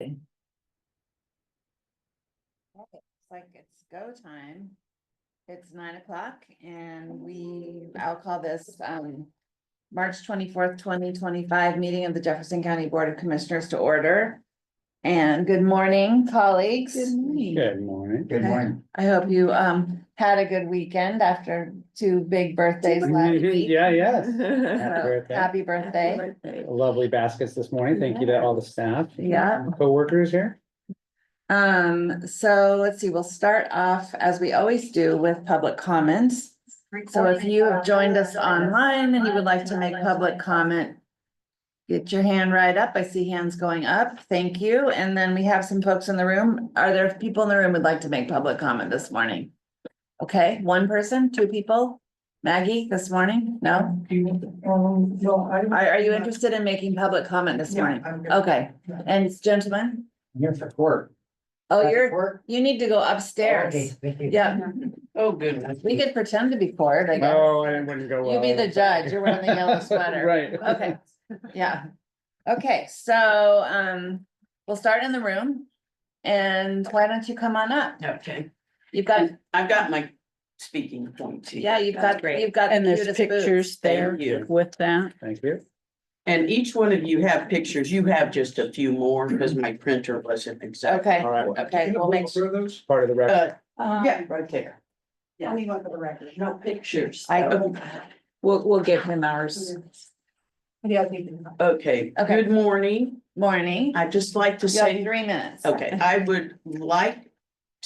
Okay, looks like it's go time. It's 9 o'clock and I'll call this March 24th, 2025 meeting of the Jefferson County Board of Commissioners to order. And good morning, colleagues. Good morning. Good morning. Good morning. I hope you had a good weekend after two big birthdays last week. Yeah, yes. So, birthday. happy birthday. Lovely baskets this morning. Thank you to all the staff. Yeah. Co-workers here. So let's see, we'll start off as we always do with public comments. So if you have joined us online and you would like to make public comment, get your hand right up. I see hands going up. Thank you. And then we have some folks in the room. Are there people in the room who'd like to make public comment this morning? Okay, one person, two people? Maggie, this morning? No? No, Are you interested in making public comment this morning? Okay, and gentlemen? Here for court. Oh, you need to go upstairs. Okay, thank you. Yeah, Oh, goodness. we could pretend to be court, I guess. No, I wouldn't go well. You be the judge, you're wearing the yellow sweater. Right. Okay, yeah. Okay, so, we'll start in the room. And why don't you come on up? Okay, You've got, I've got my speaking points here. yeah, you've got. Great. You've got. And the there's cutest boots. pictures there Thank you. with that. Thank you. And each one of you have pictures. You have just a few more because my printer wasn't exact. Okay, All right. okay, we'll make sure. those? Part of the record. Yeah, right there. Yeah. Only one for the record, no pictures. We'll give him ours. Okay, good morning. Morning. I'd just like to You have say, 3 minutes. okay, I would like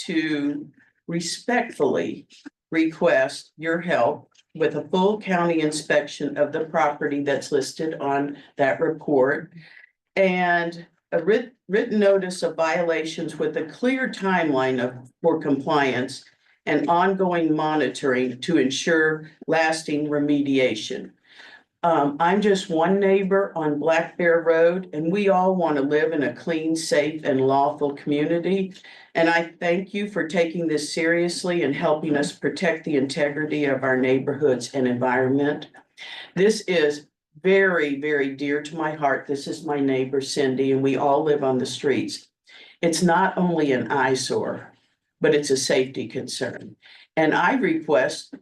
to respectfully request your help with a full county inspection of the property that's listed on that report. And a written notice of violations with a clear timeline for compliance and ongoing monitoring to ensure lasting remediation. I'm just one neighbor on Black Bear Road, and we all want to live in a clean, safe, and lawful community. And I thank you for taking this seriously and helping us protect the integrity of our neighborhoods and environment. This is very, very dear to my heart. This is my neighbor Cindy, and we all live on the streets. It's not only an eyesore, but it's a safety concern. And I request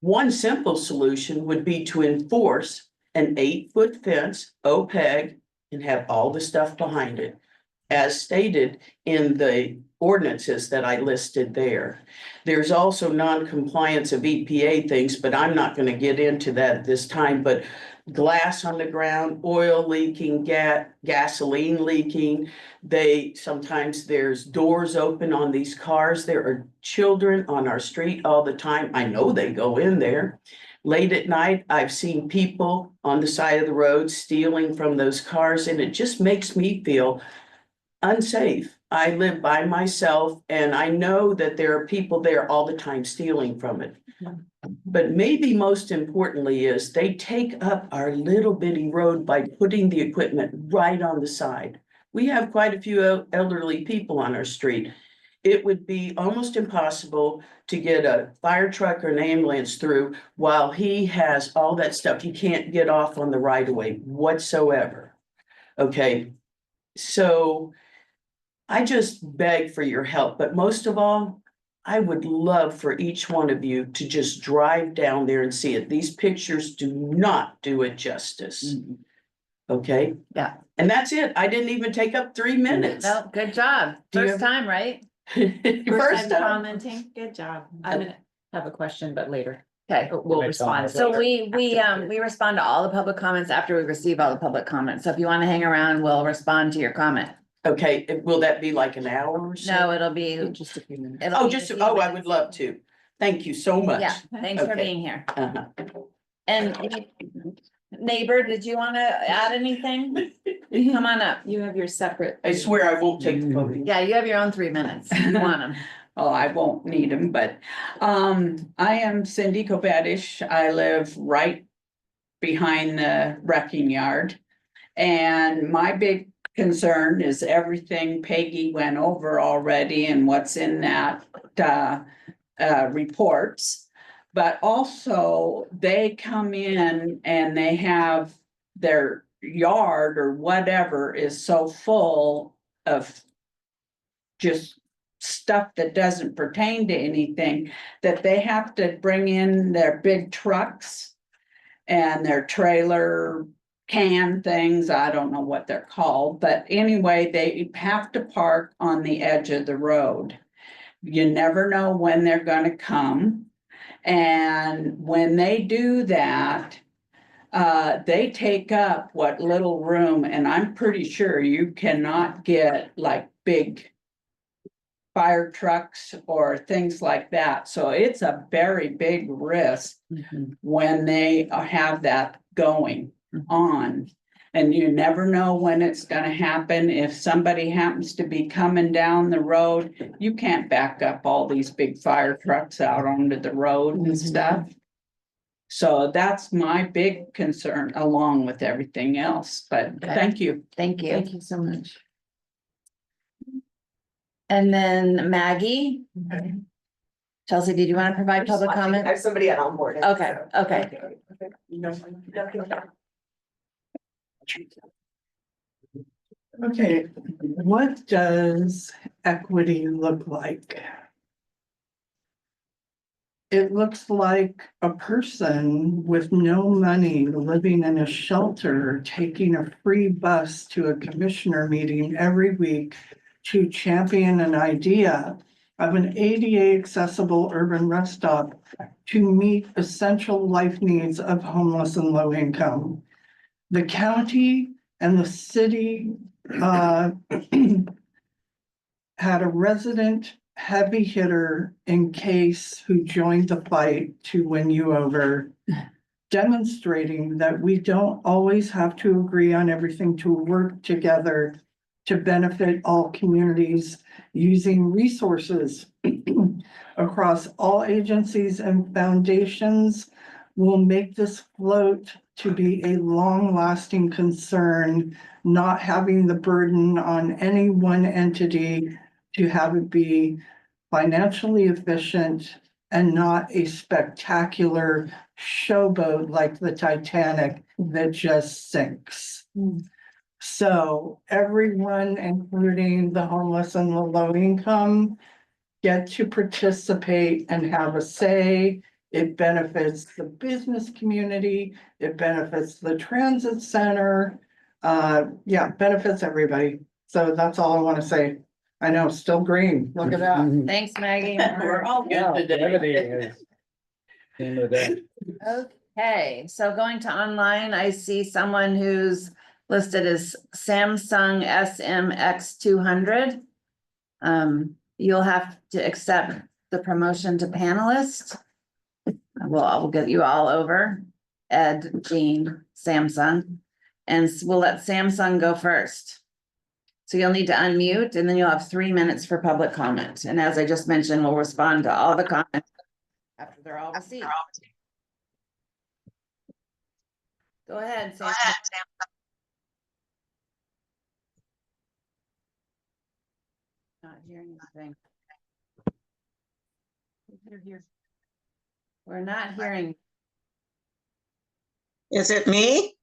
one simple solution would be to enforce an 8-foot fence, OPEG, and have all the stuff behind it, as stated in the ordinances that I listed there. There's also non-compliance of EPA things, but I'm not going to get into that at this time, but glass on the ground, oil leaking, gasoline leaking. Sometimes there's doors open on these cars. There are children on our street all the time. I know they go in there. Late at night, I've seen people on the side of the road stealing from those cars, and it just makes me feel unsafe. I live by myself, and I know that there are people there all the time stealing from it. But maybe most importantly is they take up our little bitty road by putting the equipment right on the side. We have quite a few elderly people on our street. It would be almost impossible to get a fire truck or an ambulance through while he has all that stuff. He can't get off on the right of way whatsoever. Okay, so I just beg for your help, but most of all, I would love for each one of you to just drive down there and see it. These pictures do not do it justice. Okay? Yeah. And that's it. I didn't even take up 3 minutes. No, good job. Do you First time, right? First time. Commenting, good job. I'm gonna have a question, but later. Okay. We'll Next respond. time. So we respond to all the public comments after we receive all the public comments. So if you want to hang around, we'll respond to your comment. Okay, will that be like an hour or so? No, it'll be. Just a few minutes. it'll Oh, be just, a few I would minutes. love to. Thank you so much. Yeah, thanks for Okay. being here. Uh-huh. And neighbor, did you want to add anything? Come on up. You have your separate. I swear I won't take the podium. Yeah, you have your own 3 minutes. You want them. Oh, I won't need them, but I am Cindy Kobadish. I live right behind the wrecking yard. And my big concern is everything Peggy went over already and what's in that reports. But also they come in and they have their yard or whatever is so full of just stuff that doesn't pertain to anything, that they have to bring in their big trucks and their trailer can things, I don't know what they're called, but anyway, they have to park on the edge of the road. You never know when they're gonna come. And when they do that, they take up what little room, and I'm pretty sure you cannot get like big fire trucks or things like that. So it's a very big risk when they have that going on. And you never know when it's gonna happen. If somebody happens to be coming down the road, you can't back up all these big fire trucks out onto the road and stuff. So that's my big concern along with everything else, but thank you. Thank you. Thank you so much. And then Maggie. Chelsea, did you want to provide public I comment? have somebody on board. Okay, okay. Okay, what does equity look like? It looks like a person with no money living in a shelter, taking a free bus to a commissioner meeting every week to champion an idea of an ADA accessible urban rest stop to meet essential life needs of homeless and low income. The county and the city had a resident heavy hitter in case who joined the fight to win you over, demonstrating that we don't always have to agree on everything to work together to benefit all communities using resources across all agencies and foundations will make this float to be a long-lasting concern, not having the burden on any one entity to have it be financially efficient and not a spectacular showboat like the Titanic that just sinks. So everyone, including the homeless and the low income, get to participate and have a say. It benefits the business community. It benefits the transit center. Yeah, benefits everybody. So that's all I want to say. I know, still green. Look at that. Thanks, Maggie. We're all good today. Okay, so going to online, I see someone who's listed as Samsung SMX 200. You'll have to accept the promotion to panelist. We'll get you all over. Ed, Jean, Samsung, and we'll let Samsung go first. So you'll need to unmute and then you'll have 3 minutes for public comment. And as I just mentioned, we'll respond to all the comments after they're all received. Go ahead, Samsung. Not hearing anything. We're not hearing. Is it me?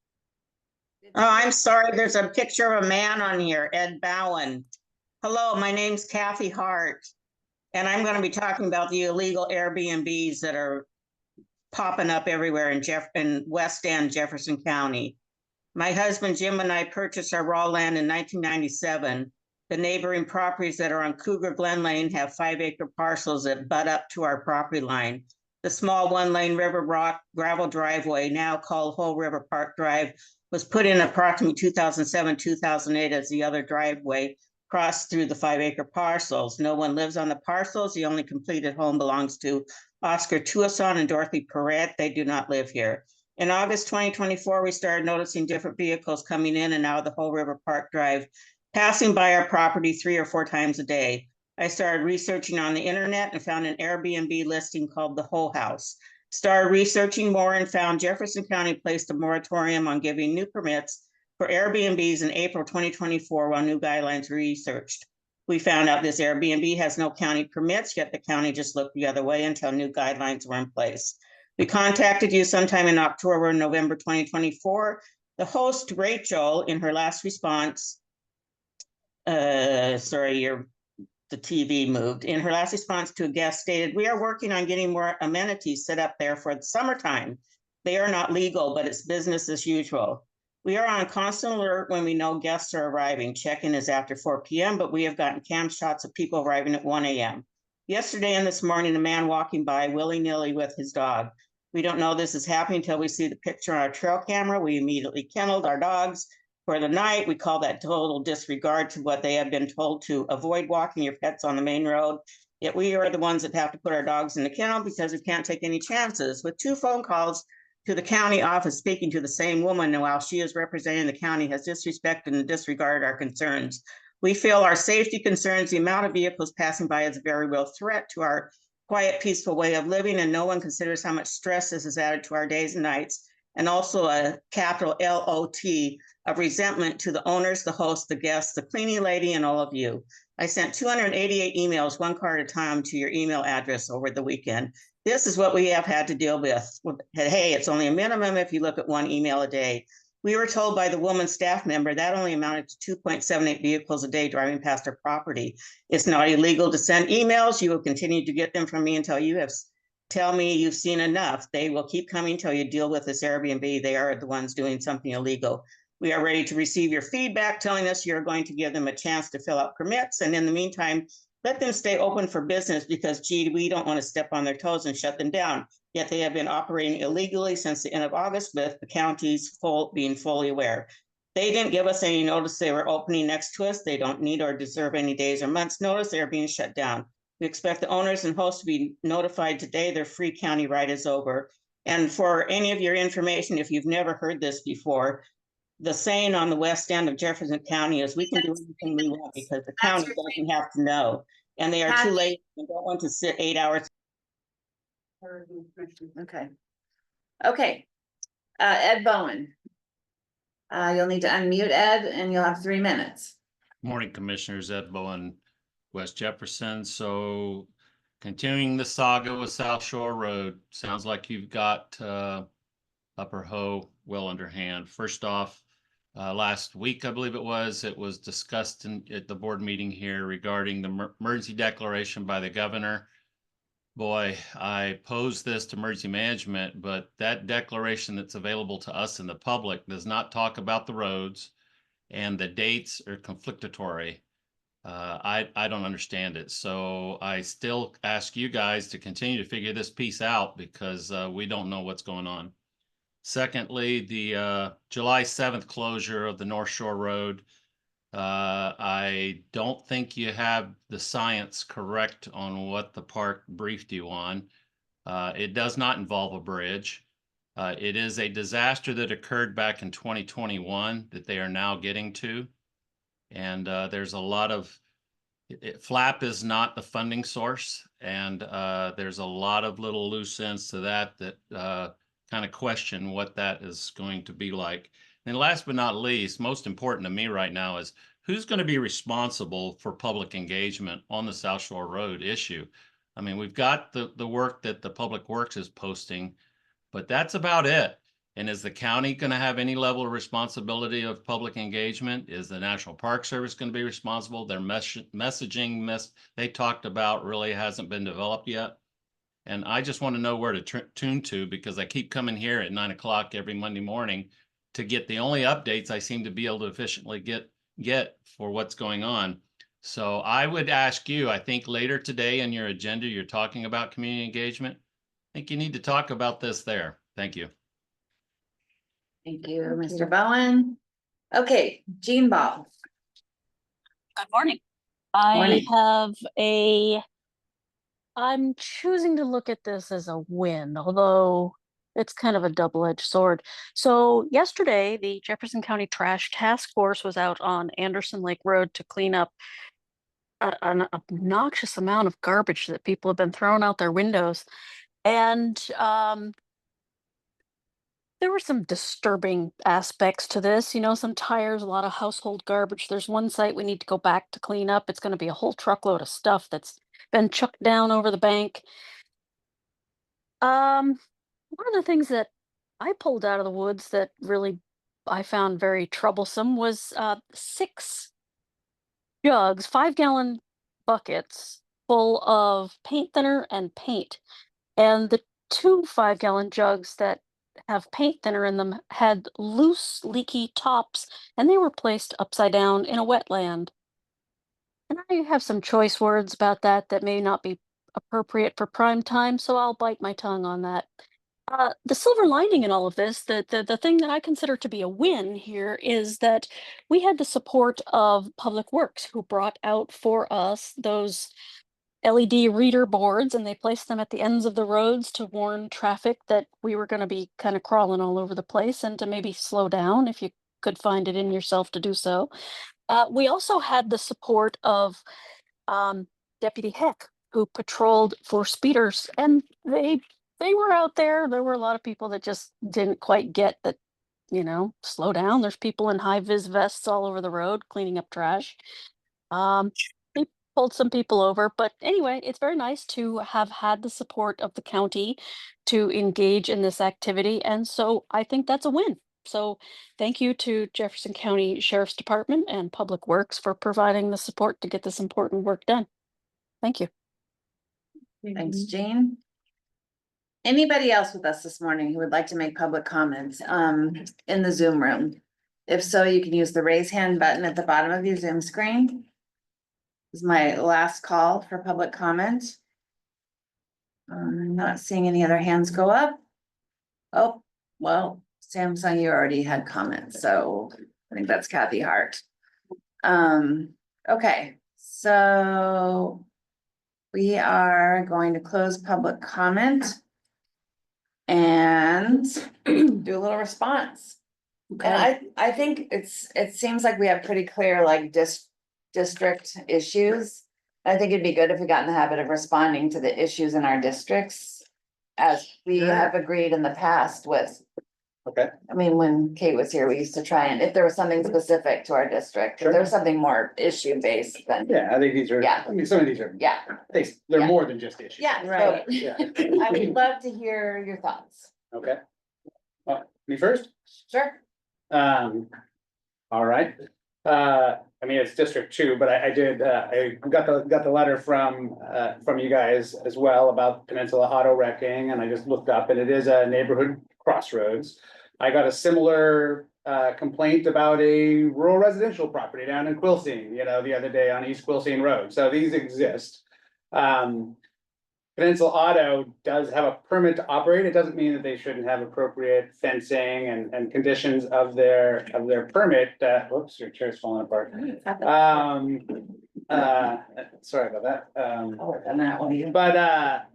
Oh, I'm sorry. There's a picture of a man on here, Ed Bowen. Hello, my name's Kathy Hart, and I'm going to be talking about the illegal Airbnbs that are popping up everywhere in West End, Jefferson County. My husband Jim and I purchased our raw land in 1997. The neighboring properties that are on Cougar Glen Lane have 5-acre parcels that butt up to our property line. The small 1-lane River Rock gravel driveway, now called Whole River Park Drive, was put in approximately 2007, 2008 as the other driveway crossed through the 5-acre parcels. No one lives on the parcels. The only completed home belongs to Oscar Tuason and Dorothy Perret. They do not live here. In August 2024, we started noticing different vehicles coming in and out of the Whole River Park Drive, passing by our property 3 or 4 times a day. I started researching on the internet and found an Airbnb listing called The Whole House. Started researching more and found Jefferson County placed a moratorium on giving new permits for Airbnbs in April 2024 while new guidelines were researched. We found out this Airbnb has no county permits, yet the county just looked the other way until new guidelines were in place. We contacted you sometime in October and November 2024. The host, Rachel, in her last response, sorry, the TV moved. In her last response to a guest stated, "We are working on getting more amenities set up there for the summertime. They are not legal, but it's business as usual. We are on constant alert when we know guests are arriving. Check-in is after 4 p.m., but we have gotten cam shots of people arriving at 1 a.m. Yesterday and this morning, a man walking by willy-nilly with his dog. We don't know this is happening until we see the picture on our trail camera. We immediately kenneled our dogs for the night. We call that total disregard to what they have been told to avoid walking your pets on the main road. Yet we are the ones that have to put our dogs in the kennel because we can't take any chances." With 2 phone calls to the county office speaking to the same woman, and while she is representing the county, has disrespected and disregarded our concerns. We feel our safety concerns, the amount of vehicles passing by is a very real threat to our quiet, peaceful way of living, and no one considers how much stress this has added to our days and nights, and also a capital LOT of resentment to the owners, the hosts, the guests, the cleaning lady, and all of you. I sent 288 emails, 1 card at a time, to your email address over the weekend. This is what we have had to deal with. Hey, it's only a minimum if you look at 1 email a day. We were told by the woman staff member that only amounted to 2.78 vehicles a day driving past our property. It's not illegal to send emails. You will continue to get them from me until you have tell me you've seen enough. They will keep coming until you deal with this Airbnb. They are the ones doing something illegal. We are ready to receive your feedback, telling us you're going to give them a chance to fill out permits. And in the meantime, let them stay open for business because, gee, we don't want to step on their toes and shut them down. Yet they have been operating illegally since the end of August, with the counties being fully aware. They didn't give us any notice they were opening next to us. They don't need or deserve any days or months notice. They are being shut down. We expect the owners and hosts to be notified today their free county ride is over. And for any of your information, if you've never heard this before, the saying on the west end of Jefferson County is, "We can do anything we want because the county doesn't have to know." And they are too late and don't want to sit 8 hours. Okay. Okay. Ed Bowen. You'll need to unmute Ed and you'll have 3 minutes. Morning, Commissioners. Ed Bowen, West Jefferson. So continuing the saga with South Shore Road, sounds like you've got Upper Ho well underhand. First off, last week, I believe it was discussed at the board meeting here regarding the emergency declaration by the governor. Boy, I posed this to emergency management, but that declaration that's available to us in the public does not talk about the roads, and the dates are conflictory. I don't understand it. So I still ask you guys to continue to figure this piece out because we don't know what's going on. Secondly, the July 7th closure of the North Shore Road. I don't think you have the science correct on what the park briefed you on. It does not involve a bridge. It is a disaster that occurred back in 2021 that they are now getting to. And there's a lot of, FLAP is not the funding source. And there's a lot of little loose ends to that kind of question what that is going to be like. And last but not least, most important to me right now is who's going to be responsible for public engagement on the South Shore Road issue. I mean, we've got the work that the Public Works is posting, but that's about it. And is the county going to have any level of responsibility of public engagement? Is the National Park Service going to be responsible? Their messaging they talked about really hasn't been developed yet. And I just want to know where to tune to, because I keep coming here at 9 o'clock every Monday morning to get the only updates I seem to be able to efficiently get for what's going on. So I would ask you, I think later today in your agenda, you're talking about community engagement. I think you need to talk about this there. Thank you. Thank you, Mr. Bowen. Okay, Jean Ball. Good morning. Morning. I'm choosing to look at this as a win, although it's kind of a double-edged sword. So yesterday, the Jefferson County Trash Task Force was out on Anderson Lake Road to clean up an obnoxious amount of garbage that people have been throwing out their windows. And there were some disturbing aspects to this, some tires, a lot of household garbage. There's one site we need to go back to clean up. It's going to be a whole truckload of stuff that's been chucked down over the bank. One of the things that I pulled out of the woods that really I found very troublesome was 6 jugs, 5-gallon buckets full of paint thinner and paint. And the 2 5-gallon jugs that have paint thinner in them had loose, leaky tops, and they were placed upside down in a wetland. And I have some choice words about that may not be appropriate for prime time, so I'll bite my tongue on that. The silver lining in all of this, the thing that I consider to be a win here is that we had the support of Public Works, who brought out for us those LED reader boards, and they placed them at the ends of the roads to warn traffic that we were going to be kind of crawling all over the place and to maybe slow down if you could find it in yourself to do so. We also had the support of Deputy Heck, who patrolled for speeders, and they were out there. There were a lot of people that just didn't quite get that, slow down. There's people in high vis vests all over the road cleaning up trash. They pulled some people over, but anyway, it's very nice to have had the support of the county to engage in this activity, and so I think that's a win. So thank you to Jefferson County Sheriff's Department and Public Works for providing the support to get this important work done. Thank you. Thanks, Jane. Anybody else with us this morning who would like to make public comments in the Zoom room? If so, you can use the raise hand button at the bottom of your Zoom screen. This is my last call for public comment. I'm not seeing any other hands go up. Oh, well, Samsung, you already had comments, so I think that's Kathy Hart. Okay, so we are going to close public comment and do a little response. And I think it seems like we have pretty clear like district issues. I think it'd be good if we got in the habit of responding to the issues in our districts, as we have agreed in the past with. Okay. I mean, when Kate was here, we used to try and, if there was something specific to our district, if there was something more issue based, then. Yeah, I think these are, Yeah. I mean, some of these are, Yeah, they're Yeah. more than just issues. yeah, Right. so Yeah, I would love to hear your thoughts. okay. Me first? Sure. All right. I mean, it's District 2, but I got the letter from you guys as well about Peninsula Auto Wrecking, and I just looked up, and it is a neighborhood crossroads. I got a similar complaint about a rural residential property down in Quilcene, the other day on East Quilcene Road. So these exist. Peninsula Auto does have a permit to operate. It doesn't mean that they shouldn't have appropriate fencing and conditions of their permit. Whoops, your chair's falling apart. Sorry about that. I'll work on that one. But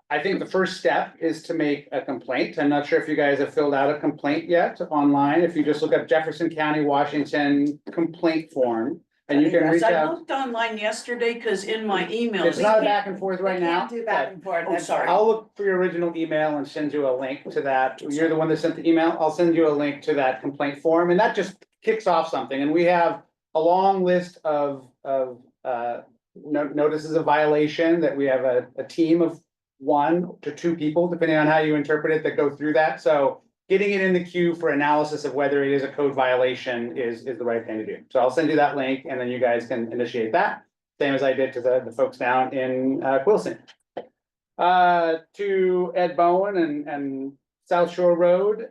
I think the first step is to make a complaint. I'm not sure if you guys have filled out a complaint yet online. If you just look up Jefferson County, Washington complaint form, and you can reach I out. looked online yesterday, cause in my email. It's not a back and forth right now. Can't do back and forth. Oh, that's sorry. all. I'll look for your original email and send you a link to that. You're the one that sent the email. I'll send you a link to that complaint form, and that just kicks off something. And we have a long list of notices of violation that we have a team of 1 to 2 people, depending on how you interpret it, that go through that. So getting it in the queue for analysis of whether it is a code violation is the right thing to do. So I'll send you that link, and then you guys can initiate that, same as I did to the folks down in Quilcene. To Ed Bowen and South Shore Road,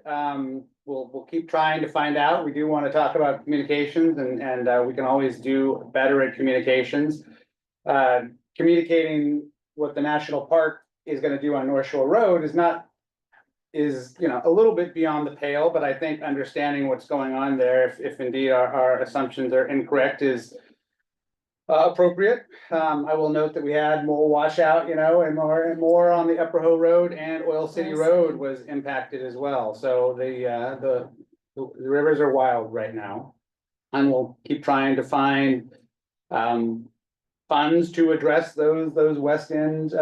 we'll keep trying to find out. We do want to talk about communications, and we can always do better at communications. Communicating what the national park is going to do on North Shore Road is a little bit beyond the pale, but I think understanding what's going on there, if indeed our assumptions are incorrect, is appropriate. I will note that we had more washout, and more on the Upper Hoe Road, and Oil City Road was impacted as well. So the rivers are wild right now, and we'll keep trying to find funds to address those West End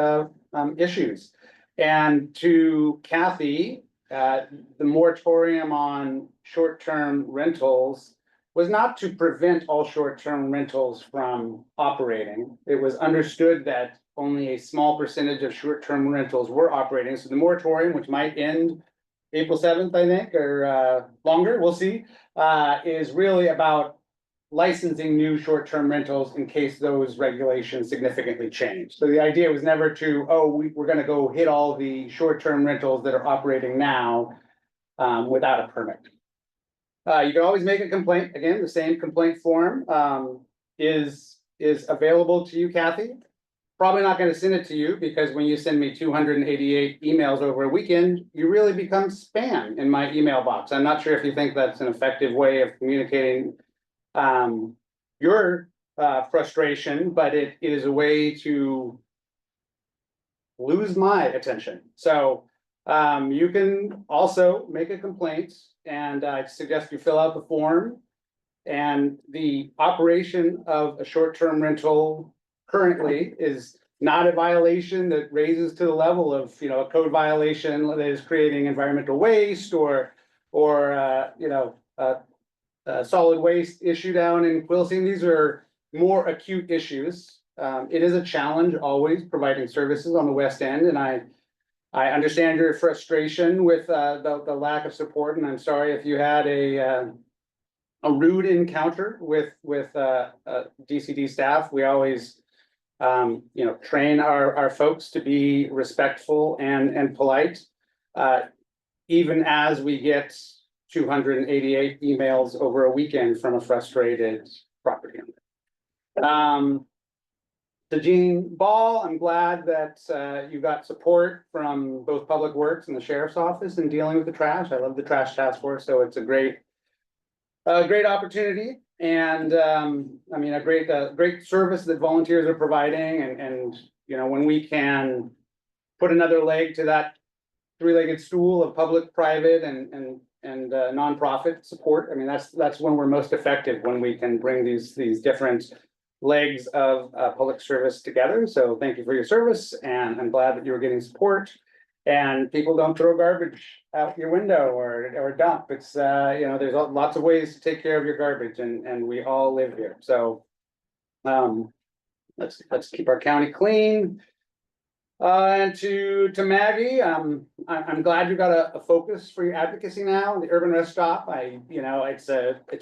issues. And to Kathy, the moratorium on short-term rentals was not to prevent all short-term rentals from operating. It was understood that only a small percentage of short-term rentals were operating. So the moratorium, which might end April 7th, I think, or longer, we'll see, is really about licensing new short-term rentals in case those regulations significantly change. So the idea was never to, oh, we're gonna go hit all the short-term rentals that are operating now without a permit. You can always make a complaint. Again, the same complaint form is available to you, Kathy. Probably not gonna send it to you because when you send me 288 emails over a weekend, you really become spam in my email box. I'm not sure if you think that's an effective way of communicating your frustration, but it is a way to lose my attention. So you can also make a complaint, and I suggest you fill out the form. And the operation of a short-term rental currently is not a violation that raises to the level of, you know, a code violation that is creating environmental waste or solid waste issue down in Quilcene. These are more acute issues. It is a challenge always providing services on the West End, and I understand your frustration with the lack of support, and I'm sorry if you had a rude encounter with DCD staff. We always train our folks to be respectful and polite, even as we get 288 emails over a weekend from a frustrated property owner. To Jean Ball, I'm glad that you got support from both Public Works and the Sheriff's Office in dealing with the trash. I love the trash task force, so it's a great opportunity, and I mean, a great service that volunteers are providing, and you know, when we can put another leg to that three-legged stool of public, private, and nonprofit support. I mean, that's when we're most effective, when we can bring these different legs of public service together. So thank you for your service, and I'm glad that you were getting support. And people don't throw garbage out your window or dump. It's there's lots of ways to take care of your garbage, and we all live here. So let's keep our county clean. And to Maggie, I'm glad you got a focus for your advocacy now. The urban rest stop, it's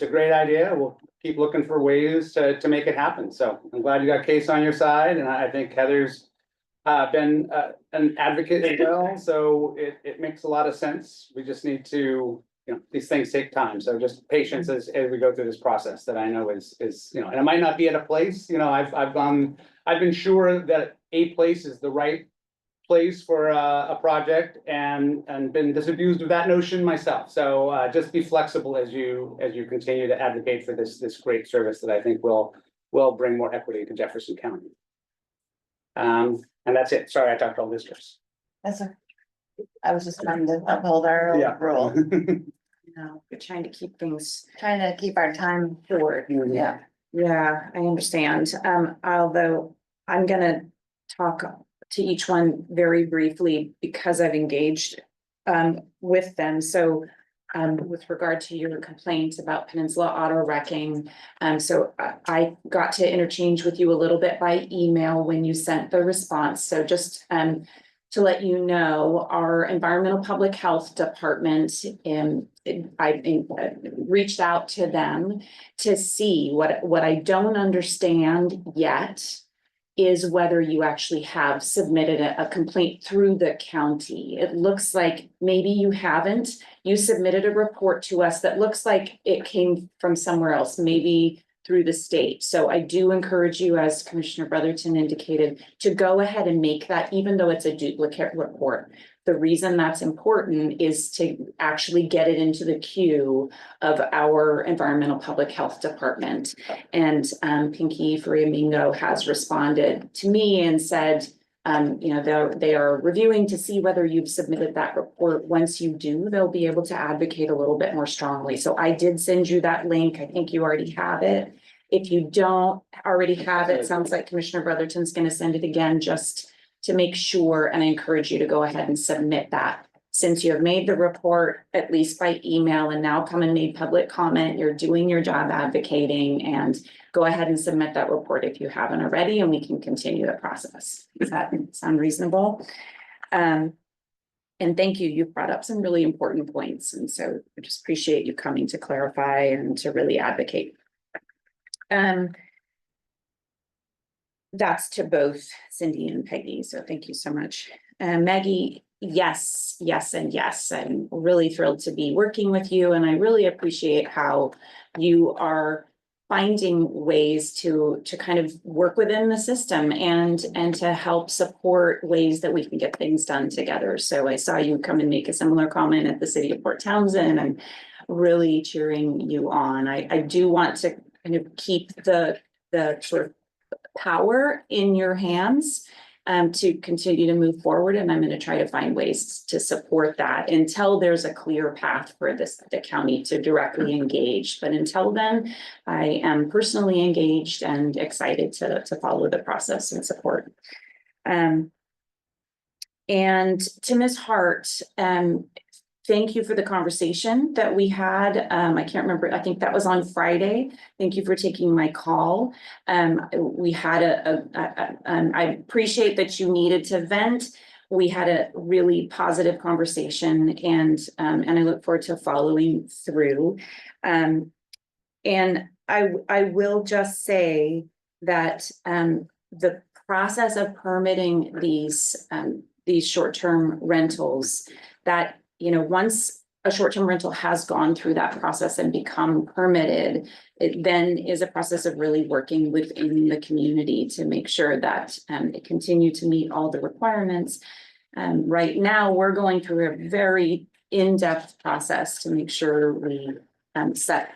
a great idea. We'll keep looking for ways to make it happen. So I'm glad you got Case on your side, and I think Heather's been an advocate as well. So it makes a lot of sense. We just need to, these things take time. So just patience as we go through this process that I know is and it might not be at a place. I've been sure that a place is the right place for a project and been disabused of that notion myself. So just be flexible as you continue to advocate for this great service that I think will bring more equity to Jefferson County. And that's it. Sorry, I talked all this, Chris. I was just trying to uphold our Yeah. rule, No, we're trying to keep things. trying to keep our time forward. Yeah. Yeah, I understand. Although I'm gonna talk to each one very briefly because I've engaged with them. So with regard to your complaints about Peninsula Auto Wrecking, so I got to interchange with you a little bit by email when you sent the response. So just to let you know, our environmental public health department, I reached out to them to see what I don't understand yet is whether you actually have submitted a complaint through the county. It looks like maybe you haven't. You submitted a report to us that looks like it came from somewhere else, maybe through the state. So I do encourage you, as Commissioner Brotherton indicated, to go ahead and make that, even though it's a duplicate report. The reason that's important is to actually get it into the queue of our environmental public health department. And Pinky Fariamingo has responded to me and said, they are reviewing to see whether you've submitted that report. Once you do, they'll be able to advocate a little bit more strongly. So I did send you that link. I think you already have it. If you don't already have it, sounds like Commissioner Brotherton's going to send it again just to make sure, and I encourage you to go ahead and submit that. Since you have made the report, at least by email, and now come and made public comment, you're doing your job advocating, and go ahead and submit that report if you haven't already, and we can continue the process. Does that sound reasonable? And thank you. You've brought up some really important points, and so I just appreciate you coming to clarify and to really advocate. Um. That's to both Cindy and Peggy, so thank you so much. Maggie, yes, yes, and yes. I'm really thrilled to be working with you, and I really appreciate how you are finding ways to kind of work within the system and to help support ways that we can get things done together. So I saw you come and make a similar comment at the City of Port Townsend, and really cheering you on. I do want to kind of keep the sort of power in your hands to continue to move forward. And I'm going to try to find ways to support that until there's a clear path for the county to directly engage. But until then, I am personally engaged and excited to follow the process and support. And to Ms. Hart, thank you for the conversation that we had. I can't remember, I think that was on Friday. Thank you for taking my call. We had I appreciate that you needed to vent. We had a really positive conversation, and I look forward to following through. And I will just say that the process of permitting these short-term rentals, that once a short-term rental has gone through that process and become permitted, it then is a process of really working within the community to make sure that it continue to meet all the requirements. Right now, we're going through a very in-depth process to make sure we set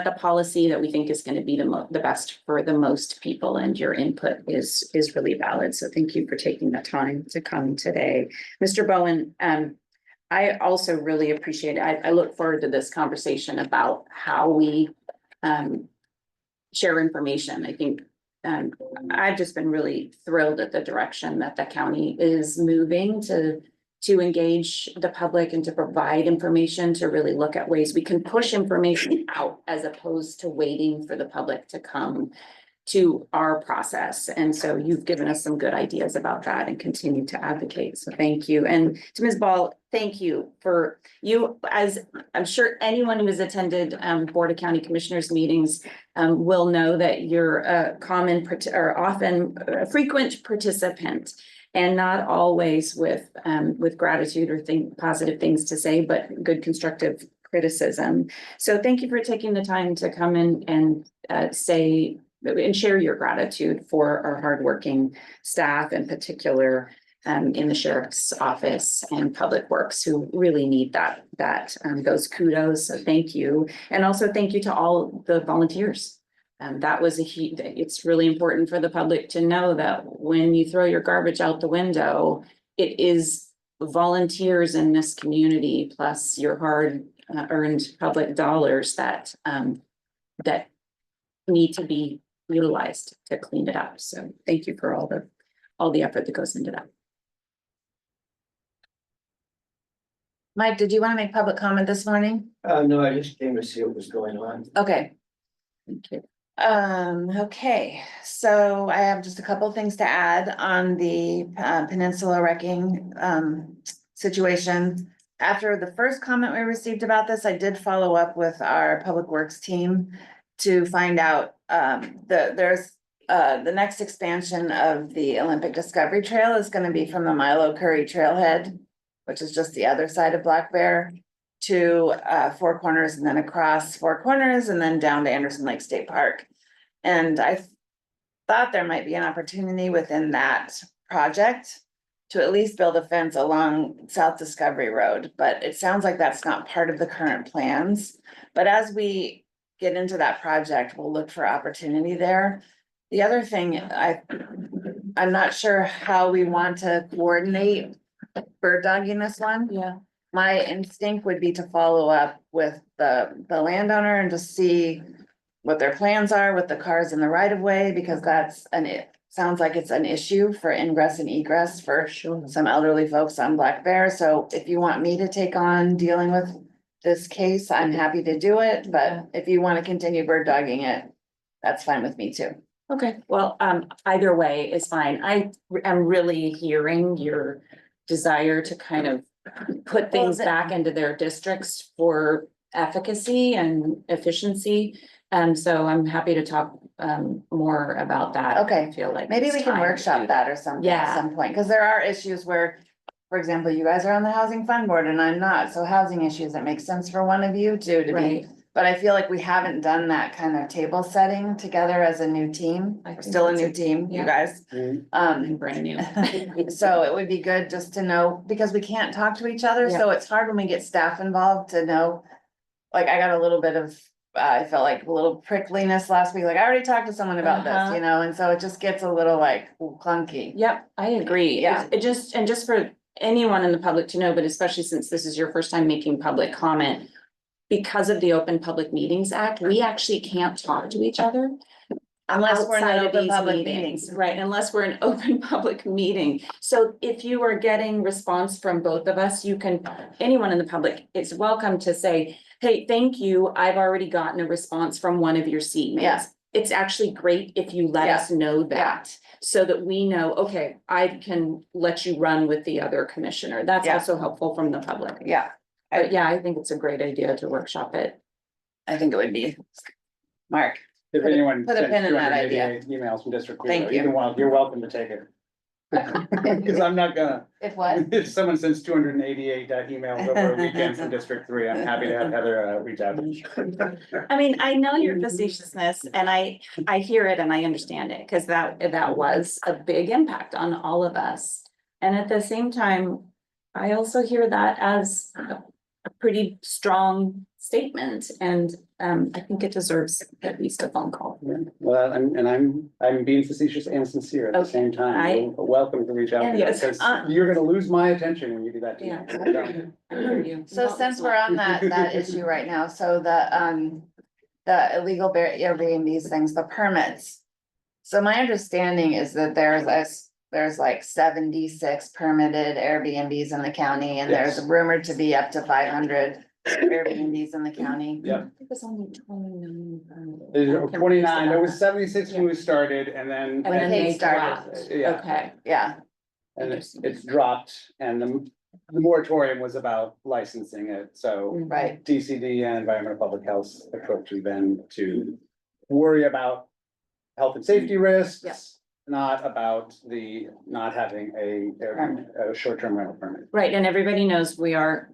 the policy that we think is going to be the best for the most people, and your input is really valid. So thank you for taking the time to come today. Mr. Bowen, I also really appreciate it. I look forward to this conversation about how we share information. I think I've just been really thrilled at the direction that the county is moving to engage the public and to provide information, to really look at ways we can push information out as opposed to waiting for the public to come to our process. And so you've given us some good ideas about that and continue to advocate. So thank you. And to Ms. Ball, thank you for you, as I'm sure anyone who has attended Board of County Commissioners meetings will know that you're a often a frequent participant, and not always with gratitude or positive things to say, but good constructive criticism. So thank you for taking the time to come in and say and share your gratitude for our hardworking staff, in particular in the sheriff's office and public works, who really need those kudos. So thank you. And also thank you to all the volunteers. That was it's really important for the public to know that when you throw your garbage out the window, it is volunteers in this community, plus your hard earned public dollars that need to be utilized to clean it up. So thank you for all the effort that goes into that. Mike, did you want to make public comment this morning? No, I just came to see what was going on. Okay. Thank you. Okay, so I have just a couple things to add on the peninsula wrecking situation. After the first comment we received about this, I did follow up with our public works team to find out there's the next expansion of the Olympic Discovery Trail is going to be from the Milo Curry Trailhead, which is just the other side of Black Bear, to Four Corners, and then across Four Corners, and then down to Anderson Lake State Park. And I thought there might be an opportunity within that project to at least build a fence along South Discovery Road, but it sounds like that's not part of the current plans. But as we get into that project, we'll look for opportunity there. The other thing, I'm not sure how we want to coordinate bird dogging this one. Yeah. My instinct would be to follow up with the landowner and just see what their plans are with the cars in the right of way, because it sounds like it's an issue for ingress and egress for some elderly folks on Black Bear. So if you want me to take on dealing with this case, I'm happy to do it. But if you want to continue bird dogging it, that's fine with me too. Okay, well, either way is fine. I am really hearing your desire to kind of put things back into their districts for efficacy and efficiency. So I'm happy to talk more about that. Okay. I feel like. Maybe it's we can time workshop to- that or something at Yeah. some point, because there are issues where, for example, you guys are on the housing fund board and I'm not, so housing issues, it makes sense for one of you to be. Right. But I feel like we haven't done that kind of table setting together as a new team. I We're think still a that's new team, you yeah. guys. Mhm. I'm brand new. So it would be good just to know, because we can't talk to each other, so it's hard when we get staff involved to know. Like, I got a little bit of, I felt like a little prickliness last week, like I already talked to someone about this, you know, and so it just gets a little like clunky. Yep, I agree. Yeah. It just, and just for anyone in the public to know, but especially since this is your first time making public comment. Because of the Open Public Meetings Act, we actually can't talk to each other. Unless we're in outside an of open these public meetings, meeting. right, unless we're an open public meeting. So if you are getting response from both of us, you can, anyone in the public is welcome to say, hey, thank you, I've already gotten a response from one of your seatmates. Yeah. It's actually great if you let us know that, so that we know, okay, I can let you run with the other commissioner. That's Yeah. also helpful from the public. Yeah, But yeah, I think it's a great idea to workshop it. I think it would be. Mark, If Put a- anyone put a sends pin in that 288 emails from District Three, Thank though, you're welcome to take it. Because I'm not gonna, if what? if someone sends 288 emails over a weekend from District Three, I'm happy to have Heather reach out. I mean, I know your facetiousness and I hear it and I understand it, because that was a big impact on all of us. And at the same time, I also hear that as a pretty strong statement, and I think it deserves at least a phone call. Well, I'm being facetious and sincere at the Okay, same time. I- You're welcome to reach out, And because yes, you're gonna lose my attention when you do that to me. Yeah. So, I hear you. So since we're on that issue right now, so the illegal Airbnbs things, the permits. So my understanding is that there's like 76 permitted Airbnbs in the county, and there's Yes. rumored to be up to 500 Airbnbs in the county. Yeah. It was only 29. There's 29, there was Yeah. 76 when we started, and then. And When then Kate they started. dropped. Yeah. Okay. Yeah, And it's dropped, and the moratorium was about licensing it, so right, DCD and Environmental Public Health approach has been to worry about health and safety risks, not about not having a short-term rental permit. Right, and everybody knows we are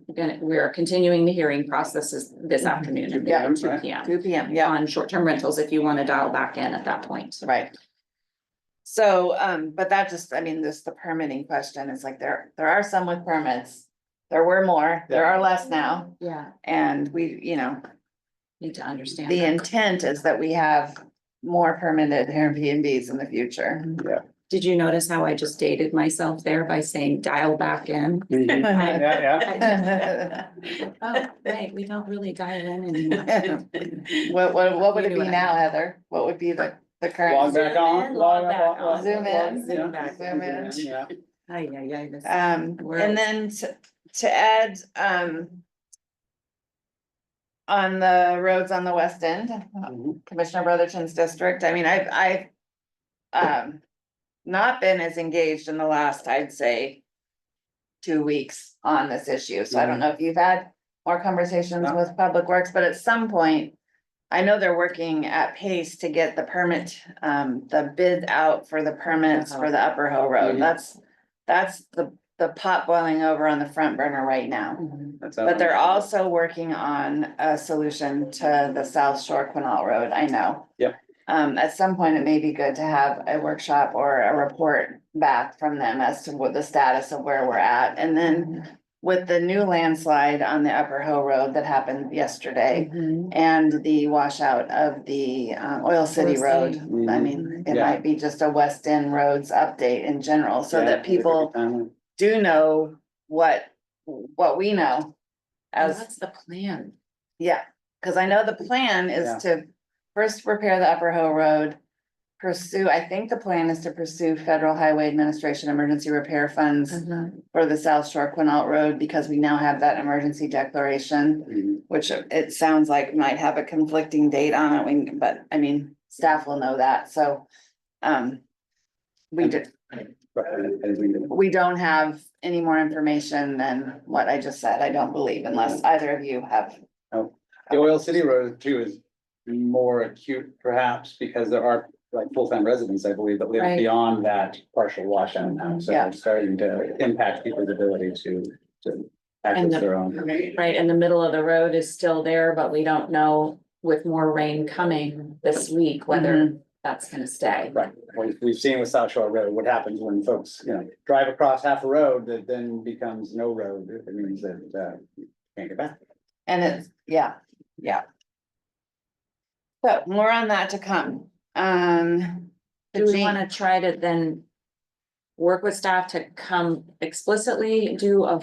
continuing the hearing processes this afternoon Yeah, at 2 right. p.m. 2 p.m., yeah, on short-term rentals, if you want to dial back in at that point. right. So, but that just, I mean, this, the permitting question is like, there are some with permits. There were more, there are less now, Yeah, and we, you know, need to understand. the that. intent is that we have more permitted Airbnbs in the future. Did you notice how I just dated myself there by saying dial back in? Yeah, Oh, right, we don't really dial in anymore. What would You it knew be what I now, Heather? What would be the log current? back on. Log back on. Zoom in. Zoom back. Zoom in. Yeah. Ay, ay, ay, this- And then to add, on the roads on the west end, Mhm. Commissioner Brotherton's district, I mean, I've not been as engaged in the last, I'd say, 2 weeks on this issue, so I don't know if you've had more conversations No. with Public Works, but at some point, I know they're working at pace to get the permit, the bid out for the permits for the Upper Hill Road, Mhm. that's the pot boiling over on the front burner right now. That's But they're also working on a solution to the South Shore Quinault Road, I know. Yep. At some point, it may be good to have a workshop or a report back from them as to what the status of where we're at. And then with the new landslide on the Upper Hill Road that happened yesterday Mhm. and the washout of the Oil City Oil Road, City. I mean, it Yeah. might be just a West End Roads update in general, so Yeah, that people do know what we know. As, What's the plan? yeah, cause I know the plan Yeah. is to first repair the Upper Hill Road. I think the plan is to pursue Federal Highway Administration emergency repair funds for the South Shore Quinault Road, because we now have that emergency declaration. Mhm. Which it sounds like might have a conflicting date on it, but I mean, staff will know that, so. We did, we don't have any more information than what I just said, I don't believe, unless either of you have. The Oil City Road too is more acute perhaps, because there are like full-time residents, I believe, that live Right. beyond that partial washout now. So Yeah. it's starting to impact people's ability to And access the- their own. Right, and the middle of the road is still there, but we don't know with more rain coming this week, whether that's gonna stay. Right, we've seen with South Shore Road, what happens when folks, drive across half a road that then becomes no road, it means that, you can't get back. And it's, yeah. So more on that to come. Do we Jean- wanna try to then work with staff to come explicitly do a?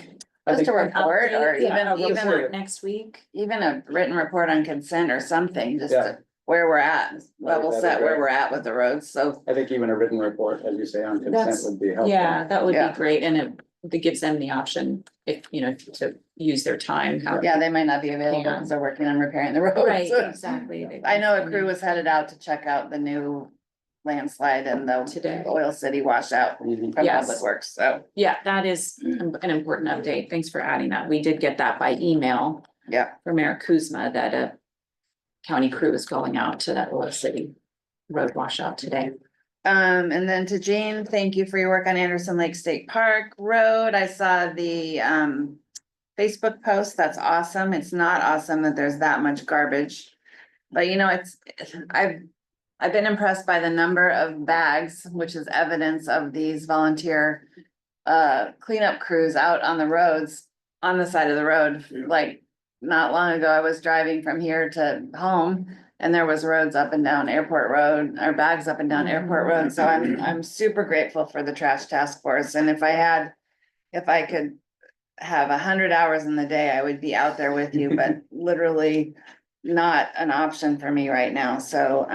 Just a an report or update, yeah, even, a even, report next week? even a written report on consent or something, just Yeah. to where we're at, level That'd be set where great. we're at with the roads, so. I think even a written report, as you say, on consent That's- would be helpful. Yeah, that would Yeah. be great, and it gives them the option if, to use their time. how- Yeah, they might not be available Yeah. because they're working on repairing the roads. Right, exactly. I know a crew was headed out to check out the new landslide and the Today. Oil City washout Mhm. from Yes. Public Works, so, Yeah, that is an important update. Thanks for adding that. We did get that by email yeah. from Mayor Kuzma that a county crew is going out to that Oil City road washout today. And then to Jane, thank you for your work on Anderson Lake State Park Road. I saw the Facebook post. That's awesome. It's not awesome that there's that much garbage. But I've been impressed by the number of bags, which is evidence of these volunteer cleanup crews out on the roads, on the side of the road. Like, not long ago, I was driving from here to home and there was roads up and down Airport Road, or bags up and down Airport Road. So I'm super grateful for the trash task force. And if I could have 100 hours in the day, I would be out there with you, but literally not an option for me right now. So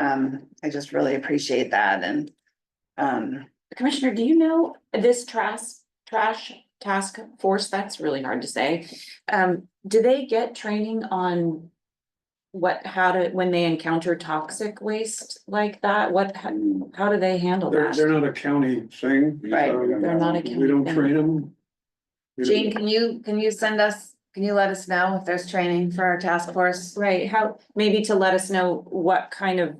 I just really appreciate that. And Commissioner, do you know this trash task force? That's really hard to say. Do they get training on when they encounter toxic waste like that? How do they handle that? They're not a county thing. Right, they're not a county We don't thing. train them. Jane, can you let us know if there's training for our task force? Right, maybe to let us know what kind of,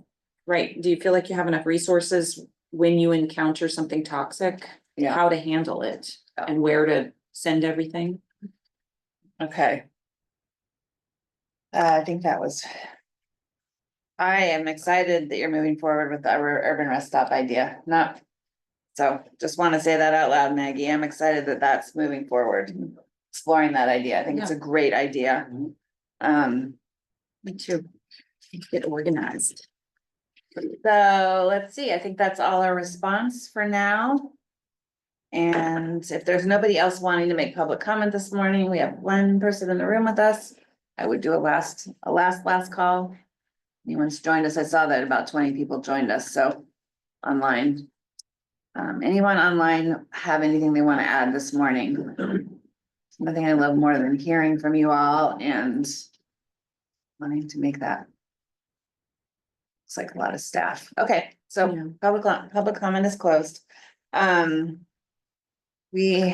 right, do you feel like you have enough resources when you encounter something toxic? Yeah. How to handle it and where to send everything? Okay. I think I am excited that you're moving forward with our urban rest stop idea, so just want to say that out loud, Maggie. I'm excited that that's moving forward, exploring that idea. I think it's a great idea. Me too. Get organized. So let's see, I think that's all our response for now. And if there's nobody else wanting to make public comment this morning, we have one person in the room with us. I would do a last call. Anyone's joined us, I saw that about 20 people joined us, so online. Anyone online have anything they want to add this morning? Nothing I love more than hearing from you all and wanting to make that. It's like a lot of staff. Okay, so Yeah. public comment is closed. We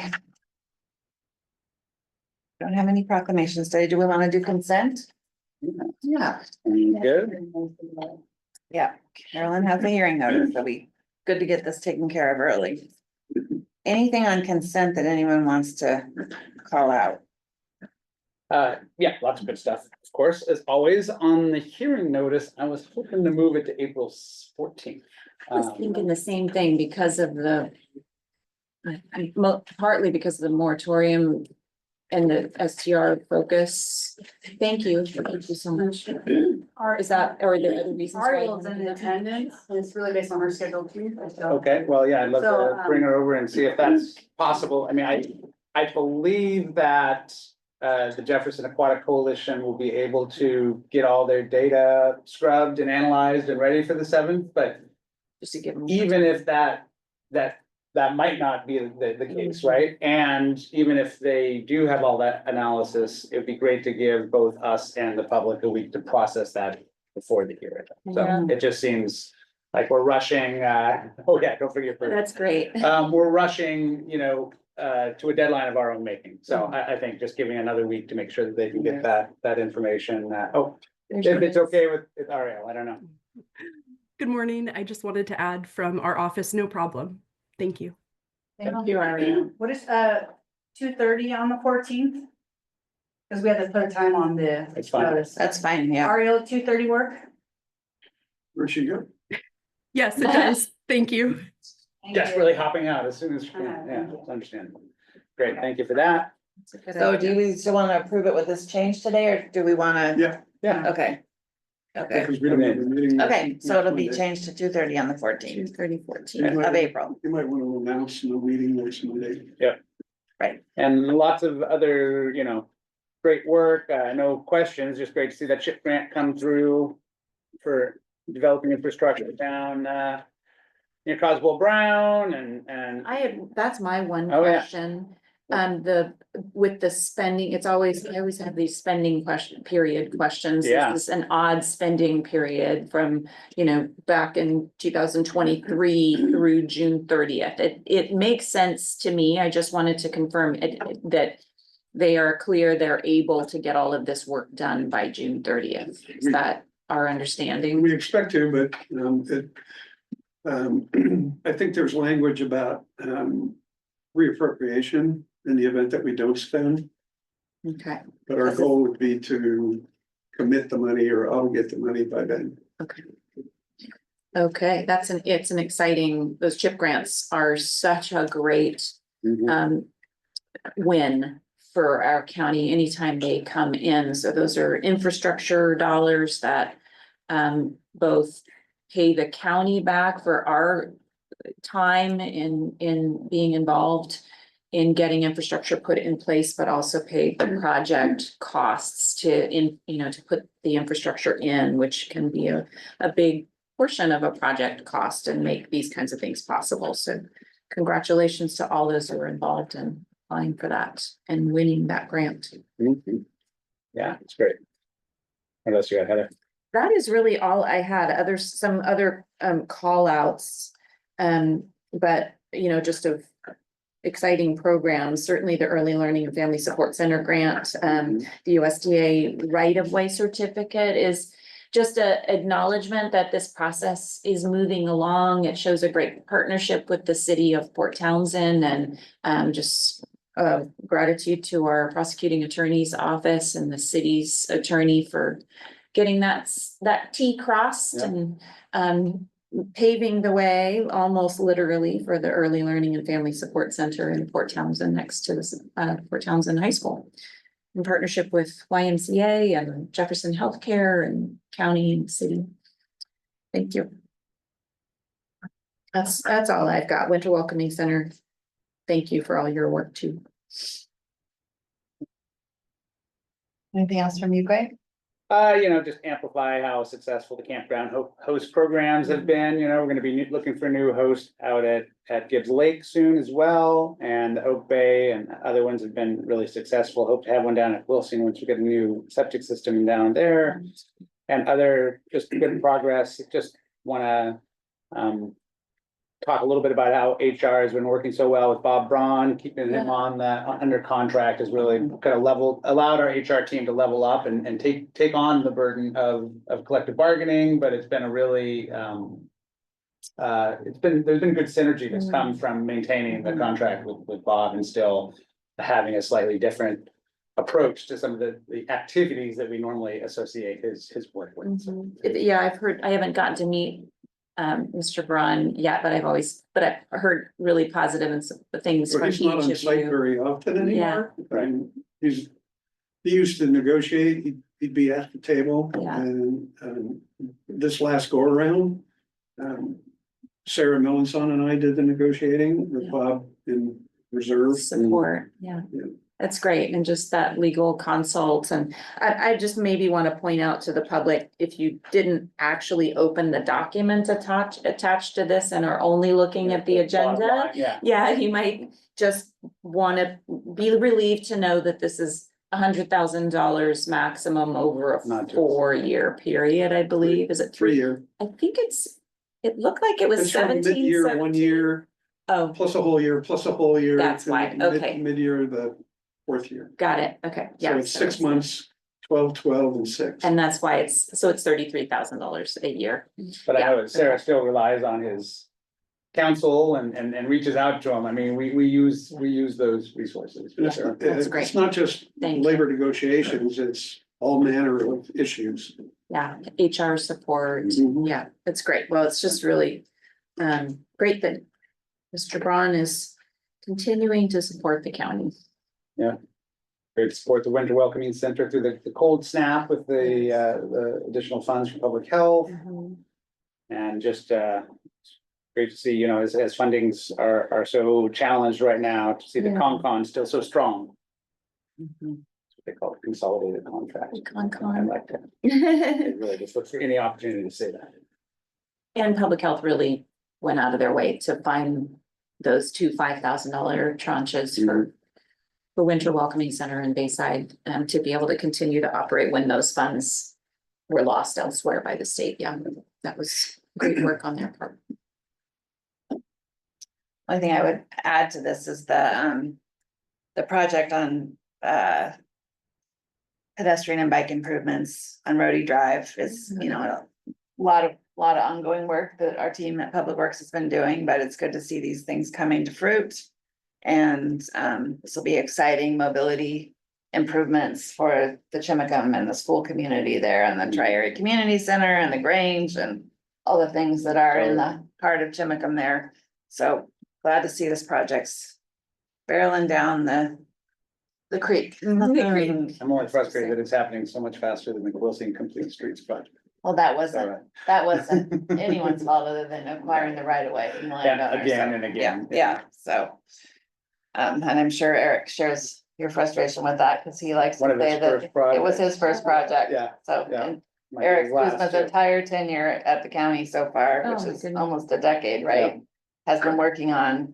don't have any proclamations today. Do we want to do consent? Yeah. Good. Yeah, Carolyn has a hearing notice, so good to get this taken care of early. Anything on consent that anyone wants to call out? Yeah, lots of good stuff. Of course, as always, on the hearing notice, I was hoping to move it to April 14th. I was thinking the same thing because of partly because of the moratorium and the STR focus. Thank you so much. Is that, or are there other reasons? why you Ariel's wanna in do that? attendance, and it's really based on her schedule too. so- Okay, well, yeah, I'd love So, to bring her over and see if that's possible. I mean, I believe that the Jefferson Aquatic Coalition will be able to get all their data scrubbed and analyzed and ready for the 7th, but Just to give them. even if that might not be the case, right? And even if they do have all that analysis, it'd be great to give both us and the public a week to process that before the hearing. So Yeah. it just seems like we're rushing, oh yeah, don't forget. That's great. We're rushing, to a deadline of our own making. So I think just giving another week to make sure that they can get that information. There's If it's your- okay with Ariel, I don't know. Good morning. I just wanted to add from our office, no problem. Thank you. Thank you, Ariel. What is, 2:30 on the 14th? Cause we had to put a time on the That's fine. notice. That's fine, yeah. Ariel, 2:30 work? Where'd she go? Yes, it does. Thank you. Thank Just you. really hopping out as soon as you can. Yeah, it's understandable. Great, thank you for that. So do we still want to approve it with this change today, or do we want to? Yeah. Yeah. Okay. Okay, Because we don't have a meeting. okay, so it'll be next changed to 2:30 on the 14th 14. of April. You might want to announce the meeting next Monday. And lots of other, great work, no questions, just great to see that chip grant come through for developing infrastructure down, near Coswell Brown and. That's my one Oh, yeah. question. With the spending, I always have these spending period questions. Yeah. Is this an odd spending period from, back in 2023 through June 30th? It makes sense to me. I just wanted to confirm that they are clear they're able to get all of this work done by June 30th. Is that our understanding? We expect to, but I think there's language about reappropriation in the event that we don't spend. Okay. But our goal would be to commit the money or obligate the money by then. Okay, it's an exciting, those chip grants are such a great win for our county anytime they come in. So those are infrastructure dollars that both pay the county back for our time in being involved in getting infrastructure put in place, but also pay the project costs to put the infrastructure in, which can be a big portion of a project cost and make these kinds of things possible. So congratulations to all those who are involved in applying for that and winning that grant. Yeah, it's great. What else you got, Heather? That is really all I had. Some other call outs. But just of exciting programs, certainly the Early Learning and Family Support Center grant, the USDA right-of-way certificate is just a acknowledgement that this process is moving along. It shows a great partnership with the city of Port Townsend and just gratitude to our prosecuting attorney's office and the city's attorney for getting that T crossed and paving the way almost literally for the Early Learning and Family Support Center in Port Townsend next to the Port Townsend High School. In partnership with YMCA and Jefferson Healthcare and county and city. Thank you. That's all I've got. Winter Welcoming Center. Thank you for all your work too. Anything else from you, Greg? Just amplify how successful the campground host programs have been. We're gonna be looking for a new host out at Gibbs Lake soon as well. And the Oak Bay and other ones have been really successful. Hope to have one down at Wilson once we get a new septic system down there. And other just good progress. Just wanna talk a little bit about how HR has been working so well with Bob Braun, keeping him under contract has really kind of allowed our HR team to level up and take on the burden of collective bargaining, but it's been a really, there's been good synergy that's come from maintaining the contract with Bob and still having a slightly different approach to some of the activities that we normally associate his work with. Yeah, I haven't gotten to meet Mr. Braun yet, but I've heard really positive and some things But from he's not on each of site you. very often anymore. Right. He used to negotiate, he'd be at the table Yeah. and this last go around. Sarah Melanson and I did the negotiating with Bob in reserve. Support, yeah. Yeah. That's great, and just that legal consult, and I just maybe want to point out to the public, if you didn't actually open the document attached to this and are only looking at the agenda. Yeah, you might just want to be relieved to know that this is $100,000 maximum over a Not just- 4-year period, I believe. Is it 3 3-year. I think it looked like it was It's from 17. mid-year, 1 17. year, Oh, plus a whole year, plus a whole year. That's to why, okay. Mid-year, the 4th year. got it. Okay, So yeah. it's 6 months, 12 and 6. And that's why it's $33,000 a year. But I Yeah. know that Sarah still relies on his counsel and reaches out to him. I mean, we use those resources. for And sure. That's great. It's not just Thank you. labor negotiations, it's all manner of issues. Yeah, HR support, Mhm. yeah, it's great. Well, it's just really great that Mr. Braun is continuing to support the county. Great to support the Winter Welcoming Center through the cold snap with the additional funds for public health. And just great to see, you know, as fundings are so challenged right now, to see the Yeah. CONCON still so strong. Mhm. That's what they call it, consolidated contract. CONCON. I like that. They really just look for any opportunity to say that. And public health really went out of their way to find those two $5,000 tranches for the Winter Welcoming Center in Bayside, to be able to continue to operate when those funds were lost elsewhere by the state. Yeah, that was great work on their part. Only thing I would add to this is the project on, pedestrian and bike improvements on Rhodey Drive is, you know, a lot of ongoing work that our team at Public Works has been doing, but it's good to see these things coming to fruit. And, this will be exciting mobility improvements for the Chimacum and the school community there and the Tri-Area Community Center and the Grange and all the things that are in the heart of Chimacum there. So glad to see this project's barreling down the creek. I'm only frustrated that it's happening so much faster than the Wilson Complete Streets project. Well, that Alright. wasn't anyone's fault other than acquiring the right of way from the landowner. Again so, and again. Yeah, so. And I'm sure Eric shares your frustration with that, cause he likes One to of his say that first it was his first project. Yeah, So, yeah. and Might be Eric his last, Kuzma's too. entire tenure at the county so far, Oh, which my is goodness. almost a decade, right? Has been working on,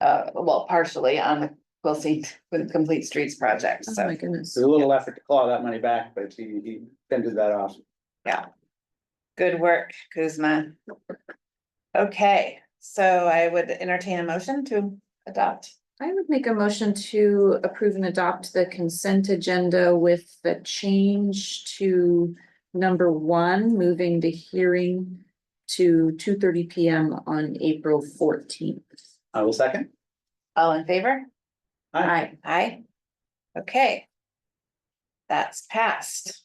well, partially on the Quilcy with Complete Streets project, Oh, so, my goodness. There's a little effort to claw that money back, but he fended that off. yeah. Good work, Kuzma. Okay, so I would entertain a motion to adopt. I would make a motion to approve and adopt the consent agenda with the change to number 1, moving the hearing to 2:30 PM on April 14th. I will second. All in favor? Aye. Aye. Okay. That's passed.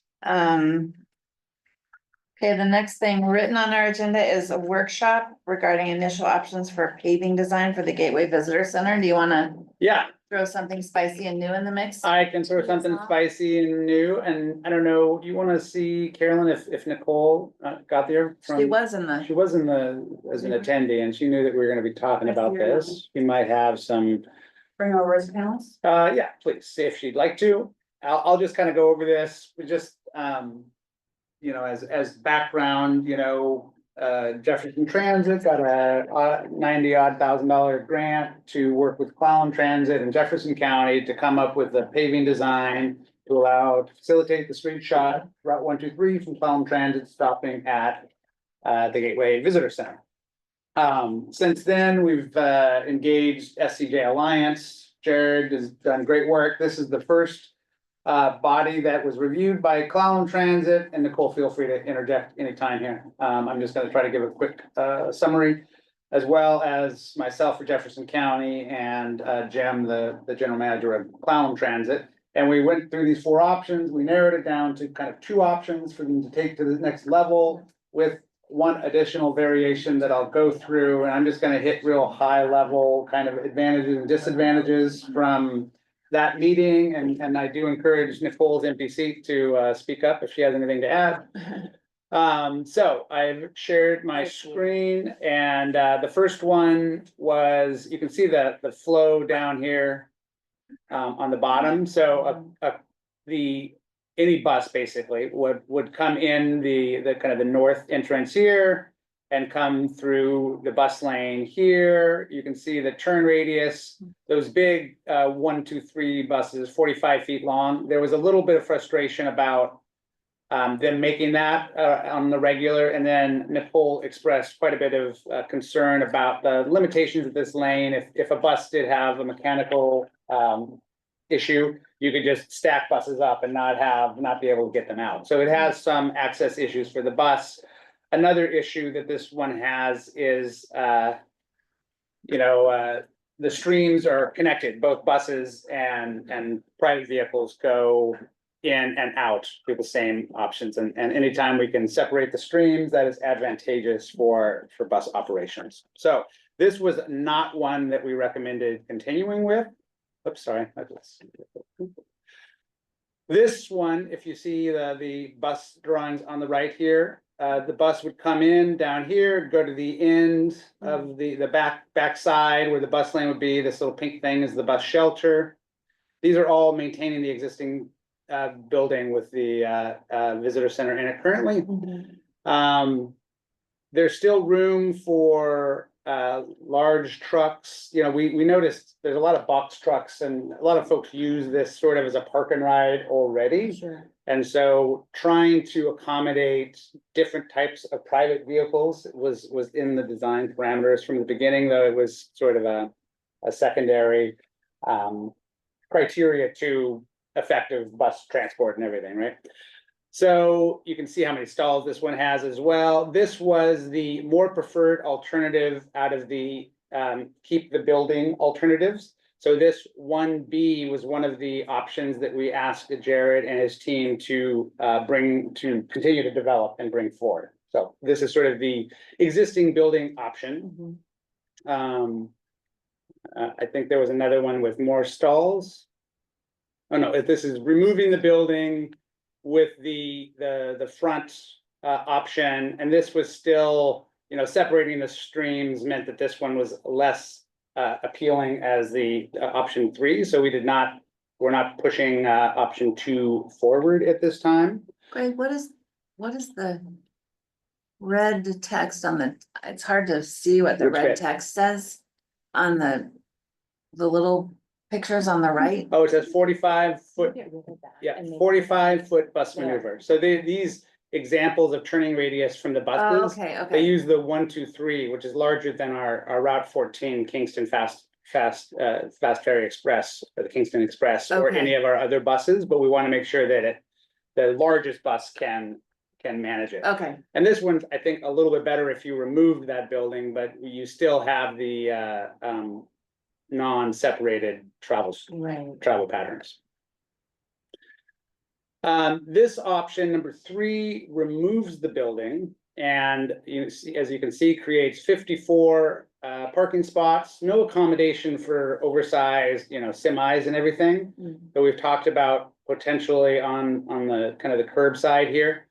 Okay, the next thing written on our agenda is a workshop regarding initial options for paving design for the Gateway Visitor Center. Do you wanna Yeah, throw something spicy and new in the mix? I can throw something spicy and new, and I don't know, do you wanna see Carolyn if Nicole got there? She was in She the, was in as an attendee, and she knew that we were gonna be talking about this. We might have some, Bring over his panels. yeah, please, see if she'd like to. I'll just kind of go over this, we just, you know, as background, you know, Jefferson Transit got a $90,000 grant to work with Clallam Transit in Jefferson County to come up with a paving design to allow to facilitate the straight shot Route 123 from Clallam Transit stopping at the Gateway Visitor Center. Since then, we've engaged SCJ Alliance. Jared has done great work. This is the first body that was reviewed by Clallam Transit, and Nicole, feel free to interject anytime here. I'm just gonna try to give a quick summary, as well as myself for Jefferson County and Jim, the general manager of Clallam Transit. And we went through these 4 options. We narrowed it down to kind of 2 options for them to take to the next level, with 1 additional variation that I'll go through, and I'm just gonna hit real high level kind of advantages and disadvantages from that meeting, and I do encourage Nicole's empty seat to speak up if she has anything to add. So I've shared my screen, and the first one was, you can see the flow down here on the bottom. So any bus basically would come in the kind of the north entrance here and come through the bus lane here. You can see the turn radius, those big 1, 2, 3 buses, 45 feet long. There was a little bit of frustration about them making that on the regular. And then Nicole expressed quite a bit of concern about the limitations of this lane. If a bus did have a mechanical issue, you could just stack buses up and not be able to get them out. So it has some access issues for the bus. Another issue that this one has is, the streams are connected, both buses and private vehicles go in and out through the same options. And anytime we can separate the streams, that is advantageous for bus operations. So this was not one that we recommended continuing with. Oops, sorry. This one, if you see the bus drawings on the right here, the bus would come in down here, go to the end of the back side where the bus lane would be. This little pink thing is the bus shelter. These are all maintaining the existing building with the visitor center in it currently. There's still room for large trucks. You know, we noticed there's a lot of box trucks and a lot of folks use this sort of as a park and ride already. Sure. And so trying to accommodate different types of private vehicles was in the design parameters from the beginning, though it was sort of a secondary criteria to effective bus transport and everything, right? So you can see how many stalls this one has as well. This was the more preferred alternative out of the keep the building alternatives. So this 1B was one of the options that we asked Jared and his team to continue to develop and bring forward. So this is sort of the existing building option. I think there was another one with more stalls. Oh no, this is removing the building with the front option, and this was still, separating the streams meant that this one was less appealing as the option 3. So we're not pushing option 2 forward at this time. Greg, what is the red text on it's hard to see what the Which red bit? text says on the little pictures on the right. Oh, it says 45 foot. Yeah, 45 foot bus maneuver. So these examples of turning radius from the Oh, buses, okay, they okay. use the 1, 2, 3, which is larger than our Route 14 Kingston Fast Ferry Express or the Kingston Express or Okay. any of our other buses, but we want to make sure that the largest bus can manage it. Okay, And this one's, I think, a little bit better if you removed that building, but you still have the non-separated travel patterns. This option number 3 removes the building, and as you can see, creates 54 parking spots, no accommodation for oversized, semis and everything that we've talked about potentially on the kind of the curb side here.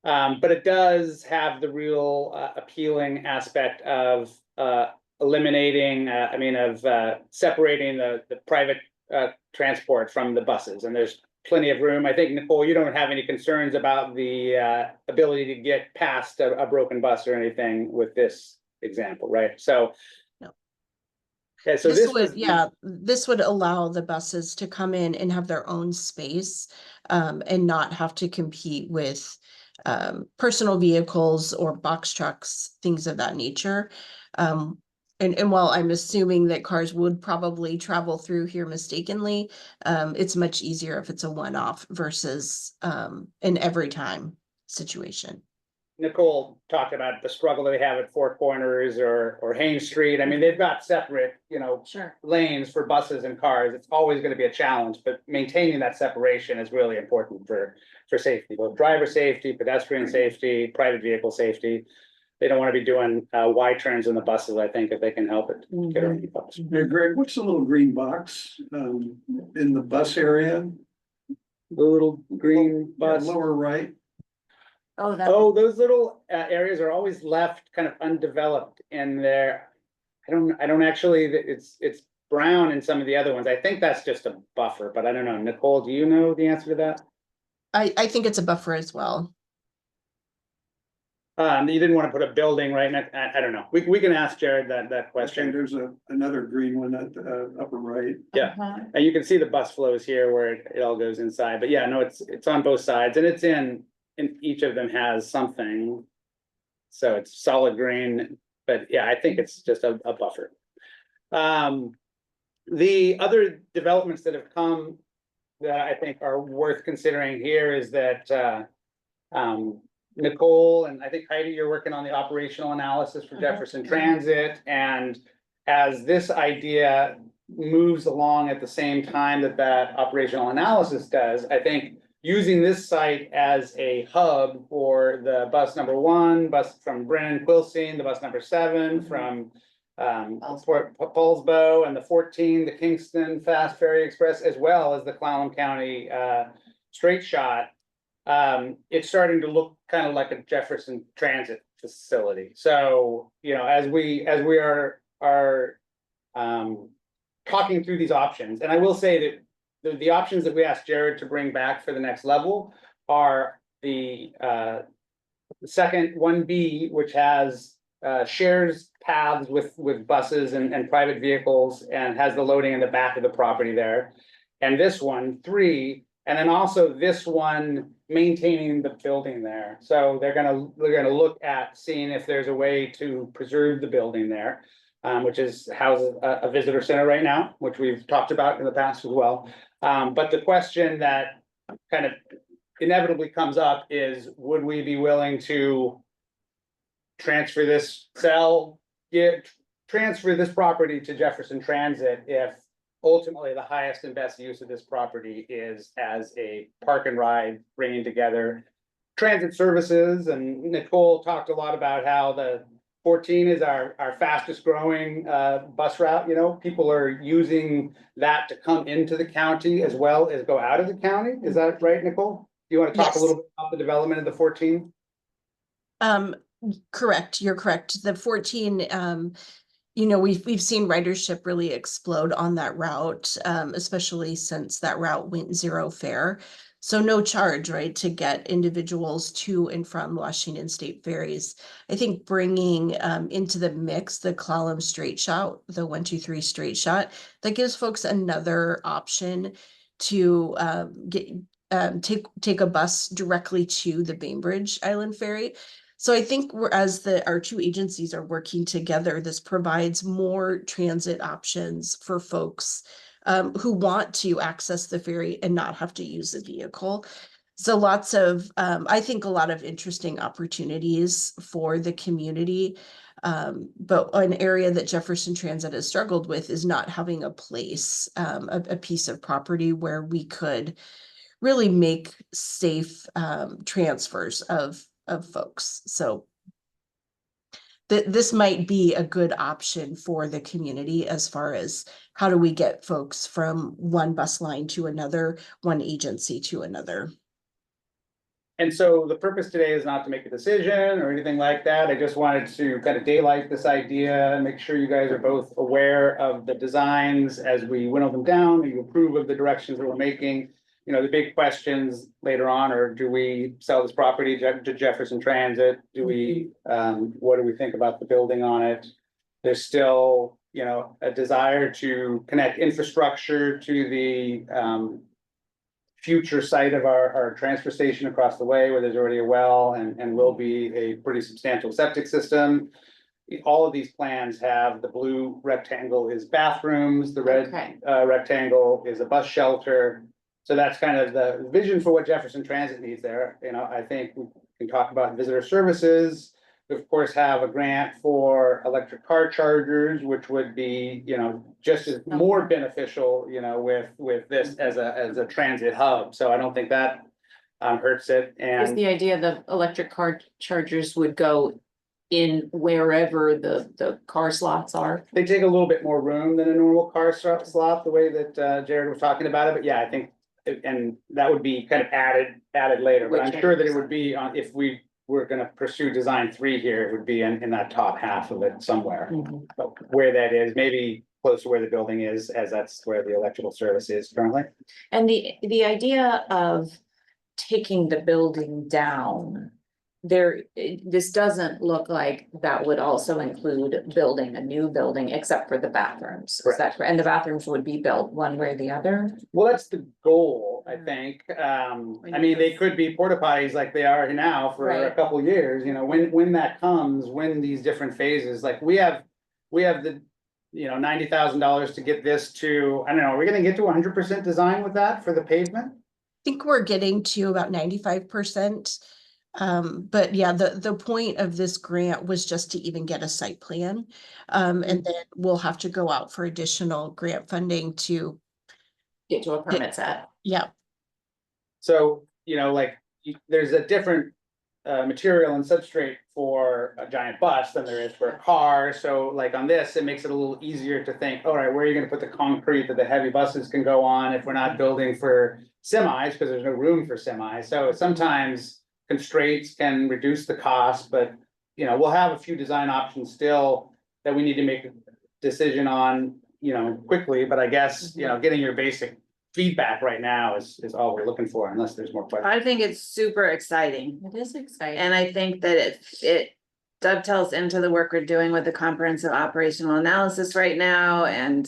But it does have the real appealing aspect of separating the private transport from the buses, and there's plenty of room. I think, Nicole, you don't have any concerns about the ability to get past a broken bus or anything with this example, right? So. No. Okay, so this would allow the buses to come in and have their own space, and not have to compete with personal vehicles or box trucks, things of that nature. And while I'm assuming that cars would probably travel through here mistakenly, it's much easier if it's a one-off versus an every time situation. Nicole talked about the struggle that they have at Four Corners or Haynes Street. I mean, they've got separate, Sure. lanes for buses and cars. It's always going to be a challenge, but maintaining that separation is really important for safety, both driver safety, pedestrian safety, private vehicle safety. They don't want to be doing Y turns in the buses, I think, if they can help it. Get around the bus. Hey, Greg, what's the little green box in the bus area? The little green bus. Lower right. Oh, those little areas are always left kind of undeveloped in there. I don't actually, it's brown in some of the other ones. I think that's just a buffer, but I don't know. Nicole, do you know the answer to that? I think it's a buffer as well. You didn't want to put a building right next, I don't know. We can ask Jared that Okay, question. there's another green one at the upper right. Yeah, and you can see the bus flows here where it all goes inside, but yeah, no, it's on both sides and it's in each of them has something. So it's solid green, but yeah, I think it's just a buffer. The other developments that have come that I think are worth considering here is that, Nicole and I think Heidi, you're working on the operational analysis for Jefferson Transit. And as this idea moves along at the same time that that operational analysis does, I think using this site as a hub for the bus number 1, bus from Brennan Quilcene, the bus number 7 from Fort Paulsbo, and the 14, the Kingston Fast Ferry Express, as well as the Clallam County straight shot. It's starting to look kind of like a Jefferson Transit facility. So, you know, as we are talking through these options, and I will say that the options that we asked Jared to bring back for the next level are the second 1B, which has shares paths with buses and private vehicles and has the loading in the back of the property there. And this one, 3, and then also this one maintaining the building there. So they're gonna look at seeing if there's a way to preserve the building there, which houses a visitor center right now, which we've talked about in the past as well. But the question that kind of inevitably comes up is, would we be willing to transfer this property to Jefferson Transit if ultimately the highest and best use of this property is as a park and ride, bringing together transit services? And Nicole talked a lot about how the 14 is our fastest growing bus route. You know, people are using that to come into the county as well as go out of the county. Is that right, Nicole? Do you want to talk a little bit about the development of the 14? Correct, you're correct. The 14, you know, we've seen ridership really explode on that route, especially since that route went 0 fare. So no charge, right, to get individuals to and from Washington State ferries. I think bringing into the mix the Clallam straight shot, the 123 straight shot, that gives folks another option to take a bus directly to the Bainbridge Island Ferry. So I think our 2 agencies are working together, this provides more transit options for folks who want to access the ferry and not have to use a vehicle. So lots of, I think a lot of interesting opportunities for the community. But an area that Jefferson Transit has struggled with is not having a place, a piece of property where we could really make safe transfers of folks. So this might be a good option for the community as far as how do we get folks from one bus line to another, one agency to another. And so the purpose today is not to make a decision or anything like that. I just wanted to kind of daylight this idea and make sure you guys are both aware of the designs as we winnow them down and you approve of the directions that we're making. You know, the big questions later on are, do we sell this property to Jefferson Transit? Do we, what do we think about the building on it? There's still, you know, a desire to connect infrastructure to the future site of our transfer station across the way where there's already a well and will be a pretty substantial septic system. All of these plans have the blue rectangle is bathrooms, the red rectangle is a bus shelter. So that's kind of the vision for what Jefferson Transit needs there. You know, I think we can talk about visitor services. We of course have a grant for electric car chargers, which would be, you know, just as more beneficial, you know, with this as a transit hub. So I don't think that hurts it. Is And the idea the electric car chargers would go in wherever the car slots are? they take a little bit more room than a normal car slot, the way that Jared was talking about it. But yeah, I think, and that would be kind of added later. But I'm sure that it would be on, if we're gonna pursue design 3 here, it would be in that top half of it somewhere. But where that is, maybe close to where the building is, as that's where the electrical service is currently. And the idea of taking the building down, this doesn't look like that would also include building a new building except for the bathrooms. Is that correct? And the bathrooms would be built one way or the other? Well, that's the goal, I think. I mean, they could be porta potties like they are now for a couple years, you know, when that comes, when these different phases, like we have the $90,000 to get this to, I don't know, are we gonna get to 100% design with that for the pavement? Think we're getting to about 95%. But yeah, the point of this grant was just to even get a site plan. And then we'll have to go out for additional grant funding to, Get to a permit set. yeah. So, there's a different material and substrate for a giant bus than there is for a car. So like on this, it makes it a little easier to think, all right, where are you gonna put the concrete that the heavy buses can go on if we're not building for semis, because there's no room for semis. So sometimes constraints can reduce the cost, but we'll have a few design options still that we need to make a decision on, quickly, but I guess, getting your basic feedback right now is all we're looking for, unless there's more questions. I think it's super exciting. It is exciting. And I think that it dovetails into the work we're doing with the comprehensive operational analysis right now. And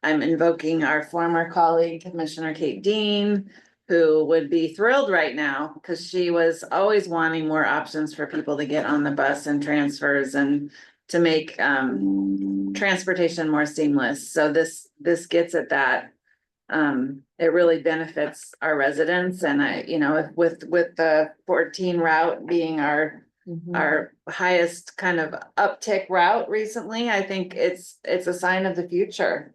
I'm invoking our former colleague, Commissioner Kate Dean, who would be thrilled right now because she was always wanting more options for people to get on the bus and transfers and to make transportation more seamless. So this gets at that. It really benefits our residents, and with the 14 route being our highest kind of uptick route recently, I think it's a sign of the future.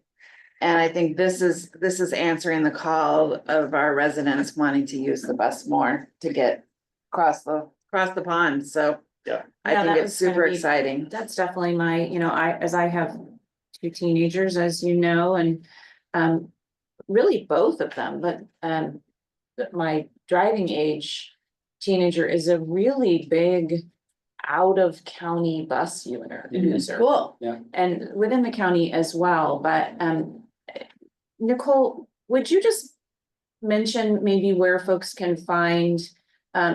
And I think this is answering the call of our residents wanting to use the bus more to get across the pond. So yeah, I think that it's was gonna super be- exciting. That's definitely my, I have 2 teenagers, as you know, and really both of them, but my driving age teenager is a really big out of county bus user. Cool. Yeah. And within the county as well, but Nicole, would you just mention maybe where folks can find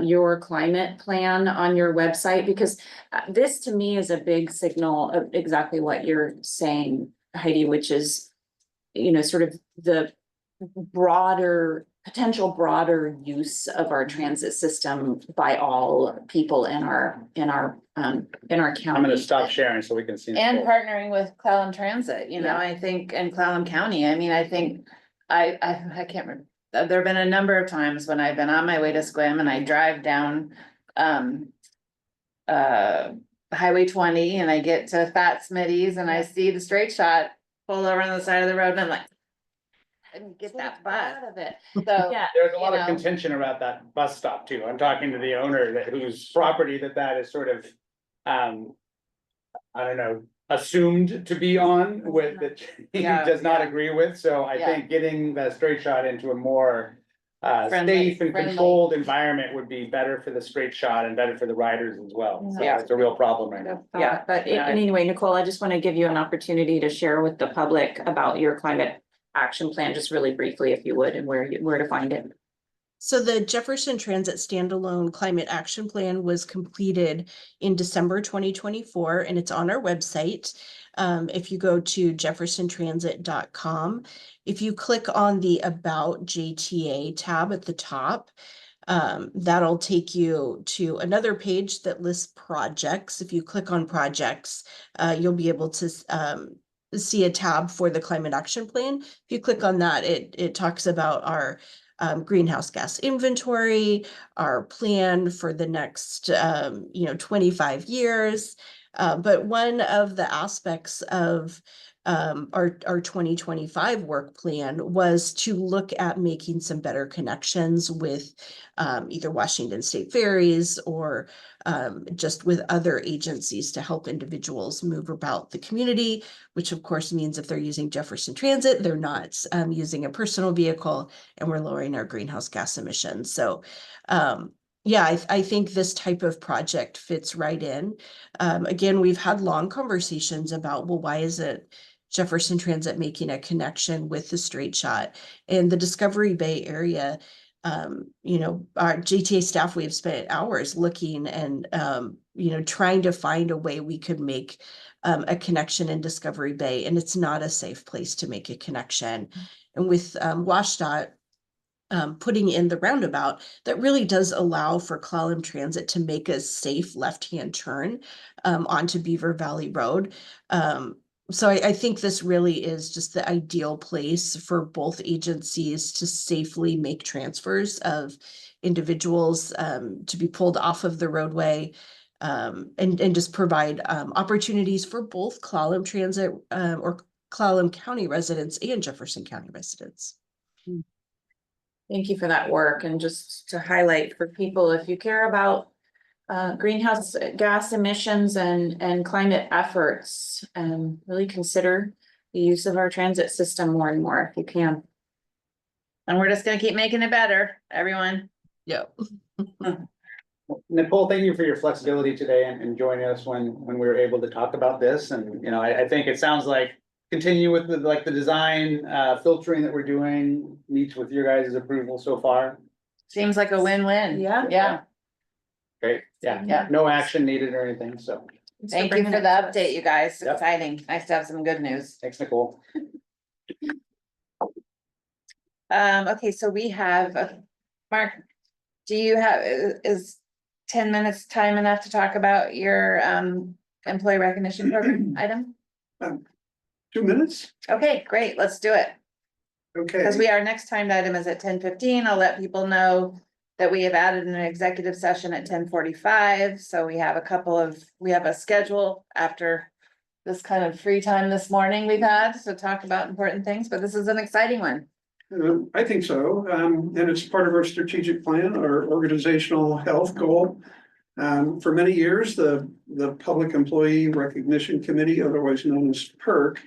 your climate plan on your website? Because this to me is a big signal of exactly what you're saying, Heidi, which is, sort of the potential broader use of our transit system by all people in our county. I'm gonna stop sharing so we can see. And partnering with Clallam Transit, Yeah. I think, and Clallam County, I mean, I think, I can't remember. There've been a number of times when I've been on my way to Squim and I drive down, Highway 20 and I get to Fat Smitty's and I see the straight shot pull over on the side of the road and I'm like, I didn't get that bus out of it. So, Yeah. There's a lot of contention about that bus stop too. I'm talking to the owner whose property that is sort of, I don't know, assumed to be on with that he Yeah, does not yeah. agree with. So I Yeah. think getting that straight shot into a more Friendly- safe and friendly. controlled environment would be better for the straight shot and better for the riders as well. So Yeah. it's a real problem right now. Yeah, but anyway, Nicole, I just want to give you an opportunity to share with the public about your climate action plan, just really briefly, if you would, and where to find it. So the Jefferson Transit Standalone Climate Action Plan was completed in December 2024, and it's on our website. If you go to jeffersontransit.com, if you click on the About JTA tab at the top, that'll take you to another page that lists projects. If you click on projects, you'll be able to see a tab for the Climate Action Plan. If you click on that, it talks about our greenhouse gas inventory, our plan for the next 25 years. But one of the aspects of our 2025 work plan was to look at making some better connections with either Washington State Ferries or just with other agencies to help individuals move about the community, which of course means if they're using Jefferson Transit, they're not using a personal vehicle, and we're lowering our greenhouse gas emissions. So yeah, I think this type of project fits right in. Again, we've had long conversations about, well, why is it Jefferson Transit making a connection with the straight shot and the Discovery Bay area? Our GTA staff, we have spent hours looking and, trying to find a way we could make a connection in Discovery Bay, and it's not a safe place to make a connection. And with WashDOT putting in the roundabout, that really does allow for Clallam Transit to make a safe left-hand turn onto Beaver Valley Road. So I think this really is just the ideal place for both agencies to safely make transfers of individuals to be pulled off of the roadway and just provide opportunities for both Clallam Transit or Clallam County residents and Jefferson County residents. Thank you for that work, and just to highlight for people, if you care about greenhouse gas emissions and climate efforts, really consider the use of our transit system more and more if you can. And we're just gonna keep making it better, everyone. Yep. Nicole, thank you for your flexibility today and joining us when we were able to talk about this. And, you know, I think it sounds like continue with the design, filtering that we're doing meets with your guys' approval so far. Seems like a win-win. Yeah. Yeah. Great, yeah, Yeah. no action needed or anything, so Thank you for the update, you guys. Yep. Exciting. Nice to have some good news. thanks, Nicole. Okay, so we have, Mark, do you have, is 10 minutes time enough to talk about your employee recognition program item? 2 minutes? Okay, great, let's do it. Okay. Because our next timed item is at 10:15. I'll let people know that we have added an executive session at 10:45. So we have we have a schedule after this kind of free time this morning we've had to talk about important things, but this is an exciting one. I think so, and it's part of our strategic plan, our organizational health goal. For many years, the Public Employee Recognition Committee, otherwise known as PERC,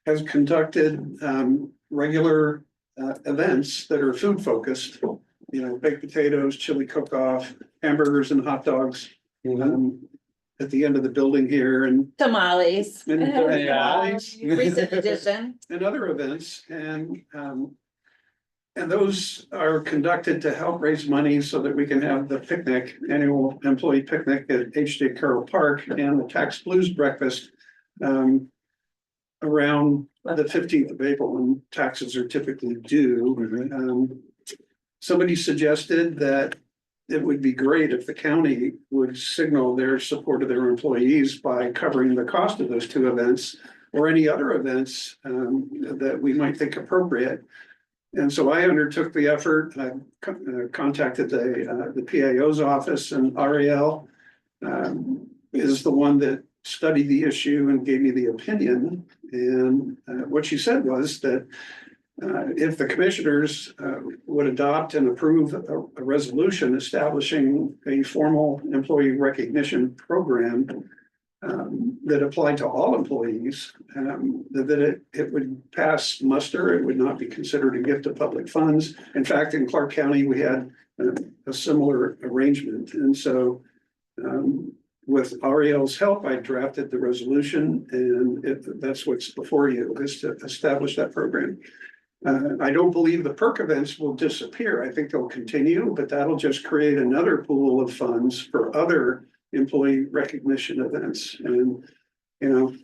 has conducted regular events that are food focused. You know, baked potatoes, chili cook-off, hamburgers and hot dogs. At the end of the building here and. Tamales. And tamales. Recent addition. And other events, and those are conducted to help raise money so that we can have the picnic, annual employee picnic at H.J. Carroll Park and the Tax Blues Breakfast. Around the 15th of April when taxes are typically due. Somebody suggested that it would be great if the county would signal their support of their employees by covering the cost of those two events or any other events that we might think appropriate. And so I undertook the effort. I contacted the PAO's office, and RAL is the one that studied the issue and gave me the opinion. And what she said was that if the commissioners would adopt and approve a resolution establishing a formal employee recognition program that applied to all employees, that it would pass muster. It would not be considered a gift of public funds. In fact, in Clark County, we had a similar arrangement. And so with Ariel's help, I drafted the resolution, and that's what's before you, is to establish that program. I don't believe the PERC events will disappear. I think they'll continue, but that'll just create another pool of funds for other employee recognition events. And, you know,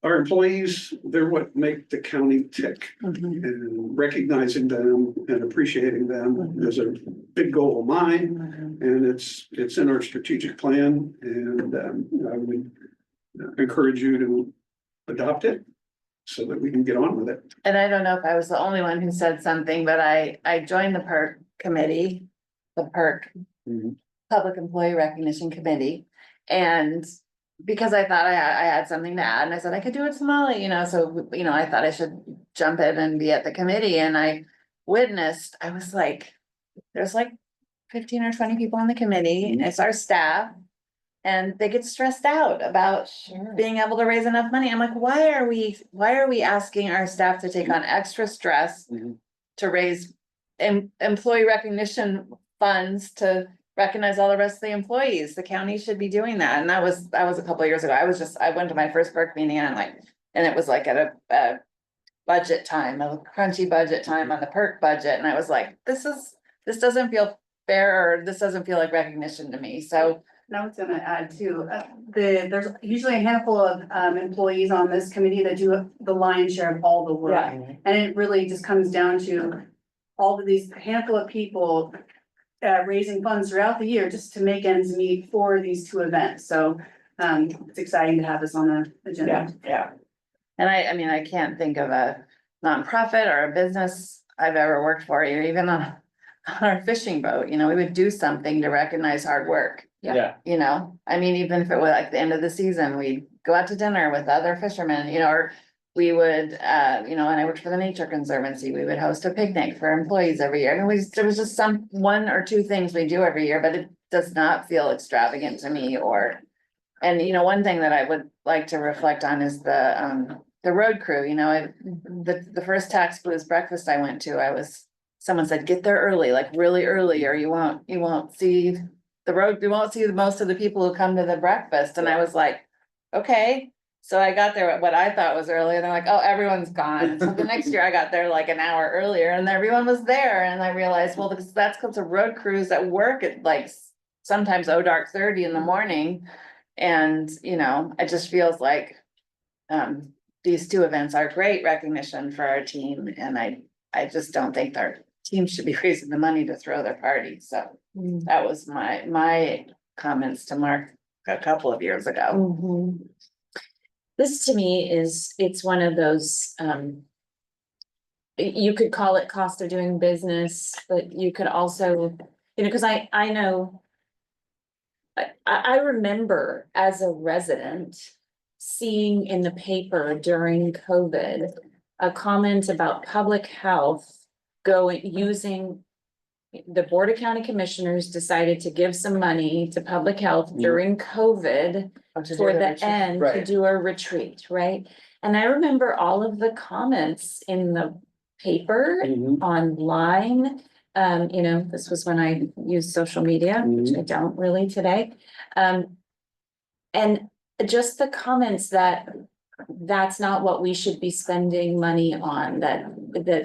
our employees, they're what make the county tick. And recognizing them and appreciating them is a big goal of mine. And it's in our strategic plan. And I would encourage you to adopt it so that we can get on with it. And I don't know if I was the only one who said something, but I joined the PERC committee, the PERC Public Employee Recognition Committee. And because I thought I had something to add, and I said I could do it Somali, so, I thought I should jump in and be at the committee. And I witnessed, I was like, there's like 15 or 20 people on the committee, and it's our staff. And they get stressed out about being able to raise enough money. I'm like, why are we asking our staff to take on extra stress to raise employee recognition funds to recognize all the rest of the employees? The county should be doing that. And that was a couple of years ago. I went to my first PERC meeting, and it was like at a budget time, a crunchy budget time on the PERC budget. And I was like, this doesn't feel fair, or this doesn't feel like recognition to me. So And I was gonna add too, there's usually a handful of employees on this committee that do the lion's share of all the work. Yeah. And it really just comes down to all of these handful of people raising funds throughout the year just to make ends meet for these two events. So it's exciting to have this on the agenda. Yeah. And I mean, I can't think of a nonprofit or a business I've ever worked for, or even on our fishing boat, you know, we would do something to recognize hard work. Yeah. You know, I mean, even if it was like the end of the season, we'd go out to dinner with other fishermen, you know, or we would, you know, and I worked for the Nature Conservancy, we would host a picnic for employees every year. And there was just one or two things we do every year, but it does not feel extravagant to me and you know, one thing that I would like to reflect on is the road crew, you know, the first Tax Blues breakfast I went to, someone said, get there early, like really early, or you won't see the road, you won't see most of the people who come to the breakfast. And I was like, okay. So I got there at what I thought was early, and they're like, oh, everyone's gone. So the next year I got there like an hour earlier and everyone was there. And I realized, well, that's because the road crews that work at like sometimes dark 30 in the morning. And, you know, it just feels like these two events are great recognition for our team. And I just don't think our team should be raising the money to throw their party. So that was my comments to Mark a couple of years ago. This to me it's one of those, you could call it cost of doing business, but you could also, you know, cause I know. I remember as a resident seeing in the paper during COVID, a comment about public health using. The Board of County Commissioners decided to give some money to public health during COVID for the end to Right. do a retreat, right? And I remember all of the comments in the paper, online. You know, this was when I used social media, which I don't really today. And just the comments that that's not what we should be spending money on, that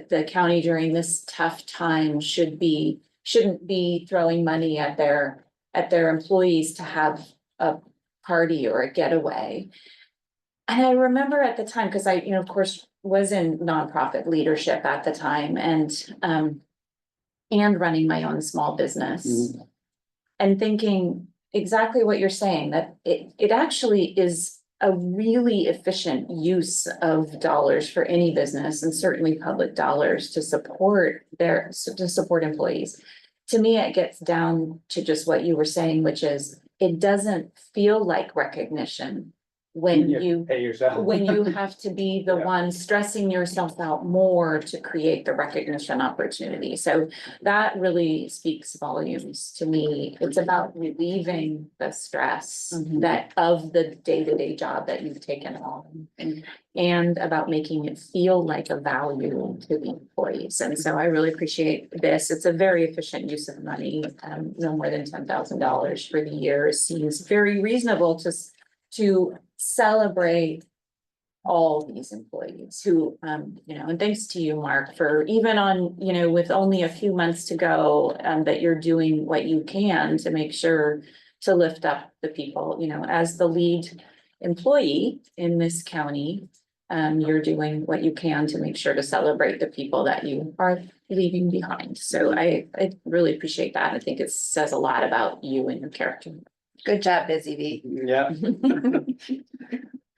the county during this tough time shouldn't be throwing money at their employees to have a party or a getaway. And I remember at the time, because I, you know, of course, was in nonprofit leadership at the time and running my own small business and thinking exactly what you're saying, that it actually is a really efficient use of dollars for any business, and certainly public dollars to support employees. To me, it gets down to just what you were saying, which is it doesn't feel like recognition when you pay yourself. when you have to be the Yeah. one stressing yourself out more to create the recognition opportunity. So that really speaks volumes to me. It's about relieving the stress that of the day-to-day job that you've taken on, and about making it feel like a value to the employees. And so I really appreciate this. It's a very efficient use of money. No more than $10,000 for the year seems very reasonable to celebrate all these employees who, you know, and thanks to you, Mark, for even on, you know, with only a few months to go, that you're doing what you can to make sure to lift up the people, you know, as the lead employee in this county. You're doing what you can to make sure to celebrate the people that you are leaving behind. So I really appreciate that. I think it says a lot about you and your character. Good job, Busy Bee. Yeah.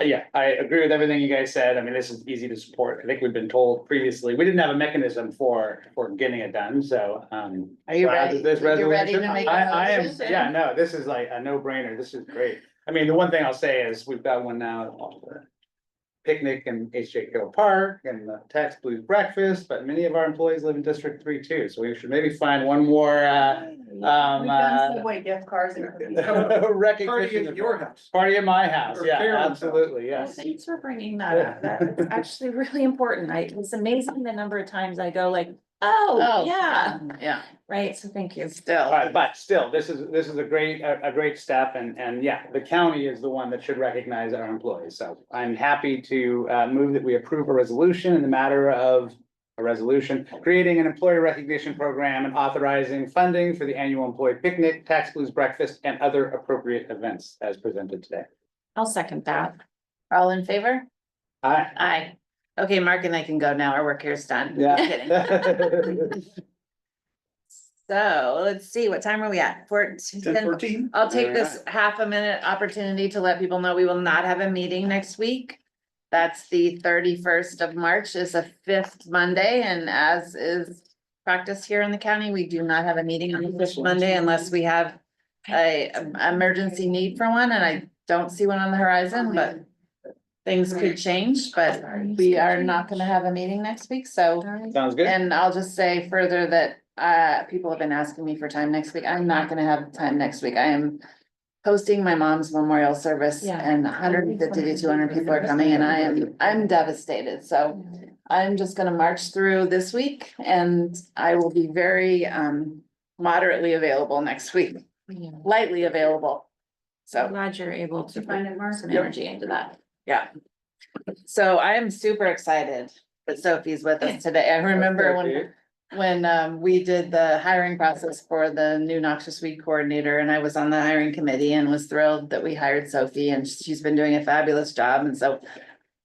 Yeah, I agree with everything you guys said. I mean, this is easy to support. I think we've been told previously, we didn't have a mechanism for getting it done, so. Are you glad ready? that This You're ready resolution, to make a I am, motion? yeah, no, this is like a no-brainer. This is great. I mean, the one thing I'll say is we've got one now. Picnic in H.J. Hill Park and the Tax Blues breakfast, but many of our employees live in District 3 too, so we should maybe find one more We've done Subway gift cards and cookies. recognition. Party at your house. Party at my house, Or yeah, Karen's house. absolutely, Well, yes. thanks for bringing that up. That's actually really important. It was amazing the number of times I go like, oh, yeah, Yeah, right. So thank you. still. All right, but still, this is a great step, and yeah, the county is the one that should recognize our employees. So I'm happy to move that we approve a resolution in the matter of a resolution creating an employee recognition program and authorizing funding for the annual employee picnic, Tax Blues breakfast, and other appropriate events as presented today. I'll second that. All in favor? Aye. Aye. Okay, Mark and I can go now. Our work here's done. Yeah. Kidding. So let's see, what time are we at? 10:14. I'll take this half a minute opportunity to let people know we will not have a meeting next week. That's the 31st of March is a fifth Monday, and as is practice here in the county, we do not have a meeting on the fifth Monday unless we have a emergency need for one, and I don't see one on the horizon, but things could change, but we are not gonna have a meeting next week, so. Sounds good. And I'll just say further that people have been asking me for time next week. I'm not gonna have time next week. I am hosting my mom's memorial service and 150 to 200 people are coming and I'm devastated. So I'm just gonna march through this week and I will be very moderately available next week, lightly available. So Glad you're able to Find it, Mark? put some energy into that. yeah. So I am super excited that Sophie's with us today. I remember when we did the hiring process for the new noxious weed coordinator and I was on the hiring committee and was thrilled that we hired Sophie and she's been doing a fabulous job. And so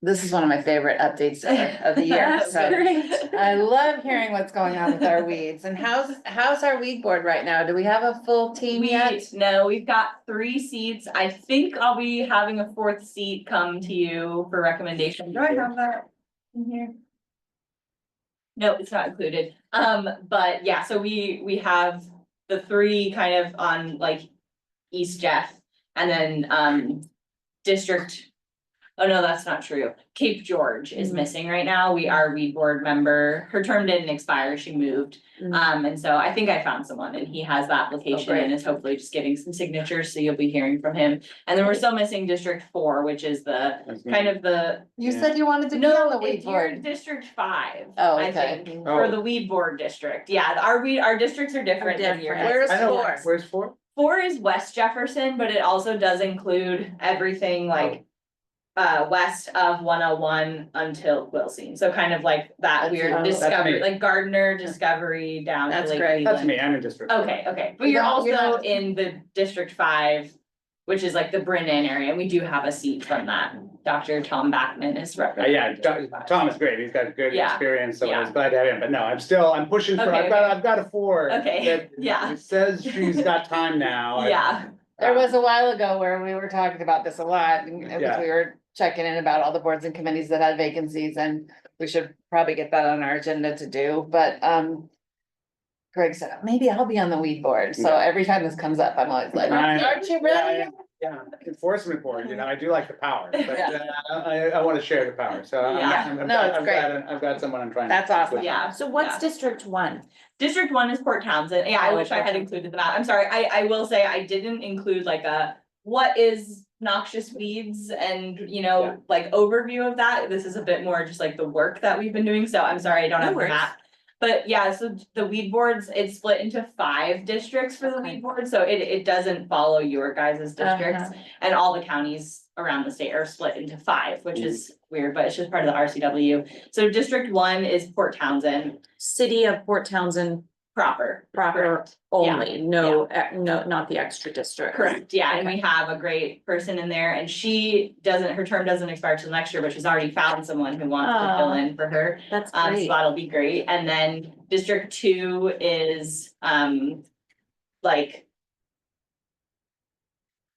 this is one of my favorite updates of the year. So I love hearing what's going on with our weeds. And how's our weed board right now? Do we have a full team yet? No, we've got 3 seats. I think I'll be having a 4th seat come to you for recommendation. Do I have that in here? No, it's not included. But yeah, so we have the 3 kind of on like East Jeff and then District. Oh, no, that's not true. Cape George is missing right now. Our weed board member, her term didn't expire, she moved. And so I think I found someone and he has the application great. and is hopefully just getting some signatures, so you'll be hearing from him. And then we're still missing District 4, which is the kind of the. You said you wanted to be on No, the weed it's your board. District 5, Oh, I okay. think, for the weed board district. Yeah, our districts are different than yours. Where's I know, 4? where's 4? 4 is West Jefferson, but it also does include everything like west of 101 until Quilcene. So kind of like that That's weird you. That's discovery, me. like Gardner Discovery down to That's Lake great. That's Leland. me, I'm in district. Okay, but You you're don't- also you're not- in the District 5, which is like the Brennan area, and we do have a seat from that. Dr. Tom Backman is representing. Yeah, Tom is great, he's got good Yeah, experience, so I was yeah. glad to have him, but no, I'm pushing for, Okay, I've got a 4. Okay, that yeah. It says she's got time now. Yeah, There was a while ago where we were talking about this a lot, because Yeah. we were checking in about all the boards and committees that had vacancies, and we should probably get that on our agenda to do, but, Greg said, maybe I'll be on the weed board, so every time this comes up, I'm always like, I know. aren't you ready? Yeah, enforcement board, I do like the power, but Yeah. I wanna share the power, so Yeah. I'm No, glad- it's I'm great. glad I've got someone I'm trying. That's awesome. yeah. So what's Yeah. District 1? District 1 is Port Townsend. Yeah, I Oh, wish I had okay. included the map. I'm sorry, I will say I didn't include like what is noxious weeds and, Yeah. like overview of that. This is a bit more just like the work that we've been doing, so I'm sorry, I don't No have the worries. map. But yeah, so the weed boards, it's split into 5 districts for the Okay. weed board, so it doesn't follow your guys' districts. And all the counties around the state are split into 5, which is weird, but it's just part of the RCW. So District 1 is Port Townsend City of Port Townsend proper. proper Correct. only, no, not the extra district. Correct, yeah, and we have a great person in there and her term doesn't expire till next year, but she's already found someone who wants to fill Aw. in for her. That's So great. that'll be great, and then District 2 is, like.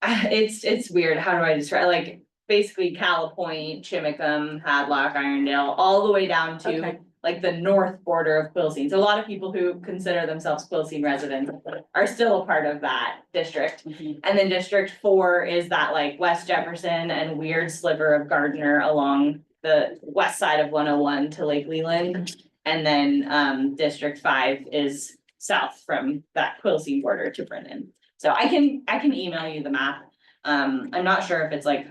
It's weird, how do I describe, like, basically Calipoint, Chimicum, Hadlock, Irondale, all the way down to. Okay. Like the north border of Quilcene, so a lot of people who consider themselves Quilcene residents are still a part of that district. And then District 4 is that like West Jefferson and weird sliver of Gardner along the west side of 101 to Lake Leland. And then District 5 is south from that Quilcene border to Brennan. So I can email you the map. I'm not sure if it's like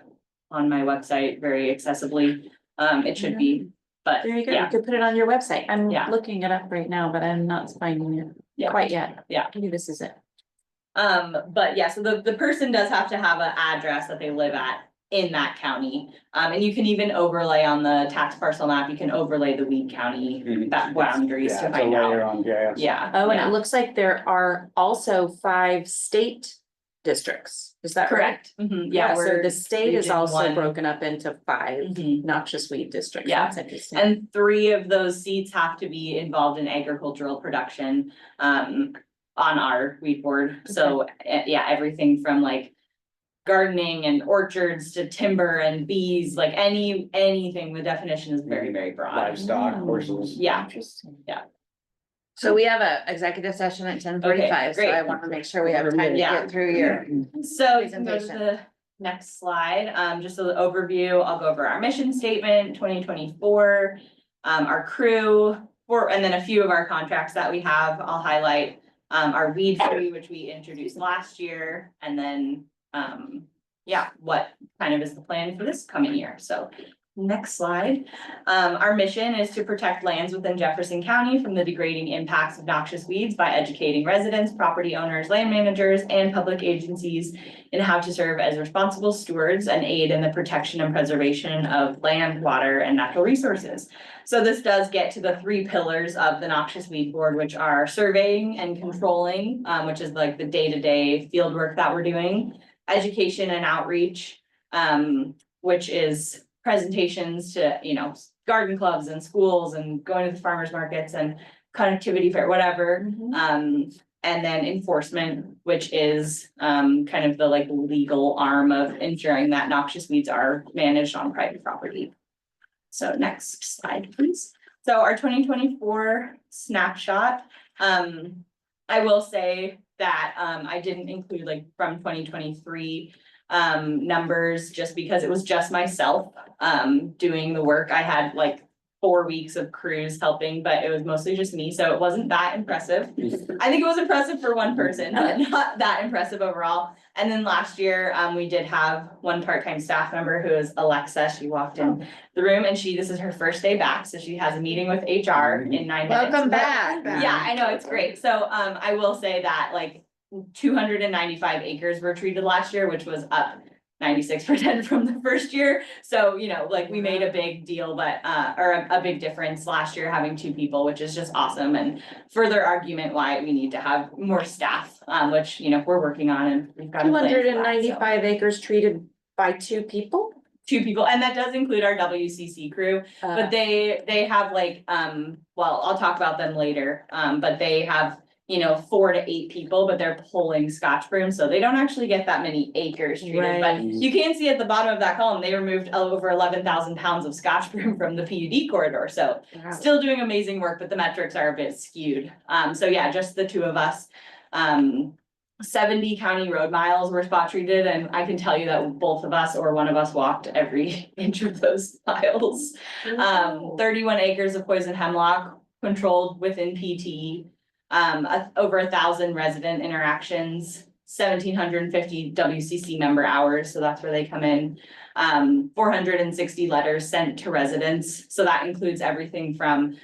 on my website very accessibly. It should be, but Very good. You yeah, could put it on your website. I'm Yeah. looking it up right now, but I'm not finding it Yeah. quite yet. Yeah. Maybe this is it. But yeah, so the person does have to have an address that they live at in that county. And you can even overlay on the tax parcel map, you can overlay the Weed County boundaries Yeah, to it's a find layer out. on GIS. Yeah. Oh, and yeah. it looks like there are also 5 state districts. Is that correct? Correct. Mhm, Yeah, yeah, so we're the state is Region also 1. broken up into 5 Mhm. noxious weed districts. Yeah. That's interesting. And 3 of those seats have to be involved in agricultural production, on our weed board. So, yeah, everything from like, gardening and orchards to timber and bees, like anything, the definition is very, very broad. Livestock, horses. Yeah, Interesting. Yeah. So we have a executive session at 10:45, so great. I want to make sure we have time to Yeah. get through your. So you can go to Presentation. the next slide, just an overview, I'll go over our mission statement, 2024. Our crew, and then a few of our contracts that we have, I'll highlight. Our weed free, which we introduced last year, and then, yeah, what kind of is the plan for this coming year, so. Next slide. Our mission is to protect lands within Jefferson County from the degrading impacts of noxious weeds by educating residents, property owners, land managers, and public agencies in how to serve as responsible stewards and aid in the protection and preservation of land, water, and natural resources. So this does get to the 3 pillars of the Noxious Weed Board, which are surveying and controlling, which is like the day-to-day field work that we're doing, education and outreach, which is presentations to, garden clubs and schools and going to the farmers markets and connectivity fair, whatever. And then enforcement, which is kind of the like legal arm of ensuring that noxious weeds are managed on private property. So next slide, please. So our 2024 snapshot, I will say that I didn't include like from 2023 numbers just because it was just myself doing the work. I had like 4 weeks of crews helping, but it was mostly just me, so it wasn't that impressive. I think it was impressive for one person, but not that impressive overall. And then last year, we did have one part-time staff member who is Alexa. She walked in the room and this is her first day back, so she has a meeting with HR in 9 minutes. Welcome back. Yeah, I know, it's great. So I will say that like 295 acres were treated last year, which was up 96% from the first year. So, like we made a big deal, but, or a big difference last year having 2 people, which is just awesome. And further argument why we need to have more staff, which, we're working on and we've got. 295 acres treated by 2 people? 2 people, and that does include our WCC crew, but they have like, well, I'll talk about them later. But they have 4 to 8 people, but they're pulling Scotch broom, so they don't actually get that many acres treated, but you can see at the bottom of that column, they removed over 11,000 pounds of Scotch broom from the PUD corridor, so still doing amazing work, but the metrics are a bit skewed. So yeah, just the 2 of us. 70 county road miles were spot treated, and I can tell you that both of us or one of us walked every inch of those miles. 31 acres of poison hemlock controlled within PT. Over 1,000 resident interactions, 1,750 WCC member hours, so that's where they come in. 460 letters sent to residents, so that includes everything from,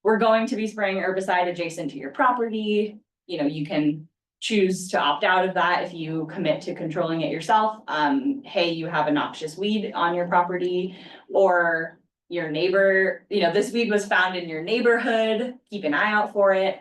we're going to be spraying herbicide adjacent to your property, you can choose to opt out of that if you commit to controlling it yourself. Hey, you have a noxious weed on your property, or your neighbor, this weed was found in your neighborhood, keep an eye out for it.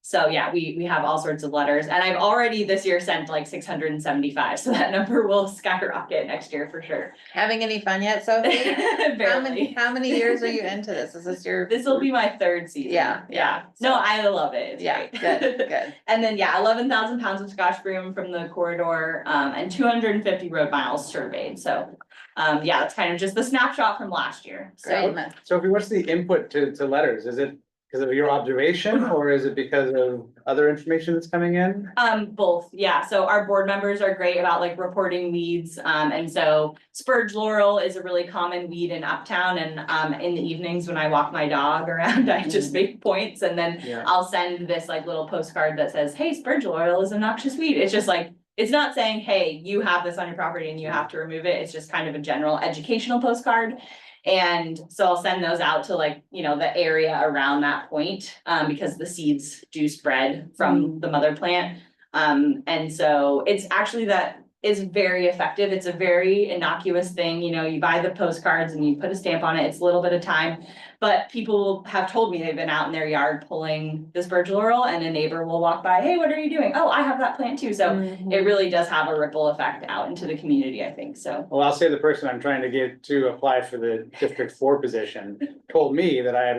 So yeah, we have all sorts of letters, and I've already this year sent like 675, so that number will skyrocket next year for sure. Having any fun yet, Sophie? Barely. How many years are you into this? Is this your? This will be my 3rd season. Yeah. No, I love it. It's Yeah, great. good. And then, 11,000 pounds of Scotch broom from the corridor, and 250 road miles surveyed, so. That's kind of just the snapshot from last year, so. Great. Sophie, what's the input to letters? Is it because of your observation, or is it because of other information that's coming in? Both, yeah. So our board members are great about like reporting weeds. And so spurge laurel is a really common weed in Uptown. And in the evenings when I walk my dog around, I just make points, and then I'll send this like little postcard that says, hey, spurge laurel is a noxious weed. It's just like, it's not saying, hey, you have this on your property and you have to remove it. It's just kind of a general educational postcard. And so I'll send those out to like, the area around that point, because the seeds do spread from the mother plant. And so it's actually that is very effective. It's a very innocuous thing. You buy the postcards and you put a stamp on it. It's a little bit of time, but people have told me they've been out in their yard pulling the spurge laurel, and a neighbor will walk by, hey, what are you doing? Oh, I have that plant too. So it really does have a ripple effect out into the community, I think, so. Well, I'll say the person I'm trying to get to apply for the District 4 position told me that I had,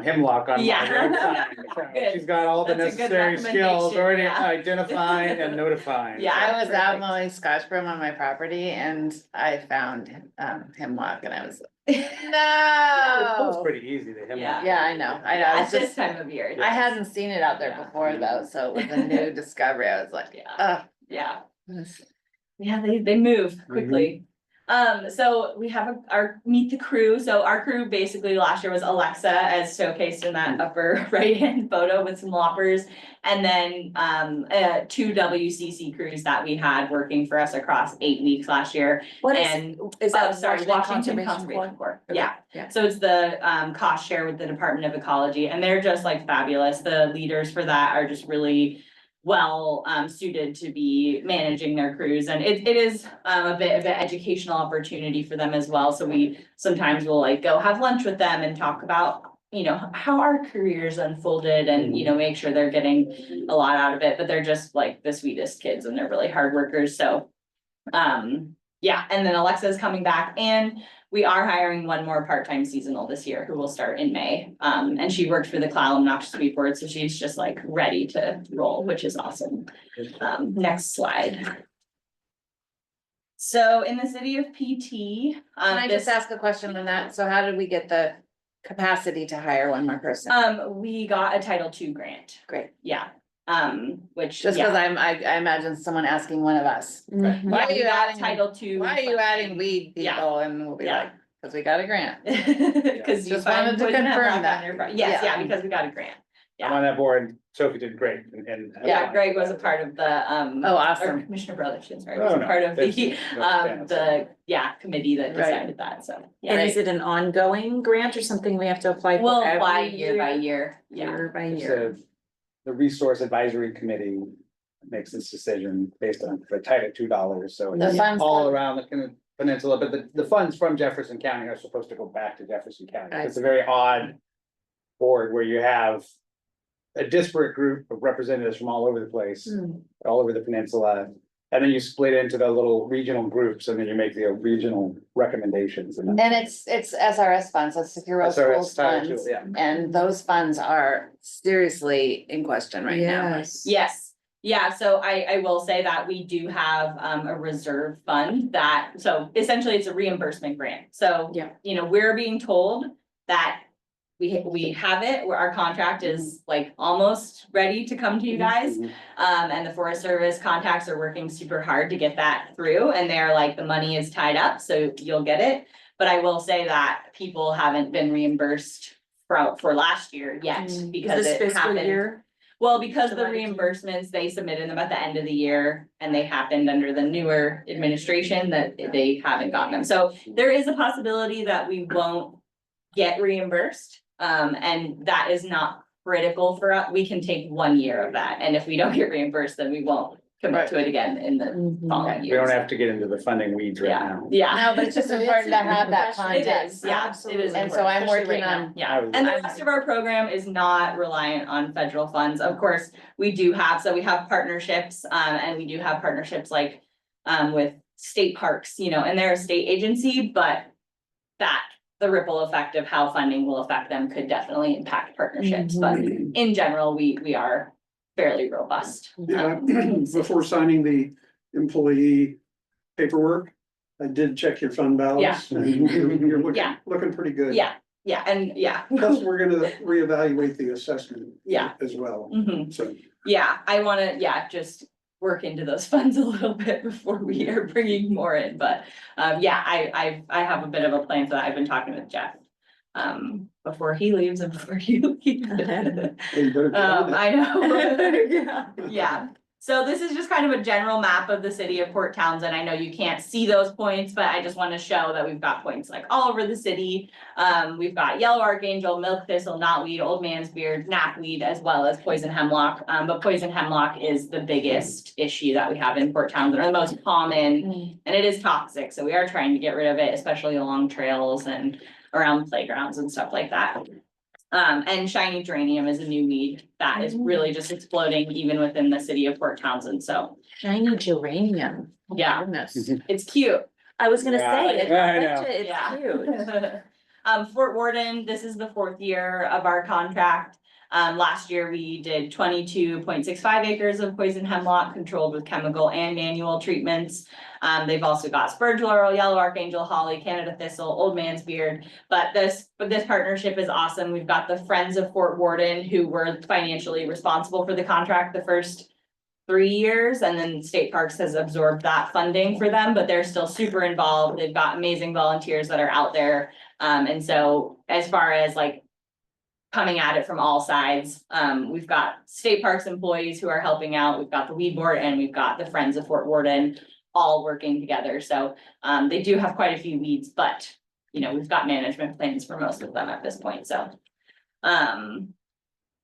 hemlock on my Yeah. road sign. So Good. she's got all the That's a good necessary skills recommendation, already yeah. identifying and notifying. Yeah. I was out Perfect. mowing scotch broom on my property and I found hemlock and I was like, It was no. pretty easy, the hemlock. Yeah. Yeah, I know. I know. At It's this just, time of year. I hadn't seen it out there Yeah. before though, so it was a new discovery. I was like, Yeah. Yeah. this- Yeah, they move quickly. So we have our meet the crew. So our crew basically last year was Alexa as showcased in that upper right hand photo with some loppers. And then 2 WCC crews that we had working for us across 8 weeks last year. What is, And is that Washington Conservation Conservation Corps? Corps. Yeah. Yeah. So it's the cost share with the Department of Ecology, and they're just like fabulous. The leaders for that are just really well suited to be managing their crews, and it is a bit of an educational opportunity for them as well. So we sometimes will like go have lunch with them and talk about, how our careers unfolded and, make sure they're getting a lot out of it. But they're just like the sweetest kids and they're really hard workers. So yeah, and then Alexa is coming back, and we are hiring one more part-time seasonal this year who will start in May. And she worked for the Clallam Noxious Weed Board, so she's just like ready to roll, which is awesome. Next slide. So in the city of PT, Can I just ask a question on that? So how did we get the capacity to hire one more person? we got a Title II grant. Great. Yeah. Which Just because I imagine someone asking one of us. Why yeah, are we you got adding, Title II. why are you adding weed Yeah. people? And we'll be Yeah. like, because we got a grant. Because you Just wanted find to poison confirm hemlock that. on your pro- Yes, Yeah. yeah, because we got a grant. I'm on that board. Sophie did great and. Yeah, Greg was a part of the, Oh, awesome. or Commissioner Brotherton, sorry, No, was a no, part of that's- the, that's fair. committee that Right. decided that, so. yeah. And is it an ongoing grant or something we have to apply We'll for apply every year by year, yeah. Year by It's year. The Resource Advisory Committee makes this decision based on the Title II, so The it's funds all come- around the peninsula, but the funds from Jefferson County are supposed to go back to Jefferson County. I It's a very odd board where you have a disparate group of representatives from all over the place, all over the peninsula. And then you split into the little regional groups and then you make the regional recommendations. And it's SRS funds, that's Secure Road SRS Schools Title II, funds. yeah. And those funds are seriously in question right now. Yes, yeah, so I will say that we do have a reserve fund that, so essentially it's a reimbursement grant. So, Yeah. We're being told that we have it, where our contract is like almost ready to come to you guys. And the Forest Service contacts are working super hard to get that through, and they're like, the money is tied up, so you'll get it. But I will say that people haven't been reimbursed for last year yet, because This it fiscal happened. year? Well, because the July to June. reimbursements, they submitted them at the end of the year and they happened under the newer administration that they haven't gotten them. So there is a possibility that we won't get reimbursed. And that is not critical for us. We can take 1 year of that. And if we don't get reimbursed, then we won't commit to it again in the following We years. don't have to get into the funding weeds right Yeah, now. yeah. No, but it's just important to have that It context. is, yeah, it is. And so I'm important, especially working right now. on- Yeah, and the rest of our program is not reliant on federal funds. Of course, we do have, so we have partnerships, and we do have partnerships like with state parks, and they're a state agency, but the ripple effect of how funding will affect them could definitely impact partnerships. But in general, we are fairly robust. Yeah, before signing the employee paperwork, I did check your fund balance. Yeah. And you're Yeah. looking pretty good. Yeah, and yeah. Plus, we're gonna reevaluate the assessment. Yeah. As well, Mhm. so. Yeah, I wanna, just work into those funds a little bit before we are bringing more in, but, I have a bit of a plan for that. I've been talking with Jeff. Before he leaves and before you leave. Hey, you better get on that. I know. Yeah. So this is just kind of a general map of the city of Port Townsend. I know you can't see those points, but I just want to show that we've got points like all over the city. We've got yellow archangel, milk thistle, knotweed, old man's beard, knapweed, as well as poison hemlock. But poison hemlock is the biggest issue that we have in Port Townsend, or the most common, and it is toxic. So we are trying to get rid of it, especially along trails and around playgrounds and stuff like that. And shiny geranium is a new weed that is really just exploding even within the city of Port Townsend, so, Shiny geranium. Oh, Yeah. goodness. it's cute. I was gonna Yeah, say, I know. it's Yeah. cute. Fort Worden, this is the 4th year of our contract. Last year we did 22.65 acres of poison hemlock controlled with chemical and manual treatments. They've also got spurge laurel, yellow archangel, holly, Canada thistle, old man's beard. But this partnership is awesome. We've got the Friends of Fort Worden who were financially responsible for the contract the first 3 years, and then State Parks has absorbed that funding for them, but they're still super involved. They've got amazing volunteers that are out there. And so as far as like coming at it from all sides, we've got State Parks employees who are helping out. We've got the weed board and we've got the Friends of Fort Worden all working together. So they do have quite a few weeds, but you know, we've got management plans for most of them at this point. So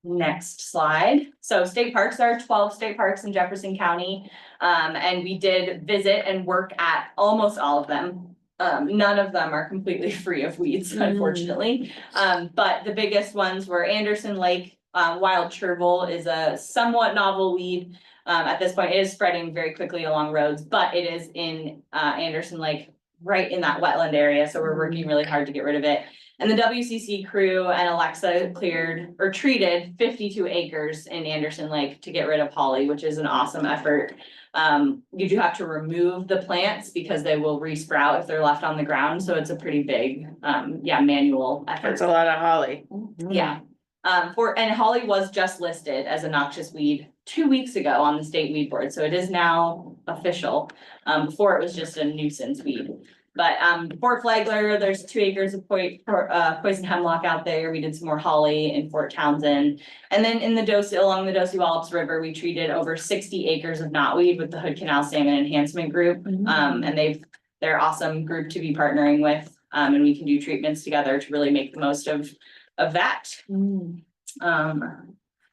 next slide. So state parks, there are 12 state parks in Jefferson County. And we did visit and work at almost all of them. None of them are completely free of weeds, unfortunately. But the biggest ones were Anderson Lake. Wild chervil is a somewhat novel weed. At this point, it is spreading very quickly along roads, but it is in Anderson Lake, right in that wetland area. So we're working really hard to get rid of it. And the WCC crew and Alexa cleared or treated 52 acres in Anderson Lake to get rid of holly, which is an awesome effort. You do have to remove the plants because they will resprout if they're left on the ground. So it's a pretty big, manual effort. That's a lot of holly. Yeah. And holly was just listed as a noxious weed 2 weeks ago on the state weed board. So it is now official. Before it was just a nuisance weed. But Fort Flagler, there's 2 acres of poison hemlock out there. We did some more holly in Fort Townsend. And then in the along the Dosey Wallops River, we treated over 60 acres of knotweed with the Hood Canal Salmon Enhancement Group. And they're awesome group to be partnering with. And we can do treatments together to really make the most of that.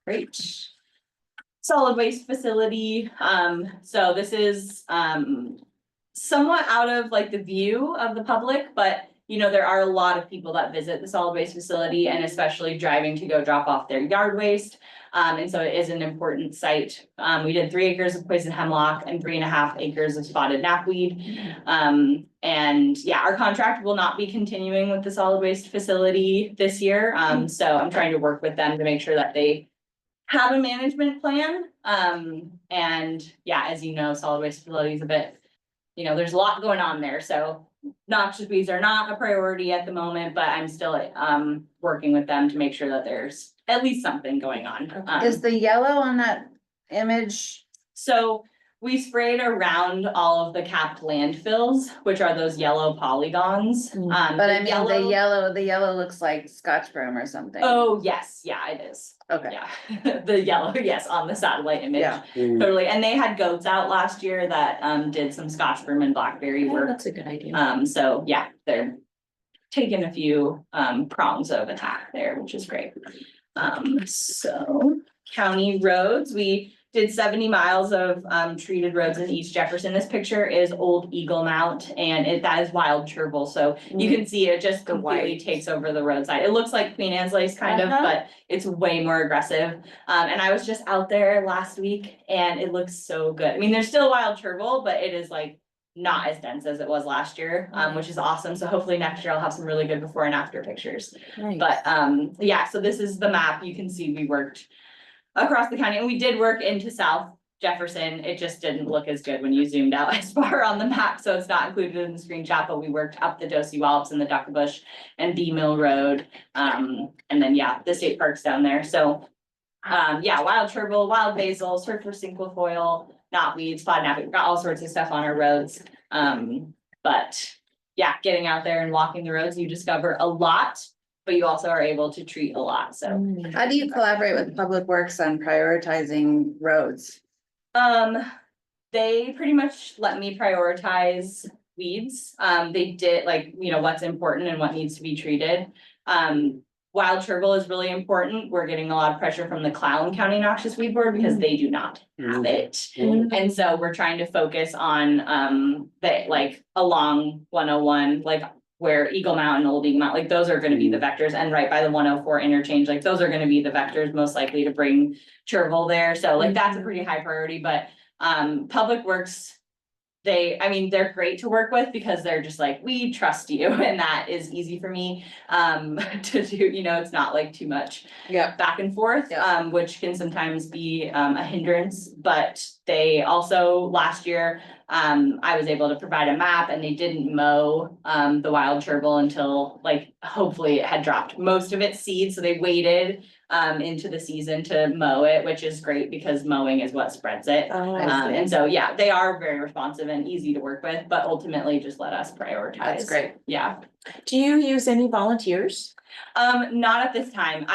Great. Solid waste facility. So this is somewhat out of like the view of the public, but you know, there are a lot of people that visit the solid waste facility and especially driving to go drop off their yard waste. And so it is an important site. We did 3 acres of poison hemlock and 3.5 acres of spotted knapweed. And yeah, our contract will not be continuing with the solid waste facility this year. So I'm trying to work with them to make sure that they have a management plan. And yeah, as you know, solid waste facility is a bit, you know, there's a lot going on there. So noxious weeds are not a priority at the moment, but I'm still working with them to make sure that there's at least something going on. Is the yellow on that image? So we sprayed around all of the capped landfills, which are those yellow polygons. But I mean, the yellow looks like Scotch broom or something. Oh, yes, yeah, it is. Okay. Yeah, the yellow, yes, on the satellite image. Yeah. Totally. And they had goats out last year that did some Scotch broom and blackberry work. That's a good idea. So yeah, they're taking a few prongs of attack there, which is great. So county roads, we did 70 miles of treated roads in East Jefferson. This picture is Old Eagle Mount and that is wild chervil. So you can see it just completely takes over the roadside. It looks like Queen Anne's lace kind of, but it's way more aggressive. And I was just out there last week and it looks so good. I mean, there's still wild chervil, but it is like not as dense as it was last year, which is awesome. So hopefully next year I'll have some really good before and after pictures. Nice. But yeah, so this is the map. You can see we worked across the county and we did work into South Jefferson. It just didn't look as good when you zoomed out as far on the map. So it's not included in the screenshot, but we worked up the Dosey Wallops and the Duckabush and B Mill Road. And then, yeah, the state parks down there. So, yeah, wild chervil, wild basil, surfer cinquefoil, knotweed, spotted knapweed. We've got all sorts of stuff on our roads. But yeah, getting out there and walking the roads, you discover a lot. But you also are able to treat a lot, so. How do you collaborate with Public Works on prioritizing roads? They pretty much let me prioritize weeds. They did like, you know, what's important and what needs to be treated. Wild chervil is really important. We're getting a lot of pressure from the Clallam County Noxious Weed Board because they do not have it. And so we're trying to focus on that like along 101, like where Eagle Mountain, Old Eagle Mountain, like those are gonna be the vectors, and right by the 104 interchange, like those are gonna be the vectors most likely to bring chervil there. So like that's a pretty high priority, but Public Works, I mean, they're great to work with because they're just like, we trust you, and that is easy for me. To do, it's not like too much back and forth, which can sometimes be a hindrance, but they also, last year, I was able to provide a map, and they didn't mow the wild chervil until, like, hopefully it had dropped most of its seed, so they waited into the season to mow it, which is great because mowing is what spreads it. And so, yeah, they are very responsive and easy to work with, but ultimately just let us prioritize. That's great. Yeah. Do you use any volunteers? Not at this time.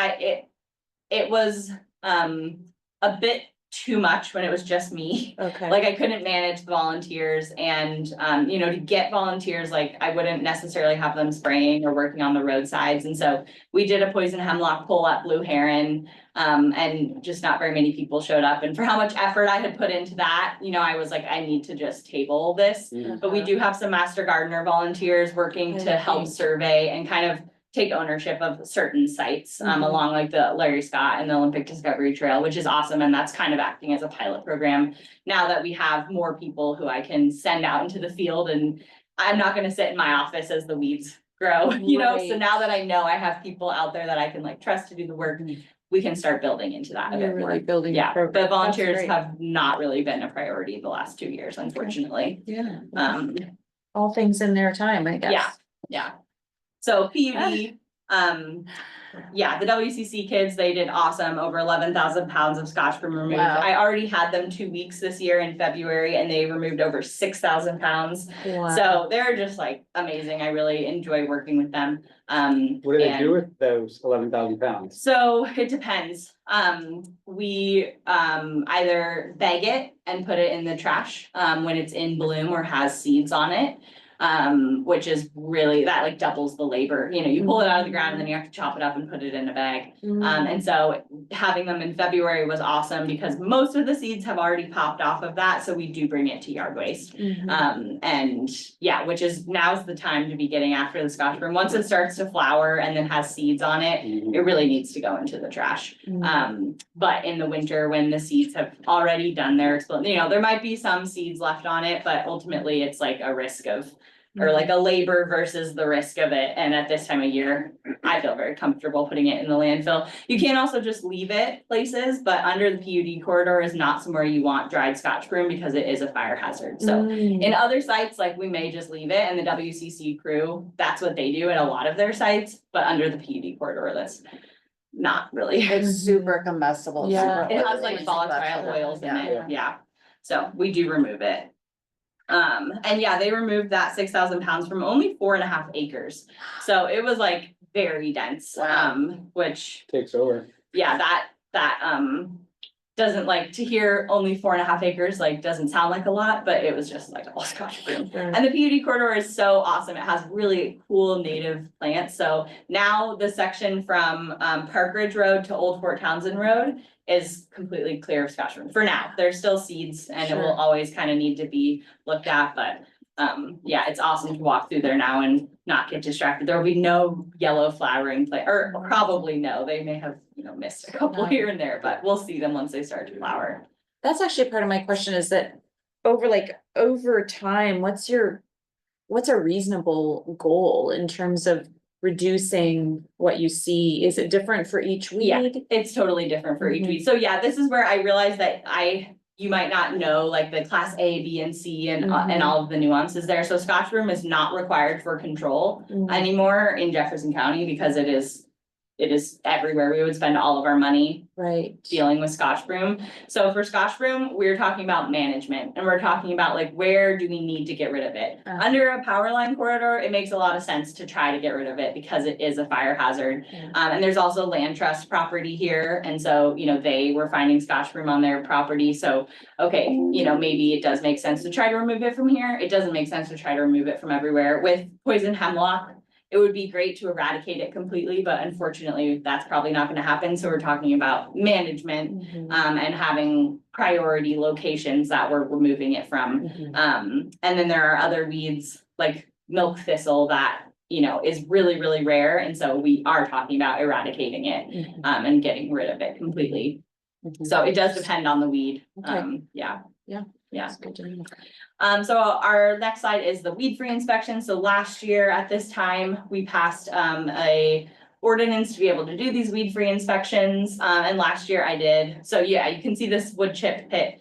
It was a bit too much when it was just me. Okay. Like, I couldn't manage the volunteers, and to get volunteers, like, I wouldn't necessarily have them spraying or working on the roadsides. And so we did a poison hemlock pull at Blue Heron, and just not very many people showed up. And for how much effort I had put into that, I was like, I need to just table this. But we do have some master gardener volunteers working to help survey and kind of take ownership of certain sites along like the Larry Scott and the Olympic Discovery Trail, which is awesome. And that's kind of acting as a pilot program now that we have more people who I can send out into the field, and I'm not going to sit in my office as the weeds grow, so now that I know I have people out there that I can like trust to do the work, we can start building into that a bit more. Building. Yeah, but volunteers have not really been a priority the last 2 years, unfortunately. Yeah. All things in their time, I guess. Yeah. So PUD, the WCC kids, they did awesome. Over 11,000 pounds of Scotch broom removed. Wow. I already had them 2 weeks this year in February, and they removed over 6,000 pounds. Wow. So they're just like amazing. I really enjoy working with them. What do they do with those 11,000 pounds? So it depends. We either bag it and put it in the trash when it's in bloom or has seeds on it. Which is really, that like doubles the labor. You pull it out of the ground and then you have to chop it up and put it in a bag. And so having them in February was awesome because most of the seeds have already popped off of that. So we do bring it to yard waste. And yeah, which is now's the time to be getting after the Scotch broom. Once it starts to flower and then has seeds on it, it really needs to go into the trash. But in the winter when the seeds have already done their there might be some seeds left on it, but ultimately it's like a risk of or like a labor versus the risk of it. And at this time of year, I feel very comfortable putting it in the landfill. You can also just leave it places, but under the PUD corridor is not somewhere you want dried Scotch broom because it is a fire hazard. So in other sites, like we may just leave it, and the WCC crew, that's what they do at a lot of their sites, but under the PUD corridor, that's not really. It's super combustible. Yeah. super It has like volatile oils in it, yeah. So we do remove it. And yeah, they removed that 6,000 pounds from only 4.5 acres. So it was like very dense, which Takes over. yeah, that doesn't like to hear only 4.5 acres, like doesn't sound like a lot, but it was just like all Scotch broom. And the PUD corridor is so awesome. It has really cool native plants. So now the section from Park Ridge Road to Old Fort Townsend Road is completely clear of Scotch broom for now. There's still seeds and it will always kind of need to be looked at, but yeah, it's awesome to walk through there now and not get distracted. There will be no yellow flowering plant, or probably no, they may have, missed a couple here and there, but we'll see them once they start to flower. That's actually part of my question is that over time, what's a reasonable goal in terms of reducing what you see? Is it different for each weed? Yeah, it's totally different for each weed. So yeah, this is where I realized that you might not know like the class A, B, and C and all of the nuances there. So Scotch broom is not required for control anymore in Jefferson County because it is everywhere. We would spend all of our money dealing with Scotch broom. So for Scotch broom, we're talking about management and we're talking about like, where do we need to get rid of it? Under a power line corridor, it makes a lot of sense to try to get rid of it because it is a fire hazard. And there's also land trust property here. And so, they were finding Scotch broom on their property. So, okay, maybe it does make sense to try to remove it from here. It doesn't make sense to try to remove it from everywhere. With poison hemlock, it would be great to eradicate it completely, but unfortunately, that's probably not going to happen. So we're talking about management and having priority locations that we're removing it from. And then there are other weeds like milk thistle that, is really, really rare. And so we are talking about eradicating it and getting rid of it completely. So it does depend on the weed. Yeah. Yeah. That's good to know. So our next slide is the weed-free inspection. So last year at this time, we passed a ordinance to be able to do these weed-free inspections. And last year I did. So yeah, you can see this wood chip pit,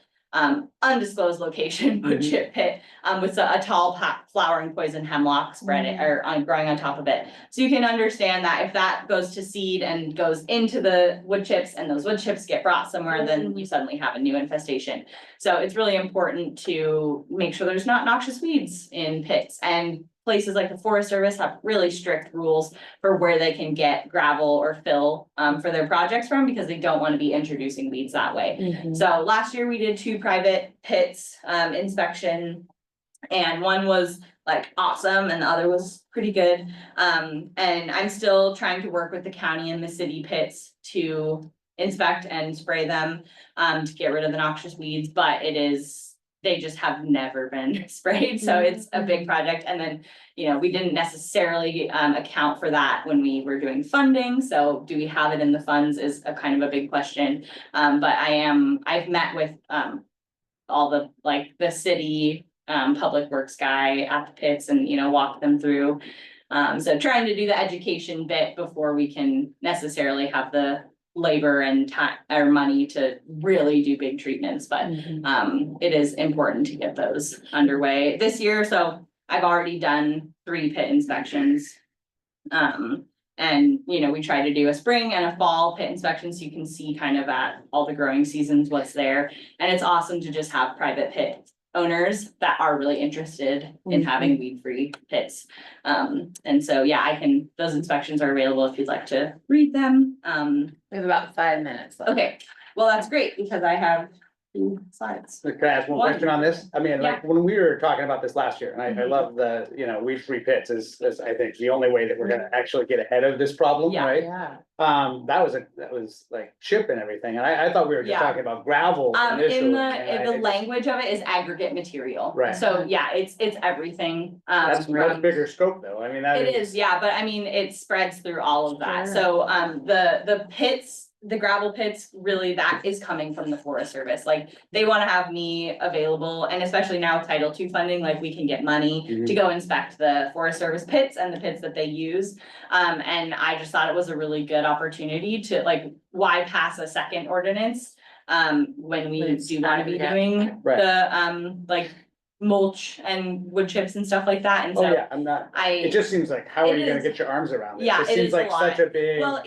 undisclosed location wood chip pit, with a tall flowering poison hemlock spread or growing on top of it. So you can understand that if that goes to seed and goes into the wood chips and those wood chips get brought somewhere, then you suddenly have a new infestation. So it's really important to make sure there's not noxious weeds in pits, and places like the Forest Service have really strict rules for where they can get gravel or fill for their projects from, because they don't want to be introducing weeds that way. So last year we did 2 private pits inspection, and one was like awesome and the other was pretty good. And I'm still trying to work with the county and the city pits to inspect and spray them to get rid of the noxious weeds, but they just have never been sprayed. So it's a big project. And then, you know, we didn't necessarily account for that when we were doing funding. So do we have it in the funds is a kind of a big question. But I've met with all the city public works guy at the pits and, you know, walk them through. So trying to do the education bit before we can necessarily have the labor and time or money to really do big treatments, but it is important to get those underway this year. So I've already done 3 pit inspections. And you know, we try to do a spring and a fall pit inspection so you can see kind of at all the growing seasons what's there. And it's awesome to just have private pit owners that are really interested in having weed-free pits. And so, yeah, those inspections are available if you'd like to read them. We have about 5 minutes left. Okay, well, that's great because I have 2 slides. Can I ask one question on this? I mean, like, when we were talking about this last year, and I love the, you know, weed-free pits is I think the only way that we're gonna actually get ahead of this problem, Yeah. right? Yeah. That was like chip and everything, and I thought we were just Yeah. talking about gravel initially. In and the language of it is aggregate material. Right. So, yeah, it's everything. That's a much bigger scope though, I mean, that It is, yeah, but I mean, it spreads through all of that. Sure. So, the pits, the gravel pits, really that is coming from the Forest Service. Like, they wanna have me available, and especially now with Title II funding, like we can get money to go inspect the Forest Service pits and the pits that they use. And I just thought it was a really good opportunity to, like, why pass a second ordinance? When we do wanna be doing Right. the, like, mulch and wood chips and stuff like that, and Oh, so yeah, it just seems like, how are It you gonna is- get your arms around it? yeah, It it seems is a like such lot. a big. well,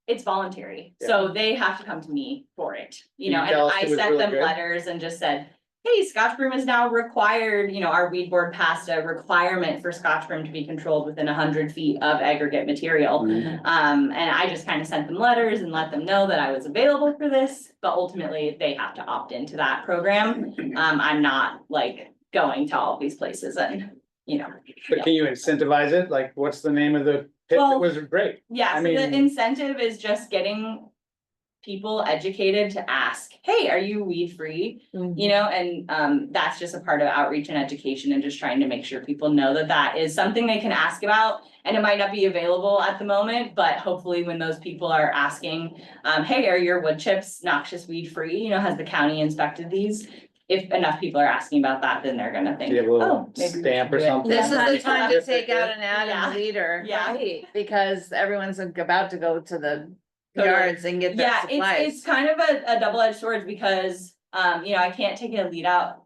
it's voluntary, so they have to come to me for it, you know, Can you and tell us I who was sent really them good? letters and just said, hey, Scotch broom is now required, you know, our weed board passed a requirement for Scotch broom to be controlled within 100 feet of aggregate material. Mm-hmm. And I just kind of sent them letters and let them know that I was available for this, but ultimately they have to opt into that program. I'm not like going to all these places and, you know. But can you incentivize it? Like, what's the name of the pit that Well, was great? Yeah, I so the mean- incentive is just getting people educated to ask, hey, are you weed free? You know, and that's just a part of outreach and education and just trying to make sure people know that that is something they can ask about. And it might not be available at the moment, but hopefully when those people are asking, hey, are your wood chips noxious weed free? You know, has the county inspected these? If enough people are asking about that, then they're gonna think, Do you have a little oh, maybe we stamp should or do it." something? This is the Yeah. time to take out an ad in Yeah. the leader. Yeah. Right, because everyone's about to go to the Totally. yards and get their Yeah, supplies. it's kind of a double-edged sword because, you know, I can't take an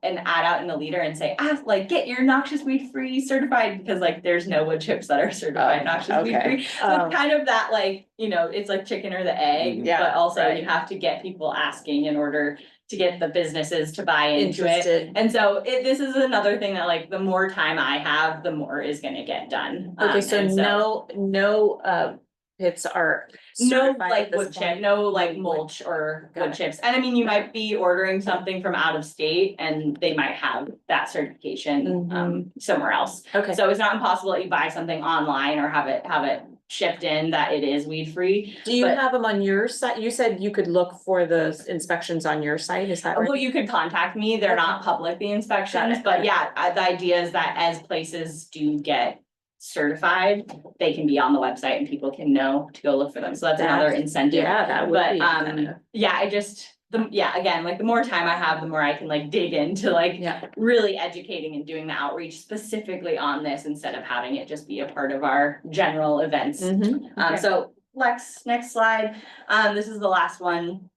ad out in the leader and say, like, get your noxious weed free certified, because like, there's no wood chips that are certified Oh, noxious weed okay. free. So it's kind of that, like, you know, it's like chicken or the egg, Yeah, but also right. you have to get people asking in order to get the businesses to buy into it. Interested. And so this is another thing that, like, the more time I have, the more is gonna get done. Okay, so And no pits are no, certified like at this wood chip, point? no like Wood- mulch or Got wood it. chips. And I mean, you might be ordering something from out of state and they might have that certification somewhere else. Okay, So it's not impossible that you buy something online or have it shipped in that it is weed free. do you but- have them on your site? You said you could look for the inspections on your site, is that right? Well, you could contact me. They're not public, the inspections, Got but it. yeah, the idea is that as places do get certified, they can be on the website and people can know to go look for them. So that's another incentive. Yeah, that would But be incentive. yeah, again, like the more time I have, the more I can like dig into like Yeah. really educating and doing the outreach specifically on this instead of having it just be a part of our general events. Okay. So Lex, next slide. This is the last one.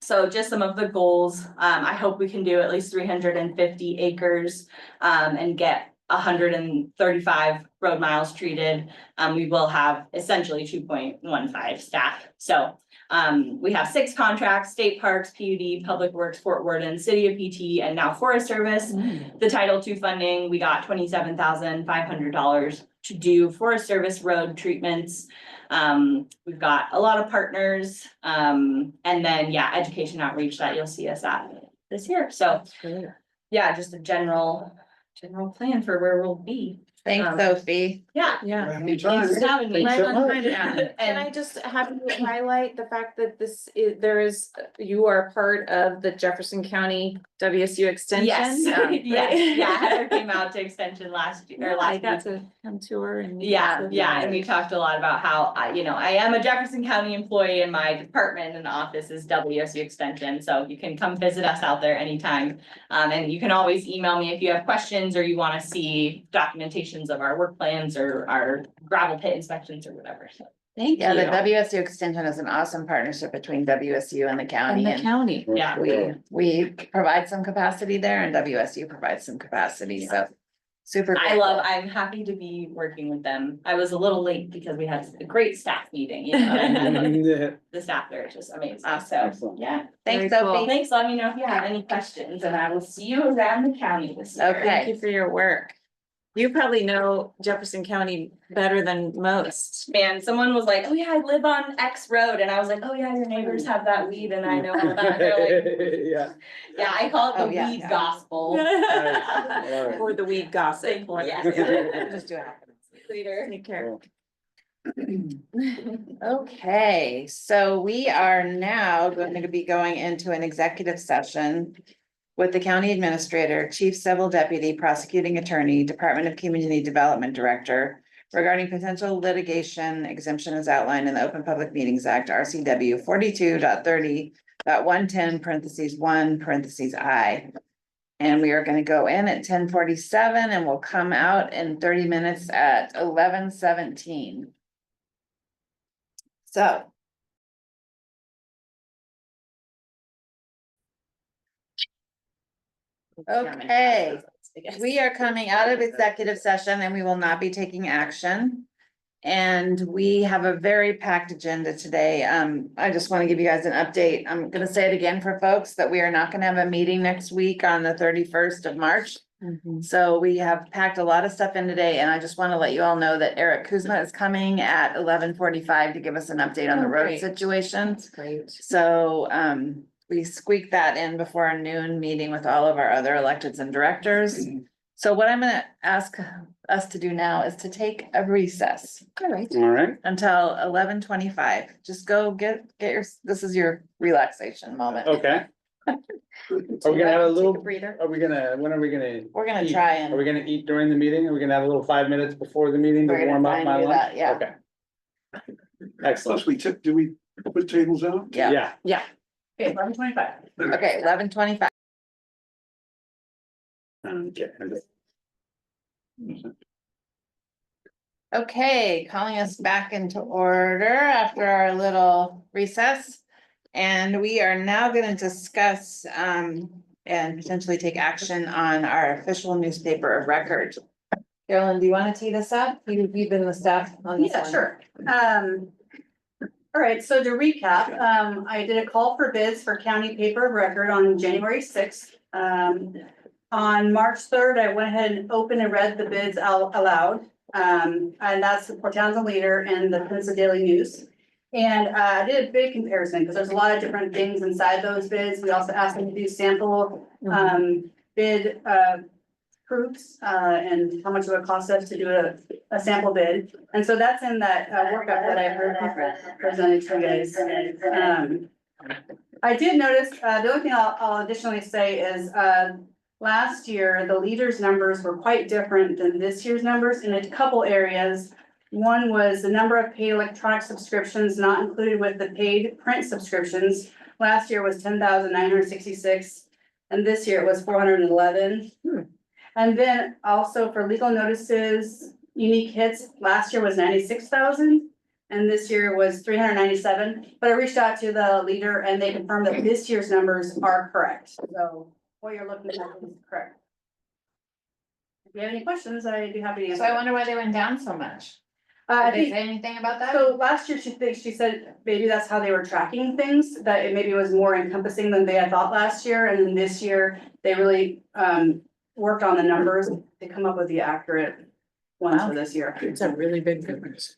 So just some of the goals. I hope we can do at least 350 acres and get 135 road miles treated. We will have essentially 2.15 staff. So we have 6 contracts: state parks, PUD, Public Works, Fort Worden, City of PT, and now Forest Service. The Title II funding, we got $27,500 to do Forest Service road treatments. We've got a lot of partners, and then, yeah, education outreach that you'll see us at this year. So, yeah, just a general plan for where we'll be. Thanks, Sophie. Yeah. Yeah. Anytime. Thanks for having me. Thanks so much. Can I just have you highlight the fact that you are part of the Jefferson County WSU extension? Yes, yes, yeah, Heather came out to extension last year, or I last got week. to come to her and. Yeah, and we talked a lot about how, I am a Jefferson County employee and my department and office is WSU Extension, so you can come visit us out there anytime. And you can always email me if you have questions or you wanna see documentations of our work plans or our gravel pit inspections or whatever, so. Thank you. Yeah, the WSU extension is an awesome partnership between WSU and the county. And the county. Yeah. We provide some capacity there and WSU provides some capacity, so super. I'm happy to be working with them. I was a little late because we had a great staff meeting, and the staff there is just amazing, so, Excellent. yeah. Thanks, Very cool. Sophie. Thanks, let me know if you have any questions, and I will see you around the county this year. Okay. Thank you for your work. You probably know Jefferson County better than most. Man, someone was like, oh yeah, I live on X road, and I was like, oh yeah, your neighbors have that weed, and I know all that. They're like, Yeah. yeah, I call it Oh, the yeah, weed yeah. gospel. Alright. Or the weed gossip. Yes. Just do it. Later. Take care. Okay, so we are now going to be going into an executive session with the county administrator, chief civil deputy, prosecuting attorney, Department of Community Development Director regarding potential litigation exemption as outlined in the Open Public Meetings Act, RCW 42.30.110(1)(I). And we are gonna go in at 10:47 and we'll come out in 30 minutes at 11:17. So. Okay, we are coming out of executive session and we will not be taking action. And we have a very packed agenda today. I just want to give you guys an update. I'm gonna say it again for folks that we are not gonna have a meeting next week on the 31st of March. So we have packed a lot of stuff in today and I just want to let you all know that Eric Kuzma is coming at 11:45 to give us an update on the road Great. situation. Great. So, we squeaked that in before our noon meeting with all of our other electeds and directors. So what I'm gonna ask us to do now is to take a recess. All right. All right. Until 11:25. Just go get this is your relaxation moment. Okay. Are we gonna have a little, Take a breather. when are we gonna? We're gonna eat? try Are we and, gonna eat during the meeting? Are we gonna have a little 5 minutes before the meeting to We're gonna warm try up and my do lunch? that, yeah. Okay. Excellent. Plus do we put tables out? yeah, Yeah. Okay, 11:25. okay, 11:25. Okay. Okay, calling us back into order after our little recess. And we are now gonna discuss and potentially take action on our official newspaper of record. Carolyn, do you wanna tee this up? You've been the staff on this Yeah, one. sure. All right, so to recap, I did a call for bids for county paper of record on January 6th. On March 3rd, I went ahead and opened and read the bids out aloud. And that's for Townsend Leader and the Princeton Daily News. And I did a big comparison because there's a lot of different things inside those bids. We also asked them to do sample bid proofs and how much it would cost us to do a sample bid. And so that's in that workup that I heard presented to you guys. I did notice, the only thing I'll additionally say is last year, the leaders' numbers were quite different than this year's numbers in a couple areas. One was the number of paid electronic subscriptions not included with the paid print subscriptions last year was 10,966, and this year it was 411. And then also for legal notices, unique hits, last year was 96,000. And this year was 397, but I reached out to the leader and they confirmed that this year's numbers are correct, so what you're looking at is correct. If you have any questions, I'd be happy to answer. So I wonder why they went down so much. I Did they think, say anything about that? so last year she said maybe that's how they were tracking things, that it maybe was more encompassing than they had thought last year, and then this year they really worked on the numbers to come up with the accurate ones for this year. It's a really big difference.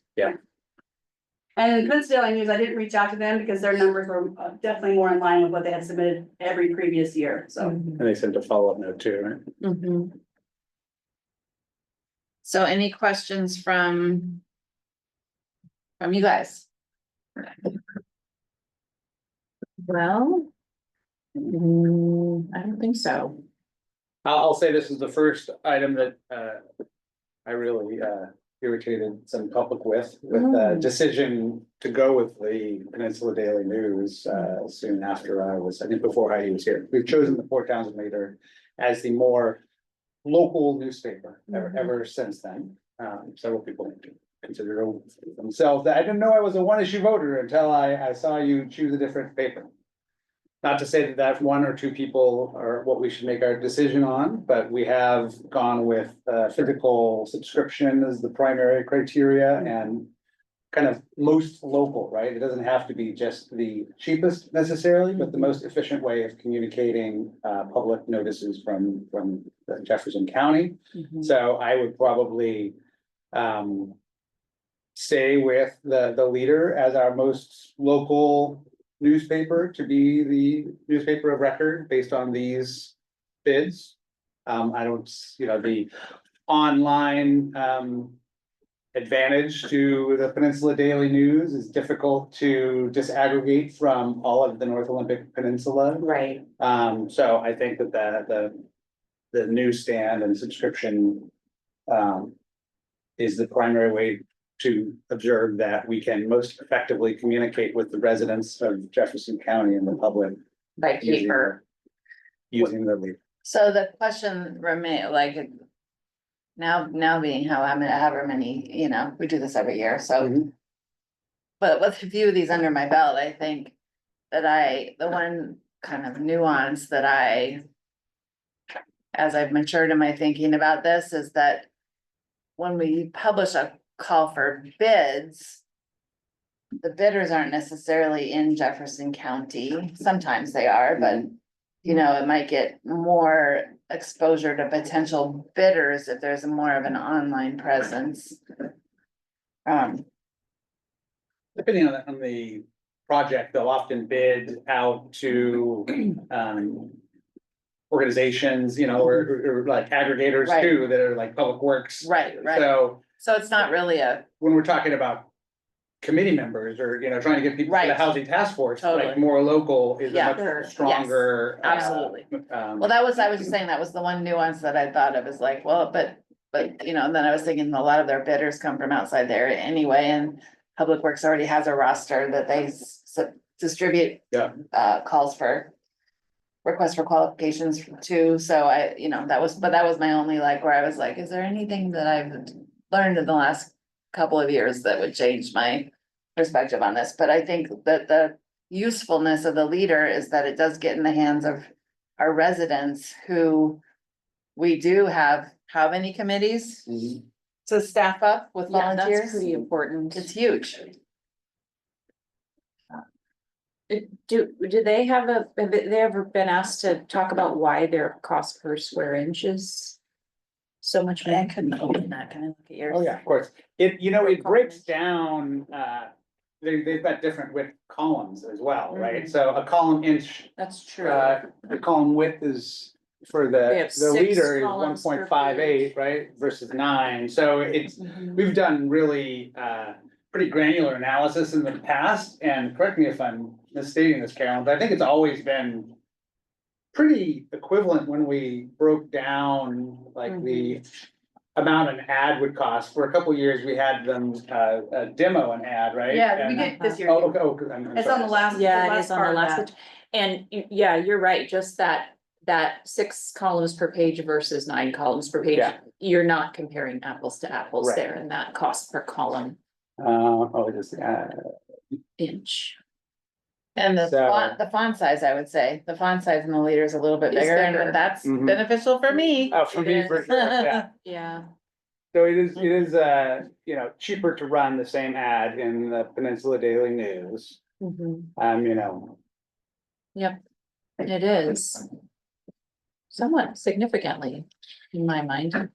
And in Prince Daily News, I didn't reach out to them because their numbers were definitely more in line with what they had submitted every previous year, so. And they sent a follow-up note too, right? So any questions from you guys? Well, I don't think so. I'll say this is the first item that I really irritated some public with the decision to go with the Peninsula Daily News soon after I think before Heidi was here. We've chosen the Port Townsend Leader as the more local newspaper ever since then. Several people consider themselves that. I didn't know I was a one-issue voter until I saw you choose a different paper. Not to say that that one or two people are what we should make our decision on, but we have gone with physical subscription as the primary criteria and kind of most local, right? It doesn't have to be just the cheapest necessarily, but the most efficient way of communicating public notices from Jefferson County. So I would probably stay with the Leader as our most local newspaper to be the newspaper of record based on these bids. I don't, the online advantage to the Peninsula Daily News is difficult to disaggregate from all of the North Olympic Peninsula. Right. So I think that the newsstand and subscription is the primary way to observe that we can most effectively communicate with the residents of Jefferson County and the public. By paper. Using the Leader. So the question remain, like, now being however many, we do this every year, so. But with a few of these under my belt, I think that the one kind of nuance that as I've matured in my thinking about this, is that when we publish a call for bids, the bidders aren't necessarily in Jefferson County. Sometimes they are, but it might get more exposure to potential bidders if there's more of an online presence. Depending on the project, they'll often bid out to organizations, or like aggregators Right. too, that are like public works. Right. So it's not really when we're talking about committee members or, trying to get people to the Right. housing task force, Totally. like more local is a Yeah. much stronger. Absolutely. Well, I was just saying that was the one nuance that I thought of, is like, well, but, then I was thinking a lot of their bidders come from outside there anyway, and Public Works already has a roster that they distribute. Calls for requests for qualifications too, so that was my only where I was like, is there anything that I've learned in the last couple of years that would change my perspective on this? But I think that the usefulness of the Leader is that it does get in the hands of our residents, who we do have how many committees to staff up with Yeah, volunteers? that's pretty important. It's huge. Do they have they ever been asked to talk about why their cost per square inch is so much? I couldn't open that. Can I look at yours? Oh, yeah, of course. It breaks down, they've got different width columns as well, right? So a column inch, That's true. the column width is for They have the 6 Leader is one columns per point 58, right, versus 9. So we've done really, pretty granular analysis in the past, and correct me if I'm misstating this, Carolyn, but I think it's always been pretty equivalent when we broke down like amount an ad would cost. For a couple of years, we had them, demo an ad, right? Yeah, we And- did this year. Oh, okay, oh, I'm It's on the sorry. last. Yeah, it last is on part the of last that. page. And yeah, you're right, just that 6 columns per page versus 9 columns per page. Yeah. You're not comparing apples to apples Right. there in that cost per column Oh, just, inch. And So- the font size, I would say, the font size in the leader is a little bit Is bigger, bigger. and that's Mhm. beneficial for me. oh, for me, for sure, yeah. Yeah. So it is, you know, cheaper to run the same ad in the Peninsula Daily News. Mhm. You know, Yep, it is. Somewhat significantly, in my mind.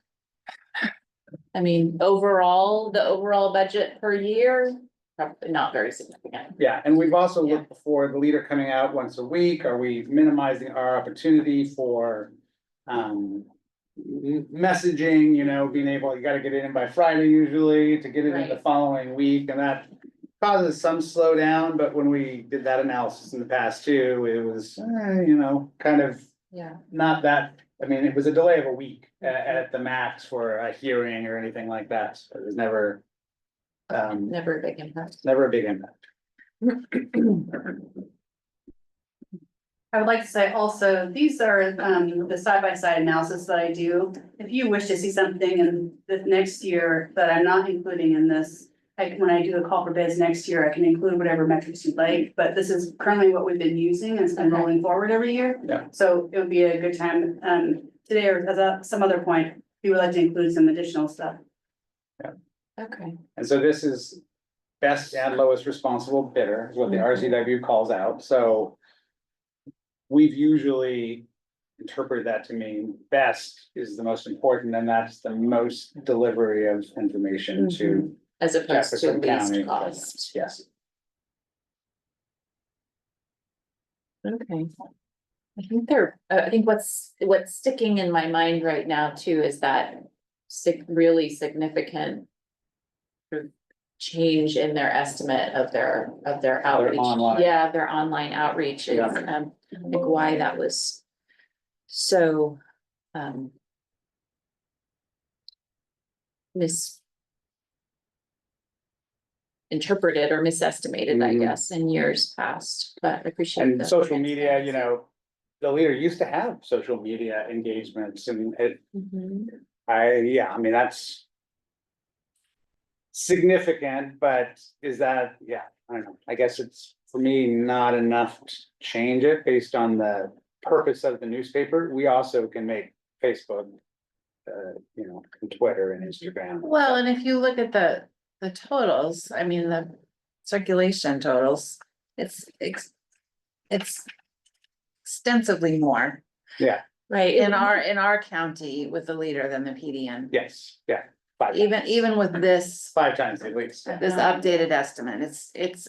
I mean, overall, the overall budget per year, probably not very significant. yeah, and we've also looked before the leader coming out once a week. Are we minimizing our opportunity for messaging, you know, being able, you gotta get it in by Friday usually to get it in the Right. following week, and that causes some slowdown, but when we did that analysis in the past too, it was, you know, kind of Yeah. not that, I mean, it was a delay of a week at the max for a hearing or anything like that, so it was never Never a big impact. never a big impact. I would like to say also, these are the side-by-side analysis that I do. If you wish to see something in the next year that I'm not including in this, when I do a call for bids next year, I can include whatever metrics you'd like, but this is currently what we've been using and it's been Okay. rolling forward every year. Yeah. So it would be a good time today or some other point, we would like to include some additional stuff. Okay. And so this is best and lowest responsible bidder is what the RCW calls out, so. We've usually interpreted that to mean best is the most important, and that's the most delivery of information to As opposed to Jefferson County. least cost. Yes, Okay. I think I think what's sticking in my mind right now too is that really significant sort of change in their estimate of their outreach. online. Yeah, their online outreach is, Yeah. like why that was so, misinterpreted or misestimated, I Mhm. guess, in years past, but I appreciate. and the social media, you transparency. know, the leader used to have social media engagements, and Mhm. I mean, that's significant, but is that, yeah, I don't know, I guess it's, for me, not enough to change it based on the purpose of the newspaper. We also can make Facebook, you know, and Twitter and Instagram. Well, and if you look at the totals, I mean, the circulation totals, it's extensively more Yeah, Right, in our county with the leader than the PDN. yes, yeah, 5 Even, times. even with this, 5 times at least. this updated estimate, it's,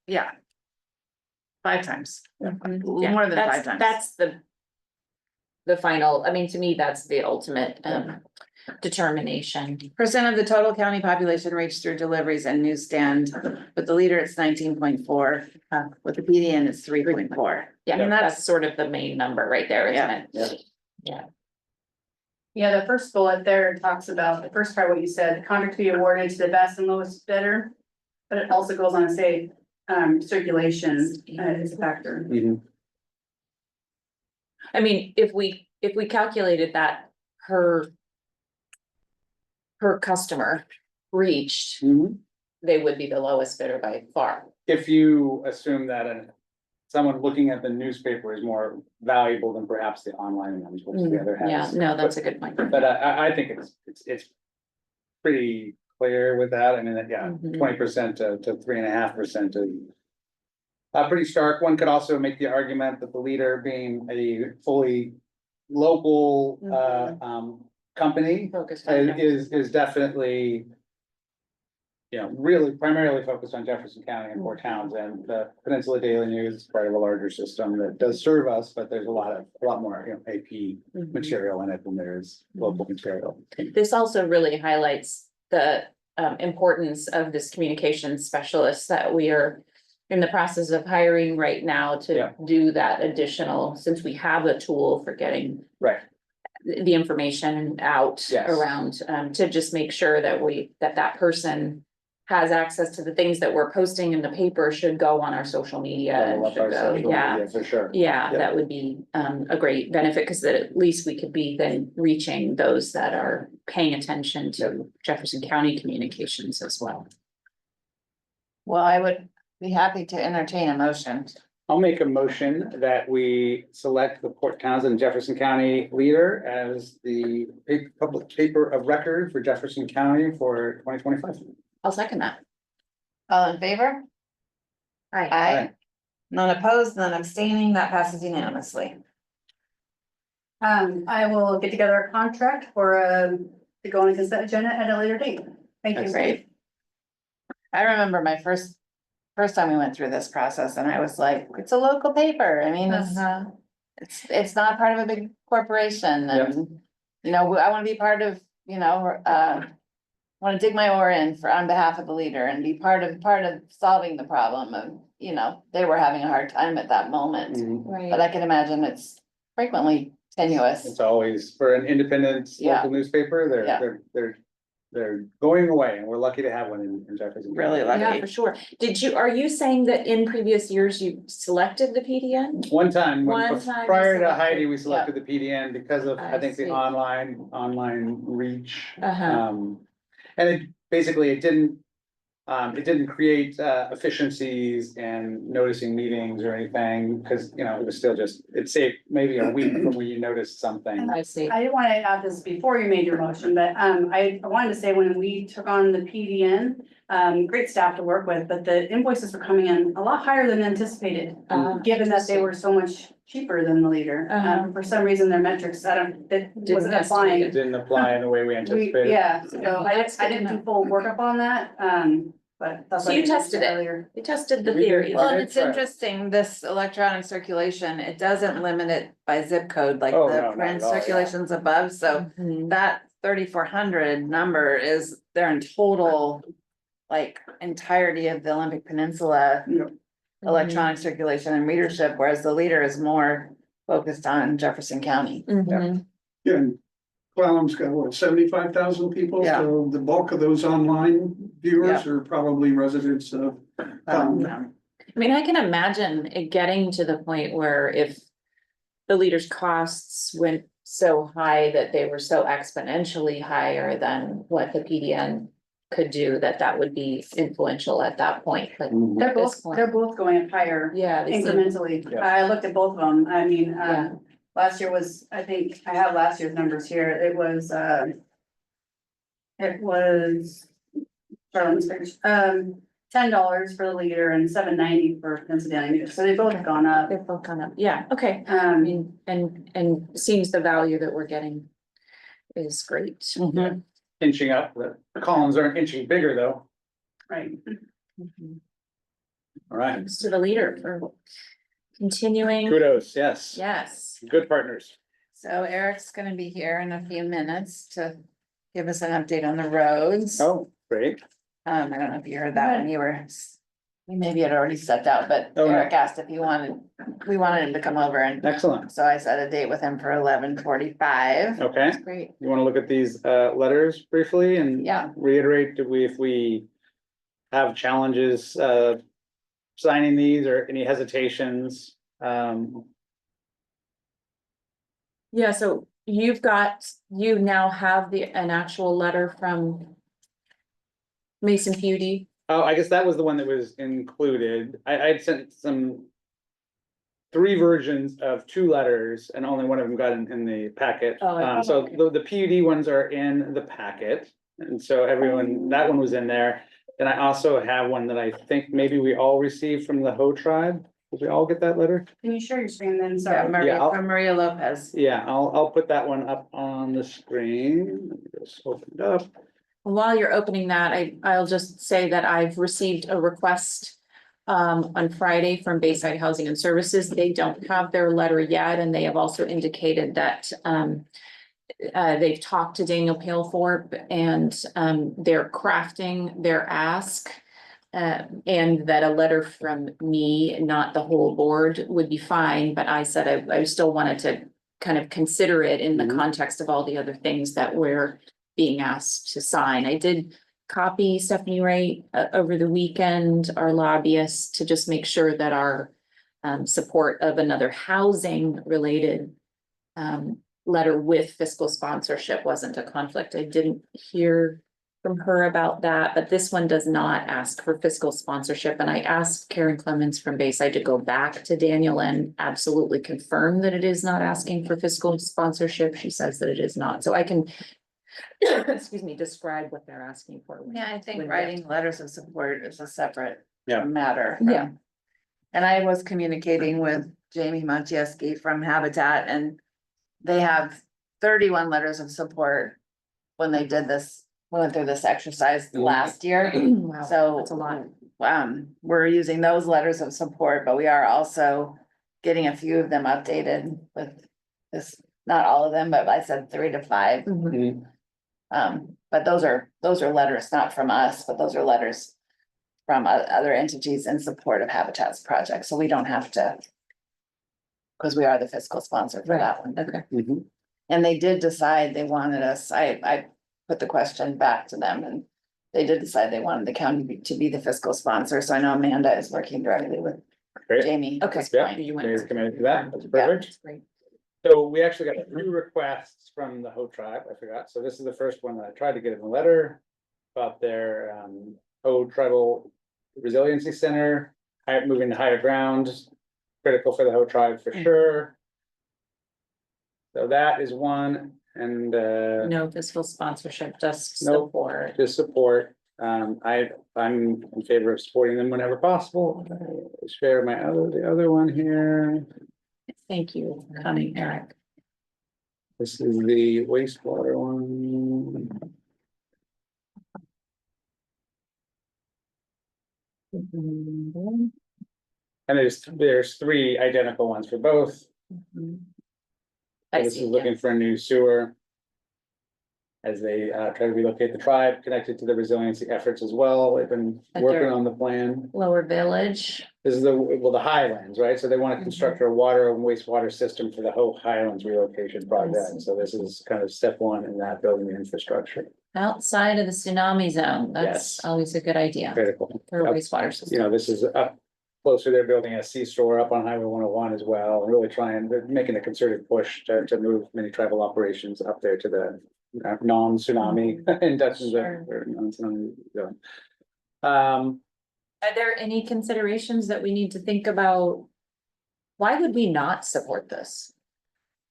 yeah. 5 times, Yeah, more than 5 times. That's the final, I mean, to me, that's the ultimate determination. Percent of the total county population reached through deliveries and newsstand, with the leader it's 19.4, with the PDN it's 3.4. Yeah, And that's sort of the main number right there, isn't it? Yeah. Yeah, the first bullet there talks about, the first part, what you said, the contract to be awarded to the best and lowest bidder. But it also goes on to say, circulation is a factor. Mhm. I mean, if we calculated that per customer reached, Mhm. they would be the lowest bidder by far. If you assume that someone looking at the newspaper is more valuable than perhaps the online ones, which the other Yeah, has. no, that's a good point. But I think it's pretty clear with that. I mean, yeah, Mhm. 20% to 3.5% is pretty stark. One could also make the argument that the leader being a fully local company Focused on is definitely, you know, really primarily focused on Jefferson County and 4 towns, and the Peninsula Daily News is part of a larger system that does serve us, but there's a lot more, you know, AP Mhm. material in it than there is local material. This also really highlights the importance of this communication specialist that we are in the process of hiring right now to Yeah. do that additional, since we have a tool for getting Right. the information out Yes. around, to just make sure that that person has access to the things that we're posting in the paper should go on our social media. and Level up our should go- social Yeah, media For sure. yeah, Yep. that would be, a great benefit, because at least we could be then reaching those that are paying attention to Jefferson County communications as well. Well, I would be happy to entertain a motion. I'll make a motion that we select the Port Townsend Jefferson County leader as the public paper of record for Jefferson County for 2025. I'll second that. All in favor? Aye. Aye. None opposed, none abstaining, that passes unanimously. I will get together a contract for, to go on a consent agenda at a later date. Thank you. Great. I remember my first time we went through this process and I was like, it's a local paper. I mean, it's not part of a big corporation and, you know, I wanna be part of, you know, wanna dig my oar in on behalf of the leader and be part of solving the problem of, you know, they were having a hard time at that moment. Mm-hmm. But I can imagine it's frequently tenuous. It's always for an independent Yeah. local newspaper, Yeah. they're going away and we're lucky to have one in Jefferson. Really lucky. Yeah, for sure. Are you saying that in previous years you selected the PDN? One time, One time you prior to selected- Heidi, we selected the PDN because of, I I think, the see. online reach. Uh-huh. And it didn't create efficiencies and noticing meetings or anything, because, you know, it was still just, it saved maybe a week from when you noticed something. I see. I didn't want to add this before you made your motion, but I wanted to say when we took on the PDN, great staff to work with, but the invoices were coming in a lot higher than anticipated. Given that they were so much cheaper than the leader. For some reason, their metrics, it Didn't wasn't It applying. didn't apply in the way we anticipated. Yeah, so I didn't do full workup on that, but that's. So why I you mentioned tested it. earlier. You tested the We did. theory. Well, and did it's try it. interesting, this electronic circulation, it doesn't limit it by zip code like Oh, the no, not print at all, yeah. circulations above, so Mhm. that 3,400 number is their in total. Like entirety of the Olympic Peninsula electronic circulation and readership, whereas the leader is more focused on Jefferson County. Mhm. Yeah, and Clallam's got what, 75,000 people? Yeah. So the bulk of those online viewers are probably residents of. Yeah. I mean, I can imagine it getting to the point where if the leader's costs went so high that they were so exponentially higher than what the PDN could do, that would be influential at that point, but Mhm. at this point, They're both going up higher yeah. they seem- incrementally. Yeah. I looked at both of them. I mean, Yeah. last year was, I think, I have last year's numbers here. It was, $10 for the leader and $7.90 for Cincinnati News. So they both have gone up. They've both gone up, yeah, okay, I mean, and seems the value that we're getting is great. Mhm. Inching up, the columns aren't inching bigger though. Right. Mhm. All right, Thanks to the leader for continuing, kudos, yes, Yes, good partners. so Eric's gonna be here in a few minutes to give us an update on the roads. Oh, great. I don't know if you heard that when you were, maybe it already stepped out, but Oh, no. Eric asked if we wanted him to come over and Excellent. so I set a date with him for 11:45. Okay, great. you want to look at these letters briefly and Yeah. reiterate, if we have challenges signing these or any hesitations? Yeah, so you now have an actual letter from Mason Beauty. Oh, I guess that was the one that was included. I'd sent three versions of 2 letters and only one of them got in the packet. Oh, So okay. the PUD ones are in the packet. And so that one was in there. Then I also have one that I think maybe we all received from the Ho tribe. Did we all get that letter? Can you share your screen then? Yeah, Sorry. Maria, from Maria Lopez. Yeah, I'll put that one up on the screen. Let me just open it up. While you're opening that, I'll just say that I've received a request on Friday from Bayside Housing and Services. They don't have their letter yet, and they have also indicated that they've talked to Daniel Palethorpe and they're crafting their ask. And that a letter from me, not the whole board, would be fine, but I said I still wanted to kind of consider it in the context of all the other things that we're being asked to sign. I did copy Stephanie Wright over the weekend, our lobbyist, to just make sure that our support of another housing related letter with fiscal sponsorship wasn't a conflict. I didn't hear from her about that, but this one does not ask for fiscal sponsorship. And I asked Karen Clemens from Bayside to go back to Daniel and absolutely confirm that it is not asking for fiscal sponsorship. She says that it is not. So I can, excuse me, describe what they're asking for. Yeah, I think when- writing letters of support is a separate Yeah. matter. Yeah. And I was communicating with Jamie Montieski from Habitat, and they have 31 letters of support when they did this, went through this exercise last year. Wow, So that's a lot. we're using those letters of support, but we are also getting a few of them updated with this, not all of them, but I said 3 to 5. Mhm. But those are letters not from us, but those are letters from other entities in support of Habitat's project, so we don't have to. Cause we are the fiscal sponsor for that one. Okay. And they did decide they wanted us, I put the question back to them, and they did decide they wanted the county to be the fiscal sponsor, so I know Amanda is working directly with Great. Jamie. at Okay. this Yeah. point. You went- There's committed to that. That's Yeah. perfect. That's great. So we actually got 3 requests from the Ho tribe, I forgot, so this is the first one that I tried to get in the letter. About their Ho Tribal Resiliency Center, moving to higher ground, critical for the Ho tribe for sure. So that is one, and No fiscal sponsorship, just Nope. support. just support. I'm in favor of supporting them whenever possible. Share the other one here. Thank you for coming, Eric. This is the wastewater one. And there's 3 identical ones for both. I This see, is yeah. looking for a new sewer. As they try to relocate the tribe, connected to the resiliency efforts as well. They've been But working they're- on the plan. Lower Village. This is the Highlands, right? So they want to construct a water and wastewater system for the whole Highlands relocation project. So this is kind of step 1 in that, building the infrastructure. Outside of the tsunami zone, that's Yes. always a good idea Critical. for a Yep. wastewater system. You know, this is up closer, they're building a C-store up on Highway 101 as well, really they're making a concerted push to move many tribal operations up there to the non-tsunami industrial zone, or non-tsunami zone. Are there any considerations that we need to think about? Why would we not support this?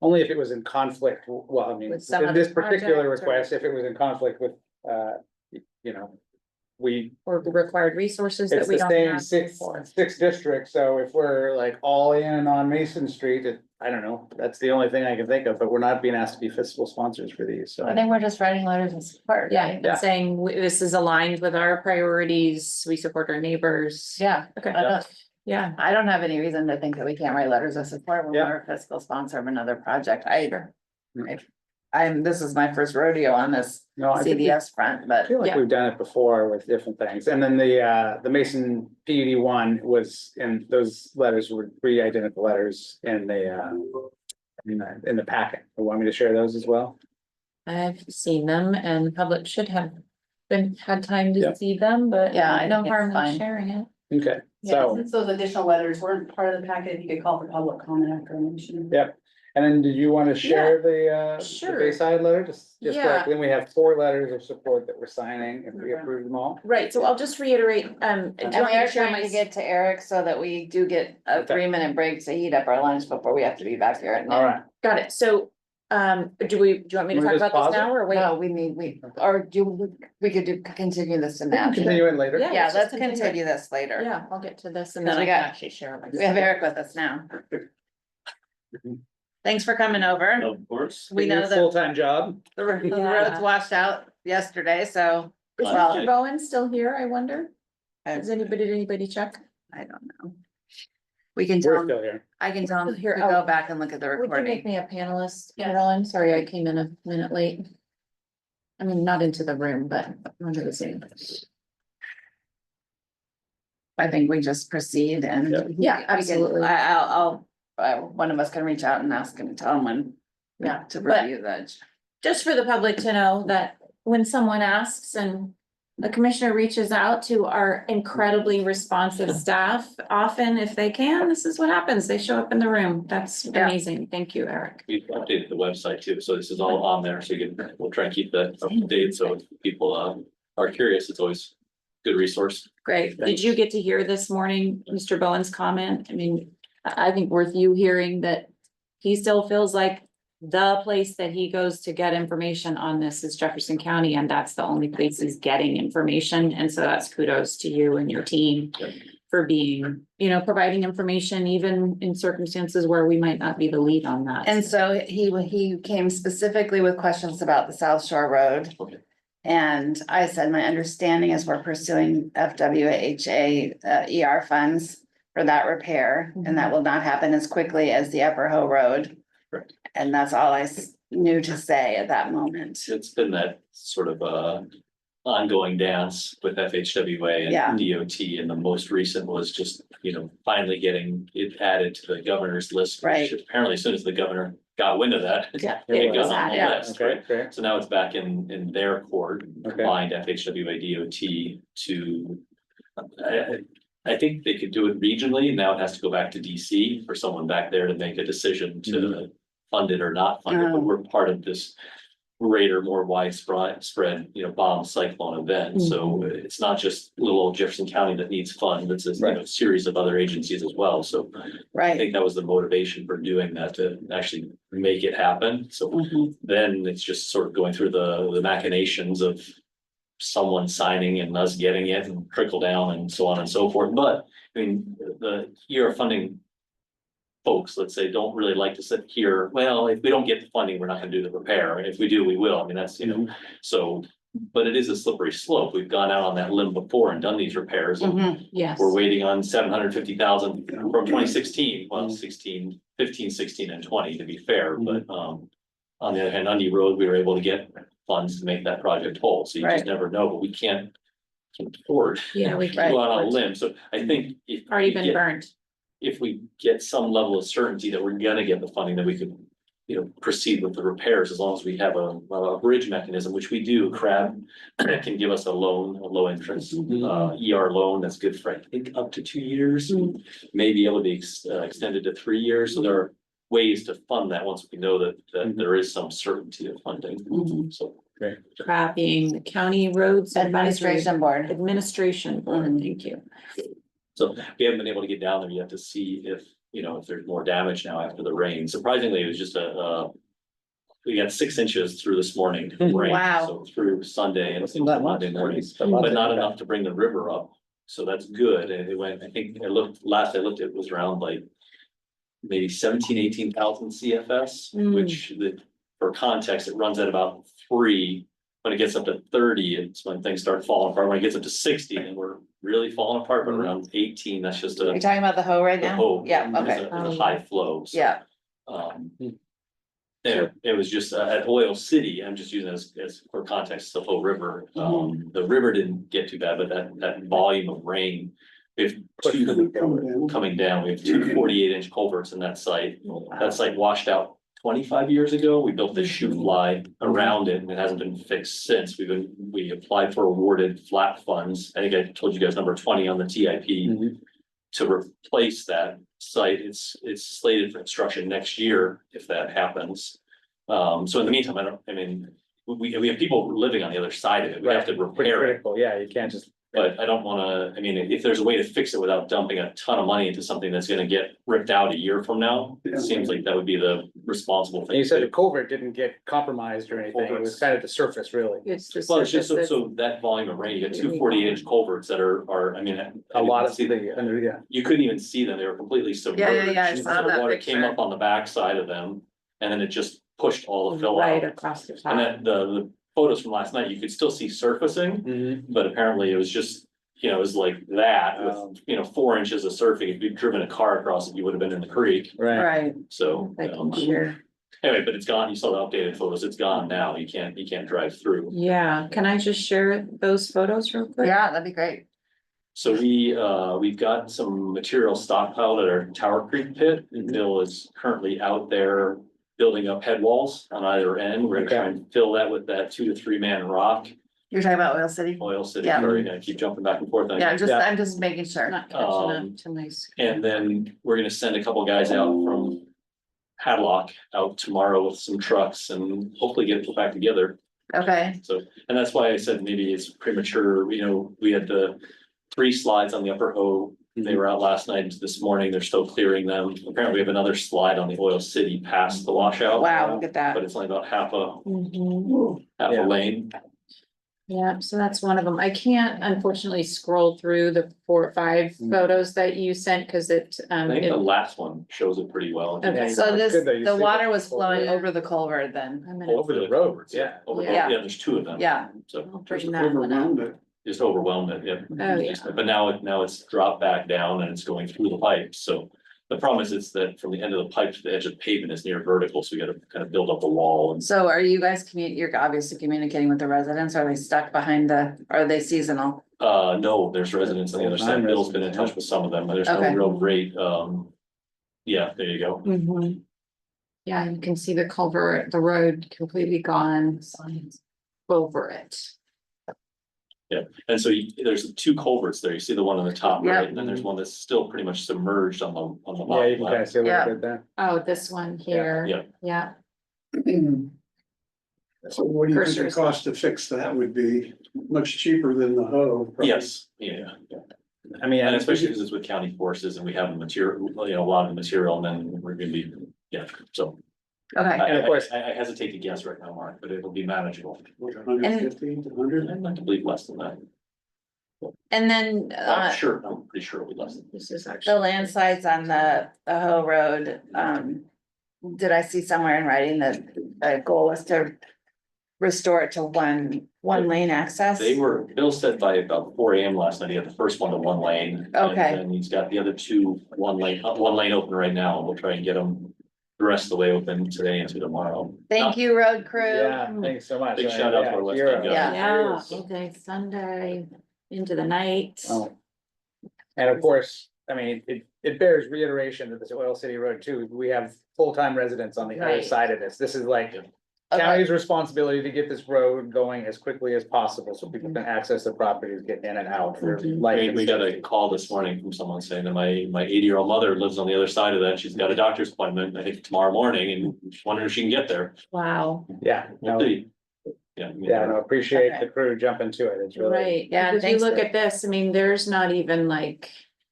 Only if it was in conflict, well, I mean, With some in this other particular project or- request, if it was in conflict with, you know, Or the required resources that it's we the don't same have? 6 districts, so if we're like all in on Mason Street, I don't know, that's the only thing I can think of, but we're not being asked to be fiscal sponsors for these, so. I think we're just writing letters of support. Yeah, right? Yeah. and saying this is aligned with our priorities, we support our neighbors. Yeah. Okay, Yeah, I don't have any reason to think that we can't write letters of support when Yeah. we're a fiscal sponsor of another project either. This is my first rodeo on this No, I think CDS front, I but feel like Yeah. we've done it before with different things, and then the Mason PUD one was, and those letters were 3 identical letters in the packet. You want me to share those as well? I've seen them and the public should have had time Yeah. to see them, but Yeah, I no think harm it's in fine. sharing it. Okay, Yeah, so, since those additional letters weren't part of the packet, if you could call for public comment after I mentioned. yep, and then did you want to share the sure. Bayside letter, just Yeah. then we have 4 letters of support that we're signing, if we approve them all. Right, so I'll just reiterate, do you and want we me are to share trying my? to get to Eric so that we do get a Okay. 3-minute break to heat up our lunch before we have to be back here at noon. All right, Got it, so, do you want me to Can we talk just about pause this it? now or wait? No, we could continue this in that. continue in later. Yeah. Yeah, let's let's just continue. continue this later. Yeah, I'll get to this and Because then we I can got- actually share. my We have Eric with us now. Thanks for coming over. Of course. We know that Full-time job. the roads Yeah. washed out yesterday, so. Is well, Mr. Bowen still here, I wonder? I Did anybody check? I don't know. We can We're tell still him, here. I can tell him to Here, go oh. back and look at the Would you make recording. me a panelist, Yes. Carolyn? Sorry, I came in a minute late. I mean, not into the room, but under the Zoom. I think we just proceed and. Yeah. Yeah, we can- absolutely. I'll one of us can reach out and ask him, tell him when. Yeah, To but- review that. Just for the public to know that when someone asks and the commissioner reaches out to our incredibly responsive staff, often if they can, this is what happens. They show up in the room. That's Yeah. amazing. Thank you, Eric. We've updated the website too, so this is all on there, so you can, we'll try and keep that up to date, so if people are curious, it's always a good resource. Great. Did you get to hear this morning, Mr. Bowen's comment? I mean, I think worth you hearing that he still feels like the place that he goes to get information on this is Jefferson County, and that's the only place he's getting information. And so that's kudos to you and your team for being, providing information even in circumstances where we might not be the lead on that. And so he came specifically with questions about the South Shore Road. Okay. And I said, my understanding is we're pursuing FWHA ER funds for that repair, and that will not happen as quickly as the Upper Ho Road. Correct. And that's all I knew to say at that moment. It's been that sort of ongoing dance with FHWA Yeah. and DOT, and the most recent was just, finally getting it added to the governor's list. Right. Which apparently, as soon as the governor got wind of that. Yeah, It it was got on the added. list, Okay, right? okay. So now it's back in their court, Okay. combined FHWA DOT to. I think they could do it regionally, now it has to go back to DC for someone back there to make a decision to fund it or not fund it, but we're part of this. Greater, more widespread, bomb cyclone event, so it's not just little old Jefferson County that needs funds, it's a series of other agencies as well, so. I Right. think that was the motivation for doing that, to actually make it happen, so then it's just sort of going through the machinations of. Someone signing and us getting it and trickle down and so on and so forth, but I mean, the year of funding. Folks, let's say, don't really like to sit here, well, if we don't get the funding, we're not gonna do the repair, and if we do, we will, I mean, that's, so. But it is a slippery slope, we've gone out on that limb before and done these repairs, and Yes. we're waiting on 750,000 from 2016, well, 15, 16, and 20, to be fair, but, on the other hand, Undy Road, we were able to get funds to make that project whole, so you just Right. never know, but we can't afford Yeah, we to go out on a can't. limb, so I think if. Already we been get- burned. If we get some level of certainty that we're gonna get the funding, that we could, proceed with the repairs, as long as we have a bridge mechanism, which we do. CRAB can give us a low interest, ER loan that's good for, I think, up to 2 years. May be able to be extended to 3 years, so there are ways to fund that once we know that there is some certainty of funding, so. CRAP being the County Roads Administration Board. Administration Board, thank you. So we haven't been able to get down there yet to see if, if there's more damage now after the rain. Surprisingly, it was just we got 6 inches through this morning rain. Wow. So through Sunday and That's not much. Monday morning, But lots but of- not enough to bring the river up. So that's good. And it went, I think last I looked, it was around like maybe 18,000 CFS, which for context, it runs at about 3. When it gets up to 30, it's when things start falling apart. When it gets up to 60, and we're really falling apart, but around 18, that's just Are you talking about the hoe right the now? hope. Yeah, There's okay. a- there's a high flow. So, Yeah, it was just at Oil City, I'm just using it as for context, the whole river. The river didn't get too bad, but that volume of rain. We have two coming down, we have 2 48-inch culverts in that site. That site washed out 25 years ago. We built this chute fly around it, and it hasn't been fixed since. We applied for awarded flat funds. I think I told you guys number 20 on the TIP. To replace that site, it's slated for construction next year if that happens. So in the meantime, we have people living on the other side of it. We have to Pretty repair it. critical, yeah, you can't just. But I don't wanna, if there's a way to fix it without dumping a ton of money into something that's gonna get ripped out a year from now, it seems like that would be the responsible And thing. you to said do. the culvert didn't get compromised or anything, it was kind of the surface, really. It's just. Well, it's just so that volume of rain, you got 2 48-inch culverts that are, A lot of, yeah. you couldn't even see them, they were completely submerged. yeah, I saw So that water came picture. up on the backside of them, and then it just pushed all the fill Right out. across the And top. then the photos from last night, you could still see surfacing, but apparently it was just, it was like that with, 4 inches of surfing. If you'd driven a car across it, you would have been in the creek, right. so. I can hear. Anyway, but it's gone, you saw the updated photos, it's gone now, you can't drive through. Yeah, can I just share those photos real quick? Yeah, that'd be great. So we've got some material stockpiled at our Tower Creek pit, and Bill is currently out there building up head walls on either end. We're gonna try and fill that with that 2 to 3 man rock. You're talking about Oil City? Oil City, Yeah. sorry, I keep jumping back and forth. Yeah, I'm just making sure. Not catching Um, up to my. And then we're gonna send a couple guys out from Hadlock out tomorrow with some trucks and hopefully get it back together. Okay, So, and that's why I said maybe it's premature, you know, we had the 3 slides on the upper hoe. They were out last night into this morning, they're still clearing them. Apparently we have another slide on the Oil City past the washout. wow, look at that. But it's only about half a Mhm. lane. Yeah, so that's one of them. I can't unfortunately scroll through the 4 or 5 photos that you sent because I think the last one shows it pretty well. Okay. So this, Good though, you the see water it was flowing Yeah. over the culvert then? I'm gonna Over the road, yeah. Over, Yeah. yeah, there's 2 of them. Yeah. So I'll Just bring that one up. overwhelmed it. just overwhelmed it, yeah. Oh, yeah. But now it's dropped back down and it's going through the pipes, so. The problem is it's that from the end of the pipe to the edge of the pavement is near vertical, so we gotta kind of build up a wall and. So are you guys you're obviously communicating with the residents? Are they stuck behind are they seasonal? No, there's residents on the other side. Bill's been in touch with some of them, but there's no Okay. real great, yeah, there you go. Mhm. Yeah, you can see the culvert, the road completely gone over it. And so there's 2 culverts there. You see the one on the top Yeah. right, and then there's one that's still pretty much submerged on the Yeah, you bottom can kind of left. see a Yeah. little bit there. Oh, this one here. Yeah. Yeah. So what do you think the Cursors. cost to fix that would be? Much cheaper than the hoe? probably. Yes, yeah. I mean, And especially because it's with county forces and we have the material, you know, a lot of the material, and then we're gonna be, yeah, so. Okay, And of course- I hesitate to guess right now, Mark, but it'll be manageable. 150 to 100? I'd like to believe less than that. and then, I'm pretty sure it'll be less than. This is the actually. landslides on the Ho Road, did I see somewhere in writing that the goal was to restore it to one lane access? Bill said by about 4 AM last night, he had the first one to 1 lane. Okay. And then he's got the other 2, 1 lane open right now, and we'll try and get them the rest of the way open today into tomorrow. Thank you, road crew. Yeah, thanks so much. Big shout out to our West End guys. Yeah. Yeah, all day Sunday into the night. Oh. And of course, I mean, it bears reiteration that this Oil City Road too, we have full-time residents on the other Right. side of this. This is like Okay. county's responsibility to get this road going as quickly as possible so people can access the properties, get in and out for Mhm. life. We got a call this morning from someone saying that my 80-year-old mother lives on the other side of that. She's got a doctor's appointment, I think tomorrow morning, and she's wondering if she can get there. Wow, Yeah, We'll no, see. Yeah. yeah, no, appreciate Okay. the crew jumping to it. It's really. right, Yeah, yeah, if you thanks look for- at this, I mean, there's not even like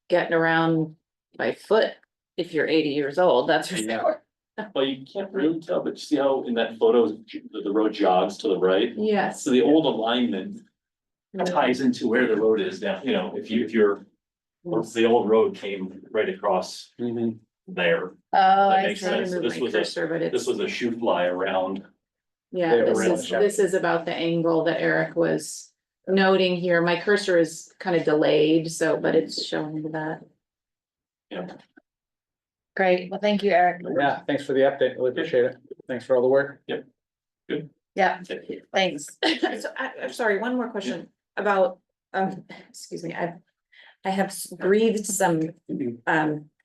getting around by foot if you're 80 years old, that's for Yeah. sure. Well, you can't really tell, but you see how in that photo, the road jogs to the right? Yes. So the old alignment ties into where the road is down, you know, if you're, the old road came right across there. Oh, That I makes see. sense. Move This my was cursor, but This it's, was a shoe fly around. yeah, Yeah, this around is, the this is about the angle that Eric was noting here. My cursor is kind of delayed, so, but it's showing that. Yeah. Great. Well, thank you, Eric. Yeah, thanks for the update. Really appreciate it. Thanks for all the work. Yeah, thanks. So I'm sorry, one more question about, excuse me, I have breathed some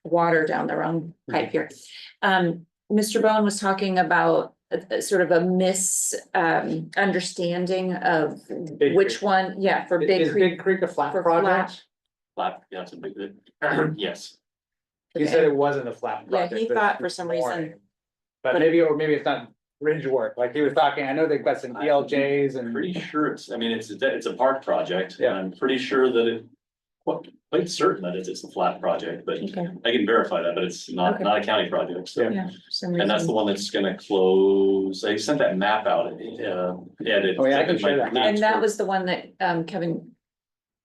water down the wrong pipe here. Mr. Bowen was talking about sort of a understanding of Big which Creek. one, yeah, for Big Is Creek. Big Creek a flat for project? Flat, yeah, it's a big, yes. He said it wasn't a flat Yeah, project. he this thought for some morning. reason. But maybe it's not bridge work, like he was talking, I know they've got some ELJs I'm and. pretty sure it's a park project. Yeah. I'm pretty sure that quite certain that it's a flat project, but Okay, I can verify that, but it's not Okay. a county project, so. Yeah. yeah, for some And that's the reason. one that's gonna close, I sent that map out, edit. Oh, yeah, I can share that. And that was the one that Kevin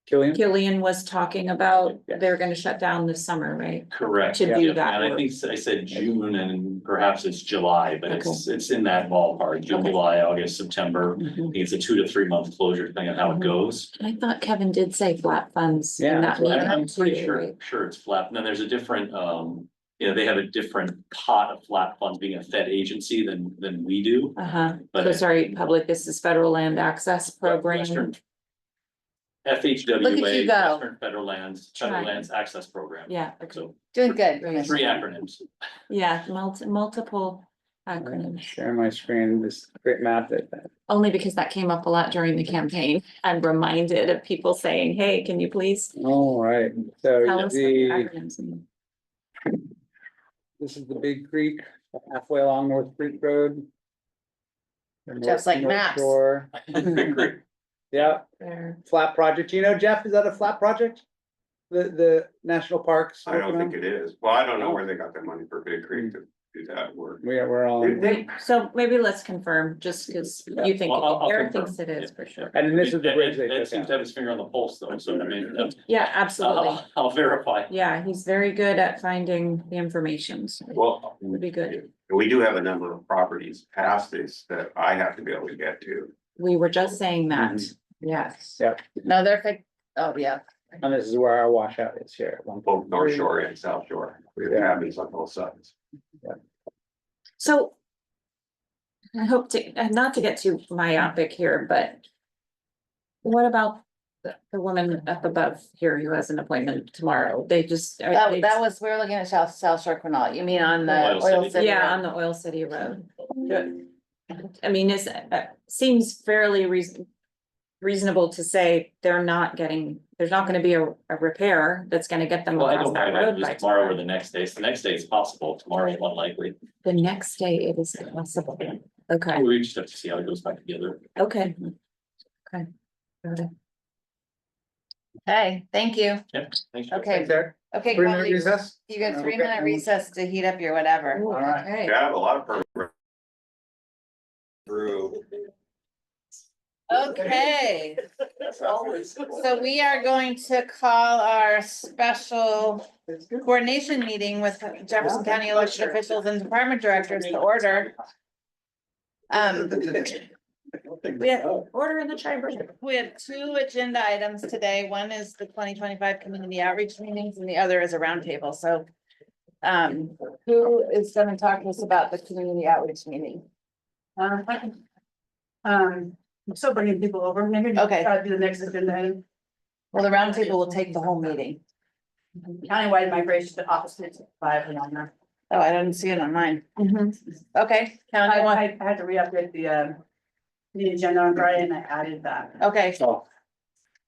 Killian? Killian was talking about. Yes. They're gonna shut down this summer, right? Correct. to yeah, do that And I work. think I said June and perhaps it's July, but it's in that ballpark, June, Okay. July, August, September. I Mhm. think it's a 2 to 3 month closure, depending on how it Mhm. goes. I thought Kevin did say flat funds Yeah, in that that's what meeting. I'm pretty too, sure, right? it's flat. And then there's a different, they have a different pot of flat funds being a Fed agency than we do. Uh-huh, But so it- sorry, public, this is Federal Land Access Program. Western Look at you FHWA, go. Western Federal Lands Access Program. Yeah, So Doing good. three acronyms. yeah, multiple acronyms. Share my screen, this great map that. Only because that came up a lot during the campaign. I'm reminded of people saying, hey, can you please All right, so tell us what the acronyms mean? this is the Big Creek, halfway along North Creek Road. Just like North maps. Shore. Yeah, There. flat project. You know, Jeff, is that a flat project? The national parks? I don't think it is. Well, I don't know where they got their money for Big Creek to do that work. We're on. So maybe let's confirm, just because you think, I'll Eric confirm. thinks it is for sure. And then this is the bridge they Ed took seems out. to have his finger on the pulse though, so I mean, Yeah, absolutely. I'll verify. Yeah, he's very good at finding the information, so Well, it would be good. we do have a number of properties past this that I have to be able to get to. We were just saying that, yes. Yep, No, they're fake. Oh, yeah. and this is where our washout is here. at Both North 1.3. Shore and South Shore. We have Yeah. cabins on both sides. So I hope to, and not to get too myopic here, but what about the woman up above here who has an appointment tomorrow? They just. That was, we were looking at South Shore Canal. You mean on the Oil Oil City. City? Yeah, Road? on the Oil City Road. I mean, it's, seems fairly reasonable to say they're not getting, there's not gonna be a repair that's gonna get them Well, I across don't that know, road by just tomorrow or tomorrow. the next day. So the next day is possible. Tomorrow is unlikely. The next day it is possible. Okay, We just have to see how it goes back together. okay. Okay. Got it. Hey, thank you. Yep. Thanks. Okay, Thanks, Eric. okay, 3-minute colleagues, recess? you got a Okay. 3-minute recess to heat up your whatever. All right. Okay. Yeah, I have a lot of programs. Through. Okay, so we are going to call our special coordination meeting with Jefferson County elected officials and department directors to order. We have Order in the chamber. We have 2 agenda items today. One is the 2025 community outreach meetings and the other is a roundtable. So who is going to talk to us about the community outreach meeting? I'm still bringing people over, maybe. Okay. Try to do the next agenda item. Well, the roundtable will take the whole meeting. Countywide migration to Office 5 and on there. Oh, I didn't see it on mine. Mm-hmm. Okay. County one. I had to re-update the agenda on Friday and I added that. Okay, Oh,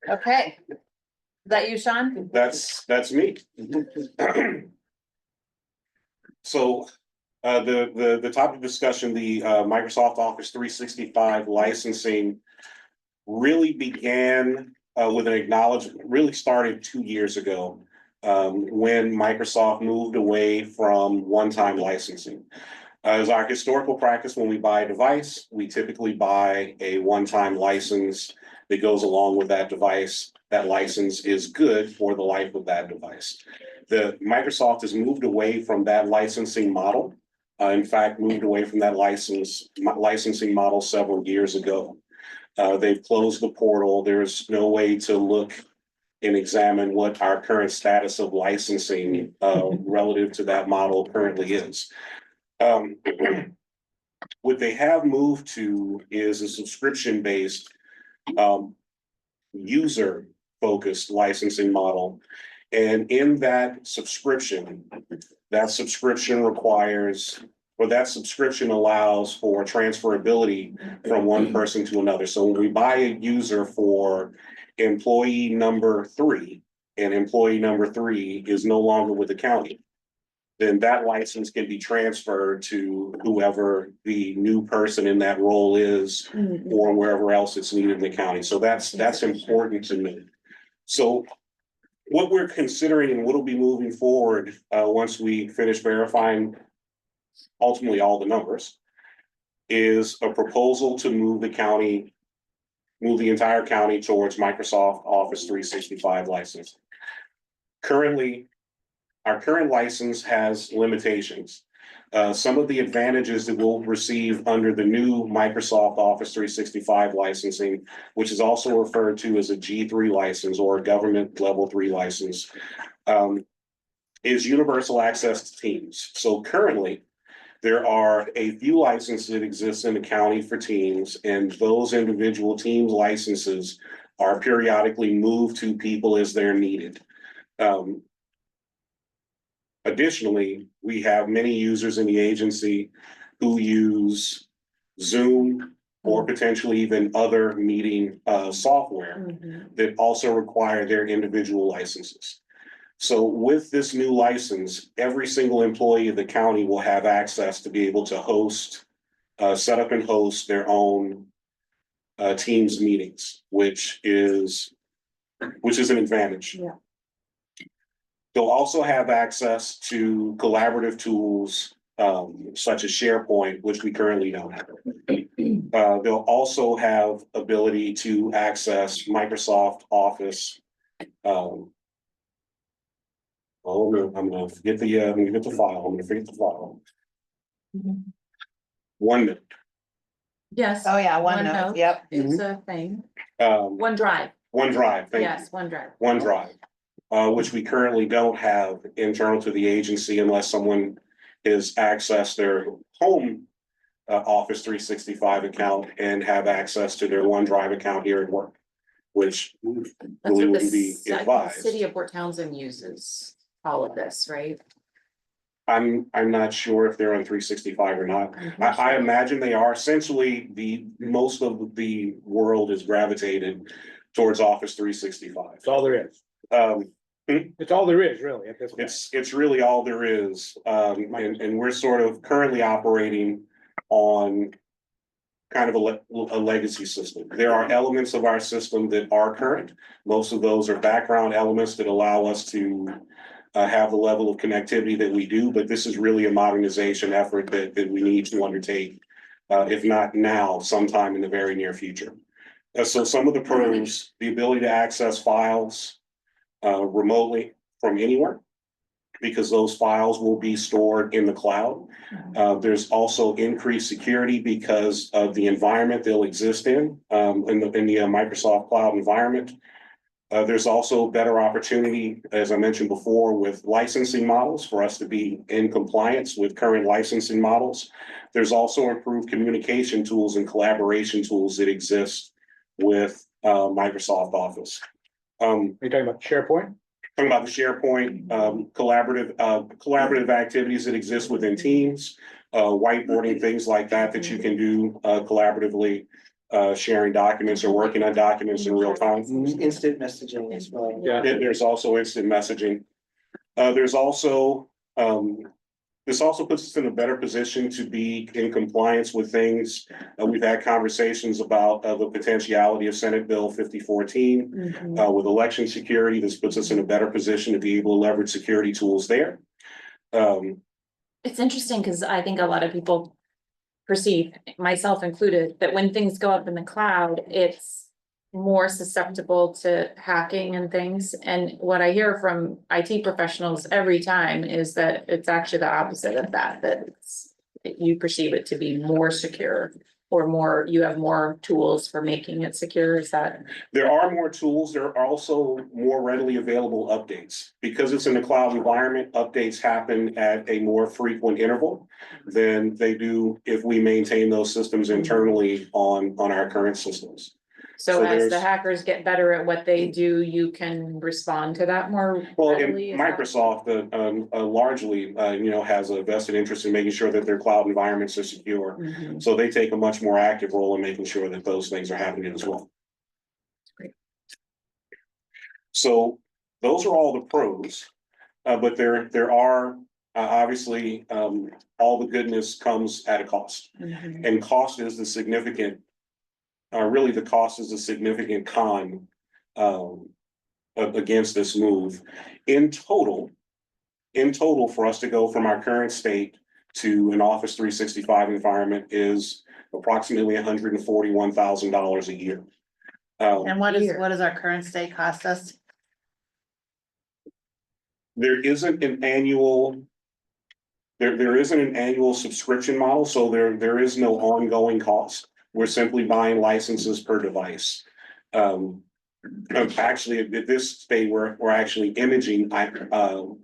okay. Is that you, Sean? That's me. So, the topic of discussion, the Microsoft Office 365 licensing really began with an acknowledgement, really started 2 years ago, when Microsoft moved away from one-time licensing. As our historical practice, when we buy a device, we typically buy a one-time license that goes along with that device. That license is good for the life of that device. The Microsoft has moved away from that licensing model. In fact, moved away from that licensing model several years ago. They've closed the portal. There's no way to look and examine what our current status of licensing relative to that model currently is. What they have moved to is a subscription-based, user-focused licensing model. And in that subscription requires, or that subscription allows for transferability from one person to another. So when we buy a user for employee number 3, and employee number 3 is no longer with the county, then that license can be transferred to whoever the new person in that role is, or wherever else it's needed in the county. So that's important to me. So what we're considering and what will be moving forward once we finish verifying ultimately all the numbers is a proposal to move the entire county towards Microsoft Office 365 license. Currently, our current license has limitations. Some of the advantages that we'll receive under the new Microsoft Office 365 licensing, which is also referred to as a G3 license or a government level 3 license, is universal access to Teams. So currently, there are a few licenses that exist in the county for Teams, and those individual Teams licenses are periodically moved to people as they're needed. Additionally, we have many users in the agency who use Zoom or potentially even other meeting software that also require their individual licenses. So with this new license, every single employee of the county will have access to be able to host, set up and host their own Teams meetings, which is an advantage. Yeah. They'll also have access to collaborative tools such as SharePoint, which we currently don't have. They'll also have ability to access Microsoft Office. Oh, no, I'm gonna forget the file. I'm gonna forget the file. OneNote. Yes. Oh, yeah, OneNote, yep. It's a thing. OneDrive. OneDrive. Thank you. Yes, OneDrive. OneDrive, which we currently don't have internal to the agency unless someone has accessed their home Office 365 account and have access to their OneDrive account here at work, which really wouldn't be advised. City of Port Townsend uses all of this, right? I'm not sure if they're on 365 or not. I imagine they are. Essentially, most of the world is gravitated towards Office 365. That's all there is. It's all there is, really, at this point. It's really all there is. And we're sort of currently operating on kind of a legacy system. There are elements of our system that are current. Most of those are background elements that allow us to have the level of connectivity that we do, but this is really a modernization effort that we need to undertake, if not now, sometime in the very near future. So some of the pros, the ability to access files remotely from anywhere, because those files will be stored in the cloud. There's also increased security because of the environment they'll exist in the Microsoft Cloud environment. There's also better opportunity, as I mentioned before, with licensing models for us to be in compliance with current licensing models. There's also improved communication tools and collaboration tools that exist with Microsoft Office. Are you talking about SharePoint? Talking about the SharePoint, collaborative activities that exist within Teams, whiteboarding, things like that you can do collaboratively. Sharing documents or working on documents in real time. Instant messaging as well. Yeah. There's also instant messaging. There's also, this also puts us in a better position to be in compliance with things. We've had conversations about the potentiality of Senate Bill 5014 with election security. This puts us in a better position to be able to leverage security tools there. It's interesting because I think a lot of people perceive, myself included, that when things go up in the cloud, it's more susceptible to hacking and things. And what I hear from IT professionals every time is that it's actually the opposite of that, that you perceive it to be more secure or you have more tools for making it secure. Is that? There are more tools. There are also more readily available updates. Because it's in the cloud environment, updates happen at a more frequent interval than they do if we maintain those systems internally on our current systems. So as the hackers get better at what they do, you can respond to that more readily? Microsoft largely, has a vested interest in making sure that their cloud environments are secure. So they take a much more active role in making sure that those things are happening as well. Great. So those are all the pros, but there are obviously all the goodness comes at a cost, and cost is the significant. Really, the cost is a significant con against this move. In total, for us to go from our current state to an Office 365 environment is approximately $141,000 a year. And what does our current state cost us? There isn't an annual. There isn't an annual subscription model, so there is no ongoing cost. We're simply buying licenses per device. Actually, at this state, we're actually imaging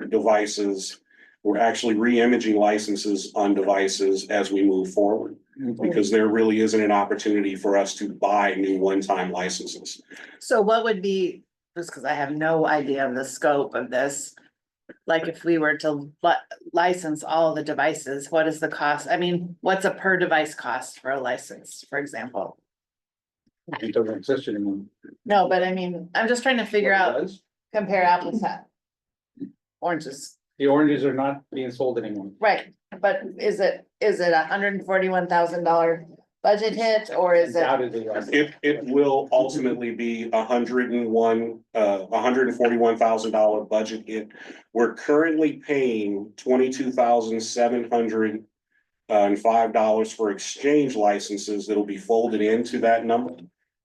devices. We're actually re-imaging licenses on devices as we move forward. because there really isn't an opportunity for us to buy new one-time licenses. So what would be, just because I have no idea of the scope of this. Like if we were to license all the devices, what is the cost? I mean, what's a per device cost for a license, for example? It doesn't exist anymore. No, but I mean, I'm just trying to figure What it out, does. compare apples to oranges. The oranges are not being sold anymore. Right, but is it $141,000 budget hit, or is it? Undoubtedly, yes. It will ultimately be $141,000 budget hit. We're currently paying $22,705 for exchange licenses that'll be folded into that number.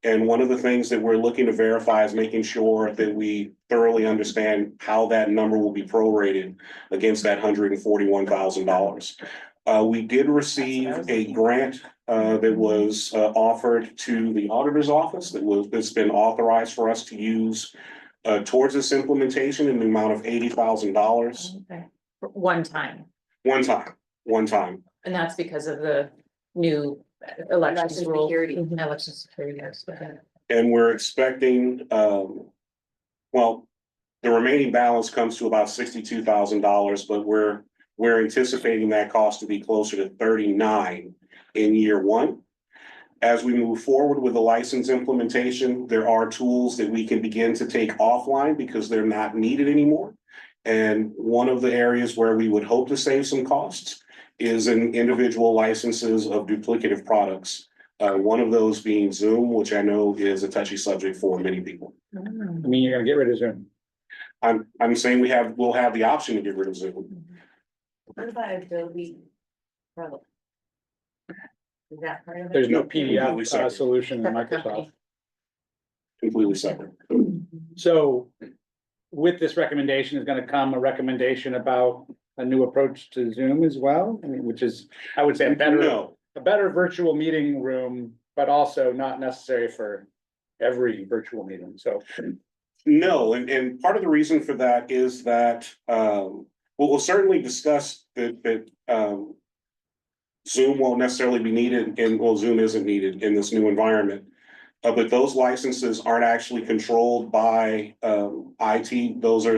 And one of the things that we're looking to verify is making sure that we thoroughly understand how that number will be prorated against that $141,000. We did receive a grant that was offered to the auditor's office that's been authorized for us to use towards this implementation in the amount of $80,000. Okay. One time, One time. and that's because of the new election rule. Election security, yes, okay. And we're expecting, well, the remaining balance comes to about $62,000, but we're anticipating that cost to be closer to 39 in year one. As we move forward with the license implementation, there are tools that we can begin to take offline because they're not needed anymore. And one of the areas where we would hope to save some costs is in individual licenses of duplicative products. One of those being Zoom, which I know is a touchy subject for many people. I mean, you're gonna get rid of Zoom. I'm saying we'll have the option to get rid of Zoom. What about Adobe? Is that part of it? There's no Completely PDF separate. solution in Separate Microsoft. company. Completely separate. So with this recommendation is gonna come a recommendation about a new approach to Zoom as well, I mean, which is, I would say, a No. better virtual meeting room, but also not necessary for every virtual meeting, so. No, and part of the reason for that is that, we'll certainly discuss that Zoom won't necessarily be needed, and well, Zoom isn't needed in this new environment. But those licenses aren't actually controlled by IT. Those are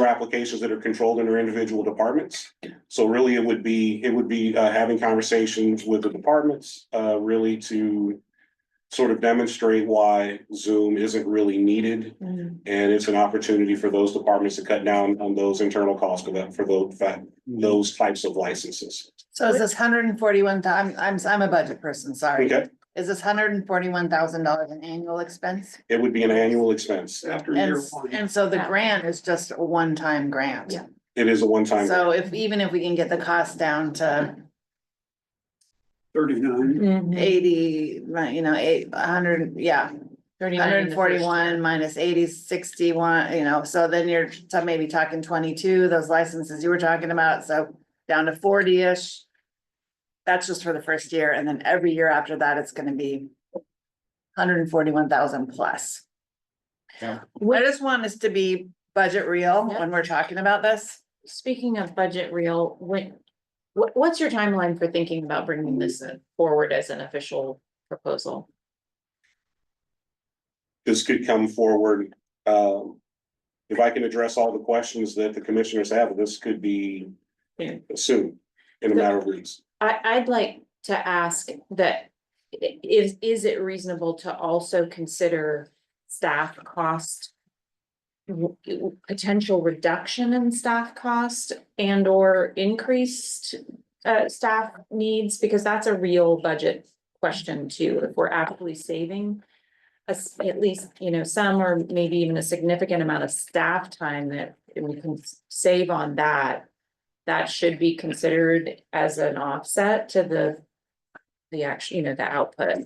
applications that are controlled in their individual departments. So really, it would be having conversations with the departments, really to sort of demonstrate why Zoom isn't really needed. And it's an opportunity for those departments to cut down on those internal costs for those types of licenses. So is this $141,000? I'm a budget person, sorry. Okay, Is this $141,000 an annual expense? it would be an annual expense. After And, year one, and so the grant is just a one-time grant. Yeah. It is a one-time. So even if we can get the cost down to 39. 80, 100, yeah. 141 minus 80, 61, so then you're maybe talking 22, those licenses you were talking about, so down to 40-ish. That's just for the first year, and then every year after that, it's gonna be 141,000 plus. Yeah. I just want us to be budget real when we're talking about this. Speaking of budget real, what's your timeline for thinking about bringing this forward as an official proposal? This could come forward. If I can address all the questions that the commissioners have, this could be soon, in a matter of weeks. I'd like to ask that, is it reasonable to also consider staff cost? Potential reduction in staff cost and or increased staff needs, because that's a real budget question too. If we're actually saving at least, some or maybe even a significant amount of staff time that we can save on that, that should be considered as an offset to the actual, the output.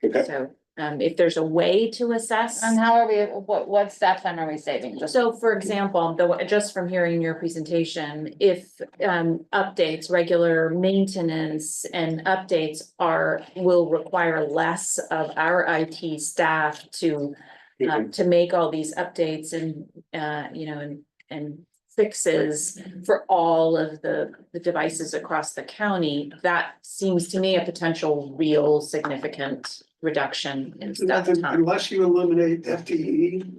Okay. So if there's a way to assess. And how are we, what staff time are we saving? So for example, just from hearing your presentation, if updates, regular maintenance and updates will require less of our IT staff to make all these updates and fixes for all of the devices across the county, that seems to me a potential real significant reduction in staff time. Unless you eliminate FTE,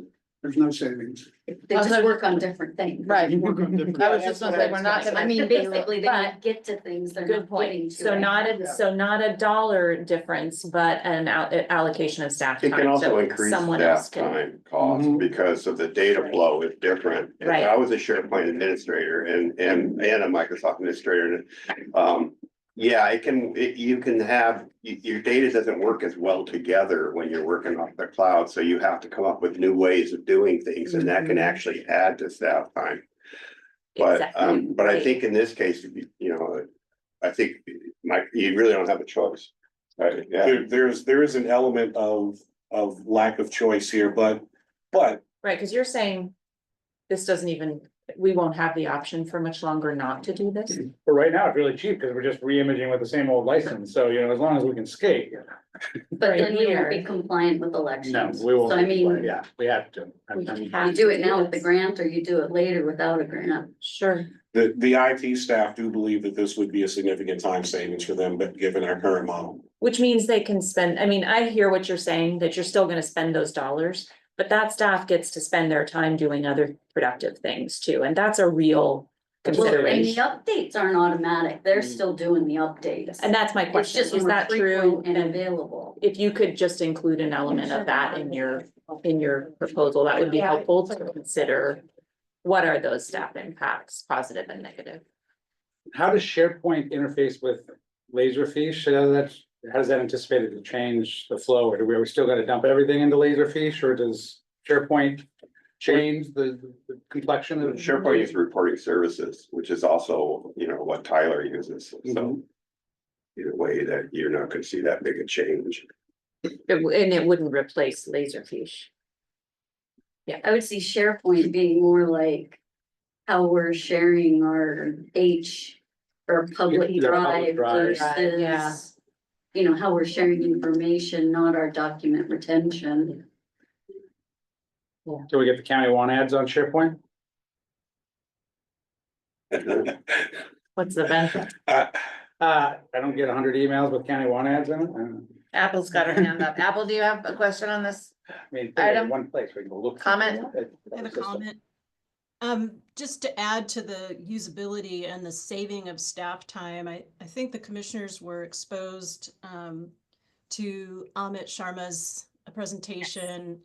there's no savings. They just work on different things. Right. I was just gonna say, we're not gonna. I mean, basically, they But- don't get to things they're Good not point. getting to. So not a dollar difference, but an allocation of staff time. It can also so increase someone else staff can- time costs because of the data flow is different. Right. I was a SharePoint administrator and a Microsoft administrator. And yeah, you can have, your data doesn't work as well together when you're working off the cloud. So you have to come up with new ways of doing things, and that can actually add to staff time. But Exactly, but I right. think in this case, I think you really don't have a choice. Yeah. There is an element of lack of choice here, but Right, because you're saying this doesn't even, we won't have the option for much longer not to do this? But right now, it's really cheap because we're just re-imaging with the same old license. So, as long as we can skate. But then we Here. won't be compliant with No, elections. we won't. So I mean, Yeah, we have to. We I mean, have you do it now to with the this. grant or you do it later without a grant. Sure. the IT staff do believe that this would be a significant time savings for them, but given our current model. Which means they can spend, I mean, I hear what you're saying, that you're still gonna spend those dollars, but that staff gets to spend their time doing other productive things too, and that's a real Well, and the consideration. updates aren't automatic. They're still doing the updates. And that's my It's question, just is more that true? frequent and And available. if you could just include an element of that in your proposal, that would be helpful to consider. What are those staff impacts, positive and negative? How does SharePoint interface with Laserfish? How does that anticipated to change the flow? Or are we still gonna dump everything into Laserfish, or does SharePoint change the complexion of? SharePoint is reporting services, which is also, what Tyler uses, so. Either way, that you're not gonna see that big a change. And it wouldn't replace Laserfish. I would see SharePoint being more like how we're sharing our or public Yeah, drive public drive. Yeah. versus, how we're sharing information, not our document retention. Do we get the county one ads on SharePoint? What's the benefit? I don't get 100 emails with county one ads in it. I don't know. Apple's got her hand up. Apple, do you have a question on this? I mean, put it in Item? one place where you can look. Comment? I have a comment. Just to add to the usability and the saving of staff time, I think the commissioners were exposed to Amit Sharma's presentation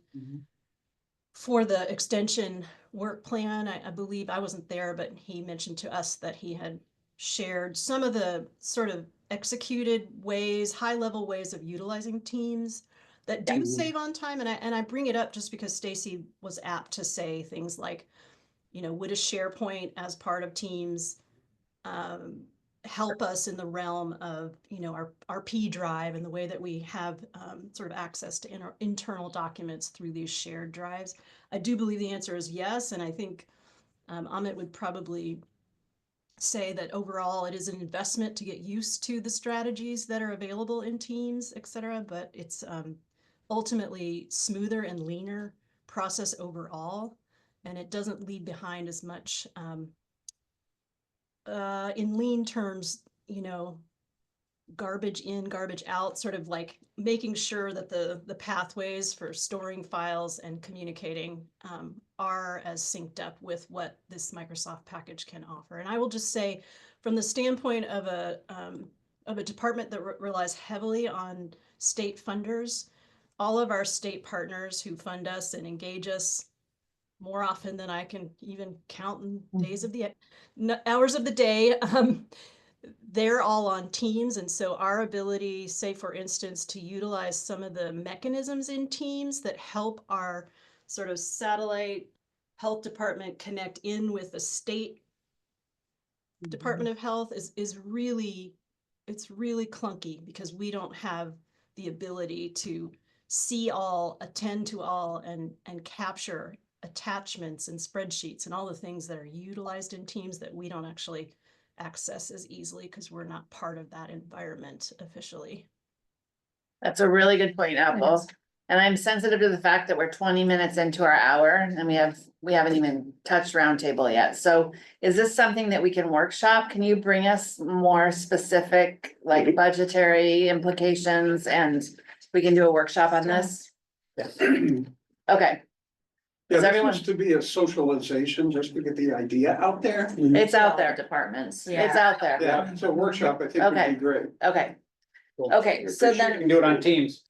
for the extension work plan. I believe I wasn't there, but he mentioned to us that he had shared some of the sort of executed ways, high-level ways of utilizing teams that do save on time. And I bring it up just because Stacy was apt to say things like, would a SharePoint as part of Teams help us in the realm of, our P drive and the way that we have sort of access to internal documents through these shared drives? I do believe the answer is yes. And I think Amit would probably say that overall it is an investment to get used to the strategies that are available in Teams, et cetera, but it's ultimately smoother and leaner process overall. And it doesn't leave behind as much, in lean terms, garbage in, garbage out, sort of like making sure that the pathways for storing files and communicating are as synced up with what this Microsoft package can offer. And I will just say, from the standpoint of a department that relies heavily on state funders, all of our state partners who fund us and engage us more often than I can even count in days of the hours of the day, they're all on Teams. And so our ability, say for instance, to utilize some of the mechanisms in Teams that help our sort of satellite health department connect in with the state Department of Health is really, it's really clunky because we don't have the ability to see all, attend to all, and capture attachments and spreadsheets and all the things that are utilized in Teams that we don't actually access as easily because we're not part of that environment officially. That's a really good point, Apple. And I'm sensitive to the fact that we're 20 minutes into our hour and we haven't even touched roundtable yet. So is this something that we can workshop? Can you bring us more specific, like budgetary implications, and we can do a workshop on this? Okay. Yeah, Is this everyone- wants to be a socialization, just to get the idea out there. It's out there. Departments. It's out there. Yeah, so workshop, I think would Okay. be great. Okay. Okay, so You then can do it on Teams.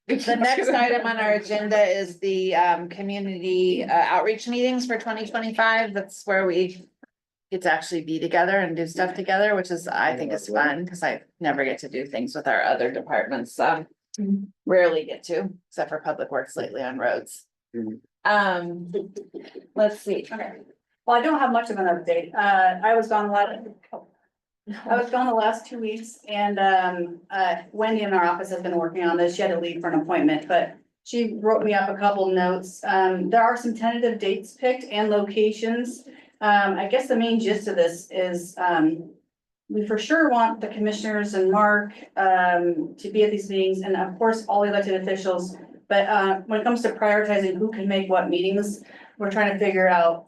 the next item on our agenda is the community outreach meetings for 2025. That's where we get to actually be together and do stuff together, which is, I think is fun, because I never get to do things with our other departments. Rarely get to, except for Public Works lately on roads. Let's see. Okay. Well, I don't have much of an update. I was gone the last 2 weeks, and Wendy in our office has been working on this. She had to leave for an appointment, but she wrote me up a couple notes. There are some tentative dates picked and locations. I guess the main gist of this is we for sure want the commissioners and Mark to be at these meetings, and of course, all elected officials. But when it comes to prioritizing who can make what meetings, we're trying to figure out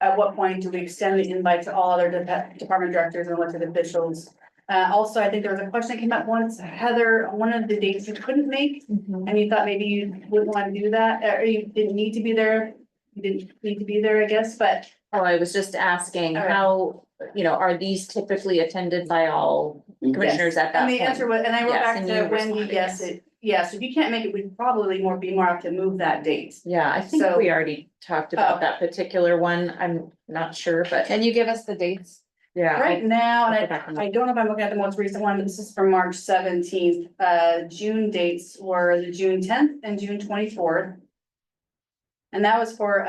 at what point do we extend the invite to all other department directors and elected officials? Also, I think there was a question that came up once, Heather, one of the dates you couldn't make, and you thought maybe you wouldn't want to do that, or you didn't need to be there. You didn't need to be there, I guess, but. Oh, I was just asking how, are these typically attended by all commissioners at that And the point? answer was, and I wrote Yes, back and to you Wendy, responded, yes, yes, if you can't make it, we'd probably be more apt to move that date. Yeah, I think So- we already talked about that particular one. I'm not sure, but Can you give us the dates? yeah. Right now, I'll go and back and I don't know if I'm looking at the most recent one, this is from March 17th. June dates were the June 10th and June 24th. And that was for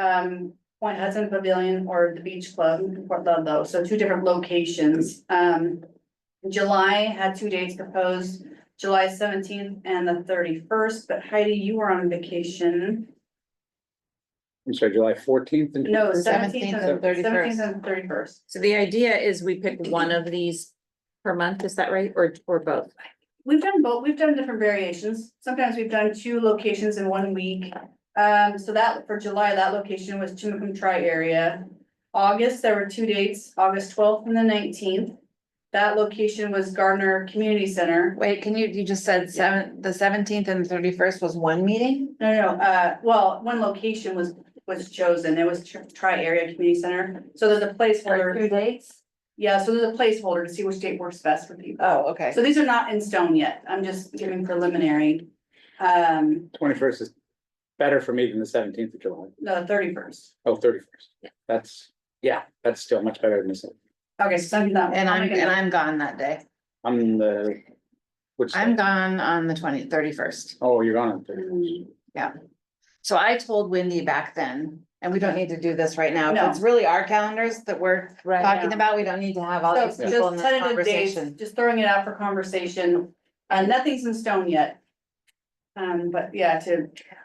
Point Hudson Pavilion or the Beach Club in Fort Ludlow, so 2 different locations. July had 2 dates proposed, July 17th and the 31st, but Heidi, you were on vacation. I'm sorry, July 14th and. No, 17th and 31st. 17th and 31st. So the idea is we pick one of these per month, is that right? Or both? We've done both, we've done different variations. Sometimes we've done 2 locations in 1 week. So that for July, that location was Chimacum Tri-Area. August, there were 2 dates, August 12th and the 19th. That location was Gardner Community Center. Wait, you just said the 17th and 31st was one meeting? No, well, 1 location was chosen. It was Tri-Area Community Center. So there's a placeholder. 2 dates? Yeah, so there's a placeholder to see which date works best for people. Oh, okay. So these are not in stone yet. I'm just giving preliminary. 21st is better for me than the 17th of July. No, the 31st. Oh, 31st. That's still much better than the 17th. Okay, so I'm not. And I'm gone that day. On the, which, I'm gone on the 31st. oh, you're gone on 31st. Yeah. So I told Wendy back then, and we don't need to do this right now. No. It's really our calendars that we're talking about. We don't need to have all So these just people in this tentative dates, conversation. just throwing it out for conversation. Nothing's in stone yet. But yeah,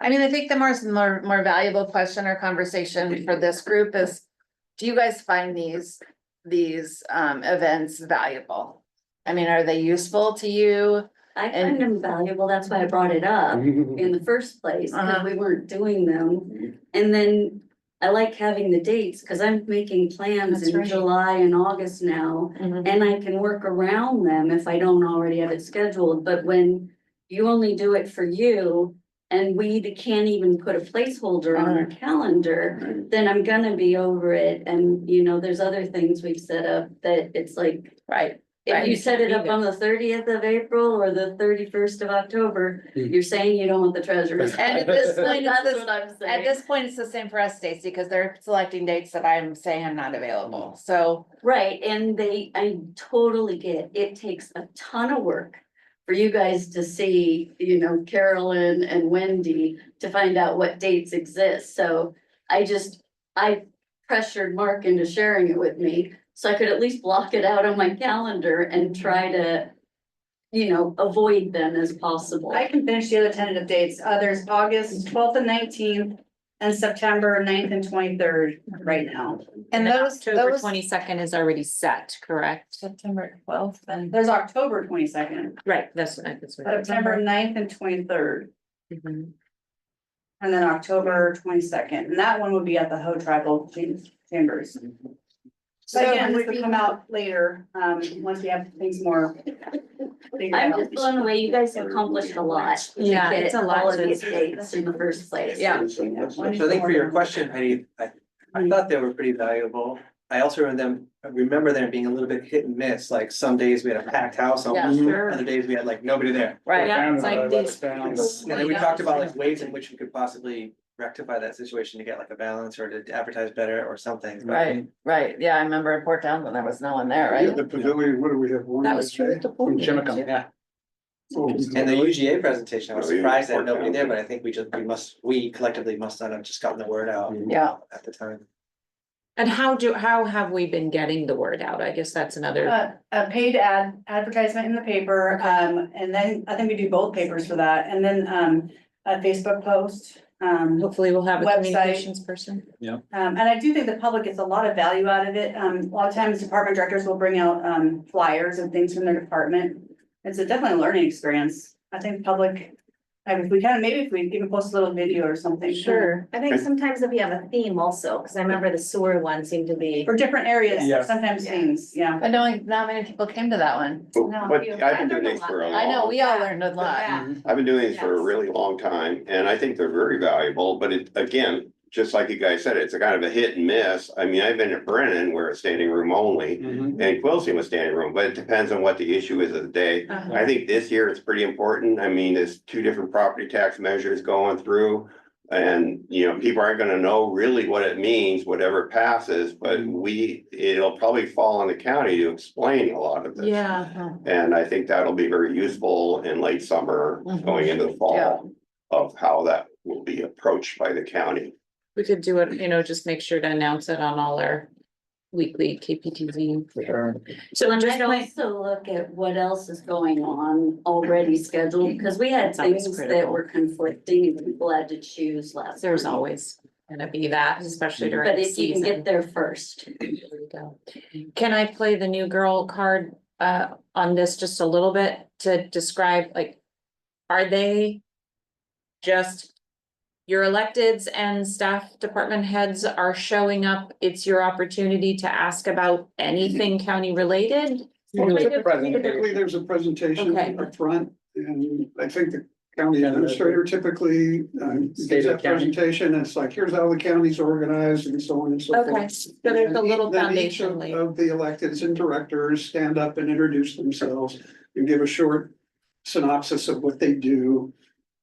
I mean, I think the more valuable question or conversation for this group is, do you guys find these events valuable? I mean, are they useful to you? I find them valuable, that's why I brought it up in the first place, because we weren't doing them. And then I like having the dates, because I'm making plans That's in right. July and August now. Mhm. And I can work around them if I don't already have it scheduled, but when you only do it for you. And we can't even put a placeholder on our calendar, then I'm gonna be over it, and there's other things we've set up that it's like. Right. If you set it up on the 30th of April or the 31st of October, you're saying you don't want the treasurer's. And at this point, That's what I'm saying. at this point, it's the same for us, Stacy, because they're selecting dates that I'm saying I'm not available, so. Right, and I totally get, it takes a ton of work for you guys to see, Carolyn and Wendy to find out what dates exist. So I pressured Mark into sharing it with me, so I could at least block it out on my calendar and try to, avoid them as possible. I can finish the other tentative dates. There's August 12th and 19th and September 9th and 23rd right now. And those, October 22nd is already set, correct? September 12th and. There's October 22nd, Right, that's what. September 9th and 23rd. And then October 22nd, and that one would be at the Ho Tribal Chambers. So again, this would come out later, once we have things more. figured I'm out. just blown away. You guys have accomplished a lot. to Yeah, get it's a lot all of to- these dates in the first place. Yeah. So I think for your question, Heidi, I thought they were pretty valuable. I also remember them being a little bit hit and miss, like some days we had a packed house, Yeah, almost, sure. other days we had like nobody there. Right, Yeah, it's like these. And then we talked about like ways in which we could possibly rectify that situation to get like a balance or to advertise better or something. Right, yeah, I remember in Port Townsend, there was no one there, Yeah, right? the pavilion, what do we have? one That was true today? with the pool. Chimicum, yeah. And the UGA presentation, I was Oh, yeah, surprised that Port nobody there, Townsend. but I think we collectively must not have just gotten the word out Yeah. at the time. And how have we been getting the word out? I guess that's another, A paid advertisement in the paper, and then I think we do both papers for that, and then, a Facebook post. hopefully we'll have a Website. communications person. And I do think the public gets a lot of value out of it. A lot of times department directors will bring out, flyers and things from their department. It's definitely a learning experience. I think public, if we can, maybe if we even post a little video or something. I think sometimes if you have a theme also, because I remember the sewer one seemed to be. For different areas, Yeah. sometimes things, yeah. But not many people came to that one. But I've been doing this for a long. I know, we all learned a lot. I've been doing these for a really long time, and I think they're very valuable, but it, again, just like you guys said, it's a kind of a hit and miss. I mean, I've been at Brennan where it's standing room only, and Quilcy was standing room, but it depends on what the issue is of the day. I think this year it's pretty important. I mean, there's two different property tax measures going through. And, you know, people aren't gonna know really what it means, whatever passes, but it'll probably fall on the county to explain a lot of this. Yeah. And I think that'll be very useful in late summer, going into the fall, of how that will be approached by the county. We could do it, just make sure to announce it on all our weekly KPTV. So and just I'd also look at what else is going on already scheduled, because we had Sounds things that critical. were conflicting and people had to choose last. There's minute. always gonna be that, especially during But the if you can season. get there first. There we go. Can I play the new girl card on this just a little bit to describe, like, are they just your electeds and staff department heads are showing up? It's your opportunity to ask about anything county related? Typically, there's a presentation Okay. up front, and I think the county administrator typically gives State of that county. presentation. It's like, here's how the county's organized and so on and so forth. Okay, so there's a little Then each foundation laid. of the electeds and directors stand up and introduce themselves and give a short synopsis of what they do.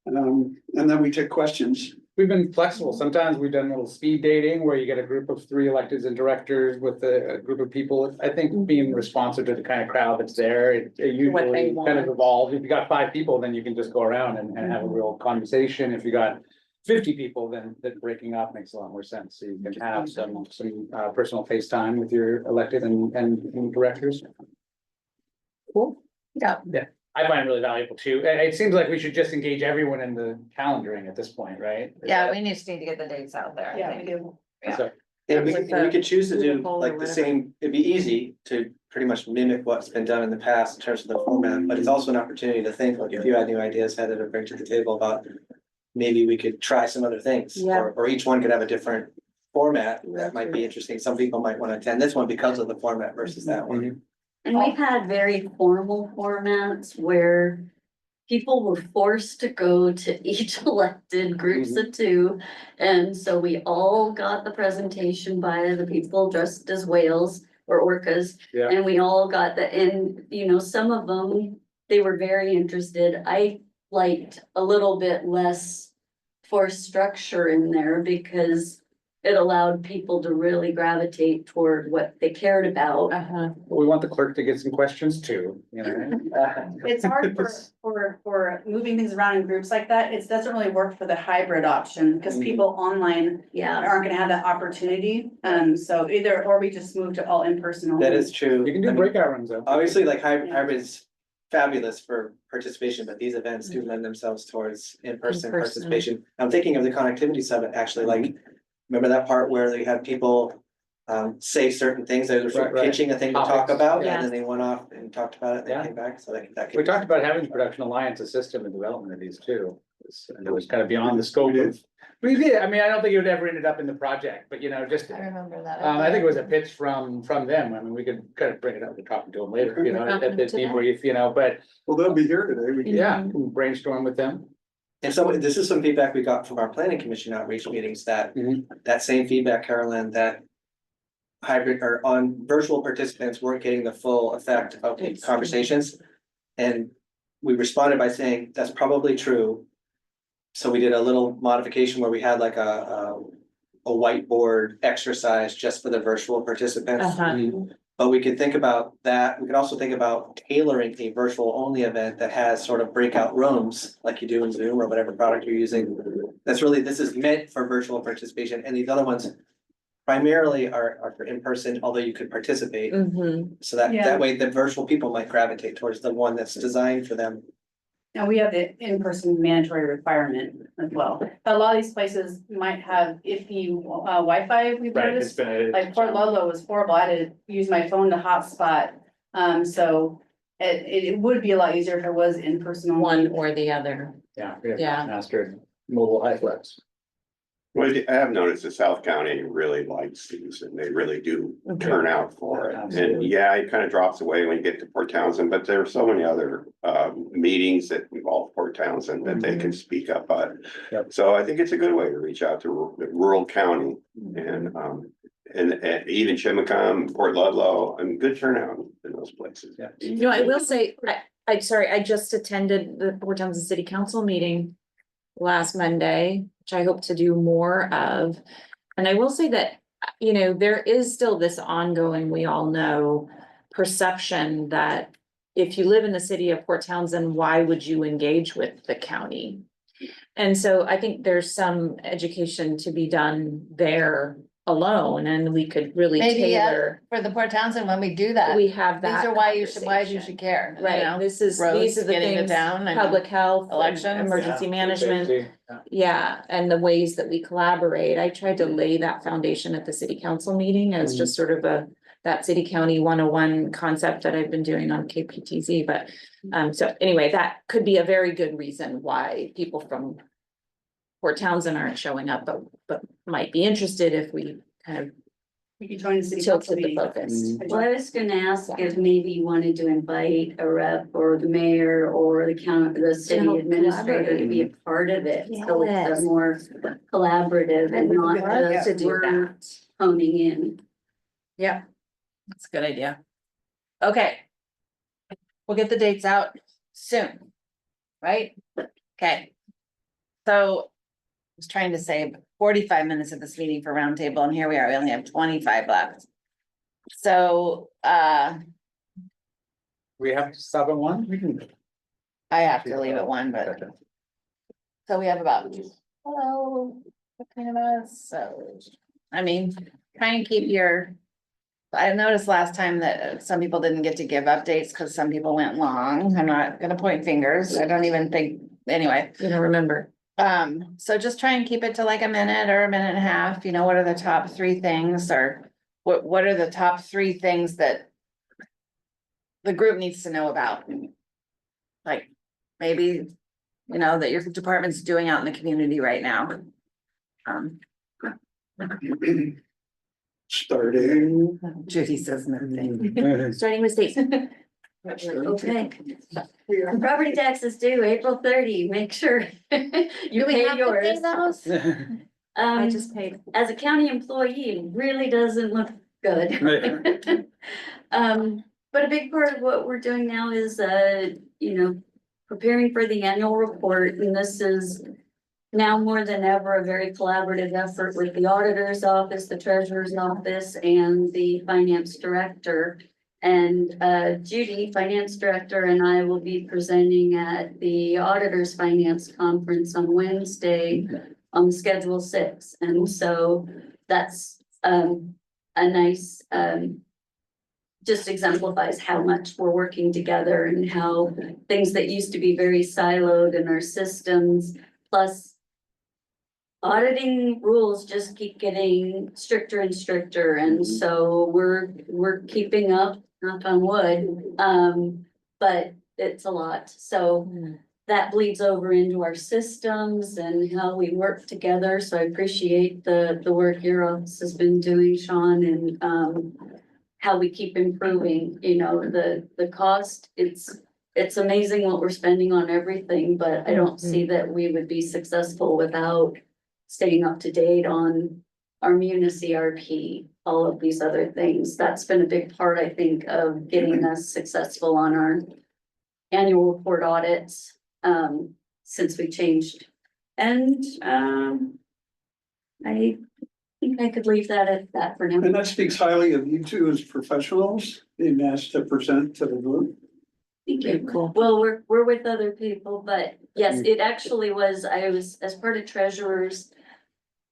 And then we take questions. We've been flexible. Sometimes we've done little speed dating where you get a group of 3 electeds and directors with a group of people. I think being responsive to the kind of crowd that's there, it What they usually kind of want. evolves. If you got 5 people, then you can just go around and have a real conversation. If you got 50 people, then breaking up makes a lot more sense. So you can have some personal FaceTime with your elected and directors. Cool. Yeah, I find it really valuable too. It seems like we should just engage everyone in the calendaring at this point, right? Yeah, we just need to get the dates out there. I Yeah, think. we do. So, And With we could choose to do Super Bowl or like the whatever. same, it'd be easy to pretty much mimic what's been done in the past in terms of the format, but it's also an opportunity to think, like, if you had new ideas, Heather, to bring to the table about. Maybe we could try some other things, Yeah. or each one could have a different format that might be interesting. Some people might want to attend this one because of the format versus that one. And we've had very formal formats where people were forced to go to each elected groups of 2. And so we all got the presentation by the people dressed as whales or orcas. Yeah. And we all got some of them, they were very interested. I liked a little bit less forced structure in there because it allowed people to really gravitate toward what they cared about. we want the clerk to get some questions too, It's hard for moving things around in groups like that. It doesn't really work for the hybrid option, because people online aren't gonna have that opportunity. So or we just move to all in person. That is true. You can do breakout rooms though. Obviously, like hybrid is fabulous for participation, but these events do lend themselves towards in-person In-person. participation. I'm thinking of the connectivity summit, actually, like, remember that part where they had people say certain things, they were sort of Right. pitching a thing to talk Topics. about, Yeah. and then they went off and talked about it, and Yeah. they came back, so that could. We talked about having the production alliance assist in the development of these too. And it was kind of beyond the scope of, we did, I mean, I don't think it would ever ended up in the project, but just. I remember that. I think it was a pitch from them. I mean, we could kind of bring it up and talk to them later, at the debrief, but. Well, they'll be here today. We can. Yeah, brainstorm with them. And so this is some feedback we got from our planning commission outreach meetings that, that same feedback, Carolyn, that hybrid or on virtual participants weren't getting the full effect of the conversations. And we responded by saying, that's probably true. So we did a little modification where we had like a whiteboard exercise just for the virtual participants. But we could think about that. We could also think about tailoring a virtual only event that has sort of breakout rooms like you do in Zoom or whatever product you're using. That's really, this is meant for virtual participation, and these other ones primarily are for in-person, although you could participate. So that way the virtual people might gravitate towards the one that's designed for them. Now, we have the in-person mandatory requirement as well. A lot of these places might have iffy Wi-Fi, we've Right, it's noticed. been Like Fort Ludlow was horrible. I had to use my phone to hotspot. So it would be a lot easier if it was in person. One or the other. Yeah. Yeah. Master mobile HiFlex. Well, I have noticed that South County really likes these and they really do turn out for it. And yeah, it kind of drops away when you get to Port Townsend, but there are so many other meetings that involve Port Townsend that they can speak up on. So I think it's a good way to reach out to rural county and even Chimacum, Port Ludlow, and good turnout in those places. I will say, I'm sorry, I just attended the Port Townsend City Council meeting last Monday, which I hope to do more of. And I will say that, there is still this ongoing, we all know, perception that if you live in the city of Port Townsend, why would you engage with the county? And so I think there's some education to be done there alone, and we could really Maybe tailor. for the Port Townsend, when we do that. We have that. These are why you should care. you know? Right, these are Roads the getting to things, town and public health, elections. emergency management. Yeah, and the ways that we collaborate. I tried to lay that foundation at the city council meeting as just sort of that city county 101 concept that I've been doing on KPTZ, but so anyway, that could be a very good reason why people from Port Townsend aren't showing up, but might be interested if we kind of We could join the city tilted council the focus. Well, I was gonna ask if maybe you wanted to invite a rep or the mayor or the city help administrator to be a part of it. So it's Yes. a more collaborative and not love to just do we're that. honing in. Yeah, that's a good idea. Okay. We'll get the dates out soon. Right? Okay. So I was trying to save 45 minutes of this meeting for roundtable, and here we are, we only have 25 left. So We have to stop at 1? We can. I have to leave at 1, but so we have about 15 of us, so I mean, try and keep your. I noticed last time that some people didn't get to give updates because some people went long. I'm not gonna point fingers. I don't even think, anyway. You don't remember. So just try and keep it to like a minute or a minute and a half. What are the top 3 things, or what are the top 3 things that the group needs to know about? Like, maybe, that your department's doing out in the community right now. Starting. Judy says nothing. Starting with Stacy. Okay. Property taxes due April 30, make sure you pay yours. I just paid. As a county employee, it really doesn't look good. But a big part of what we're doing now is, preparing for the annual report, and this is now more than ever a very collaborative effort with the auditor's office, the treasurer's office, and the finance director. And Judy, finance director, and I will be presenting at the auditor's finance conference on Wednesday on Schedule 6. And so that's a nice, just exemplifies how much we're working together and how things that used to be very siloed in our systems, plus auditing rules just keep getting stricter and stricter. And so we're keeping up, knock on wood, but it's a lot. So that bleeds over into our systems and how we work together. So I appreciate the work your office has been doing, Sean, and how we keep improving, you know, the cost, it's amazing what we're spending on everything, but I don't see that we would be successful without staying up to date on our Munis ERP, all of these other things. That's been a big part, I think, of getting us successful on our annual report audits, since we changed. And, I think I could leave that at that for now. And that speaks highly of you two as professionals, being asked to present to the group. Thank you. Cool. Well, we're with other people, but yes, it actually was, I was, as part of treasurers,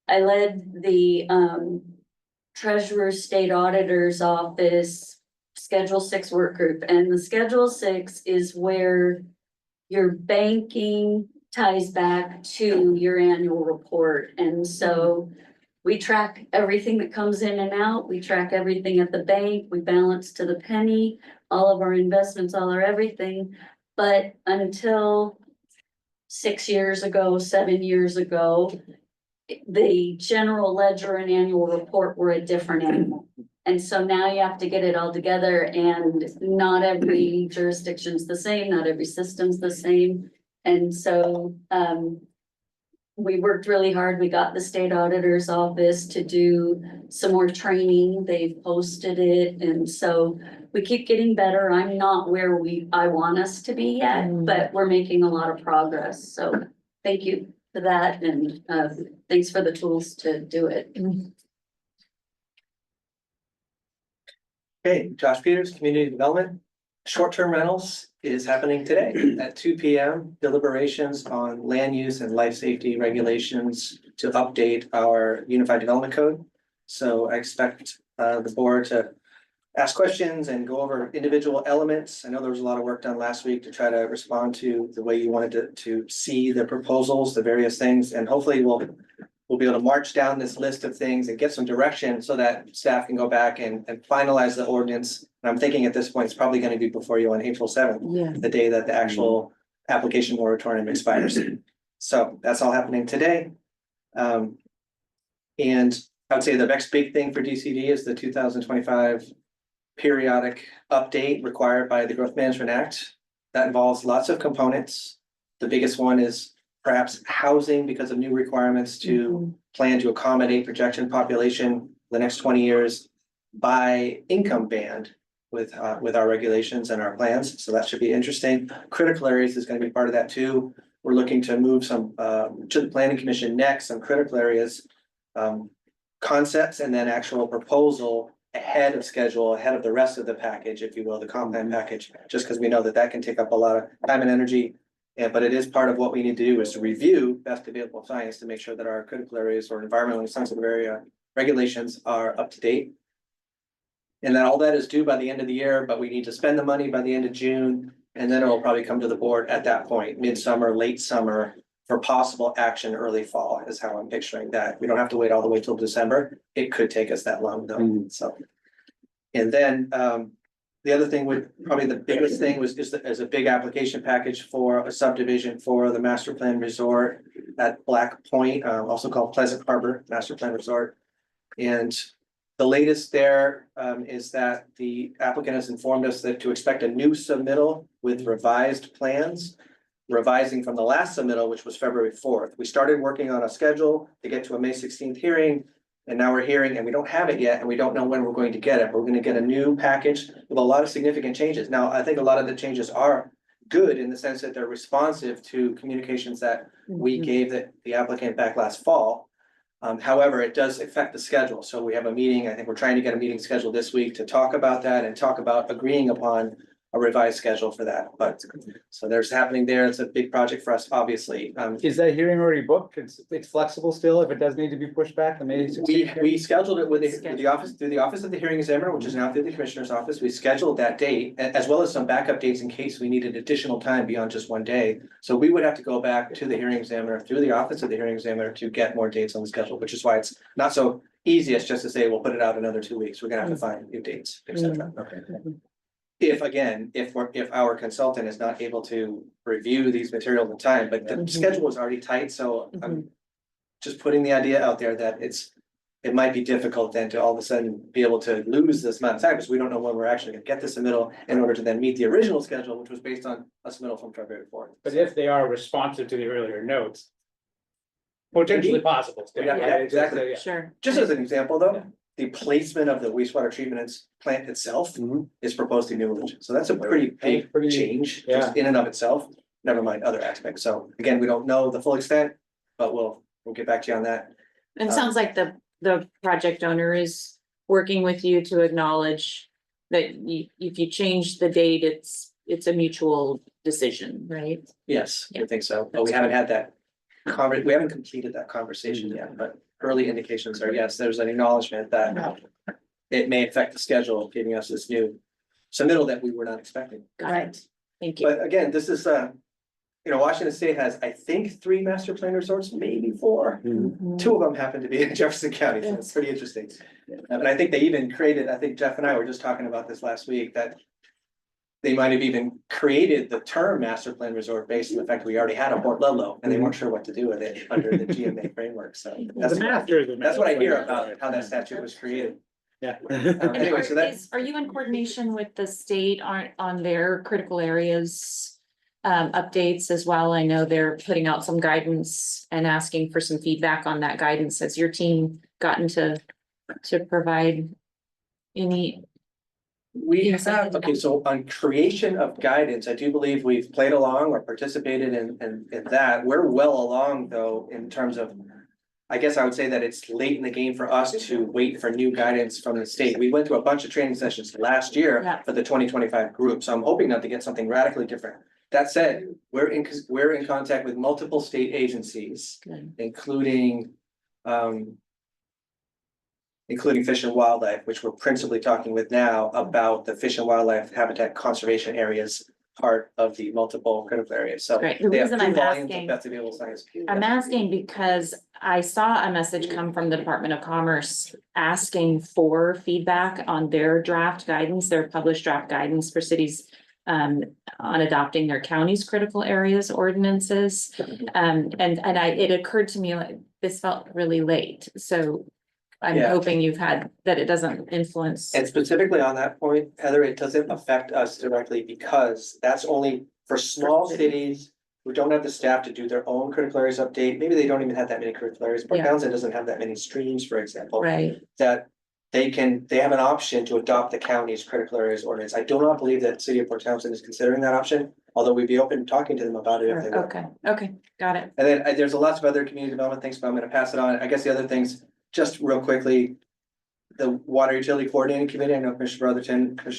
I led the treasurer state auditor's office Schedule 6 work group, and the Schedule 6 is where your banking ties back to your annual report. And so we track everything that comes in and out. We track everything at the bank. We balance to the penny, all of our investments, all our everything. But until 6 years ago, 7 years ago, the general ledger and annual report were a different animal. And so now you have to get it all together, and not every jurisdiction's the same, not every system's the same. And so we worked really hard. We got the state auditor's office to do some more training. They've posted it. And so we keep getting better. I'm not where I want us to be yet, but we're making a lot of progress. So thank you for that. And thanks for the tools to do it. Okay, Josh Peters, Community Development. Short-term rentals is happening today at 2 p.m. Deliberations on land use and life safety regulations to update our Unified Development Code. So I expect the board to ask questions and go over individual elements. I know there was a lot of work done last week to try to respond to the way you wanted to see the proposals, the various things, and hopefully we'll be able to march down this list of things and get some direction so that staff can go back and finalize the ordinance. And I'm thinking at this point, it's probably going to be before you on April 7th, the day that the actual application moratorium expires. So that's all happening today. And I would say the next big thing for DCD is the 2025 periodic update required by the Growth Management Act. That involves lots of components. The biggest one is perhaps housing, because of new requirements to plan to accommodate projection population the next 20 years by income band with our regulations and our plans. So that should be interesting. Critical areas is going to be part of that too. We're looking to move some to the Planning Commission next, some critical areas concepts and then actual proposal ahead of schedule, ahead of the rest of the package, if you will, the comp plan package, just because we know that can take up a lot of time and energy. But it is part of what we need to do is to review best available science to make sure that our critical areas or environmentally sensitive area regulations are up to date. And then all that is due by the end of the year, but we need to spend the money by the end of June. And then it'll probably come to the board at that point, midsummer, late summer, for possible action early fall is how I'm picturing that. We don't have to wait all the way till December. It could take us that long though, so. And then the other thing probably the biggest thing is a big application package for a subdivision for the master plan resort at Black Point, also called Pleasant Harbor Master Plan Resort. And the latest there is that the applicant has informed us that to expect a new submittal with revised plans, revising from the last submittal, which was February 4th. We started working on a schedule to get to a May 16th hearing. And now we're hearing, and we don't have it yet, and we don't know when we're going to get it. We're going to get a new package with a lot of significant changes. Now, I think a lot of the changes are good in the sense that they're responsive to communications that we gave the applicant back last fall. However, it does affect the schedule. So we have a meeting. I think we're trying to get a meeting scheduled this week to talk about that and talk about agreeing upon a revised schedule for that. But so there's happening there. It's a big project for us, obviously. Is that hearing already booked? It's flexible still if it does need to be pushed back, the May 16th? We scheduled it with the office, through the Office of the Hearing Examiner, which is now through the Commissioner's Office. We scheduled that date as well as some backup dates in case we needed additional time beyond just one day. So we would have to go back to the Hearing Examiner through the Office of the Hearing Examiner to get more dates on the schedule, which is why it's not so easy as just to say, we'll put it out another 2 weeks. We're gonna have to find new dates, et cetera. If again, if our consultant is not able to review these materials in time, but the schedule is already tight, so I'm just putting the idea out there that it might be difficult then to all of a sudden be able to lose this amount of time, because we don't know when we're actually gonna get this submittal in order to then meet the original schedule, which was based on a submittal from February 4th. But if they are responsive to the earlier notes. Potentially possible. Yeah, exactly. Yeah. Sure. Just as an example, though, the placement of the wastewater treatment plant itself is proposed to be new, so that's a pretty big change, just in and of itself, never mind other aspects. So again, we don't know the full extent, but we'll get back to you on that. And it sounds like the project owner is working with you to acknowledge that if you change the date, it's a mutual decision, right? Yes, I think so, but we haven't had that we haven't completed that conversation yet, but early indications are, yes, there's an acknowledgement that it may affect the schedule, giving us this new submittal that we were not expecting. Got it. Thank you. But again, this is, Washington State has, I think, 3 master plan resorts, maybe 4. 2 of them happen to be in Jefferson County, so it's pretty interesting. And I think they even created, I think Jeff and I were just talking about this last week, that they might have even created the term master plan resort based on the fact that we already had a Port Ludlow, and they weren't sure what to do with it under the GMA framework, so. That's what I hear about how that statute was created. Yeah. Anyway, so that. Are you in coordination with the state on their critical areas? Updates as well? I know they're putting out some guidance and asking for some feedback on that guidance. Has your team gotten to provide any? We have, okay, so on creation of guidance, I do believe we've played along or participated in that. We're well along, though, in terms of, I guess I would say that it's late in the game for us to wait for new guidance from the state. We went through a bunch of training sessions last year for the 2025 group, so I'm hoping not to get something radically different. That said, we're in contact with multiple state agencies, including Fish and Wildlife, which we're principally talking with now about the Fish and Wildlife Habitat Conservation Areas part of the multiple critical areas. So Right. The they have reason 2 I'm volumes asking- of vestibule science. I'm asking because I saw a message come from the Department of Commerce asking for feedback on their draft guidance, their published draft guidance for cities on adopting their county's critical areas ordinances. It occurred to me like this felt really late, so I'm Yeah. hoping that it doesn't influence. And specifically on that point, Heather, it doesn't affect us directly because that's only for small cities who don't have the staff to do their own critical areas update. Maybe they don't even have that many critical areas. Port Yeah. Townsend doesn't have that many streams, for example. Right. That they have an option to adopt the county's critical areas ordinance. I do not believe that city of Port Townsend is considering that option, although we'd be open to talking to them about it if they would. Okay, got it. And then there's lots of other community development things, but I'm gonna pass it on. I guess the other things, just real quickly. The Water Utility Coordinating Committee, I know Commissioner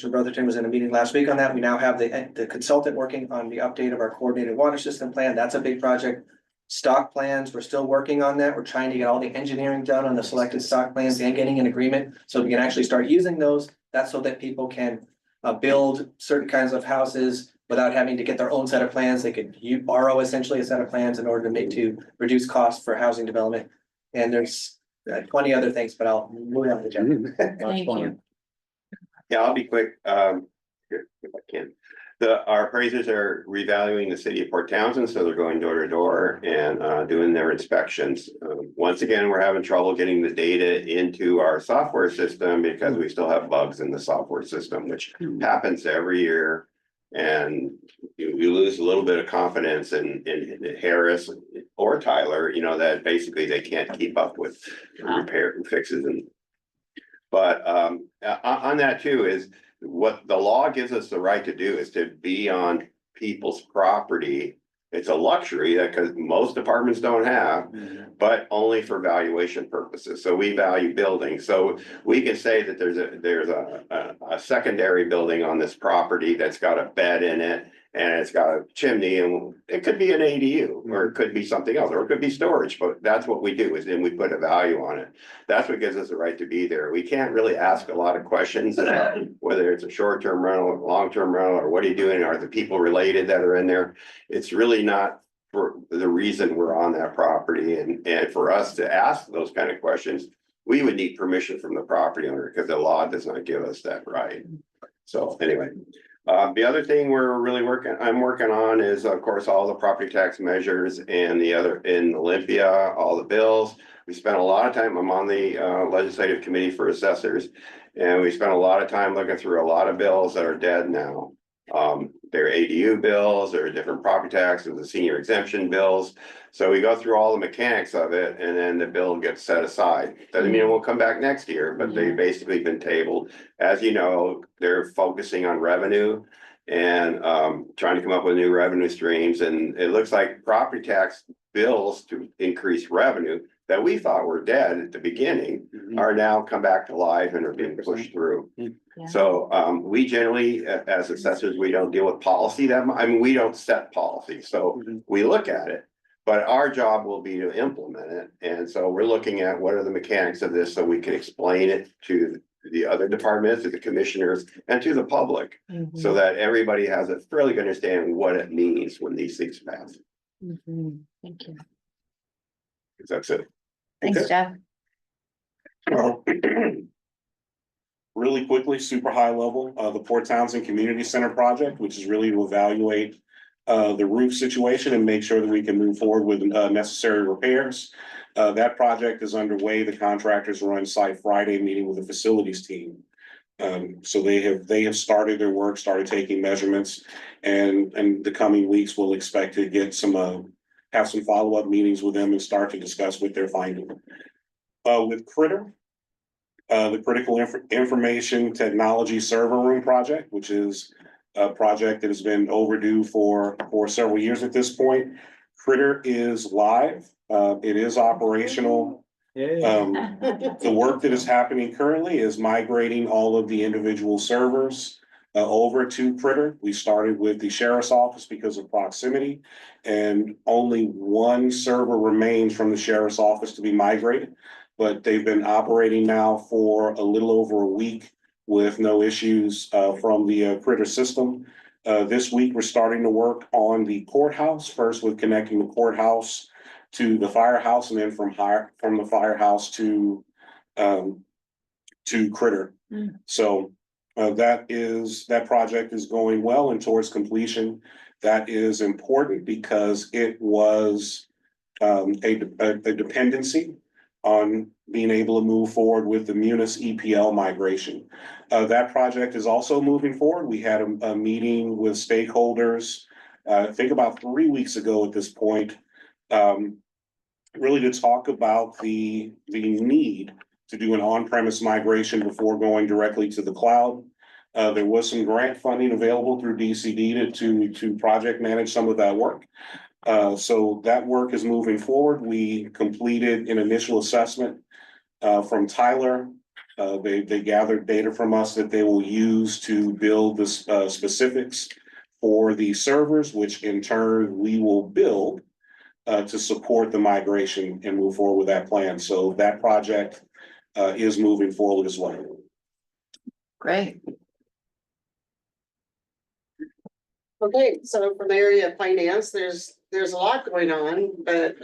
Brotherton was in a meeting last week on that. We now have the consultant working on the update of our coordinated water system plan. That's a big project. Stock plans, we're still working on that. We're trying to get all the engineering done on the selected stock plans and getting an agreement so we can actually start using those. That's so that people can build certain kinds of houses without having to get their own set of plans. They could borrow essentially a set of plans in order to reduce costs for housing development. And there's 20 other things, but I'll move on to Jeff. Thank you. Yeah, I'll be quick, if I can. Our appraisers are revaluing the city of Port Townsend, so they're going door to door and doing their inspections. Once again, we're having trouble getting the data into our software system because we still have bugs in the software system, which happens every year. And you lose a little bit of confidence in Harris or Tyler, that basically they can't keep up with repair and fixes but on that too is what the law gives us the right to do is to be on people's property. It's a luxury because most departments don't have, but only for valuation purposes. So we value buildings. So we can say that there's a secondary building on this property that's got a bed in it and it's got a chimney, and it could be an ADU or it could be something else, or it could be storage, but that's what we do is then we put a value on it. That's what gives us the right to be there. We can't really ask a lot of questions about whether it's a short-term rental, long-term rental, or what are you doing? Are the people related that are in there? It's really not for the reason we're on that property. And for us to ask those kind of questions, we would need permission from the property owner because the law does not give us that right. So anyway, the other thing I'm working on is, of course, all the property tax measures and the other in Olympia, all the bills. We spent a lot of time, I'm on the legislative committee for assessors, and we spent a lot of time looking through a lot of bills that are dead now. There are ADU bills, there are different property taxes, the senior exemption bills. So we go through all the mechanics of it, and then the bill gets set aside. Doesn't mean it won't come back next year, but they've basically been tabled. As you know, they're focusing on revenue and trying to come up with new revenue streams. And it looks like property tax bills to increase revenue that we thought were dead at the beginning are now come back to life and are being pushed through. So we generally, as assessors, we don't deal with policy that much. I mean, we don't set policy, so we look at it. But our job will be to implement it. And so we're looking at what are the mechanics of this so we can explain it to the other departments, to the commissioners, and to the public, so that everybody has a fairly good understanding what it means when these things pass. Thank you. That's it. Thanks, Okay. Jeff. Really quickly, super high level, the Port Townsend Community Center project, which is really to evaluate the roof situation and make sure that we can move forward with necessary repairs. That project is underway. The contractors were on site Friday, meeting with the facilities team. So they have started their work, started taking measurements, and the coming weeks we'll expect to get have some follow-up meetings with them and start to discuss what they're finding. With Critter, the Critical Information Technology Server Room project, which is a project that has been overdue for several years at this point. Critter is live. It is operational. The work that is happening currently is migrating all of the individual servers over to Critter. We started with the sheriff's office because of proximity, and only one server remains from the sheriff's office to be migrated. But they've been operating now for a little over a week with no issues from the Critter system. This week, we're starting to work on the courthouse, first with connecting the courthouse to the firehouse, and then from the firehouse to Critter. So that project is going well and towards completion. That is important because it was a dependency on being able to move forward with the Munis EPL migration. That project is also moving forward. We had a meeting with stakeholders, I think about 3 weeks ago at this point, really to talk about the need to do an on-premise migration before going directly to the cloud. There was some grant funding available through DCD to project manage some of that work. So that work is moving forward. We completed an initial assessment from Tyler. They gathered data from us that they will use to build the specifics for the servers, which in turn we will build to support the migration and move forward with that plan. So that project is moving forward as well. Great. Okay, so from the area of finance, there's a lot going on, but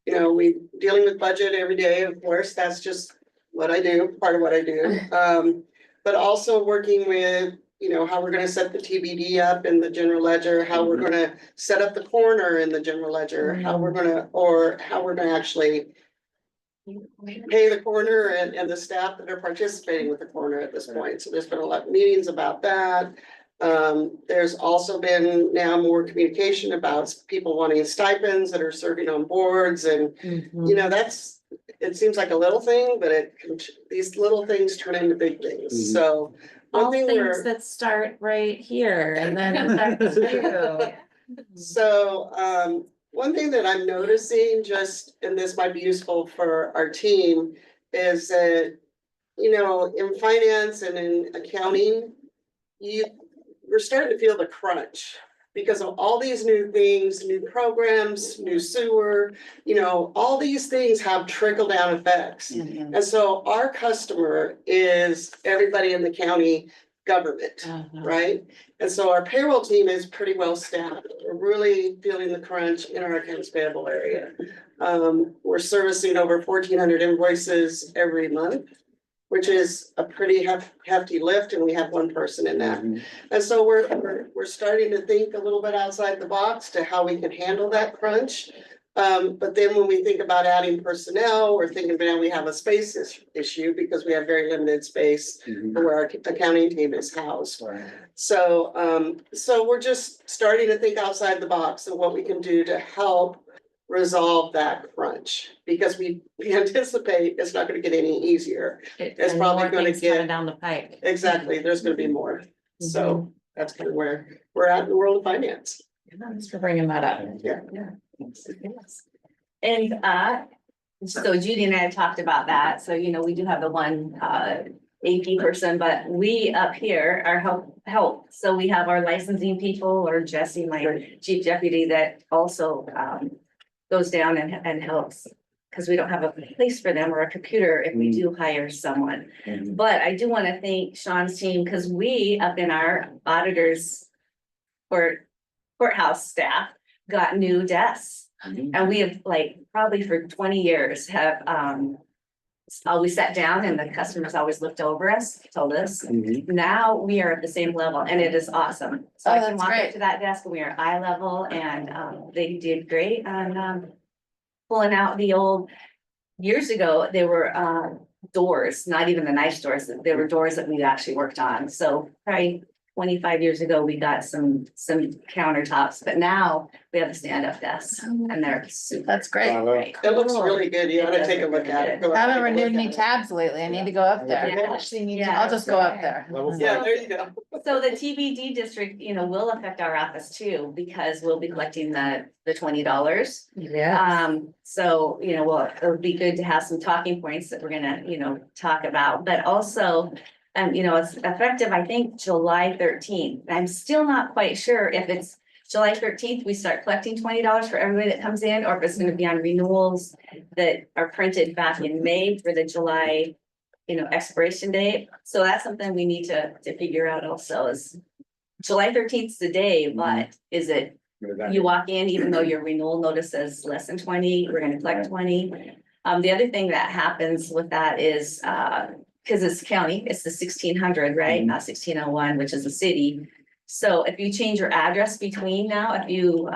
you know, we dealing with budget every day, of course, that's just what I do, part of what I do. But also working with, you know, how we're gonna set the TBD up in the general ledger, how we're gonna set up the corner in the general ledger, how we're gonna actually pay the corner and the staff that are participating with the corner at this point. So there's been a lot of meetings about that. There's also been now more communication about people wanting stipends that are serving on boards, and you know, it seems like a little thing, but these little things turn into big things. So All things that start right here and then affect you. So one thing that I'm noticing, and this might be useful for our team, is that, you know, in finance and in accounting, we're starting to feel the crunch because of all these new things, new programs, new sewer, you know, all these things have trickle down effects. And so our customer is everybody in the county government, right? And so our payroll team is pretty well staffed. We're really feeling the crunch in our accounts payable area. We're servicing over 1,400 invoices every month. which is a pretty hefty lift, and we have one person in that. And so we're starting to think a little bit outside the box to how we can handle that crunch. But then when we think about adding personnel, we're thinking, man, we have a space issue because we have very limited space for where our accounting team is housed. So, so we're just starting to think outside the box of what we can do to help resolve that crunch, because we anticipate it's not gonna get any easier. It's And probably more gonna things coming get, down the pike. exactly, there's gonna be more. So that's kind of where we're at in the world of finance. Thanks for bringing that up. Yeah. Yes. And so Judy and I have talked about that. So, you know, we do have the one AP person, but we up here are help. So we have our licensing people, or Jesse, my chief deputy, that also goes down and helps. Because we don't have a place for them or a computer if we do hire someone. But I do want to thank Sean's team, because we up in our auditors courthouse staff got new desks. And we have, like, probably for 20 years have always sat down and the customers always looked over us, told us. Now we are at the same level, and it is awesome. So I can walk up to that desk and we are eye level, and they did great on pulling out the old, years ago, there were doors, not even the knife doors, there were doors that we actually worked on. So probably 25 years ago, we got some countertops, but now we have the stand-up desks, and they're super. That's great. It looks really good. You ought to take a look at it. Go out Haven't and take a renewed look any at it. tabs lately. I need to go up there. Yeah. I'll just go up there. Yeah, there you go. So the TBD district, you know, will affect our office too, because we'll be collecting the $20. Yeah. So, you know, well, it would be good to have some talking points that we're gonna, you know, talk about, but also, you know, it's effective, I think, July 13th. I'm still not quite sure if it's July 13th, we start collecting $20 for everybody that comes in, or if it's gonna be on renewals that are printed back in May for the July, you know, expiration date. So that's something we need to figure out also, is July 13th is the day, but is it, you walk in, even though your renewal notice says less than 20, we're gonna collect 20. The other thing that happens with that is, because it's county, it's the 1600, right? Not 1601, which is a city. So if you change your address between now, if you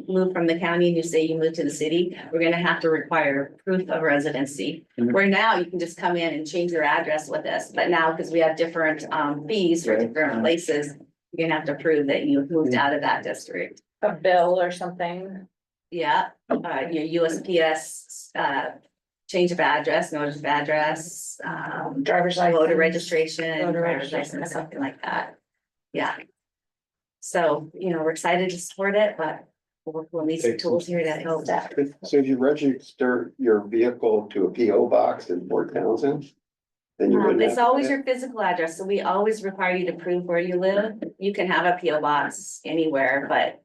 move from the county and you say you move to the city, we're gonna have to require proof of residency. Where now you can just come in and change your address with us, but now, because we have different fees for different places, you're gonna have to prove that you moved out of that district. A bill or something. Yeah, your USPS change of address, notice of address, Driver's license. voter registration, Voter driver's registration, license, something like that. Yeah. So, you know, we're excited to support it, but we'll need some tools here to help that. So if you register your vehicle to a PO box in Fort Townsend, then you wouldn't. It's have to- always your physical address, so we always require you to prove where you live. You can have a PO box anywhere, but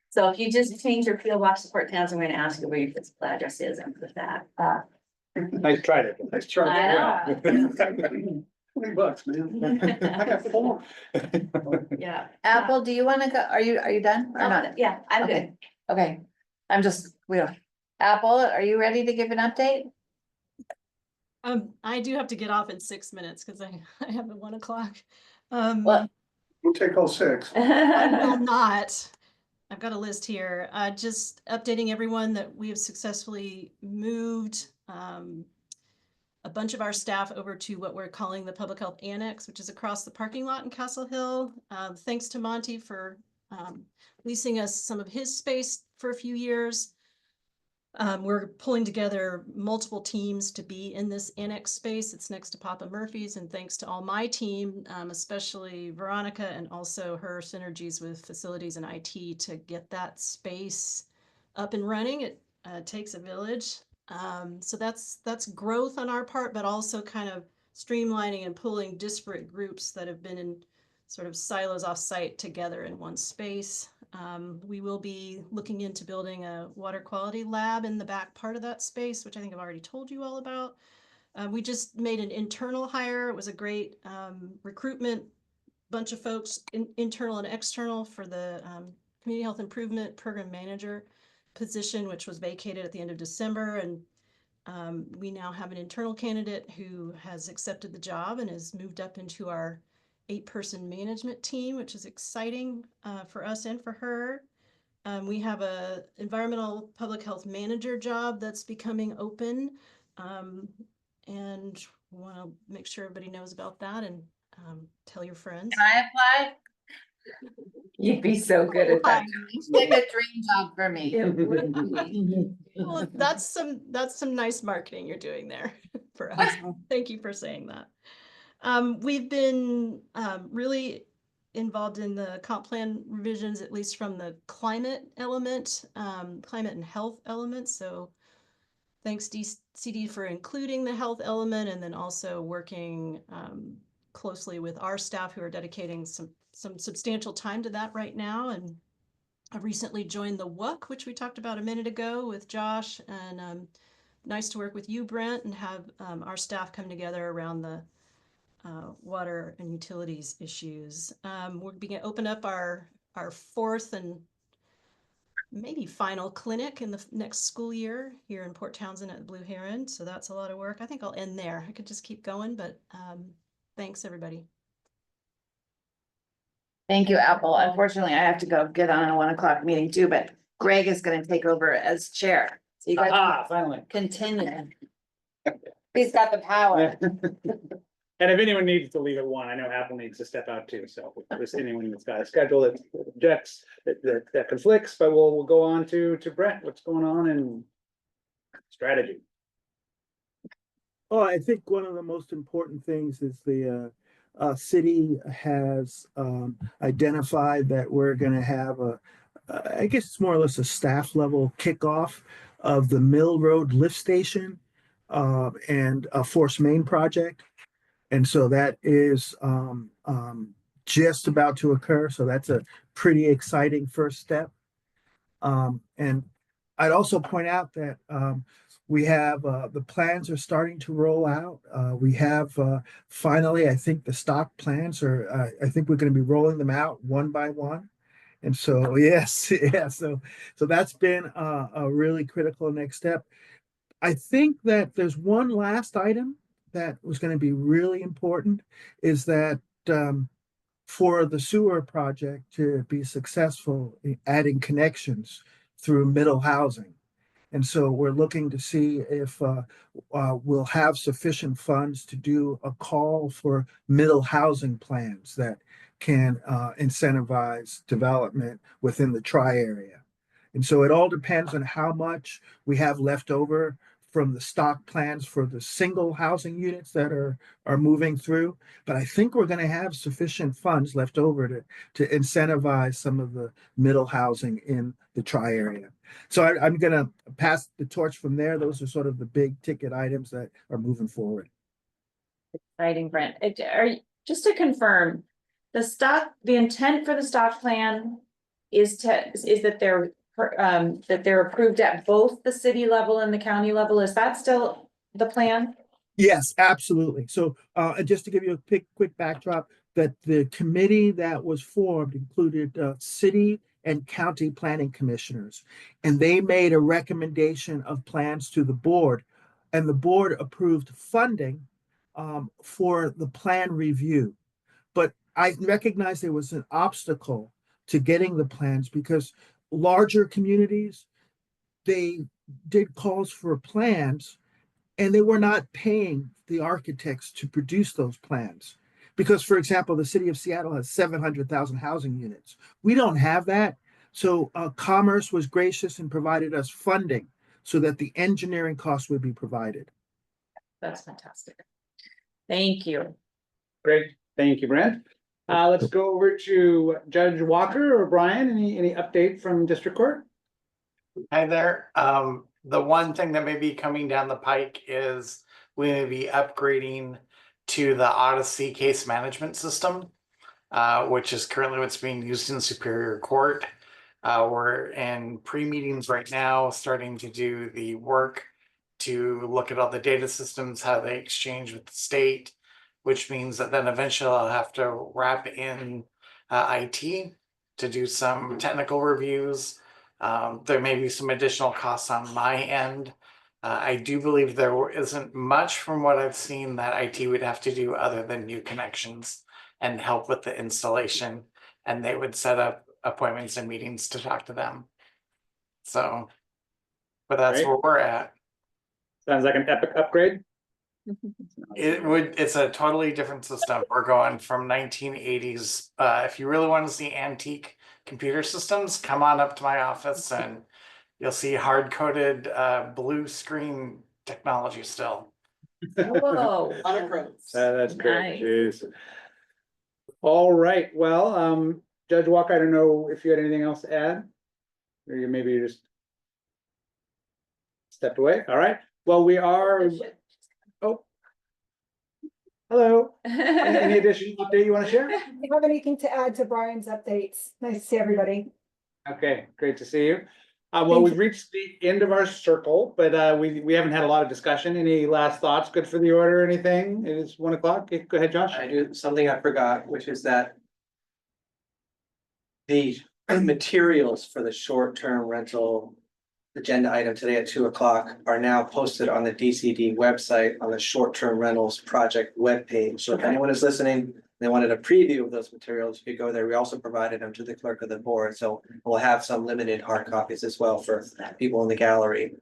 so if you just change your PO box to Fort Townsend, we're gonna ask you where your physical address is and put that. Nice try there. Nice I $20, man. I got 4. Yeah. Apple, do you want to go? Are you done or not? Yeah, I'm Okay. good. Okay, I'm just, we don't. Apple, are you ready to give an update? I do have to get off in 6 minutes because I have at 1 o'clock. What? We'll take all 6. I will not. I've got a list here. Just updating everyone that we have successfully moved a bunch of our staff over to what we're calling the Public Health Annex, which is across the parking lot in Castle Hill. Thanks to Monty for leasing us some of his space for a few years. We're pulling together multiple teams to be in this annex space. It's next to Papa Murphy's, and thanks to all my team, especially Veronica, and also her synergies with facilities and IT to get that space up and running. It takes a village. So that's growth on our part, but also kind of streamlining and pulling disparate groups that have been in sort of silos off site together in one space. We will be looking into building a water quality lab in the back part of that space, which I think I've already told you all about. We just made an internal hire. It was a great recruitment, bunch of folks, internal and external, for the Community Health Improvement Program Manager position, which was vacated at the end of December. And We now have an internal candidate who has accepted the job and has moved up into our 8-person management team, which is exciting for us and for her. We have a environmental public health manager job that's becoming open. And want to make sure everybody knows about that and tell your friends. Can I apply? You'd be so good at that. It's like a dream job for me. It would be. Well, that's some nice marketing you're doing there for us. Thank you for saying that. We've been really involved in the comp plan revisions, at least from the climate element, climate and health element. So thanks DCD for including the health element, and then also working closely with our staff who are dedicating some substantial time to that right now. And I recently joined the WOC, which we talked about a minute ago with Josh, and nice to work with you, Brent, and have our staff come together around the water and utilities issues. We're going to open up our 4th and maybe final clinic in the next school year here in Port Townsend at the Blue Heron. So that's a lot of work. I think I'll end there. I could just keep going, but thanks everybody. Thank you, Apple. Unfortunately, I have to go get on a 1 o'clock meeting too, but Greg is gonna take over as chair. So you guys Finally. continue. He's got the power. And if anyone needs to leave at 1, I know Apple needs to step out too, so if there's anyone that's got a schedule that objects, that conflicts, but we'll go on to Brent, what's going on in strategy? Oh, I think one of the most important things is the city has identified that we're going to have I guess it's more or less a staff level kickoff of the Mill Road lift station and a Force Main project. And so that is just about to occur. So that's a pretty exciting first step. And I'd also point out that we have the plans are starting to roll out. We have finally, I think the stock plans are, I think we're going to be rolling them out one by one. And so, yes, yeah, so that's been a really critical next step. I think that there's one last item that was going to be really important, is that for the sewer project to be successful in adding connections through middle housing. And so we're looking to see if we'll have sufficient funds to do a call for middle housing plans that can incentivize development within the tri-area. And so it all depends on how much we have left over from the stock plans for the single housing units that are moving through. But I think we're going to have sufficient funds left over to incentivize some of the middle housing in the tri-area. So I'm going to pass the torch from there. Those are sort of the big ticket items that are moving forward. Exciting, Brent. Just to confirm, the intent for the stock plan is that they're approved at both the city level and the county level. Is that still the plan? Yes, absolutely. So just to give you a quick backdrop, that the committee that was formed included city and county planning commissioners, and they made a recommendation of plans to the board, and the board approved funding for the plan review. But I recognize there was an obstacle to getting the plans because larger communities, they did calls for plans and they were not paying the architects to produce those plans. Because, for example, the city of Seattle has 700,000 housing units. We don't have that. So Commerce was gracious and provided us funding so that the engineering costs would be provided. That's fantastic. Thank you. Great. Thank you, Brent. Let's go over to Judge Walker or Brian. Any update from District Court? Hi there. The one thing that may be coming down the pike is we may be upgrading to the Odyssey case management system, which is currently what's being used in Superior Court. We're in pre-meetings right now, starting to do the work to look at all the data systems, how they exchange with the state, which means that then eventually I'll have to wrap in IT to do some technical reviews. There may be some additional costs on my end I do believe there isn't much from what I've seen that IT would have to do other than new connections and help with the installation. And they would set up appointments and meetings to talk to them. So, but that's Right. where we're at. Sounds like an epic upgrade. It's a totally different system. We're going from 1980s. If you really want to see antique computer systems, come on up to my office and you'll see hard-coded blue screen technology still. Whoa. That's great. Nice. Jeez. All right, well, Judge Walker, I don't know if you had anything else to add? Or you maybe just stepped away, all right, well, we are. Oh. Hello, any additional update you want to share? Do you have anything to add to Brian's updates? Nice to see everybody. Okay, great to see you. Well, we've reached the end of our circle, but we haven't had a lot of discussion. Any last thoughts? Good for the order, anything? It is 1 o'clock. Go ahead, Josh. I do something I forgot, which is that the materials for the short-term rental agenda item today at 2 o'clock are now posted on the DCD website on the short-term rentals project webpage. So if anyone is listening, they wanted a preview of those materials, you could go there. We also provided them to the clerk of the board. So we'll have some limited hard copies as well for people in the gallery.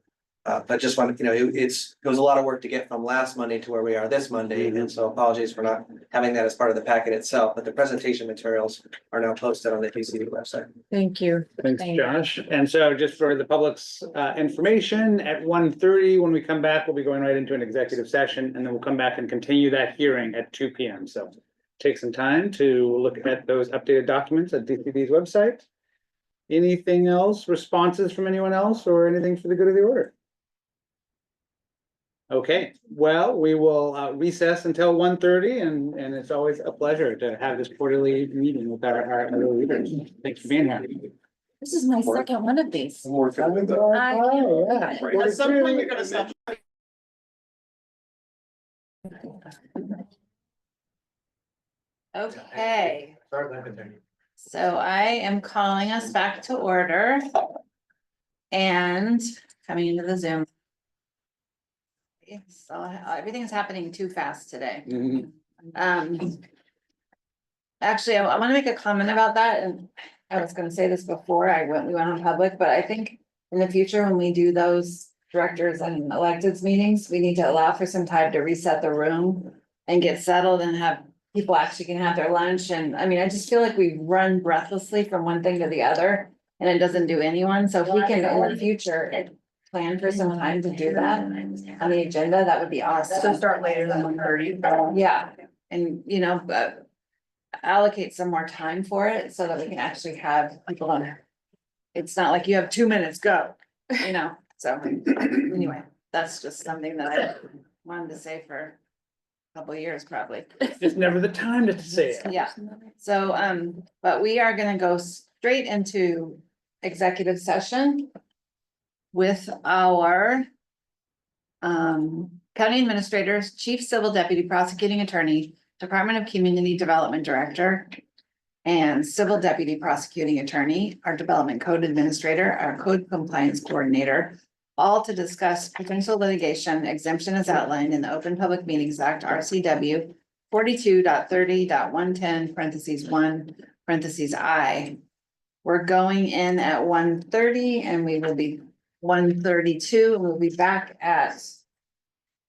But just wanted, it was a lot of work to get from last Monday to where we are this Monday. And so apologies for not having that as part of the packet itself, but the presentation materials are now posted on the DCD website. Thank you. Thanks, Josh. And so just for the public's information, at 1:30, when we come back, we'll be going right into an executive session, and then we'll come back and continue that hearing at 2 p.m. So take some time to look at those updated documents at DCD's website. Anything else, responses from anyone else, or anything for the good of the order? Okay, well, we will recess until 1:30, and it's always a pleasure to have this quarterly meeting with our leaders. Thanks for being here. This is my second one of these. Oh, yeah. At some point, you're gonna stop. Okay, so I am calling us back to order. And coming into the Zoom. So everything's happening too fast today. Actually, I want to make a comment about that, and I was gonna say this before we went on public, but I think in the future, when we do those directors and electeds meetings, we need to allow for some time to reset the room and get settled and have people actually can have their lunch. And I mean, I just feel like we run breathlessly from one thing to the other, and it doesn't do anyone. So if we can in the future plan for some time to do that on the agenda, that would be awesome. So start later than 1:30. Yeah, and allocate some more time for it so that we can actually have people on there. It's not like you have 2 minutes, go, so anyway, that's just something that I wanted to say for a couple of years, probably. It's never the time to say it. Yeah, so, but we are gonna go straight into executive session with our county administrators, chief civil deputy prosecuting attorney, Department of Community Development Director, and civil deputy prosecuting attorney, our development code administrator, our code compliance coordinator, all to discuss potential litigation exemption as outlined in the Open Public Meetings Act, RCW 42.30.110 (1) I. We're going in at 1:30 and we will be 1:32, and we'll be back at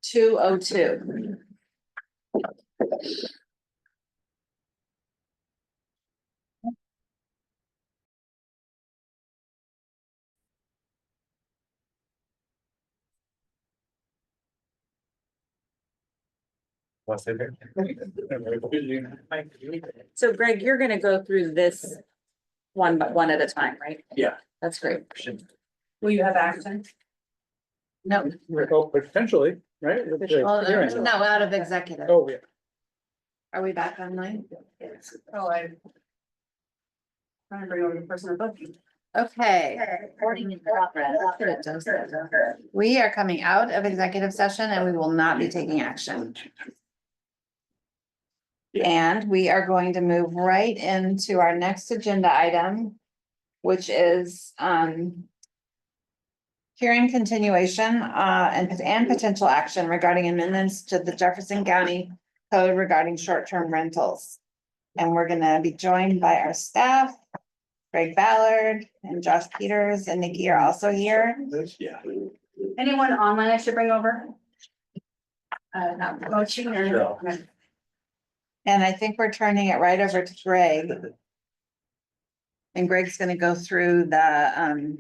2:02. So Greg, you're gonna go through this one at a time, right? Yeah. That's great. Will you have action? No, Potentially, right? no, out of executive. Oh, yeah. Are we back online? Oh, trying to bring over the person above you. Okay. We are coming out of executive session and we will not be taking action. And we are going to move right into our next agenda item, which is hearing continuation, and potential action regarding amendments to the Jefferson County Code regarding short-term rentals. And we're gonna be joined by our staff, Greg Ballard and Josh Peters, and Nikki are also here. Yeah. Anyone online I should bring over? Not coaching or? And I think we're turning it right over to Greg. And Greg's gonna go through the,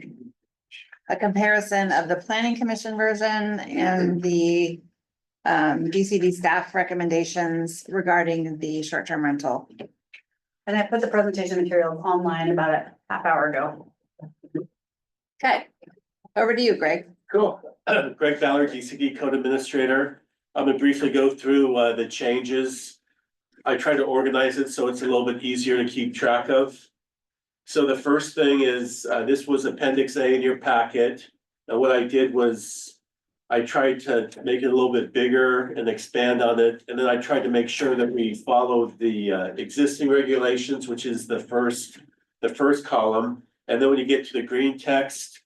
a comparison of the planning commission version and the DCD staff recommendations regarding the short-term rental. And I put the presentation materials online about a half hour ago. Okay, over to you, Greg. Cool. Greg Ballard, DCD Code Administrator. I'm gonna briefly go through the changes. I tried to organize it so it's a little bit easier to keep track of. So the first thing is, this was Appendix A in your packet. And what I did was I tried to make it a little bit bigger and expand on it. And then I tried to make sure that we followed the existing regulations, which is the first column. And then when you get to the green text,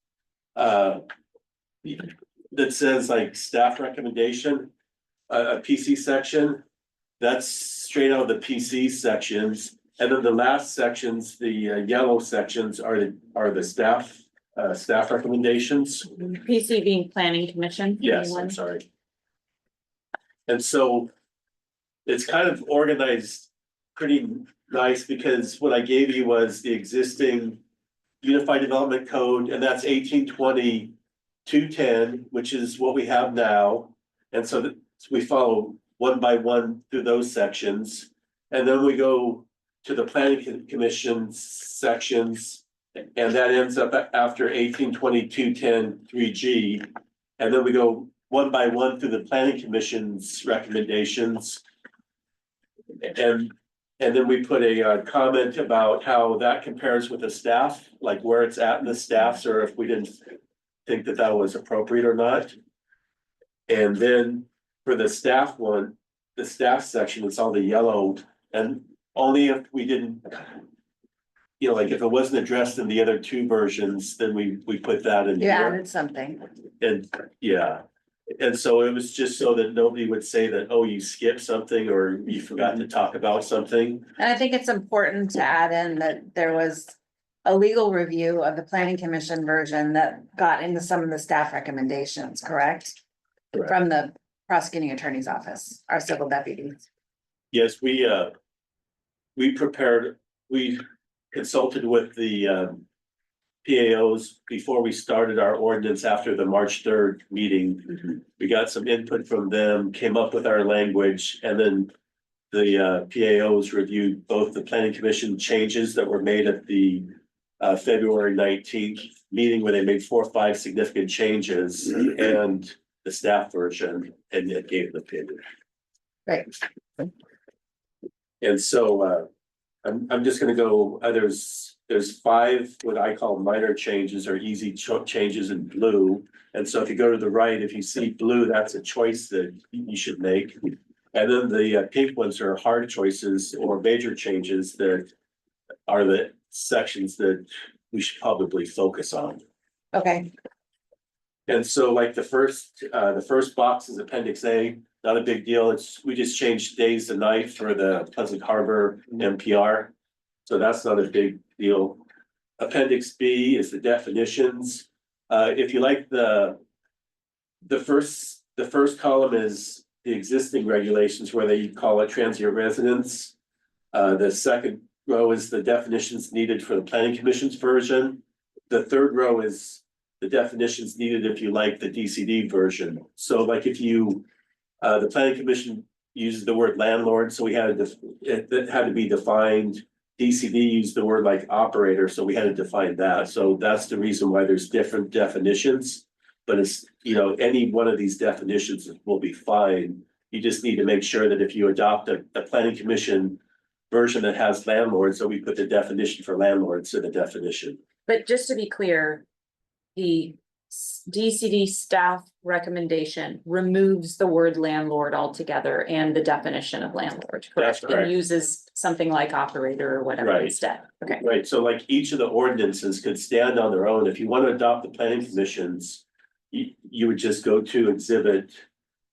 that says like staff recommendation, a PC section, that's straight out of the PC sections. And then the last sections, the yellow sections are the staff recommendations. PC being planning commission. Yes, I'm sorry. And so it's kind of organized pretty nice because what I gave you was the existing Unified Development Code, and that's 1820-210, which is what we have now. And so we follow one by one through those sections. And then we go to the planning commission sections, and that ends up after 1820-210-3G. And then we go one by one through the planning commission's recommendations. And then we put a comment about how that compares with the staff, like where it's at in the staffs, or if we didn't think that that was appropriate or not. And then for the staff one, the staff section, it's all the yellow, and only if we didn't, like if it wasn't addressed in the other two versions, then we put that in. You added something. And yeah, and so it was just so that nobody would say that, oh, you skipped something or you forgot to talk about something. And I think it's important to add in that there was a legal review of the planning commission version that got into some of the staff recommendations, correct? Correct. From the prosecuting attorney's office, our civil deputies. Yes, we consulted with the PAOs before we started our ordinance after the March 3rd meeting. We got some input from them, came up with our language, and then the PAOs reviewed both the planning commission changes that were made at the February 19th meeting where they made 4 or 5 significant changes and the staff version, and it gave an opinion. Right. And so I'm just gonna go, there's 5 what I call minor changes or easy changes in blue. And so if you go to the right, if you see blue, that's a choice that you should make. And then the pink ones are hard choices or major changes that are the sections that we should probably focus on. Okay. And so like the first box is Appendix A, not a big deal. We just changed days and night for the Pleasant Harbor NPR. So that's not a big deal. Appendix B is the definitions. If you like the first column is the existing regulations where they call it transient residence. The second row is the definitions needed for the planning commission's version. The third row is the definitions needed if you like the DCD version. So like if you, the planning commission uses the word landlord, so we had it had to be defined. DCD used the word like operator, so we had to define that. So that's the reason why there's different definitions. But it's, any one of these definitions will be fine. You just need to make sure that if you adopt a planning commission version that has landlord, so we put the definition for landlords in the definition. But just to be clear, the DCD staff recommendation removes the word landlord altogether and the definition of landlord, correct? That's correct. And uses something like operator or whatever Right. instead. Okay. Right, so like each of the ordinances could stand on their own. If you want to adopt the planning commission's you would just go to exhibit,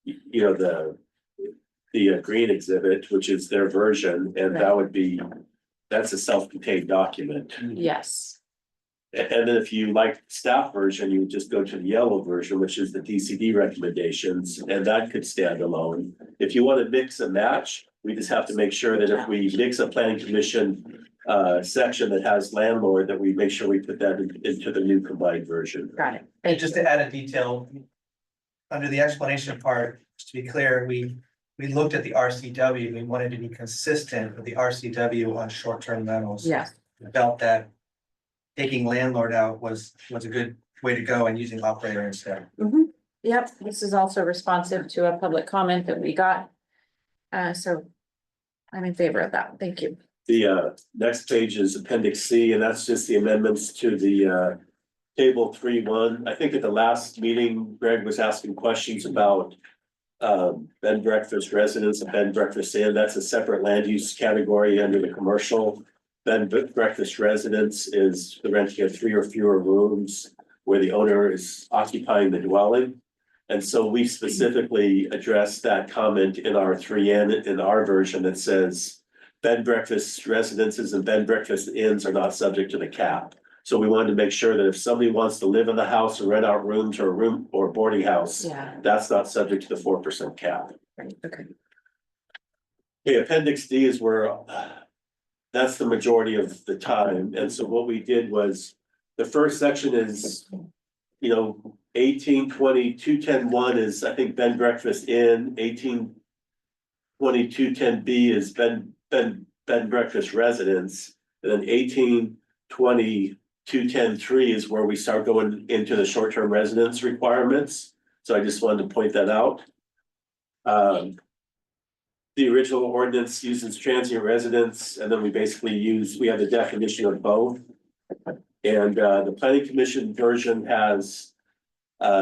you know, the green exhibit, which is their version, and that would be, that's a self-contained document. Yes. And then if you like staff version, you would just go to the yellow version, which is the DCD recommendations, and that could stand alone. If you want to mix and match, we just have to make sure that if we mix a planning commission section that has landlord, that we make sure we put that into the new combined version. Got it. And just to add a detail, under the explanation part, just to be clear, we looked at the RCW, we wanted to be consistent with the RCW on short-term rentals. Yes. We felt that taking landlord out was a good way to go and using operator instead. Yep, this is also responsive to a public comment that we got. So I'm in favor of that. Thank you. The next page is Appendix C, and that's just the amendments to the Table 3.1. I think at the last meeting, Greg was asking questions about bed and breakfast residents and bed and breakfast inn. That's a separate land use category under the commercial. Bed and breakfast residence is the renting of 3 or fewer rooms where the owner is occupying the dwelling. And so we specifically addressed that comment in our 3N in our version that says bed and breakfast residences and bed and breakfast inns are not subject to the cap. So we wanted to make sure that if somebody wants to live in the house or rent out rooms or a room or boarding house, that's not subject to the 4% cap. Right, okay. Okay, Appendix D is where that's the majority of the time. And so what we did was the first section is, you know, 1820 210.1 is, I think, bed and breakfast inn. 1820 210B is bed and breakfast residence. And then 1820 210.3 is where we start going into the short-term residence requirements. So I just wanted to point that out. The original ordinance uses transient residence, and then we basically we have the definition of both. And the planning commission version has,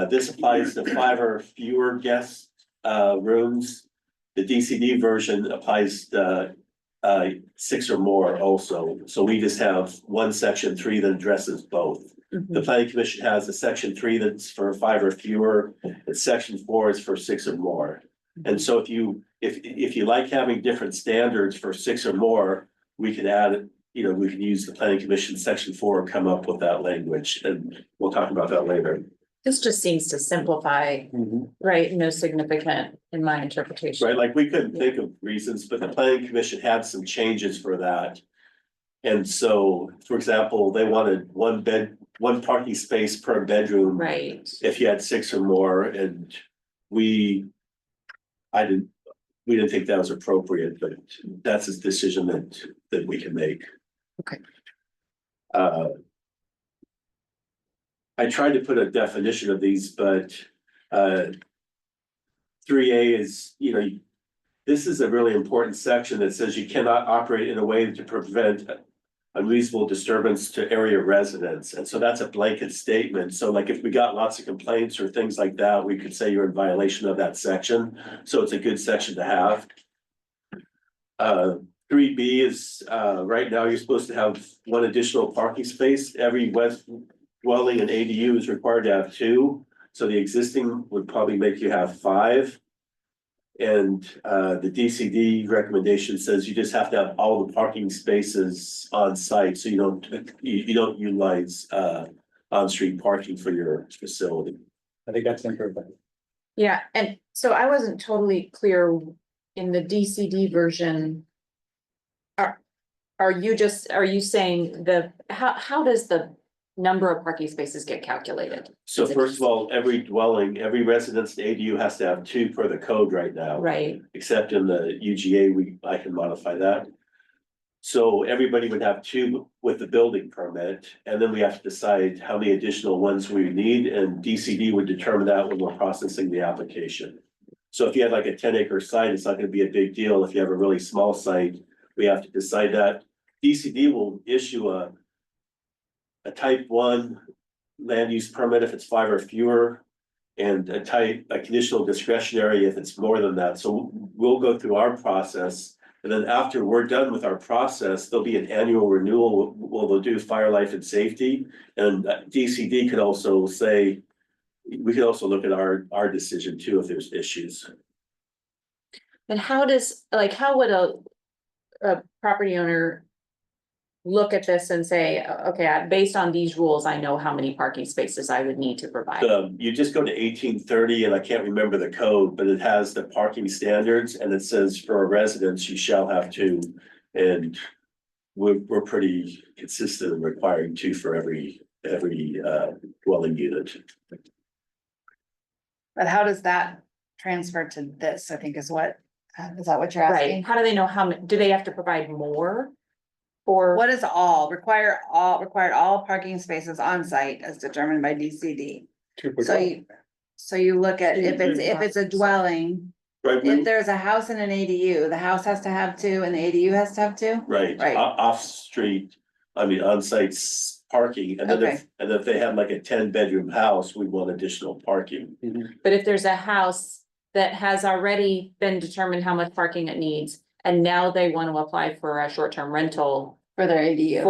this applies to 5 or fewer guest rooms. The DCD version applies to 6 or more also. So we just have one section 3 that addresses both. The planning commission has a section 3 that's for 5 or fewer, and section 4 is for 6 or more. And so if you like having different standards for 6 or more, we could add, you know, we can use the planning commission section 4 and come up with that language, and we'll talk about that later. This just seems to simplify, right? No significant in my interpretation. Right, like we couldn't think of reasons, but the planning commission had some changes for that. And so, for example, they wanted one parking space per bedroom. Right. If you had 6 or more, and we didn't think that was appropriate, but that's a decision that we can make. Okay. I tried to put a definition of these, but 3A is, you know, this is a really important section that says you cannot operate in a way to prevent unreasonable disturbance to area residents. And so that's a blanket statement. So like if we got lots of complaints or things like that, we could say you're in violation of that section. So it's a good section to have. 3B is right now you're supposed to have 1 additional parking space. Every west dwelling in ADU is required to have 2. So the existing would probably make you have 5. And the DCD recommendation says you just have to have all the parking spaces on site, so you don't utilize on-street parking for your facility. I think that's improvement. Yeah, and so I wasn't totally clear in the DCD version. Are you saying how does the number of parking spaces get calculated? So first of all, every dwelling, every residence in ADU has to have 2 per the code right now. Right. Except in the UGA, I can modify that. So everybody would have 2 with the building permit, and then we have to decide how many additional ones we need, and DCD would determine that when we're processing the application. So if you had like a 10-acre site, it's not gonna be a big deal. If you have a really small site, we have to decide that. DCD will issue a type 1 land use permit if it's 5 or fewer, and a conditional discretionary if it's more than that. So we'll go through our process, and then after we're done with our process, there'll be an annual renewal. They'll do fire, life, and safety, and DCD could also say, we could also look at our decision too, if there's issues. And how does, like, how would a property owner look at this and say, okay, based on these rules, I know how many parking spaces I would need to provide? You just go to 1830, and I can't remember the code, but it has the parking standards, and it says for a residence, you shall have two. And we're pretty consistent in requiring two for every dwelling unit. But how does that transfer to this, I think is that what you're asking? Right, how do they know how many, do they have to provide more? Or What is required all parking spaces on site as determined by DCD? So you look at if it's a dwelling, Right, if there's a house and an ADU, the house has to have two and the ADU has to have two? right, Right. off-street, I mean, on-site parking, and then if they have like a 10-bedroom house, we want additional parking. but if there's a house that has already been determined how much parking it needs, and now they want to apply for a short-term rental For their ADU.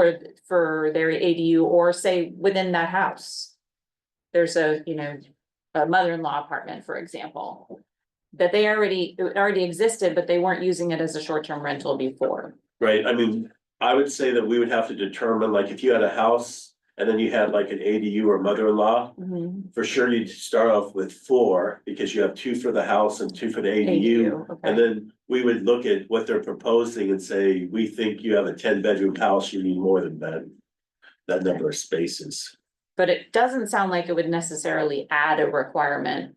for their ADU, or say within that house. There's a mother-in-law apartment, for example, that it already existed, but they weren't using it as a short-term rental before. Right, I mean, I would say that we would have to determine, like, if you had a house and then you had like an ADU or mother-in-law, for sure you'd start off with 4, because you have 2 for the house and 2 for the ADU. okay. And then we would look at what they're proposing and say, we think you have a 10-bedroom house, you need more than that number of spaces. But it doesn't sound like it would necessarily add a requirement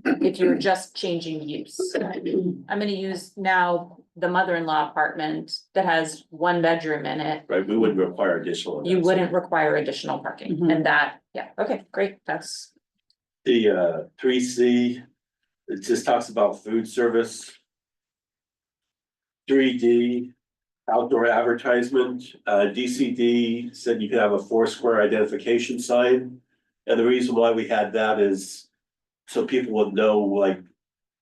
if you're just changing use. I'm gonna use now the mother-in-law apartment that has 1 bedroom in it. Right, we wouldn't require additional. You wouldn't require additional parking, and that, yeah, okay, great, that's. The 3C, it just talks about food service. 3D, outdoor advertisement, DCD said you could have a 4-square identification sign. And the reason why we had that is so people would know like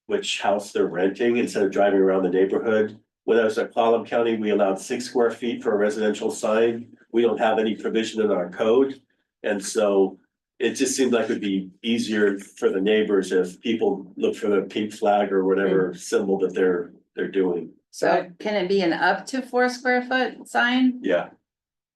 which house they're renting instead of driving around the neighborhood. When I was at Clallam County, we allowed 6 square feet for a residential sign. We don't have any provision in our code. And so it just seemed like it'd be easier for the neighbors if people look for the pink flag or whatever symbol that they're doing. So can it be an up to 4 square foot sign? Yeah,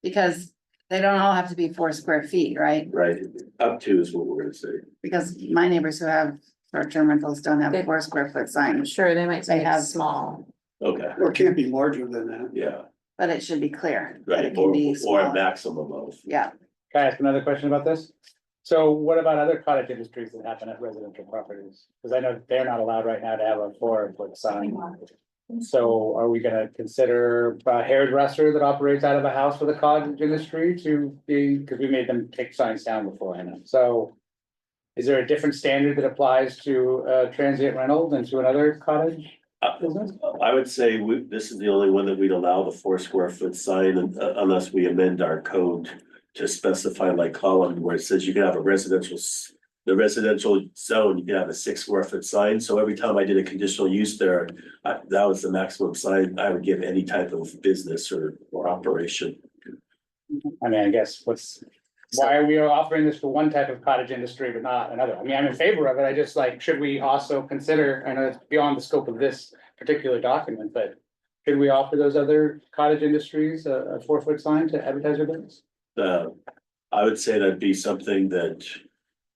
Because they don't all have to be 4 square feet, right? right. Up to is what we're gonna say. Because my neighbors who have short-term rentals don't have 4 square foot signs. Sure, they might say They have small. Okay, Or it can't be larger than that. yeah, But it should be clear. that right, it can be or a small. maximum of. Yeah, Can I ask another question about this? So what about other cottage industries that happen at residential properties? Because I know they're not allowed right now to have a 4-foot sign. So are we gonna consider a hairdresser that operates out of a house with a cottage industry to be, because we made them take signs down before, I know, so. Is there a different standard that applies to transient rental than to another cottage business? I would say this is the only one that we'd allow the 4 square foot sign unless we amend our code to specify like column where it says you can have the residential zone, you can have a 6 square foot sign. So every time I did a conditional use there, that was the maximum sign I would give any type of business or operation. I mean, I guess why are we offering this for one type of cottage industry but not another? I mean, I'm in favor of it. I just like, should we also consider, I know it's beyond the scope of this particular document, but. Should we offer those other cottage industries a 4-foot sign to advertise their business? I would say that'd be something that,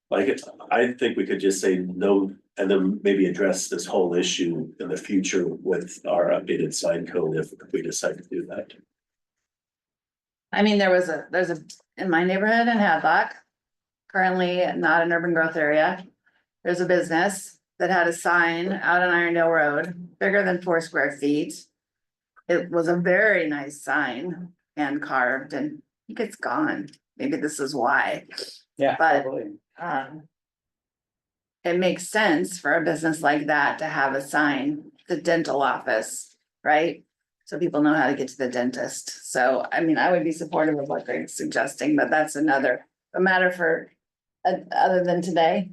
like, I think we could just say no, and then maybe address this whole issue in the future with our updated sign code if we decide to do that. I mean, there's in my neighborhood in Hadlock, currently not an urban growth area. There's a business that had a sign out on Irondale Road, bigger than 4 square feet. It was a very nice sign, hand carved, and I think it's gone. Maybe this is why. Yeah, But, probably. It makes sense for a business like that to have a sign, the dental office, right? So people know how to get to the dentist. So, I mean, I would be supportive of what Greg's suggesting, but that's a matter for, other than today.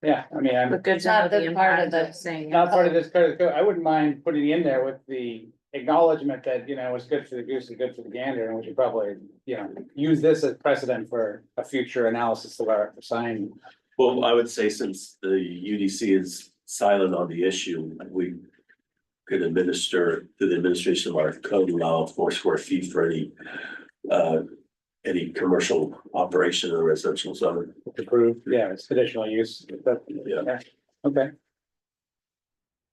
Yeah, I mean, I'm But good to know the impact of saying. not part of this code. I wouldn't mind putting in there with the acknowledgement that, what's good for the goose is good for the gander, and we should probably, use this as precedent for a future analysis of our sign Well, I would say since the UDC is silent on the issue, we could administer through the administration of our code allow 4 square feet for any commercial operation in a residential zone. Approved, yeah, it's additional use, Yeah. okay.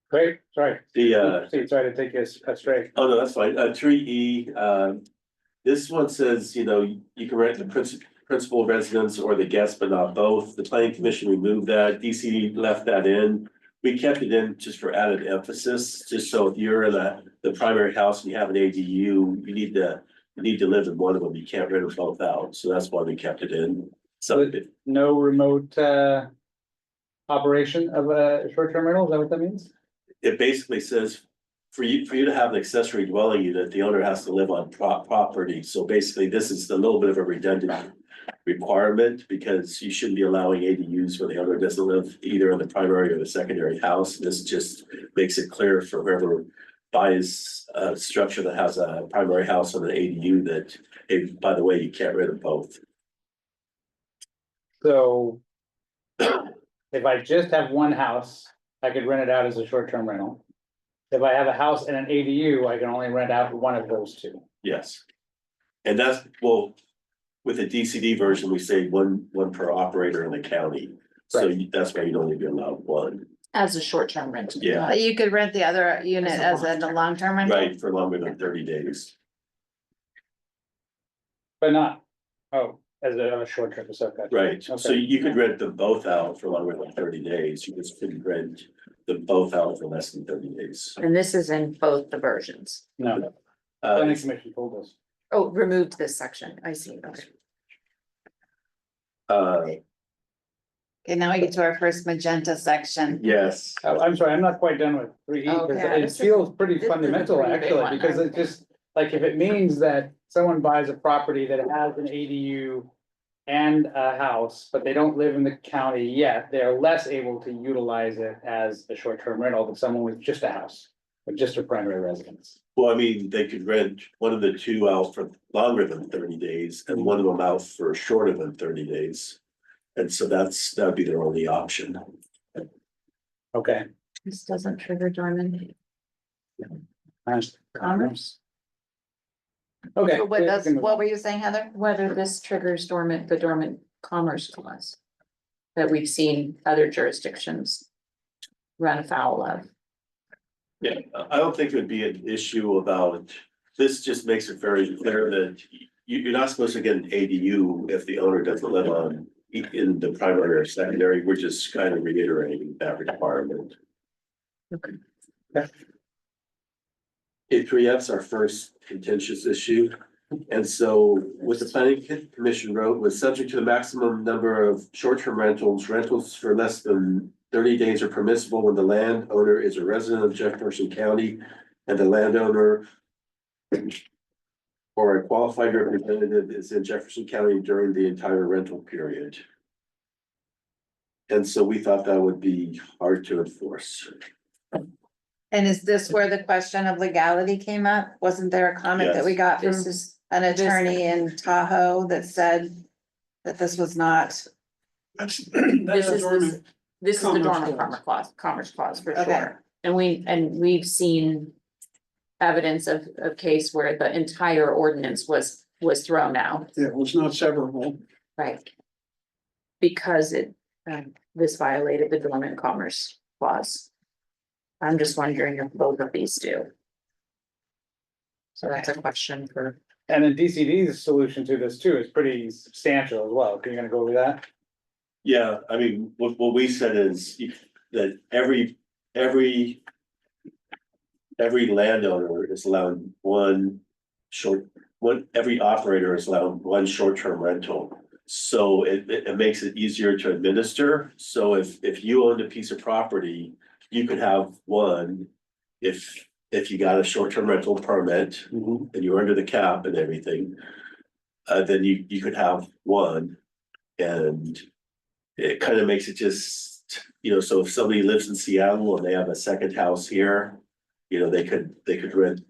Great, sorry. Sorry to take you astray. Oh, no, that's fine. 3E, this one says, you can rent the principal residence or the guest, but not both. The planning commission removed that. DCD left that in. We kept it in just for added emphasis, just so if you're in the primary house and you have an ADU, you need to live in one of them. You can't rent them both out. So that's why we kept it in. So No remote operation of a short-term rental, is that what that means? it basically says for you to have an accessory dwelling unit, the owner has to live on property. So basically, this is a little bit of a redundant requirement because you shouldn't be allowing ADUs where the owner doesn't live either in the primary or the secondary house. This just makes it clear for whoever buys a structure that has a primary house and an ADU that, hey, by the way, you can't rent them both. So if I just have one house, I could rent it out as a short-term rental. If I have a house and an ADU, I can only rent out one of those two. Yes. And that's, well, with the DCD version, we say one per operator in the county. So that's why you'd only be allowed one. As a short-term rental. Yeah. But you could rent the other unit as a long-term rental. Right, for longer than 30 days. But not, as a short trip, so. Right, so Okay. you could rent them both out for longer than 30 days. You just couldn't rent them both out for less than 30 days. And this is in both the versions. No, planning commission told us. Oh, removed this section. I see. Okay. Okay, now we get to our first magenta section. Yes. I'm sorry, I'm not quite done with 3E, Okay. because it feels pretty this is a fundamental, pretty big actually, one, because it just, like, if it means that someone buys a property that has an ADU and a house, but they don't live in the county yet, they're less able to utilize it as a short-term rental than someone with just a house, or just a primary residence. Well, I mean, they could rent one of the two out for longer than 30 days and one of them out for shorter than 30 days. And so that'd be their only option. Okay. This doesn't trigger dormant Commerce. Okay. So what were you saying, Heather? Whether this triggers the dormant commerce clause that we've seen other jurisdictions run afoul of. Yeah, I don't think it would be an issue about, this just makes it very clear that you're not supposed to get an ADU if the owner doesn't live in the primary or secondary. We're just kind of reiterating that requirement. Okay. A3F's our first contentious issue. And so what the planning commission wrote was subject to the maximum number of short-term rentals for less than 30 days are permissible when the landowner is a resident of Jefferson County and the landowner or a qualified representative is in Jefferson County during the entire rental period. And so we thought that would be hard to enforce. And is this where the question of legality came up? Wasn't there a comment that we Yes. got from This is an attorney in Tahoe that said that this was not? This is the dormant commerce clause for Okay. sure. And we've seen evidence of a case where the entire ordinance was thrown out. Yeah, it was not severable. Right. Because this violated the dormant commerce clause. I'm just wondering if both of these do. So that's a question for. And then DCD's solution to this too is pretty substantial as well. Are you gonna go over that? Yeah, I mean, what we said is that every landowner is allowed every operator is allowed one short-term rental. So it makes it easier to administer. So if you owned a piece of property, you could have one if you got a short-term rental permit and you're under the cap and everything. Then you could have one, and it kind of makes it just, so if somebody lives in Seattle and they have a second house here, they could rent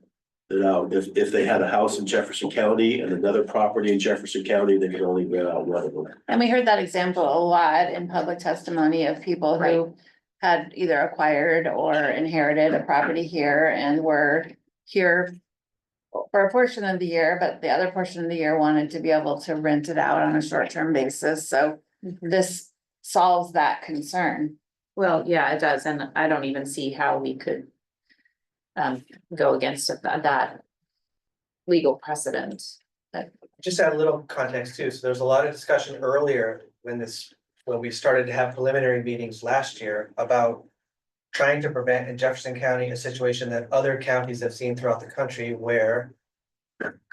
Now, if they had a house in Jefferson County and another property in Jefferson County, they could only rent out one of them. And we heard that example a lot in public testimony of people who had either acquired or inherited a property here and were here for a portion of the year, but the other portion of the year wanted to be able to rent it out on a short-term basis. So this solves that concern. Well, yeah, it does, and I don't even see how we could go against that legal precedent. Just add a little context too, so there's a lot of discussion earlier when we started to have preliminary meetings last year about trying to prevent in Jefferson County a situation that other counties have seen throughout the country where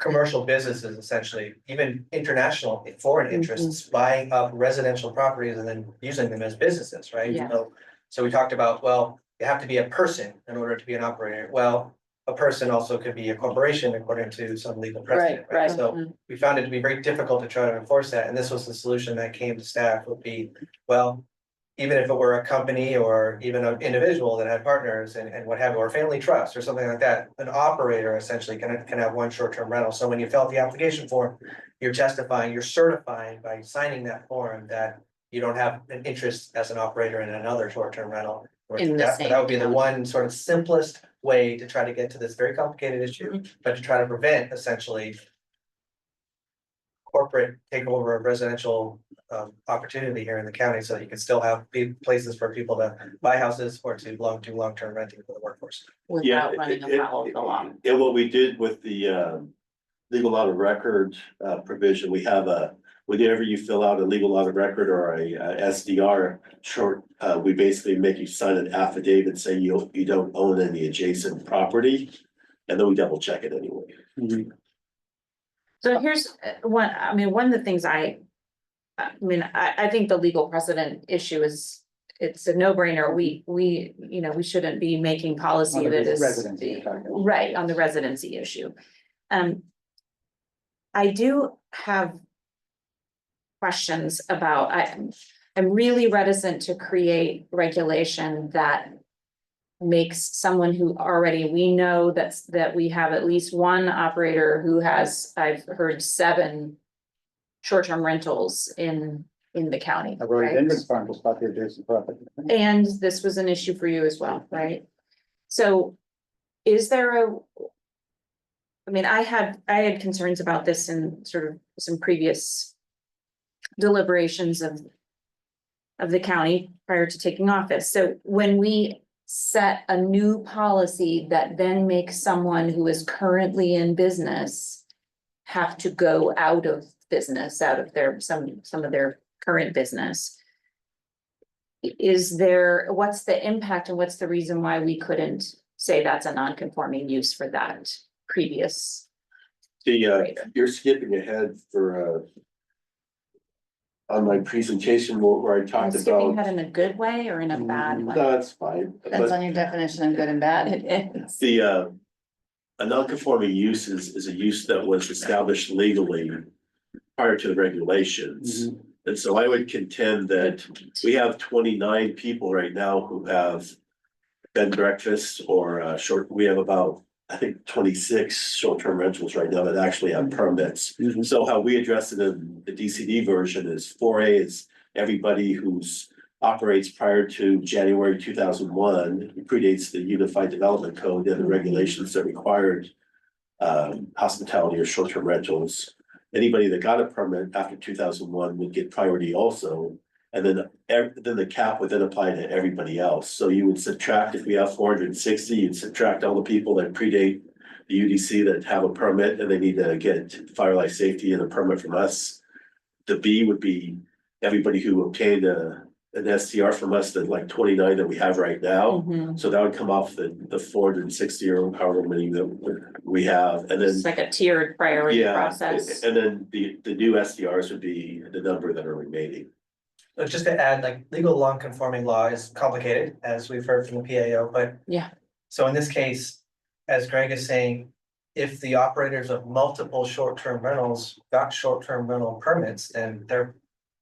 commercial businesses, essentially, even international foreign interests, buying up residential properties and then using them as businesses, right? Yeah. So we talked about, well, you have to be a person in order to be an operator. Well, a person also could be a corporation according to some legal precedent, Right, right. So we found it to be very difficult to try to enforce that, and this was the solution that came to staff would be, well, even if it were a company or even an individual that had partners and what have you, or family trust or something like that, an operator essentially can have one short-term rental. So when you fill out the application form, you're testifying, you're certifying by signing that form that you don't have an interest as an operator in another short-term rental. In the That would be the one sort of simplest way to try to get to this very complicated issue, but to try to prevent essentially corporate takeover of residential opportunity here in the county, so that you can still have places for people to buy houses or to do long-term renting for the workforce. Without running afoul of the law. And what we did with the legal lot of record provision, we have whenever you fill out a legal lot of record or a SDR short, we basically make you sign an affidavit saying you don't own any adjacent property. And then we double check it anyway. So here's one of the things I think the legal precedent issue it's a no-brainer. We shouldn't be making policy On the that is residency you're talking about. right on the residency issue. I do have questions about, I'm really reticent to create regulation that makes someone who already, we know that we have at least one operator who has, I've heard 7 short-term rentals in the county. I've already right? been responsible about the adjacent property. And this was an issue for you as well, right? So is there I had concerns about this in sort of some previous deliberations of the county prior to taking office. So when we set a new policy that then makes someone who is currently in business have to go out of business, out of their some of their current business, what's the impact and what's the reason why we couldn't say that's a non-conforming use for that previous? You're skipping ahead for on my presentation where I I'm talked skipping about. that in a good way or in a bad way? No, that's fine. Depends But on your definition of good and bad. It is. a non-conforming use is a use that was established legally prior to the regulations. And so I would contend that we have 29 people right now who have bed and breakfast or we have about, I think, 26 short-term rentals right now that actually have permits. So how we address it in the DCD version is 4A is everybody who's operates prior to January 2001, predates the Unified Development Code and the regulations that required hospitality or short-term rentals. Anybody that got a permit after 2001 would get priority also. And then the cap would then apply to everybody else. So you would subtract, if we have 460, you'd subtract all the people that predate the UDC that have a permit and they need to get fire life safety and a permit from us. The B would be everybody who obtained an STR from us, that like 29 that we have right now. So that would come off the 460 or however many that we have. And then It's like a tiered priority process. and then the new SDRs would be the number that are remaining. So just to add, like, legal non-conforming law is complicated, as we've heard from the PAO, but. Yeah. So in this case, as Greg is saying, if the operators of multiple short-term rentals got short-term rental permits, then there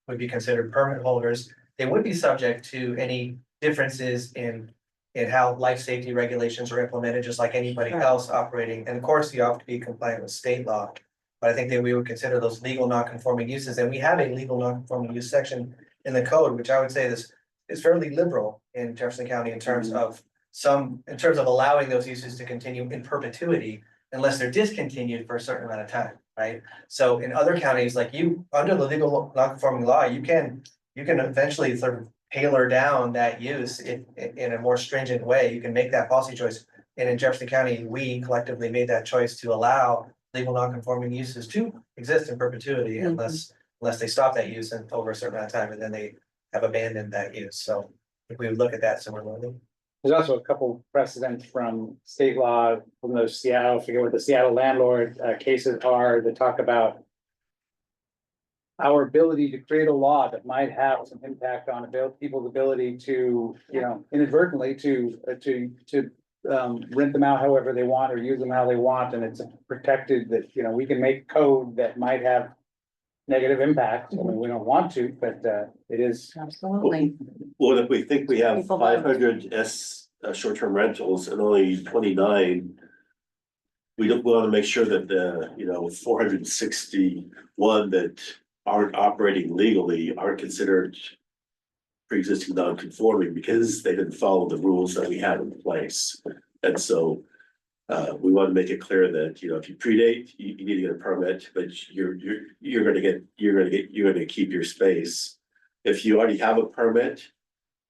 would be considered permit holders. They would be subject to any differences in in how life safety regulations are implemented, just like anybody else operating. And of course, you have to be compliant with state law. But I think that we would consider those legal non-conforming uses, and we have a legal non-conforming use section in the code, which I would say is fairly liberal in Jefferson County in terms of allowing those uses to continue in perpetuity unless they're discontinued for a certain amount of time, right? So in other counties, like under the legal non-conforming law, you can eventually sort of tailor down that use in a more stringent way. You can make that policy choice. And in Jefferson County, we collectively made that choice to allow legal non-conforming uses to exist in perpetuity unless they stop that use over a certain amount of time and then they have abandoned that use. So if we would look at that similarly. There's also a couple precedents from state law from those Seattle, I forget what the Seattle landlord cases are that talk about our ability to create a law that might have some impact on people's ability to, inadvertently to rent them out however they want or use them how they want. And it's protected that, we can make code that might have negative impact. I mean, we don't want to, but it is. Absolutely. Well, if we think we have People love- 500 short-term rentals and only 29. We want to make sure that the, 461 that aren't operating legally aren't considered pre-existing non-conforming because they didn't follow the rules that we had in place. And so we want to make it clear that, if you predate, you need to get a permit, but you're gonna keep your space. If you already have a permit,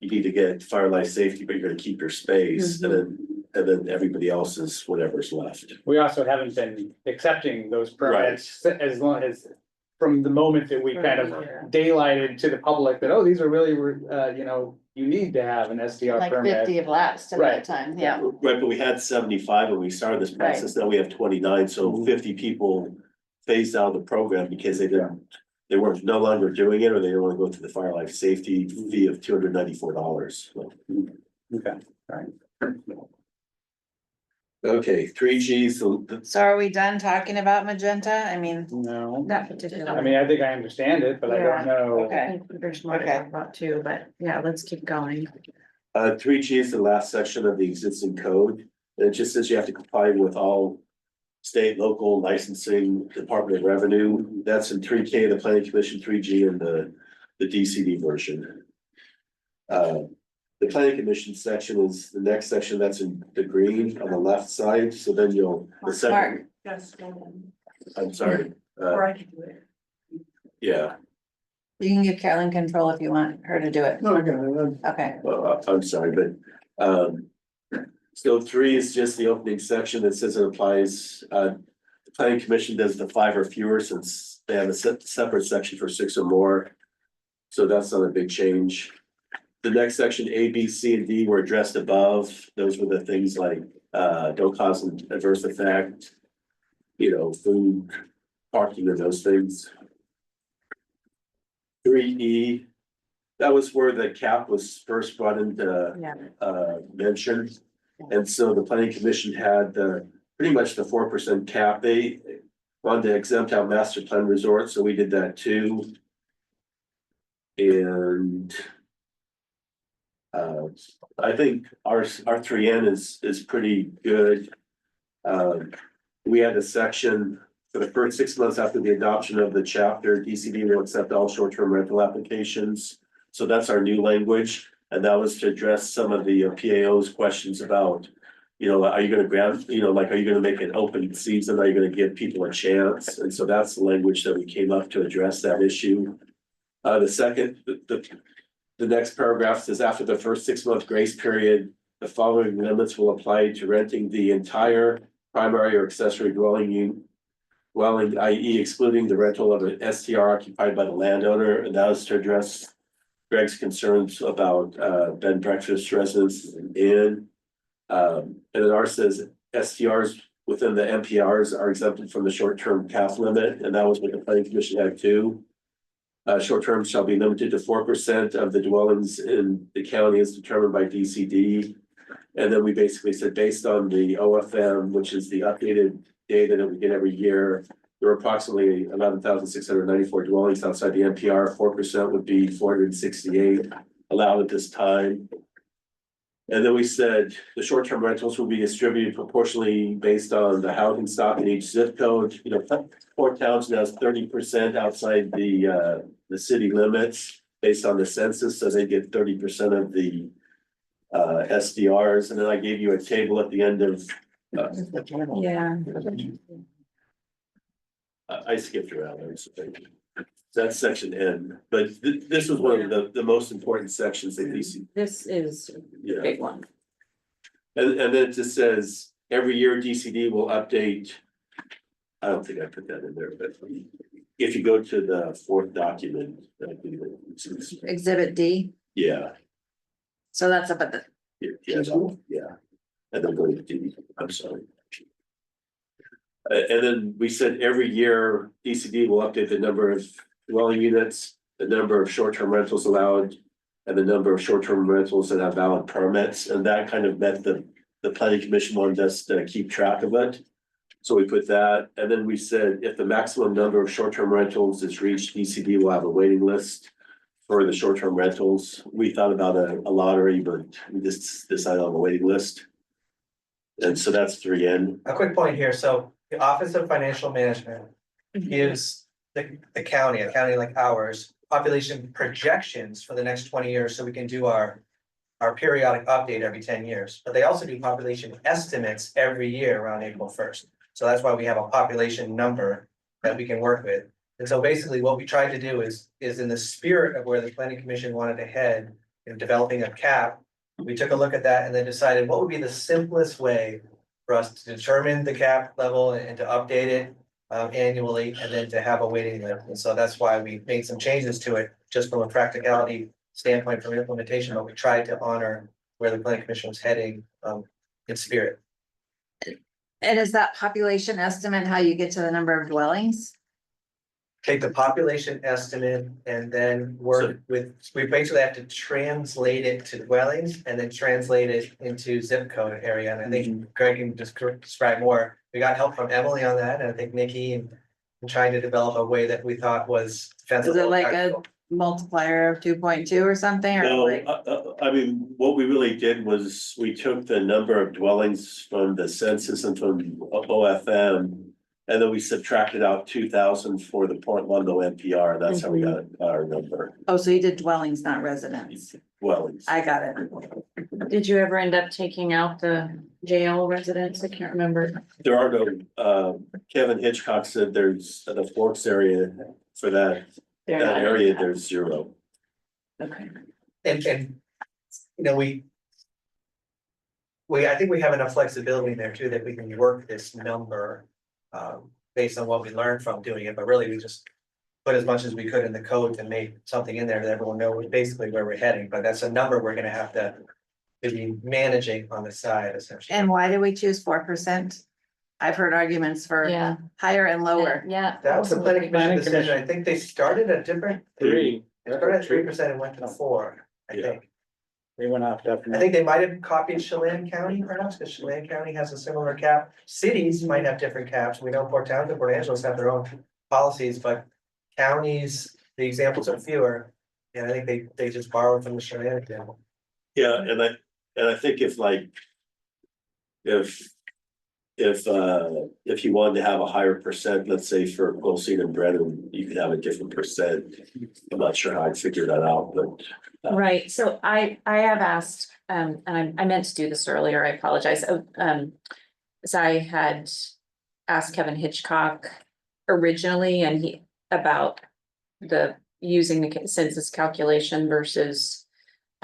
you need to get fire life safety, but you're gonna keep your space, and then everybody else is whatever's left. We also haven't been accepting those permits as long as, from the moment that we kind of daylighted to the public that, these are really, you need to have an SDR Like permit. 50 have lapsed at that time, yeah. Right, but we had 75 when we started this process, now we have 29, so 50 people phased out of the program because they were no longer doing it, or they didn't want to go through the fire life safety fee of $294. Okay, all right. Okay, 3Gs. So are we done talking about magenta? I mean. No. Not particularly. I mean, I think I understand it, but I don't know. Okay. There's more to talk about too, but yeah, let's keep going. 3G is the last section of the existing code. And it just says you have to comply with all state, local licensing, Department of Revenue. That's in 3K, the Planning Commission, 3G, and the DCD version. The Planning Commission section is the next section that's in the green on the left side. So then the second. I'm sorry. Yeah. You can give Carolyn control if you want her to do it. No, I got it. Okay. Well, I'm sorry, but so 3 is just the opening section that says it applies. The Planning Commission does the 5 or fewer since they have a separate section for 6 or more. So that's not a big change. The next section, A, B, C, and D were addressed above. Those were the things like don't cause an adverse effect, food, parking, and those things. 3E, that was where the cap was first brought into mention. And so the Planning Commission had pretty much the 4% cap. They wanted to exempt out master plan resorts, so we did that too. And I think our 3N is pretty good. We had a section for the first 6 months after the adoption of the chapter, DCD will accept all short-term rental applications. So that's our new language. And that was to address some of the PAO's questions about, are you gonna grab, are you gonna make an open season? Are you gonna give people a chance? And so that's the language that we came up to address that issue. The next paragraph says after the first 6-month grace period, the following limits will apply to renting the entire primary or accessory dwelling, i.e. excluding the rental of an STR occupied by the landowner. And that was to address Greg's concerns about bed and breakfast residents in. And then ours says STRs within the MPRs are exempted from the short-term cap limit. And that was what the Planning Commission had too. Short term shall be limited to 4% of the dwellings in the county as determined by DCD. And then we basically said, based on the OFM, which is the updated data that we get every year, there are approximately 11,694 dwellings outside the NPR. 4% would be 468 allowed at this time. And then we said the short-term rentals will be distributed proportionally based on the housing stock in each zip code. You know, Port Townsend has 30% outside the city limits based on the census, so they get 30% of the SDRs. And then I gave you a table at the end of. Yeah. I skipped around. That's section N, but this was one of the most important sections that DC. This is a Yeah. big one. And then it just says, every year DCD will update. I don't think I put that in there, but if you go to the fourth document. Exhibit D, Yeah, so that's up at the, yeah. And then go to D, I'm sorry. And then we said every year DCD will update the number of dwelling units, the number of short-term rentals allowed, and the number of short-term rentals that have valid permits, and that kind of meant the planning commission wanted us to keep track of it. So we put that, and then we said if the maximum number of short-term rentals is reached, DCD will have a waiting list for the short-term rentals. We thought about a lottery, but we just decided on a waiting list. And so that's 3N. A quick point here, so the Office of Financial Management gives the county, a county like ours, population projections for the next 20 years, so we can do our periodic update every 10 years. But they also do population estimates every year around April 1st. So that's why we have a population number that we can work with. And so basically what we tried to do is in the spirit of where the planning commission wanted to head in developing a cap, we took a look at that and then decided what would be the simplest way for us to determine the cap level and to update it annually, and then to have a waiting list. And so that's why we made some changes to it, just from a practicality standpoint from implementation, but we tried to honor where the planning commission was heading in spirit. and is that population estimate how you get to the number of dwellings? Take the population estimate and then work with, we basically have to translate it to dwellings and then translate it into zip code area. And I think Greg can just describe more. We got help from Emily on that, and I think Nikki and trying to develop a way that we thought was Is it like a multiplier of 2.2 or something, or No, like? I mean, what we really did was we took the number of dwellings from the census and from OFM. And then we subtracted out 2,000 for the Port Ludlow NPR. That's how we got our number. Oh, so you did dwellings, not residents. Dwellings. I got it. Did you ever end up taking out the jail residents? I can't remember. There are no, Kevin Hitchcock said there's the Forks area for that area, there's 0. Okay. And you know, we I think we have enough flexibility there too, that we can work this number based on what we learned from doing it, but really we just put as much as we could in the code to make something in there that everyone knows basically where we're heading, but that's a number we're gonna have to be managing on the side essentially. And why did we choose 4%? I've heard arguments for higher and lower. Yeah. That was the planning commission decision. I think they started at different. They started at 3% and went to 4%, I think. They went off definitely. I think they might have copied Chelan County perhaps, because Chelan County has a similar cap. Cities might have different caps. We know Port Townsend and Port Angeles have their own policies, but counties, the examples are fewer. And I think they just borrowed from the Chelan example. Yeah, and I think if like, if you wanted to have a higher percent, let's say for Golsey and Brennan, you could have a different percent. I'm not sure how I'd figure that out, but. Right, so I have asked, and I meant to do this earlier, I apologize. So I had asked Kevin Hitchcock originally and he about using the census calculation versus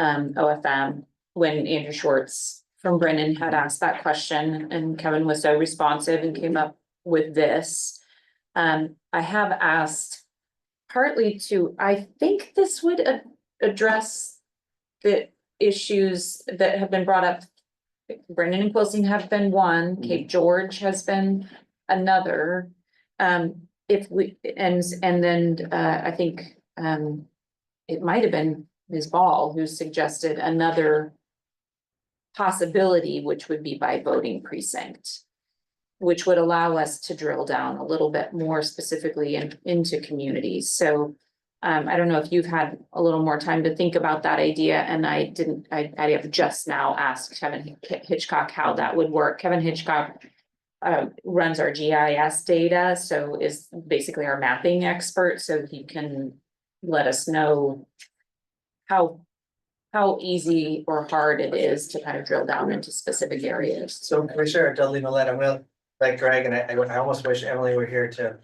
OFM when Andrew Schwartz from Brennan had asked that question, and Kevin was so responsive and came up with this. I have asked partly I think this would address the issues that have been brought up. Brennan and Quilcene have been one, Cape George has been another. If we, and then I think it might have been Ms. Ball who suggested another possibility, which would be by voting precinct, which would allow us to drill down a little bit more specifically into communities. So I don't know if you've had a little more time to think about that idea, and I have just now asked Kevin Hitchcock how that would work. Kevin Hitchcock runs our GIS data, so is basically our mapping expert, so he can let us know how easy or hard it is to kind of drill down into specific areas. So Commissioner Dudley Millette, I'm gonna, like Greg, and I almost wish Emily were here to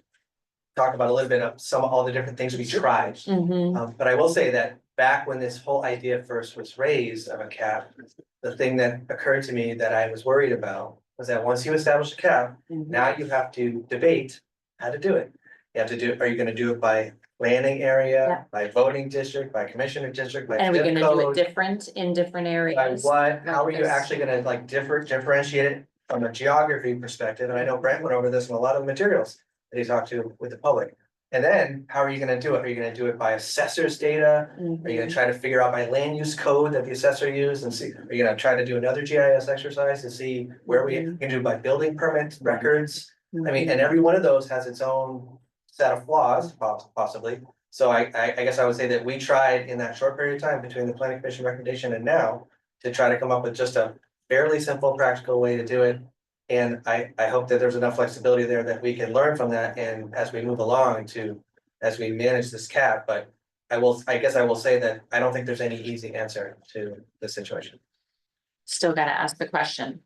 talk about a little bit of all the different things we tried. But I will say that back when this whole idea first was raised of a cap, the thing that occurred to me that I was worried about was that once you establish a cap, now you have to debate how to do it. You have to do, are you gonna do it by planning area, by voting district, by commissioner district, by And are we zip gonna do it code? different in different By areas? what, how are Like you this? actually gonna like differentiate it from a geography perspective? And I know Brent went over this in a lot of materials that he talked to with the public. And then, how are you gonna do it? Are you gonna do it by assessor's data? Are you gonna try to figure out by land use code that the assessor used and see, are you gonna try to do another GIS exercise to see where we can do by building permit records? I mean, and every one of those has its own set of flaws, possibly. So I guess I would say that we tried in that short period of time between the planning commission recommendation and now to try to come up with just a fairly simple, practical way to do it. And I hope that there's enough flexibility there that we can learn from that and as we move along as we manage this cap, but I guess I will say that I don't think there's any easy answer to this situation. Still gotta ask the question.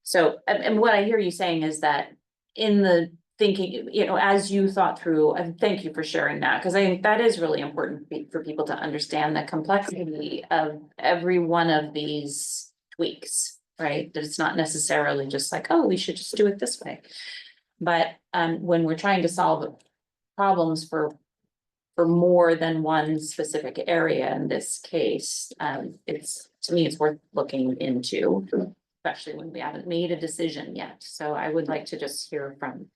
So, and what I hear you saying is that in the thinking, as you thought through, and thank you for sharing that, because I think that is really important for people to understand the complexity of every one of these tweaks, right? That it's not necessarily just like, oh, we should just do it this way. But when we're trying to solve problems for more than one specific area in this case, to me, it's worth looking into, especially when we haven't made a decision yet. So I would like to just hear from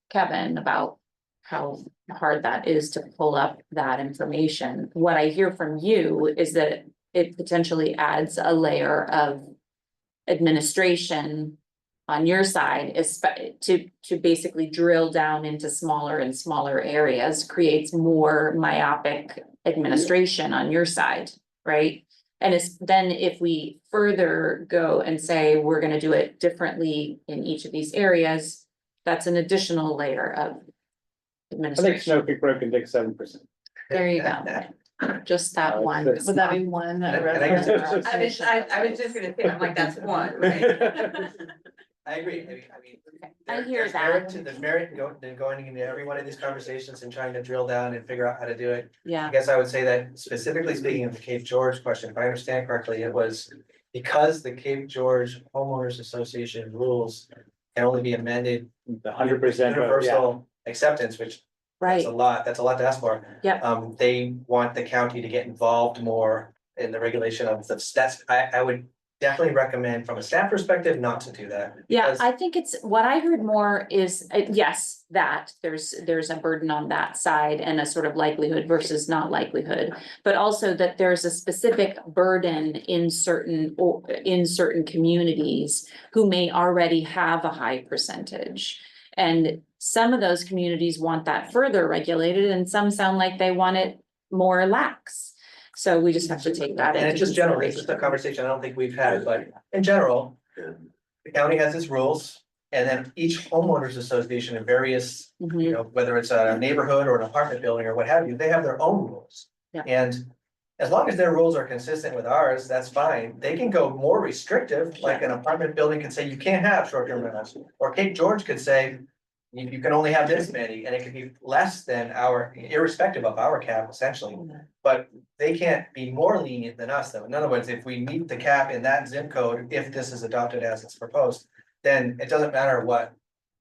Kevin about how hard that is to pull up that information. What I hear from you is that it potentially adds a layer of administration on your side, to basically drill down into smaller and smaller areas, creates more myopic administration on your side, right? And it's then if we further go and say, we're gonna do it differently in each of these areas, that's an additional layer of I think administration. Snow Creek Road can take 7%. There you go. Just that one. Would that be one? I guess- I was just gonna say, I'm like, that's one, right? I agree. I hear there's merit to- There's merit in going into every one of these conversations and trying to drill down and figure out how to do it. Yeah. I guess I would say that specifically speaking of the Cape George question, if I understand correctly, it was because the Cape George Homeowners Association rules can only be amended. The 100%. Universal acceptance, which Right. that's a lot to ask for. Yep. They want the county to get involved more in the regulation of the stats. I would definitely recommend from a staff perspective not to do that. Yeah, because- I think it's, what I heard more is, yes, that there's a burden on that side and a sort of likelihood versus not likelihood. But also that there's a specific burden in certain communities who may already have a high percentage. And some of those communities want that further regulated and some sound like they want it more lax. So we just have to take that And into it's just general, it's just a conversation I don't think we've had, but in general, the county has its rules. And then each homeowners association in various, whether it's a neighborhood or an apartment building or what have you, they have their own rules. Yeah. And as long as their rules are consistent with ours, that's fine. They can go more restrictive, like an apartment building can say you can't have short-term rentals. Or Cape George could say you can only have this many, and it could be less than our, irrespective of our cap essentially. But they can't be more lenient than us though. In other words, if we meet the cap in that zip code, if this is adopted as it's proposed, then it doesn't matter what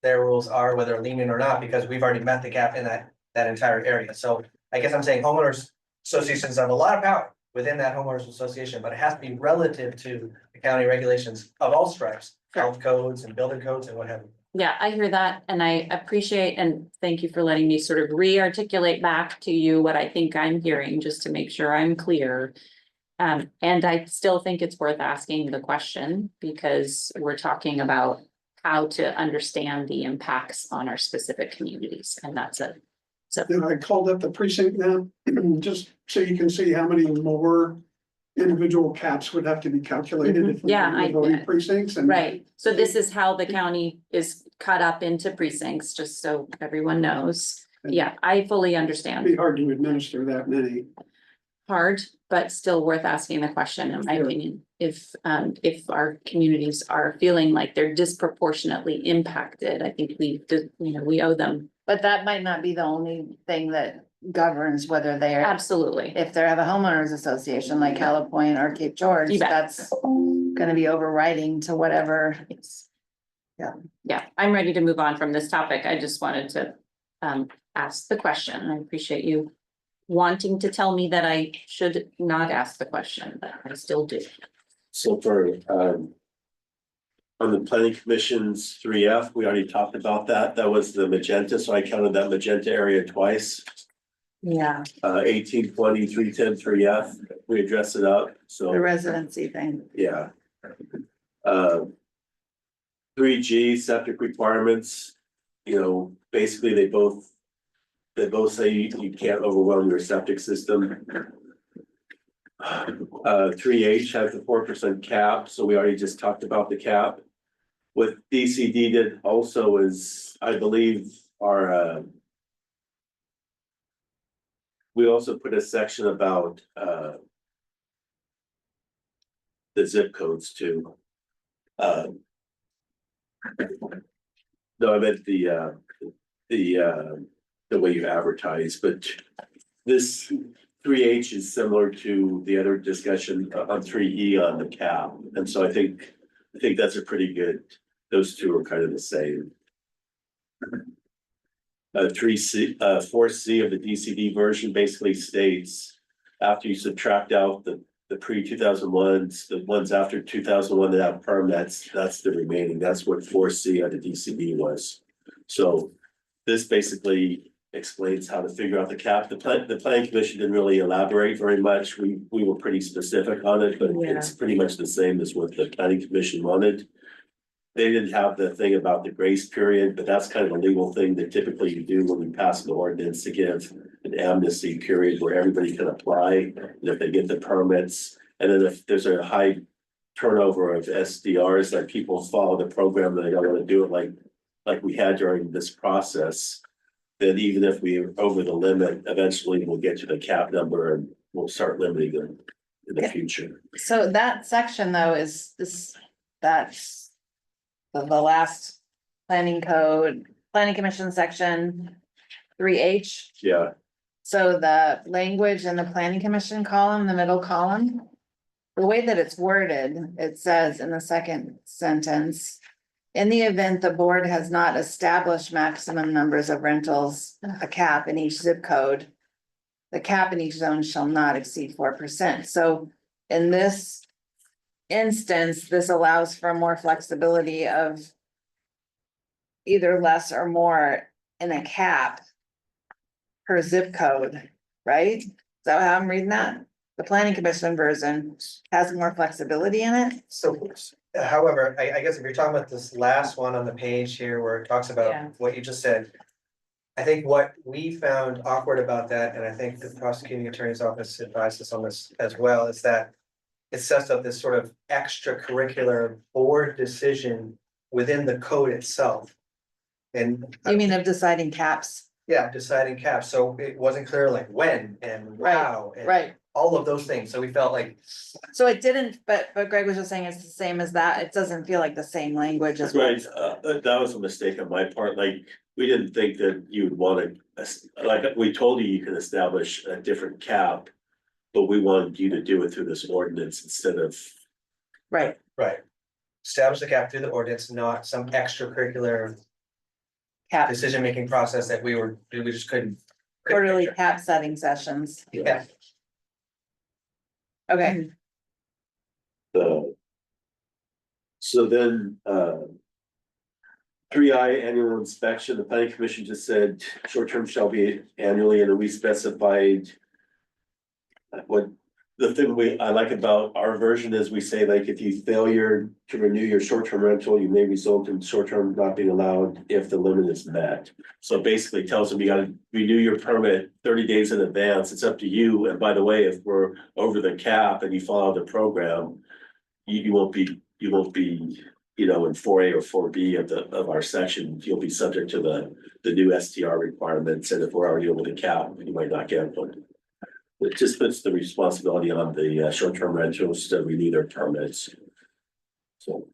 their rules are, whether lenient or not, because we've already met the cap in that entire area. So I guess I'm saying homeowners associations have a lot of power within that homeowners association, but it has to be relative to the county regulations of all stripes, health codes and building codes and what have you. Yeah, I hear that and I appreciate and thank you for letting me sort of re-articulate back to you what I think I'm hearing, just to make sure I'm clear. And I still think it's worth asking the question because we're talking about how to understand the impacts on our specific communities. And that's a Then I called up the precinct map, just so you can see how many more individual caps would have to be calculated if we Yeah, were voting precincts and. Right, so this is how the county is cut up into precincts, just so everyone knows. Yeah, I fully It'd understand. be hard to administer that many. Hard, but still worth asking the question, in my opinion. If our communities are feeling like they're disproportionately impacted, I think we owe them. But that might not be the only thing that governs whether they are. Absolutely. If they have a homeowners association like Cala Point or Cape George, You bet. that's gonna be overriding to whatever. Yeah, I'm ready to move on from this topic. I just wanted to ask the question. I appreciate you wanting to tell me that I should not ask the question, but I still do. So for, on the planning commission's 3F, we already talked about that. That was the magenta, so I counted that magenta area twice. Yeah. 18, 20, 310, 3F, we addressed it up, so. The residency thing. Yeah. 3G septic requirements, basically they both say you can't overwhelm your septic system. 3H has the 4% cap, so we already just talked about the cap. What DCD did also is, I believe, we also put a section about the zip codes too. No, I meant the way you advertise, but this 3H is similar to the other discussion on 3E on the cap. And so I think that's a pretty good, those two are kind of the same. 4C of the DCD version basically states, after you subtract out the pre-2001s, the ones after 2001 that have permits, that's the remaining, that's what 4C of the DCD was. So this basically explains how to figure out the cap. The planning commission didn't really elaborate very much. We were pretty specific on it, but it's pretty much the same as what the planning commission wanted. They didn't have the thing about the grace period, but that's kind of a legal thing that typically you do when you pass an ordinance to give an amnesty period where everybody can apply, and if they get the permits. And then if there's a high turnover of SDRs, that people follow the program and they don't want to do it like we had during this process, then even if we are over the limit, eventually we'll get to the cap number and we'll start limiting them in the future. So that section though that's the last planning commission section 3H. Yeah. So the language in the planning commission column, the middle column, the way that it's worded, it says in the second sentence, in the event the board has not established maximum numbers of rentals, a cap in each zip code, the cap in each zone shall not exceed 4%. So in this instance, this allows for more flexibility of either less or more in a cap per zip code, right? Is that how I'm reading that? The planning commission version has more flexibility in it. So, however, I guess if you're talking about this last one on the page here where it talks about Yeah. what you just said. I think what we found awkward about that, and I think the prosecuting attorney's office advised us on this as well, is that it sets up this sort of extracurricular board decision within the code itself. And You mean of deciding caps? yeah, deciding caps, so it wasn't clear like when and how. and Right. All of those things, so we felt like, So it didn't, but Greg was just saying it's the same as that. It doesn't feel like the same language as. Right, that was a mistake on my part, like, we didn't think that you would want to, like, we told you can establish a different cap. But we wanted you to do it through this ordinance instead of. Right. right. Establish the cap through the ordinance, not some extracurricular Cap, decision-making process that we just couldn't. quarterly cap setting sessions. Yeah. Okay, So then, 3I annual inspection, the planning commission just said short term shall be annually, and then we specified. What The thing I like about our version is we say like, if you failure to renew your short-term rental, you may result in short-term not being allowed if the limit is met. So basically it tells them you gotta renew your permit 30 days in advance. It's up to you. And by the way, if we're over the cap and you follow the program, you won't be, you know, in 4A or 4B of our section, you'll be subject to the new STR requirements. And if we're already over the cap, you might not get one. It just puts the responsibility on the short-term rentals to renew their permits. So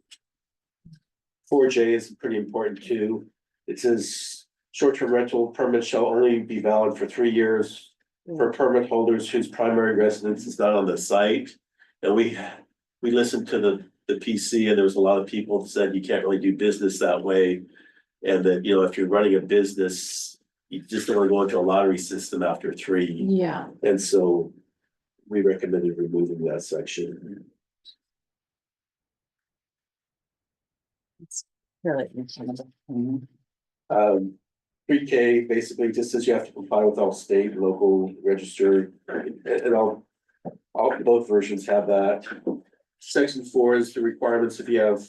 4J is pretty important too. It says short-term rental permits shall only be valid for 3 years for permit holders whose primary residence is not on the site. And we listened to the PC, and there was a lot of people that said you can't really do business that way. And that, you know, if you're running a business, you just don't want to go into a lottery system after 3. Yeah. And so we recommended removing that section. It's really. Pre-K basically just says you have to comply with all state, local, registered, and all both versions have that. Section 4 is the requirements if you have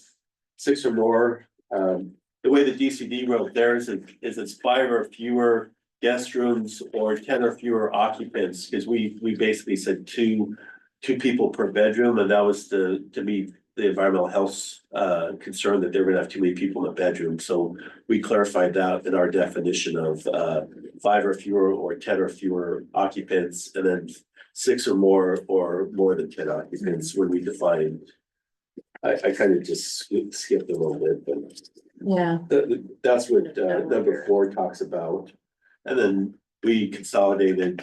6 or more. The way the DCD wrote theirs is it's 5 or fewer guest rooms or 10 or fewer occupants, because we basically said two people per bedroom, and that was to meet the environmental health concern that they're gonna have too many people in a bedroom. So we clarified that in our definition of 5 or fewer or 10 or fewer occupants, and then 6 or more than 10 occupants when we defined. I kind of just skipped a little bit, but Yeah. that's what number 4 talks about. And then we consolidated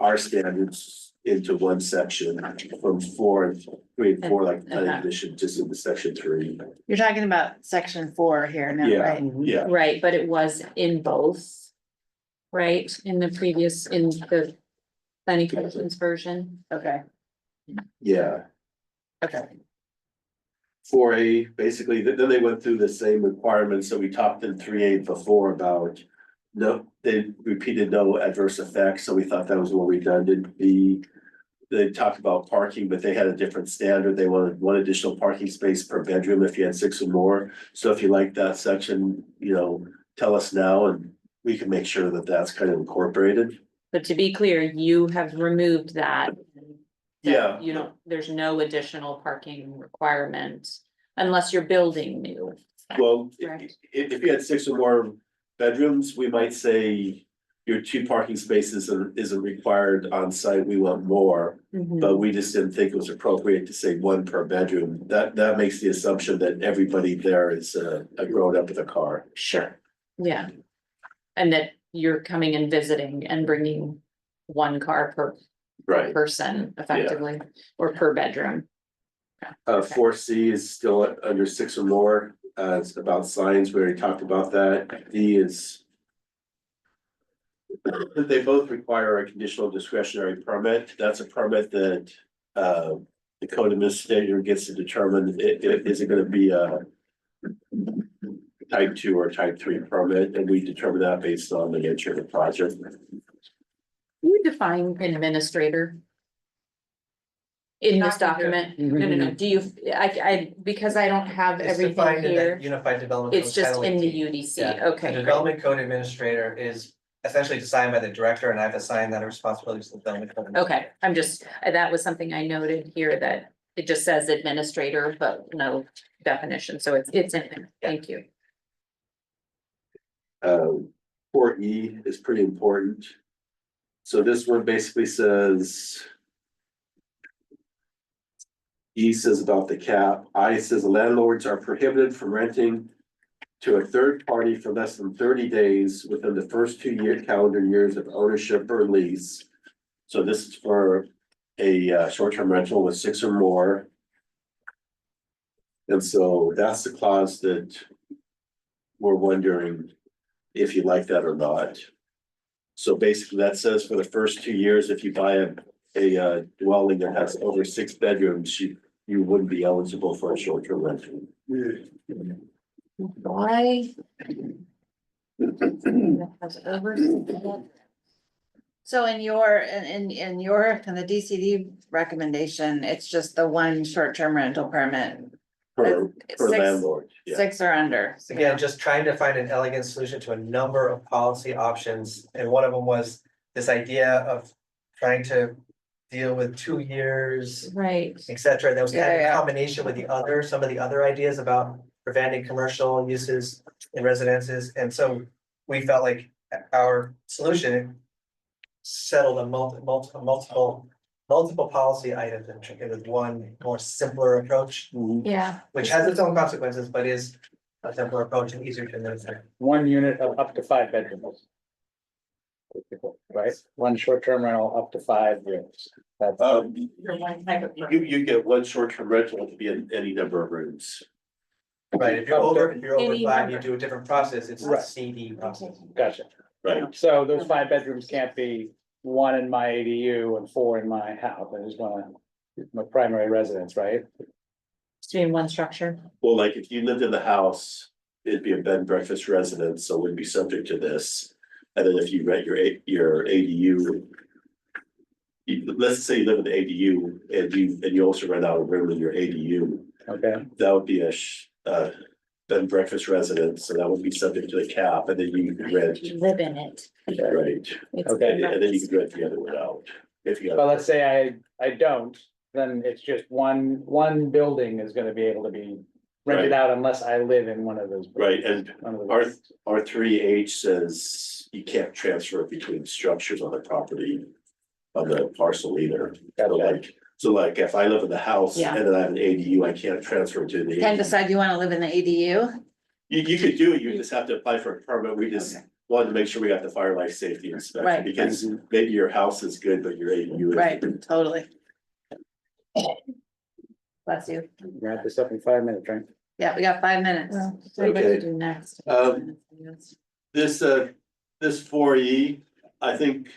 our standards into one section from 4 and 3 and 4, like the planning commission, just into section 3. You're talking about section 4 here now, Yeah, right? yeah. Right, but it was in both. Right, in the planning commission's version. Okay. Yeah. Okay. 4A, basically, then they went through the same requirements that we talked in 3A before about. No, they repeated no adverse effects, so we thought that was a little redundant. They talked about parking, but they had a different standard. They wanted 1 additional parking space per bedroom if you had 6 or more. So if you like that section, you know, tell us now and we can make sure that that's kind of incorporated. But to be clear, you have removed that. Yeah. You don't, there's no additional parking requirement unless you're building new. Well, Right. if you had 6 or more bedrooms, we might say your 2 parking spaces isn't required on site, we want more. Mhm. But we just didn't think it was appropriate to say 1 per bedroom. That makes the assumption that everybody there is a grown up with a car. Sure, yeah. And that you're coming and visiting and bringing 1 car per Right. person effectively, or per bedroom. 4C is still under 6 or more. It's about signs. We already talked about that. D is. They both require a conditional discretionary permit. That's a permit that the code administrator gets to determine is it gonna be a type 2 or type 3 permit, and we determine that based on the nature of the project. You define administrator. In this document, no, do you, because I don't have It's everything defined in here, the Unified Development. it's Code just Title in the 18. UDC, Yeah. okay. The great. Development Code Administrator is essentially assigned by the director, and I've assigned that responsibility to the Development Code. Okay, I'm just, that was something I noted here that it just says administrator, but no definition, so it's in there, thank you. 4E is pretty important. So this one basically says. E says about the cap. I says landlords are prohibited from renting to a third party for less than 30 days within the first 2 calendar years of ownership or lease. So this is for a short-term rental with 6 or more. And so that's the clause that we're wondering if you like that or not. So basically that says for the first 2 years, if you buy a dwelling that has over 6 bedrooms, you wouldn't be eligible for a short-term rental. Why? That has over. So in in the DCD recommendation, it's just the one short-term rental permit. Per Six- landlord, yeah. 6 or under. Again, just trying to find an elegant solution to a number of policy options, and one of them was this idea of trying to deal with 2 years, Right. et cetera. That was kind of Yeah, in yeah. combination with some of the other ideas about preventing commercial uses in residences, and so we felt like our solution settled a multiple policy items and with one more simpler approach, Yeah. which has its own consequences, but is a simpler approach and easier to administer. 1 unit of up to 5 bedrooms. Right, 1 short-term rental up to 5 rooms. That's, For one type of. You get one short-term rental to be in any number of rooms. Right, if you're over Any 5, you number. do a different process, it's a Right. CD process. gotcha. Right. So those 5 bedrooms can't be 1 in my ADU and 4 in my house. I just wanna, my primary residence, right? Just in one structure. Well, like if you lived in the house, it'd be a bed and breakfast residence, so it would be subject to this. And then if you rent your ADU. Let's say you live in the ADU and you also rent out a room in your ADU, Okay, that would be a bed and breakfast residence, so that would be subject to the cap, and then you could rent, Live in it. right? It's Okay. And then you could rent the other one out. If you well, have, let's say I don't, then it's just one building is gonna be able to be rented Right. out unless I live in one of those. right, and one of those- R3H says you can't transfer between structures on the property. On the parcel either, so like if I live in the house Yeah. and then I have an ADU, I can't transfer to the. Can't decide you wanna live in the ADU? You could do it, you just have to apply for a permit, we just wanted to make sure we got the fire life safety inspection, Right. because maybe your house is good, but your ADU is. Right, totally. Bless you. Wrap this up in 5 minutes, right? Yeah, we got 5 minutes. Well, so what Okay. to do next? This 4E, I think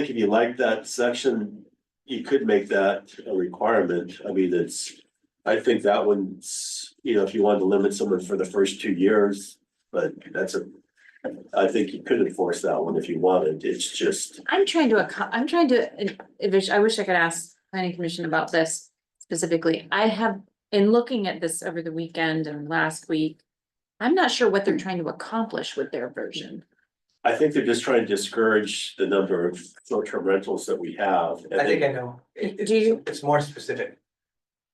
if you like that section, you could make that a requirement, I mean, I think that one's, if you wanted to limit someone for the first 2 years, but I think you could enforce that one if you wanted, it's just. I wish I could ask planning commission about this specifically. I have, in looking at this over the weekend and last week, I'm not sure what they're trying to accomplish with their version. I think they're just trying to discourage the number of short-term rentals that we have. and I think then- I know. Do It's more specific.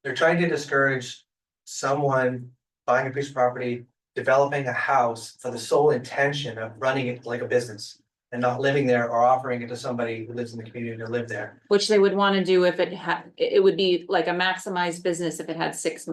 They're trying to discourage someone buying a piece of property, developing a house for the sole intention of running it like a business. And not living there or offering it to somebody who lives in the community to live there. Which they would want to do if it would be like a maximized business if it had 6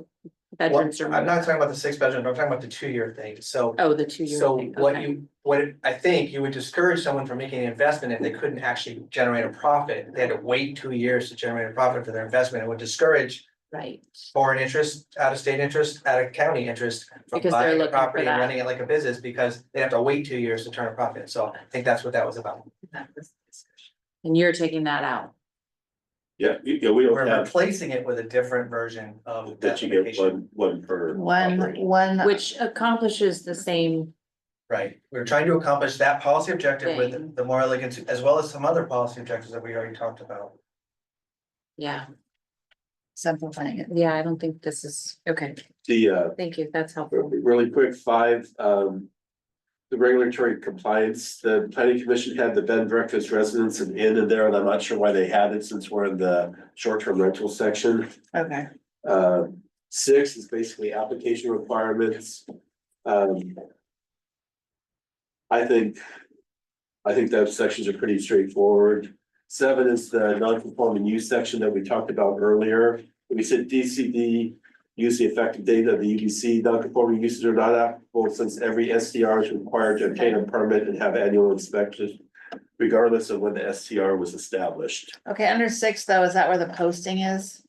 bedrooms or more. I'm not talking about the 6 bedroom, I'm talking about the 2-year thing, so. Oh, the 2-year So thing, okay. I think you would discourage someone from making an investment if they couldn't actually generate a profit. They had to wait 2 years to generate a profit for their investment. It would discourage Right. foreign interest, out of state interest, out of county interest. From Because they're buying a looking for property and that. running it like a business because they have to wait 2 years to turn a profit. So I think that's what that was about. And you're taking that out. Yeah, we don't We're have, replacing it with a different version of that you get justification. one per. One, property. one. Which accomplishes the same, Right, we're trying to accomplish that policy objective Thing. with the more elegant, as well as some other policy objectives that we already talked about. yeah, Simplifying it. yeah, I don't think this is, okay, The thank you, that's helpful. really quick, 5, the regulatory compliance, the planning commission had the bed and breakfast residence and inn in there, and I'm not sure why they had it since we're in the short-term rental section. Okay. 6 is basically application requirements. I think those sections are pretty straightforward. 7 is the non-conforming use section that we talked about earlier. We said DCD, use the effective date of the UBC, non-conforming uses are not applicable since every STR is required to obtain a permit and have annual inspections, regardless of when the STR was established. Okay, under 6 though, is that where the posting is?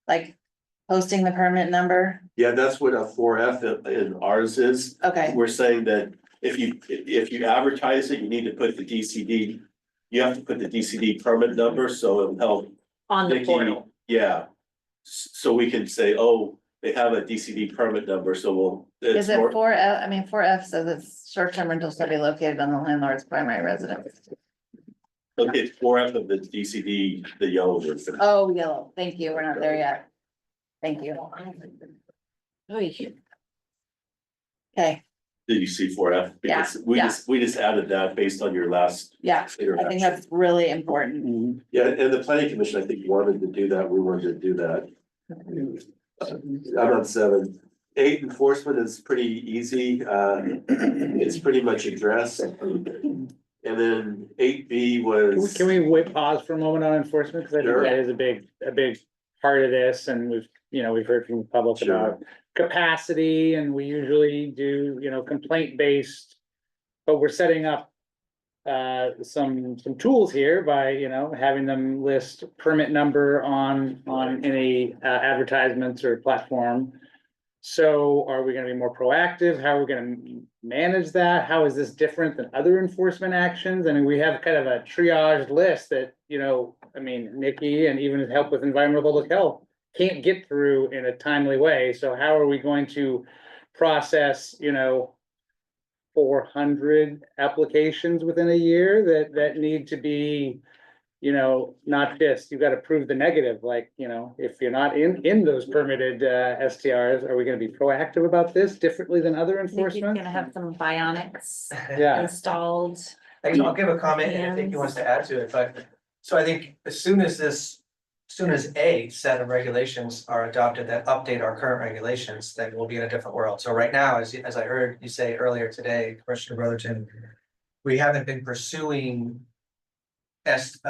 Like posting the permit number? Yeah, that's what a 4F in ours is. Okay, We're saying that if you advertise it, you need to put the DCD, you have to put the DCD permit number, so it'll help. On the Nikki, portal, yeah. So we can say, oh, they have a DCD permit number, so we'll. it's is it more- 4F? I mean, 4F says it's short-term rentals shall be located on the landlord's primary residence. Okay, 4F of the DCD, the yellow version. Oh, yellow, thank you, we're not there yet. Thank you. Oy. Okay, Did you see 4F? Yeah, Because we just added that based on your last. yeah, I think that's really important. Yeah, and the planning commission, I think, wanted to do that. We wanted to do that. I'm on 7. 8 enforcement is pretty easy. It's pretty much addressed. And then 8B was. Can we wait, pause for a moment on enforcement, because I think Sure. that is a big part of this, and we've heard from the public Sure. about capacity, and we usually do, complaint based. But we're setting up some tools here by, having them list permit number on any advertisements or platform. So are we gonna be more proactive? How are we gonna manage that? How is this different than other enforcement actions? I mean, we have kind of a triage list that, Nikki and even help with environmental public health can't get through in a timely way. So how are we going to process, 400 applications within a year that need to be, not just, you gotta prove the negative, like, if you're not in those permitted STRs, are we gonna be proactive about this differently than other enforcement? Gonna have some bionics Yeah. installed. I'll give a comment and I think he wants to add to it, but, so I think as soon as a set of regulations are adopted that update our current regulations, then we'll be in a different world. So right now, as I heard you say earlier today, Commissioner Brotherton, we haven't been pursuing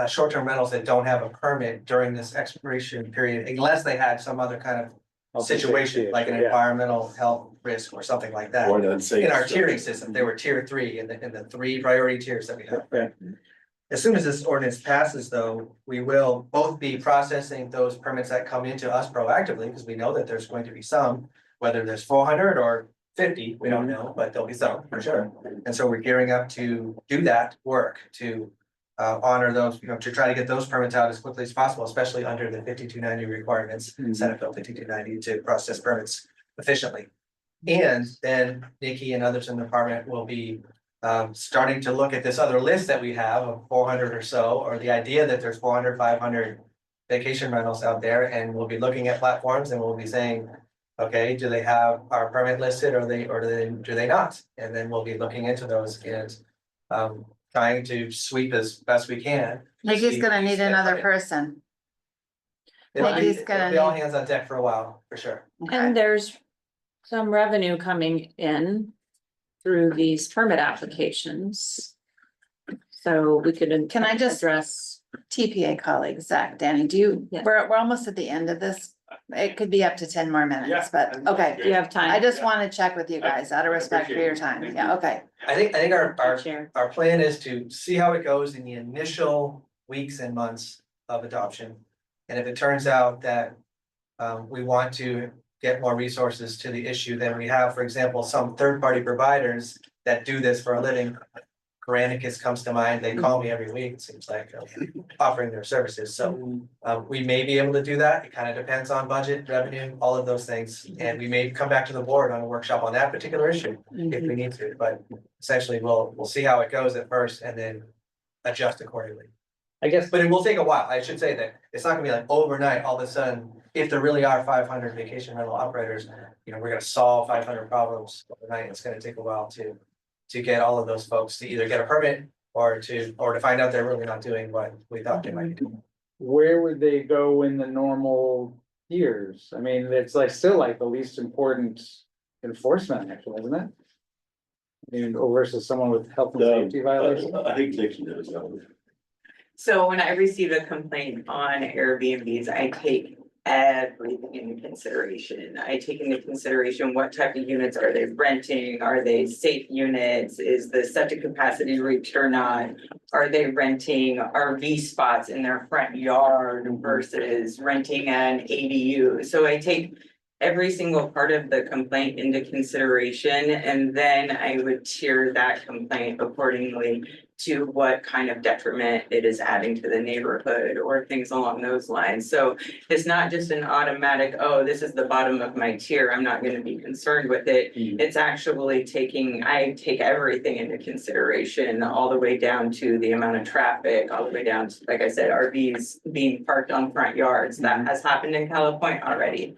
short-term rentals that don't have a permit during this expiration period, unless they had some other kind of situation, like an environmental health risk or something like that. Or an unsafe In our structure. tiering system, they were tier 3 in the 3 priority tiers that we have. Okay. As soon as this ordinance passes, though, we will both be processing those permits that come into us proactively, because we know that there's going to be some, whether there's 400 or 50, we don't know, but there'll be some for sure. And so we're gearing up to do that work, to honor those, to try to get those permits out as quickly as possible, especially under the 5290 requirements, Senate Bill 5290, to process permits efficiently. And then Nikki and others in the department will be starting to look at this other list that we have of 400 or so, or the idea that there's 400, 500 vacation rentals out there, and we'll be looking at platforms and we'll be saying, okay, do they have our permit listed or do they not? And then we'll be looking into those and trying to sweep as best we can. Nikki's gonna need another person. Nikki's It'll be all hands on deck for a while, for sure. And there's some revenue coming in through these permit applications. So we could. Can I just address? TPA colleagues, Zach, Danny, Yeah. we're almost at the end of this. It could be up to 10 more minutes, but okay. Do you have time? I just want to check with you guys out of respect for your time. Yeah, okay. I think Chair. our plan is to see how it goes in the initial weeks and months of adoption. And if it turns out that we want to get more resources to the issue, then we have, for example, some third-party providers that do this for a living. Granicus comes to mind. They call me every week, it seems like, offering their services. So we may be able to do that. It kind of depends on budget, revenue, all of those things. And we may come back to the board on a workshop on that particular issue if we need to. But essentially, we'll see how it goes at first and then adjust accordingly. I guess, But it will take a while. I should say that it's not gonna be like overnight, all of a sudden, if there really are 500 vacation rental operators, we're gonna solve 500 problems overnight. It's gonna take a while to get all of those folks to either get a permit or to find out they're really not doing what we thought they might be doing. where would they go in the normal years? I mean, it's still the least important enforcement action, isn't it? I mean, versus someone with health and safety violations. I think Nikki knows that one. So when I receive a complaint on Airbnbs, I take everything into consideration. I take into consideration what type of units are they renting? Are they safe units? Is the septic capacity reached or not? Are they renting RV spots in their front yard versus renting an ADU? So I take every single part of the complaint into consideration, and then I would tier that complaint accordingly to what kind of detriment it is adding to the neighborhood or things along those lines. So it's not just an automatic, oh, this is the bottom of my tier, I'm not gonna be concerned with it. It's actually I take everything into consideration, all the way down to the amount of traffic, all the way down to, like I said, RVs being parked on front yards. That has happened in Calipoint already.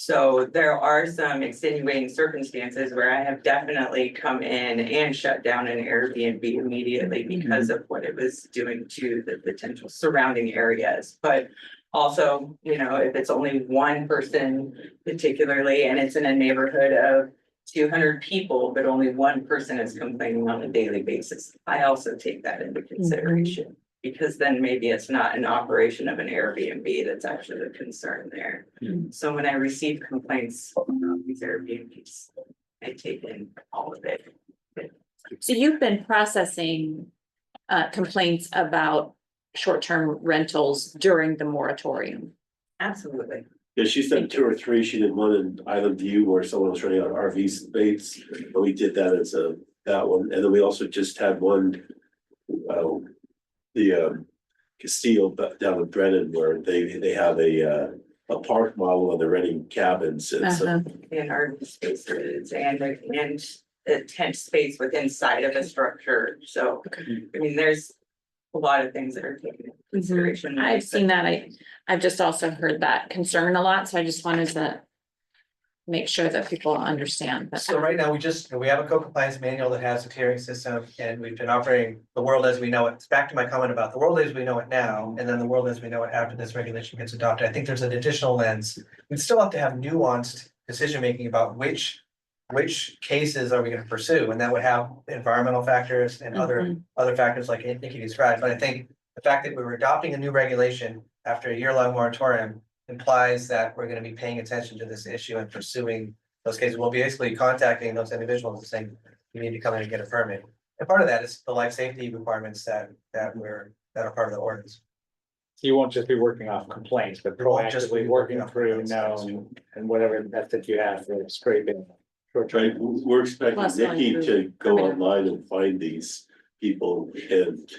So there are some extenuating circumstances where I have definitely come in and shut down an Airbnb immediately because of what it was doing to the potential surrounding areas. But also, you know, if it's only one person particularly, and it's in a neighborhood of 200 people, but only one person is complaining on a daily basis, I also take that into consideration. Because then maybe it's not an operation of an Airbnb that's actually the concern there. So when I receive complaints on these Airbnbs, I take in all of it. So you've been processing complaints about short-term rentals during the moratorium. Absolutely. Yeah, she sent 2 or 3. She did one in Island View where someone was running out RV space. And we did that as that one. And then we also just had one, the Castile down in Brennan where they have a park model and they're renting cabins and so. In RV spaces and a tent space with inside of a structure. So, I mean, there's a lot of things that are taken into consideration. I've seen that. I've just also heard that concern a lot, so I just wanted to make sure that people understand that. So right now, we have a co-compliance manual that has a tiering system, and we've been operating the world as we know it. It's back to my comment about the world as we know it now, and then the world as we know it after this regulation gets adopted. I think there's an additional lens. We still have to have nuanced decision-making about which cases are we gonna pursue, and that would have environmental factors and other factors like Nikki described. But I think the fact that we were adopting a new regulation after a year-long moratorium implies that we're gonna be paying attention to this issue and pursuing those cases. We'll be basically contacting those individuals and saying, you need to come in and get a permit. And part of that is the life safety requirements that are part of the ordinance. You won't just be working off complaints, but proactively working through known and whatever method you have for scraping. Right, we're expecting Nikki to go online and find these people and.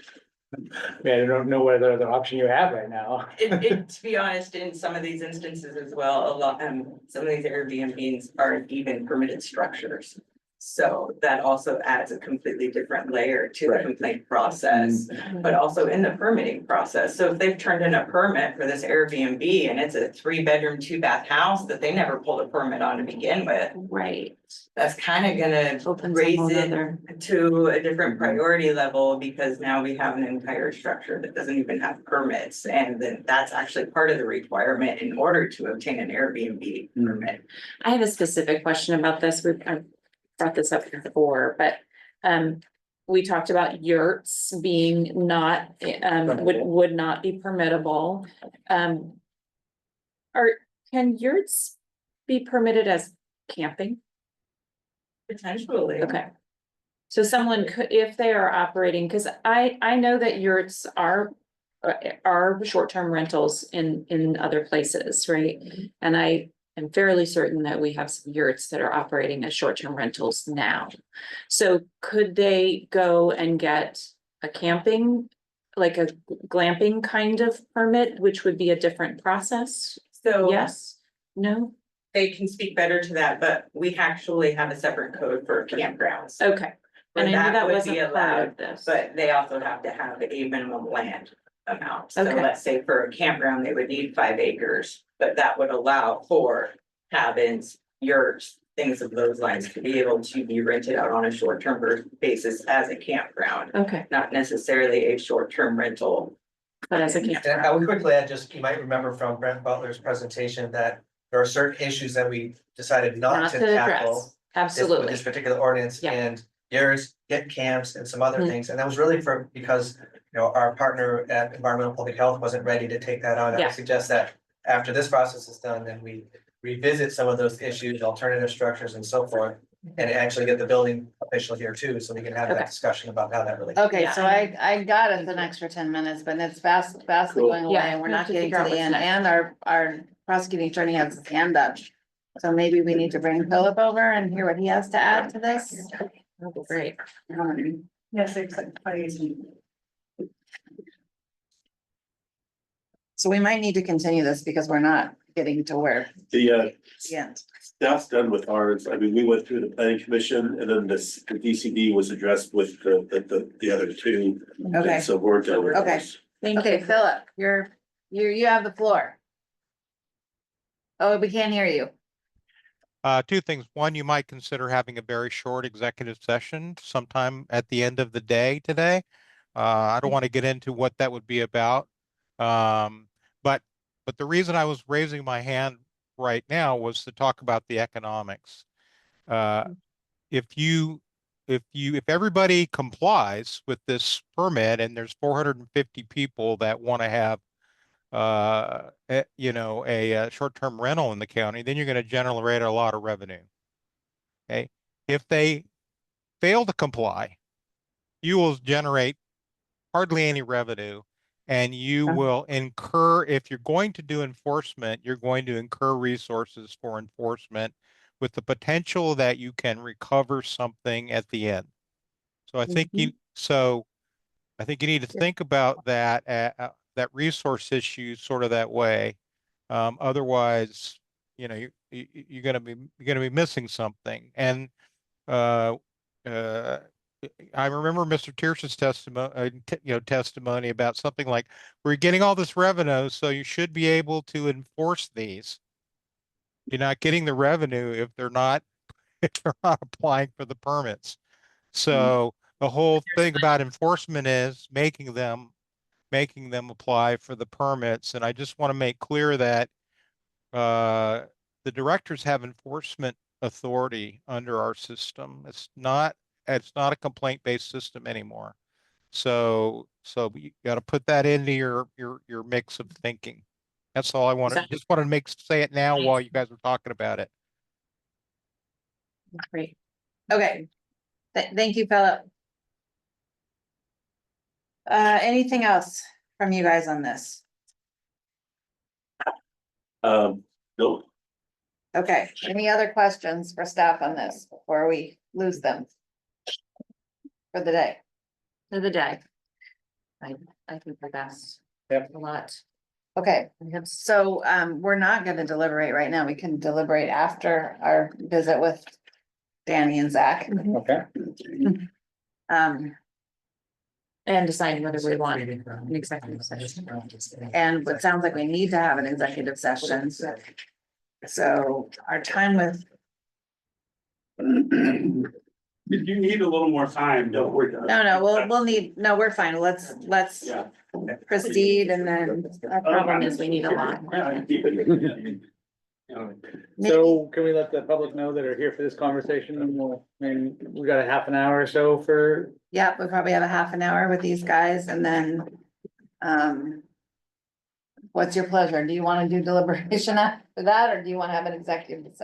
I don't know whether the option you have right now. To be honest, in some of these instances as well, some of these Airbnbs aren't even permitted structures. So that also adds a completely different layer to the complaint process, but also in the permitting process. So if they've turned in a permit for this Airbnb and it's a 3-bedroom, 2-bath house that they never pulled a permit on to begin with. Right. That's kind of gonna raise it to a different priority level because now we have an entire structure that doesn't even have permits. And then that's actually part of the requirement in order to obtain an Airbnb permit. I have a specific question about this. I've brought this up before, but we talked about yurts being not would not be permittable. Can yurts be permitted as camping? Potentially. Okay. So someone could, if they are operating, because I know that yurts are short-term rentals in other places, right? And I am fairly certain that we have some yurts that are operating as short-term rentals now. So could they go and get a camping, like a glamping kind of permit, which would be a different process? So Yes, no? they can speak better to that, but we actually have a separate code for campgrounds. Okay. where And I knew that would wasn't be part allowed, of this. But they also have to have a minimum land amount. So Okay. let's say for a campground, they would need 5 acres, but that would allow for cabins, yurts, things of those lines to be able to be rented out on a short-term basis as a campground. Okay. Not necessarily a short-term rental. But as a And I would quickly add, just, you might remember from Brent Butler's presentation that there are certain issues that we decided not to tackle. Absolutely. With this particular ordinance and yours, get camps and some other things. And that was really because, our partner at Environmental Public Health wasn't ready to take that on. I would suggest that after this process is done, then we revisit some of those issues, alternative structures and so forth. And actually get the building official here too, so we can have that discussion about how that relates. Okay, so I got us an extra 10 minutes, but it's fastly going away and we're not getting to the end. And our prosecuting attorney has his hand up. So maybe we need to bring Philip over and hear what he has to add to this. That'd be great. Yes, exactly. So we might need to continue this because we're not getting to where The the end. staff's done with ours. I mean, we went through the planning commission and then this, the DCD was addressed with the other two. Okay. And so we're done with Okay. ours. Okay, Philip, you have the floor. Oh, we can't hear you. Two things. One, you might consider having a very short executive session sometime at the end of the day today. I don't want to get into what that would be about. But the reason I was raising my hand right now was to talk about the economics. If everybody complies with this permit and there's 450 people that want to have a short-term rental in the county, then you're going to generate a lot of revenue. Okay. If they fail to comply, you will generate hardly any revenue, and you will incur, if you're going to do enforcement, you're going to incur resources for enforcement with the potential that you can recover something at the end. So I think you need to think about that that resource issue sort of that way. Otherwise, you're going to be missing something. And I remember Mr. Tierce's testimony about something like, we're getting all this revenue, so you should be able to enforce these. You're not getting the revenue if they're not applying for the permits. So the whole thing about enforcement is making them apply for the permits. And I just want to make clear that the directors have enforcement authority under our system. It's not a complaint-based system anymore. So you got to put that into your mix of thinking. That's all I wanted. Just wanted to say it now while you guys were talking about it. Great. Okay. Thank you, Philip. Anything else from you guys on this? No. Okay, any other questions for staff on this before we lose them? For the day? For the day. I think that's a lot. Okay, so we're not gonna deliberate right now. We can deliberate after our visit with Danny and Zach. Okay. And deciding whether we want an executive session. And it sounds like we need to have an executive session. So our time with. If you need a little more time, don't worry. No, we're fine. Let's proceed and then our problem is we need a lot. So can we let the public know that are here for this conversation, and we got a half an hour or so for. Yeah, we probably have a half an hour with these guys and then, what's your pleasure? Do you want to do deliberation after that, or do you want to have an executive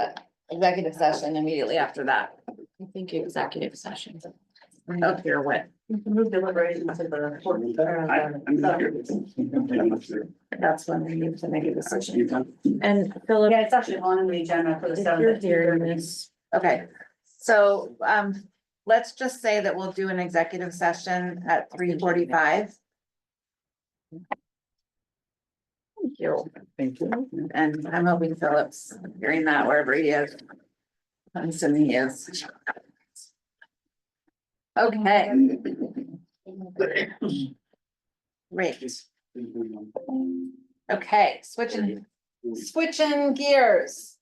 session immediately after that? I think executive session. Oh, here, what? Move deliberation to the. That's when we need to make a decision. And Philip. Yeah, it's actually on the agenda for the seventh. Okay, so, let's just say that we'll do an executive session at 3:45. Thank you. Thank you. And I'm hoping Philip's hearing that wherever he is. I'm assuming he is. Okay. Great. Okay, switching gears.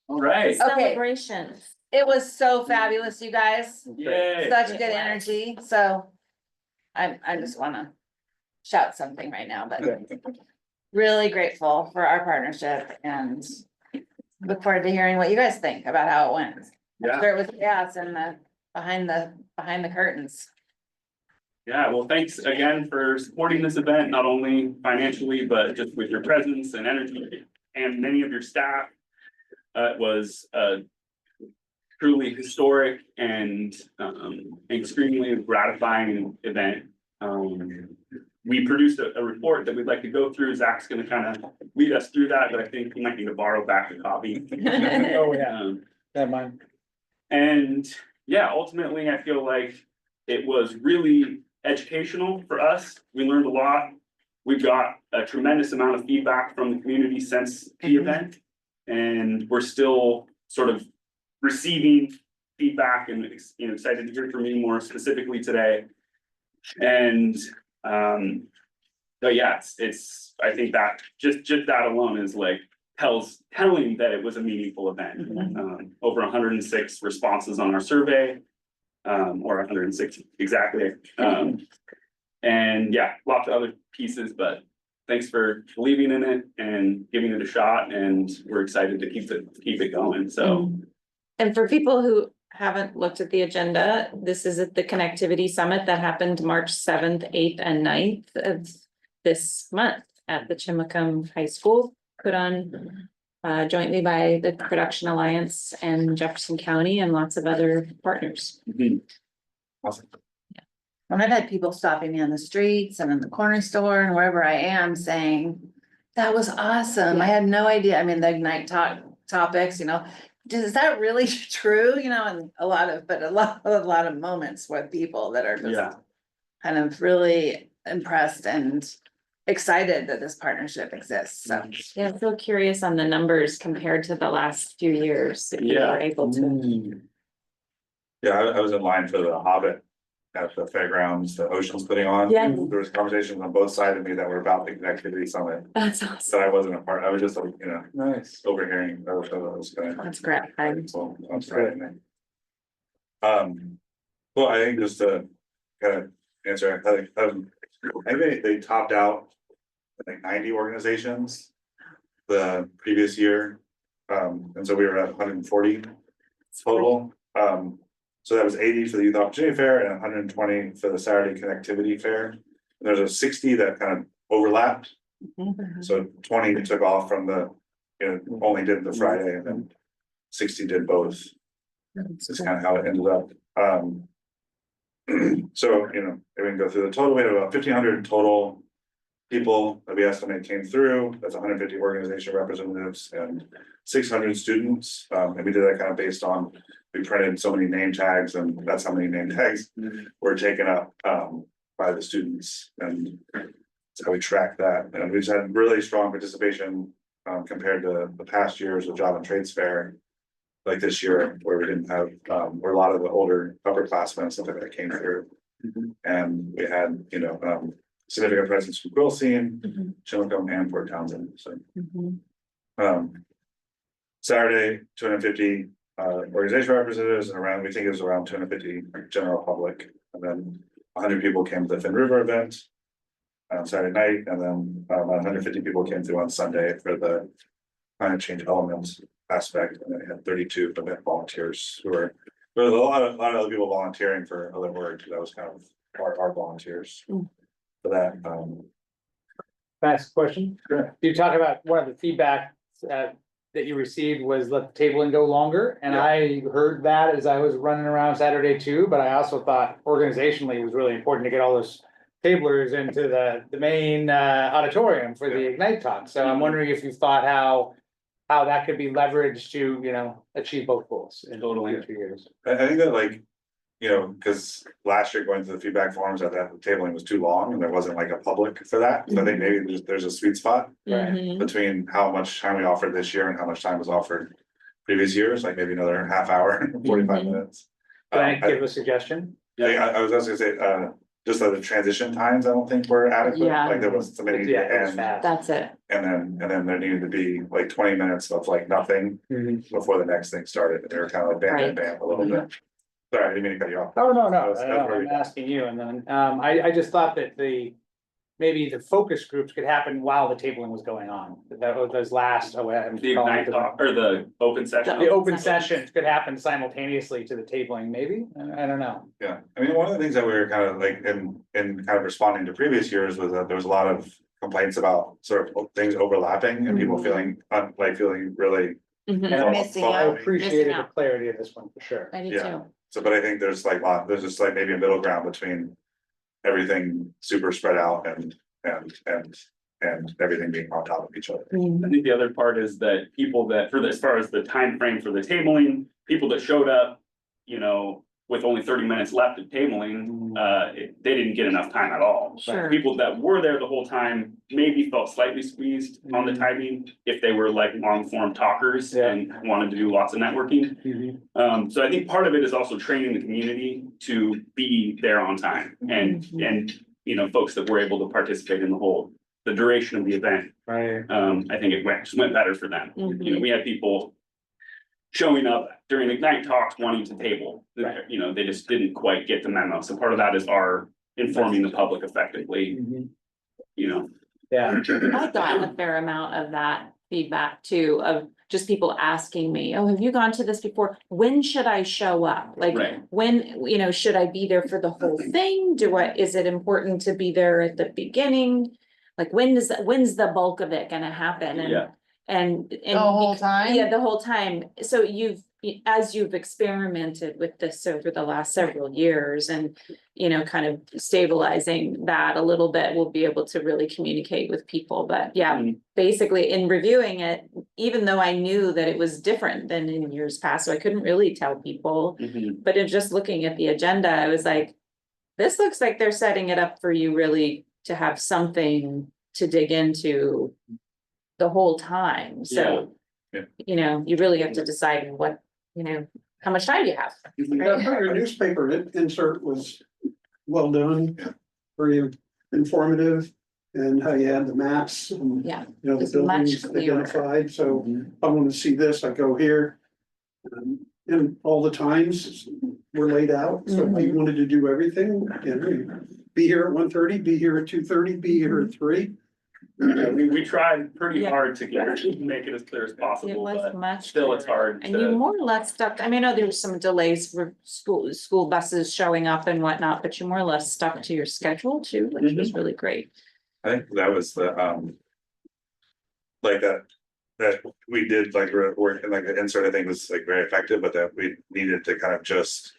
All right. Okay. Celebration. It was so fabulous, you guys. Yay. Such good energy, so I just wanna shout something right now, but really grateful for our partnership and look forward to hearing what you guys think about how it went. Yeah. Sure, it was chaos and behind the curtains. Yeah, well, thanks again for supporting this event, not only financially, but just with your presence and energy and many of your staff. It was truly historic and extremely gratifying event. we produced a report that we'd like to go through. Zach's gonna kind of lead us through that, but I think we might need to borrow back a copy. Oh, yeah, Um, never mind. and yeah, ultimately, I feel like it was really educational for us. We learned a lot. We've got a tremendous amount of feedback from the community since the event. And we're still sort of receiving feedback and, you know, excited to hear from you more specifically today. And, but yeah, it's, I think that just that alone is like, telling that it was a meaningful event. Over 106 responses on our survey, or 106 exactly. And yeah, lots of other pieces, but thanks for believing in it and giving it a shot. And we're excited to keep it going. So. And for people who haven't looked at the agenda, this is at the Connectivity Summit that happened March 7th, 8th, and 9th of this month at the Chimacum High School, put on jointly by the Production Alliance and Jefferson County and lots of other partners. Awesome. And I've had people stopping me on the streets and in the corner store and wherever I am saying, that was awesome. I had no idea. I mean, the Ignite topics, you know, is that really true? You know, and a lot of moments with people that are just kind of really impressed and excited that this partnership exists. So yeah, I'm so curious on the numbers compared to the last few years. If you were able to. Yeah, I was in line for the Hobbit at the fairgrounds, the Ocean's putting on. Yeah. There was conversations on both sides of me that were about the Connectivity Summit. That's awesome. So I wasn't a part, I was just like, you know, nice overhearing. That was kind of. That's great. So I'm sorry. Well, I think just to kind of answer, I think they topped out like 90 organizations the previous year. And so we were at 140 total. So that was 80 for the Youth Opportunity Fair and 120 for the Saturday Connectivity Fair. And there's a 60 that kind of overlapped. So 20 took off from the, you know, only did the Friday, and then 60 did both. That's kind of how it ended up. So, you know, we can go through the total. We had about 1,500 total people that we estimate came through. That's 150 organization representatives and 600 students. And we did that kind of based on, we printed so many name tags, and that's how many name tags were taken up by the students, and that's how we track that. And we've had really strong participation compared to the past years of Job and Trades Fair, like this year, where we didn't have, where a lot of the older upperclassmen and stuff like that came through. And we had, you know, significant presence from Quilcene, Chillicothe, and Port Townsend. So Saturday, 250 organization representatives, and around, we think it was around 250 general public, and then 100 people came to the Finn River event on Saturday night, and then about 150 people came through on Sunday for the climate change elements aspect, and then we had 32 event volunteers who were, there was a lot of other people volunteering for other work. That was kind of our volunteers for that. Last question. Sure. You talk about one of the feedback that you received was let the tabling go longer, and I heard that as I was running around Saturday too, but I also thought organizationally it was really important to get all those tablers into the main auditorium for the Ignite talk. So I'm wondering if you thought how that could be leveraged to, you know, achieve both goals in totally 2 years. I think that, like, you know, because last year going through the feedback forums, that the tabling was too long and there wasn't like a public for that. So I think maybe there's a sweet spot between how much time we offered this year and how much time was offered previous years, like maybe another half hour, 45 minutes. Can I give a suggestion? Yeah, I was also gonna say, just like the transition times, I don't think were adequate. Yeah. Like there was so many, and That's it. then there needed to be like 20 minutes of like nothing before the next thing started. They were kind of like bam, bam, bam, a little bit. Sorry, I didn't mean to cut you off. Oh, no, That was very I'm asking you, and then, I just thought that maybe the focus groups could happen while the tabling was going on, those last, The Ignite talk, or the open session. The open sessions could happen simultaneously to the tabling, maybe, I don't know. Yeah, I mean, one of the things that we were kind of like in kind of responding to previous years was that there was a lot of complaints about sort of things overlapping and people feeling really. I appreciated the clarity of this one for sure. I do Yeah. too. So, but I think there's just like maybe a middle ground between everything super spread out and everything being on top of each other. I think the other part is that people that, as far as the time frame for the tabling, people that showed up, you know, with only 30 minutes left of tabling, they didn't get enough time at all. Sure. People that were there the whole time maybe felt slightly squeezed on the timing if they were like long form talkers and wanted to do lots of networking. So I think part of it is also training the community to be there on time and you know, folks that were able to participate in the duration of the event. Right. I think it went better for them. You know, we had people showing up during Ignite talks wanting to table. You know, they just didn't quite get the memo. So part of that is our informing the public effectively. You know. Yeah. I've gotten a fair amount of that feedback too, of just people asking me, oh, have you gone to this before? When should I show up? Like, when, you know, should I be there for the whole thing? Is it important to be there at the beginning? Like, when's the bulk of it gonna happen? And The whole time? Yeah, the whole time. So as you've experimented with this over the last several years and, you know, kind of stabilizing that a little bit, we'll be able to really communicate with people. But yeah, basically in reviewing it, even though I knew that it was different than in years past, so I couldn't really tell people, but in just looking at the agenda, I was like, this looks like they're setting it up for you really to have something to dig into the whole time. So, you know, you really have to decide what, you know, how much time you have. Your newspaper insert was well done, very informative, and how you had the maps and, Yeah, you know, the it's much buildings clearer. identified, so I want to see this, I go here. And all the times were laid out, so if you wanted to do everything, you know, be here at 1:30, be here at 2:30, be here at 3. We tried pretty hard to make it as clear as possible, It was but much still it's hard. And you more or less stuck, I mean, I know there was some delays for school buses showing up and whatnot, but you more or less stuck to your schedule too, which was really great. I think that was the, like that we did like work and like the insert, I think was like very effective, but that we needed to kind of just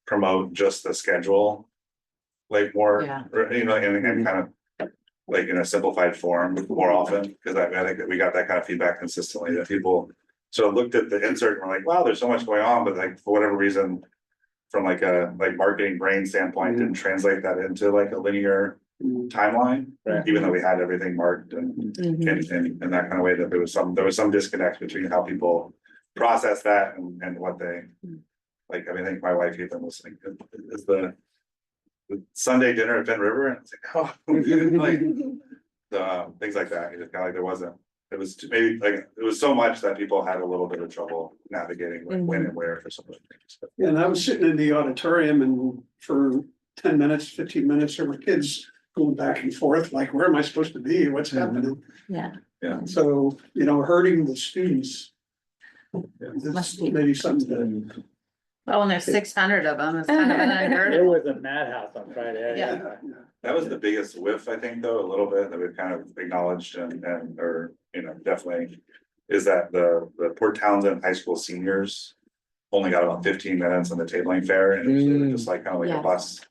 promote just the schedule. Like more, you know, and kind of like in a simplified form more often, because I think that we got that kind of feedback consistently that people sort of looked at the insert and were like, wow, there's so much going on, but like for whatever reason, from like a marketing brain standpoint, didn't translate that into like a linear timeline, even though we had everything marked and that kind of way, that there was some disconnect between how people process that and what they like. I mean, I think my wife even was like, is the Sunday dinner at Penn River, and it's like, oh, like things like that. It just kind of like there wasn't. It was maybe like it was so much that people had a little bit of trouble navigating when and where for some of the things. Yeah, and I was sitting in the auditorium, and for 10 minutes, 15 minutes, there were kids going back and forth, like, where am I supposed to be? What's happening? Yeah. So, you know, hurting the students. This maybe something that. Well, when there's 600 of them, it's kind of an unheard There of. was a madhouse on Friday. Yeah. That was the biggest whiff, I think, though, a little bit that we've kind of acknowledged or, you know, definitely. Is that the Port Townsend High School seniors only got about 15 minutes on the tabling fair, and it was just like kind of like a bus.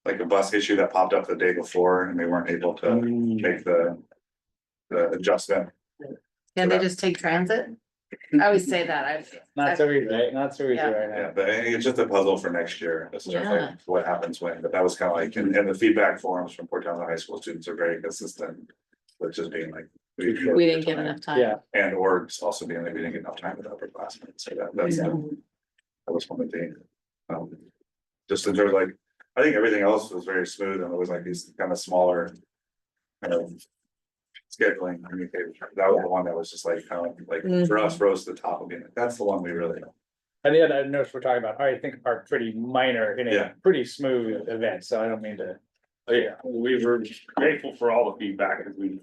Like a bus issue that popped up the day before and they weren't able to make the adjustment. Can they just take transit? I always say that. Not so easy, right? Not so easy right now. Yeah, but I think it's just a puzzle for next year, as to Yeah. like what happens when, but that was kind of like, and the feedback forms from Port Townsend High School students are very consistent. With just being like. We didn't give enough time. Yeah. And orgs also being like, we didn't get enough time with upperclassmen, so that was one of the. Just in terms of like, I think everything else was very smooth and it was like these kind of smaller. Kind of scheduling communication, that was the one that was just like, kind of like for us, rose to the top of being like, that's the one we really. And the other notes we're talking about, I think are pretty minor in a pretty smooth event, so I don't mean to. Yeah, we were grateful for all the feedback as we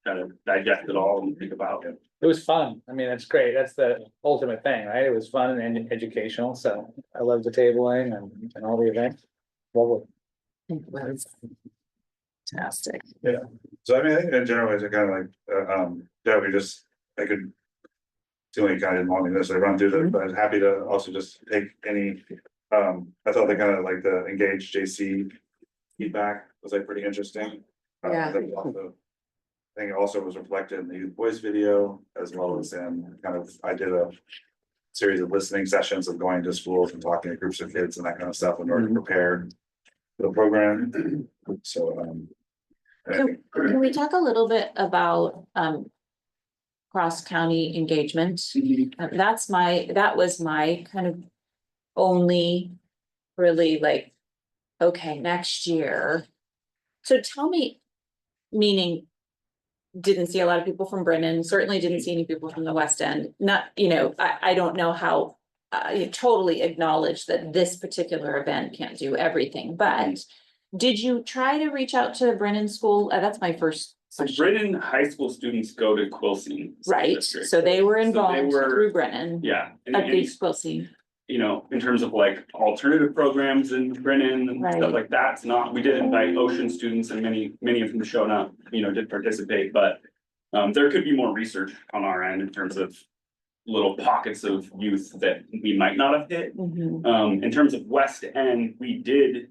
kind of digest it all and think about it. It was fun. I mean, that's great. That's the ultimate thing, right? It was fun and educational, so I love the tabling and all the events. Lovely. Fantastic. Yeah, so I mean, I think in general, it's kind of like, that we just, I could. Seemingly kind of didn't want me to necessarily run through this, but I was happy to also just take any, I thought they kind of like the engaged JC. feedback was like pretty interesting. Yeah. I think it also was reflected in the youth voice video, as well as in kind of, I did a series of listening sessions of going to schools and talking to groups of kids and that kind of stuff in order to prepare for the program. So, Can we talk a little bit about cross-county engagement? That was my kind of only really like, okay, next year. So tell me, meaning didn't see a lot of people from Brennan, certainly didn't see any people from the West End. Not, I don't know how you totally acknowledge that this particular event can't do everything, but did you try to reach out to Brennan School? That's my first So question. Brennan high school students go to Quilcene. Right, District. so they were So they involved were- through Brennan. Yeah. At least Quilcene. In terms of like alternative programs in Brennan and stuff like that, it's not, we did invite Ocean students and many of them showed up, did participate, but. There could be more research on our end in terms of little pockets of youth that we might not have hit. In terms of West End, we did.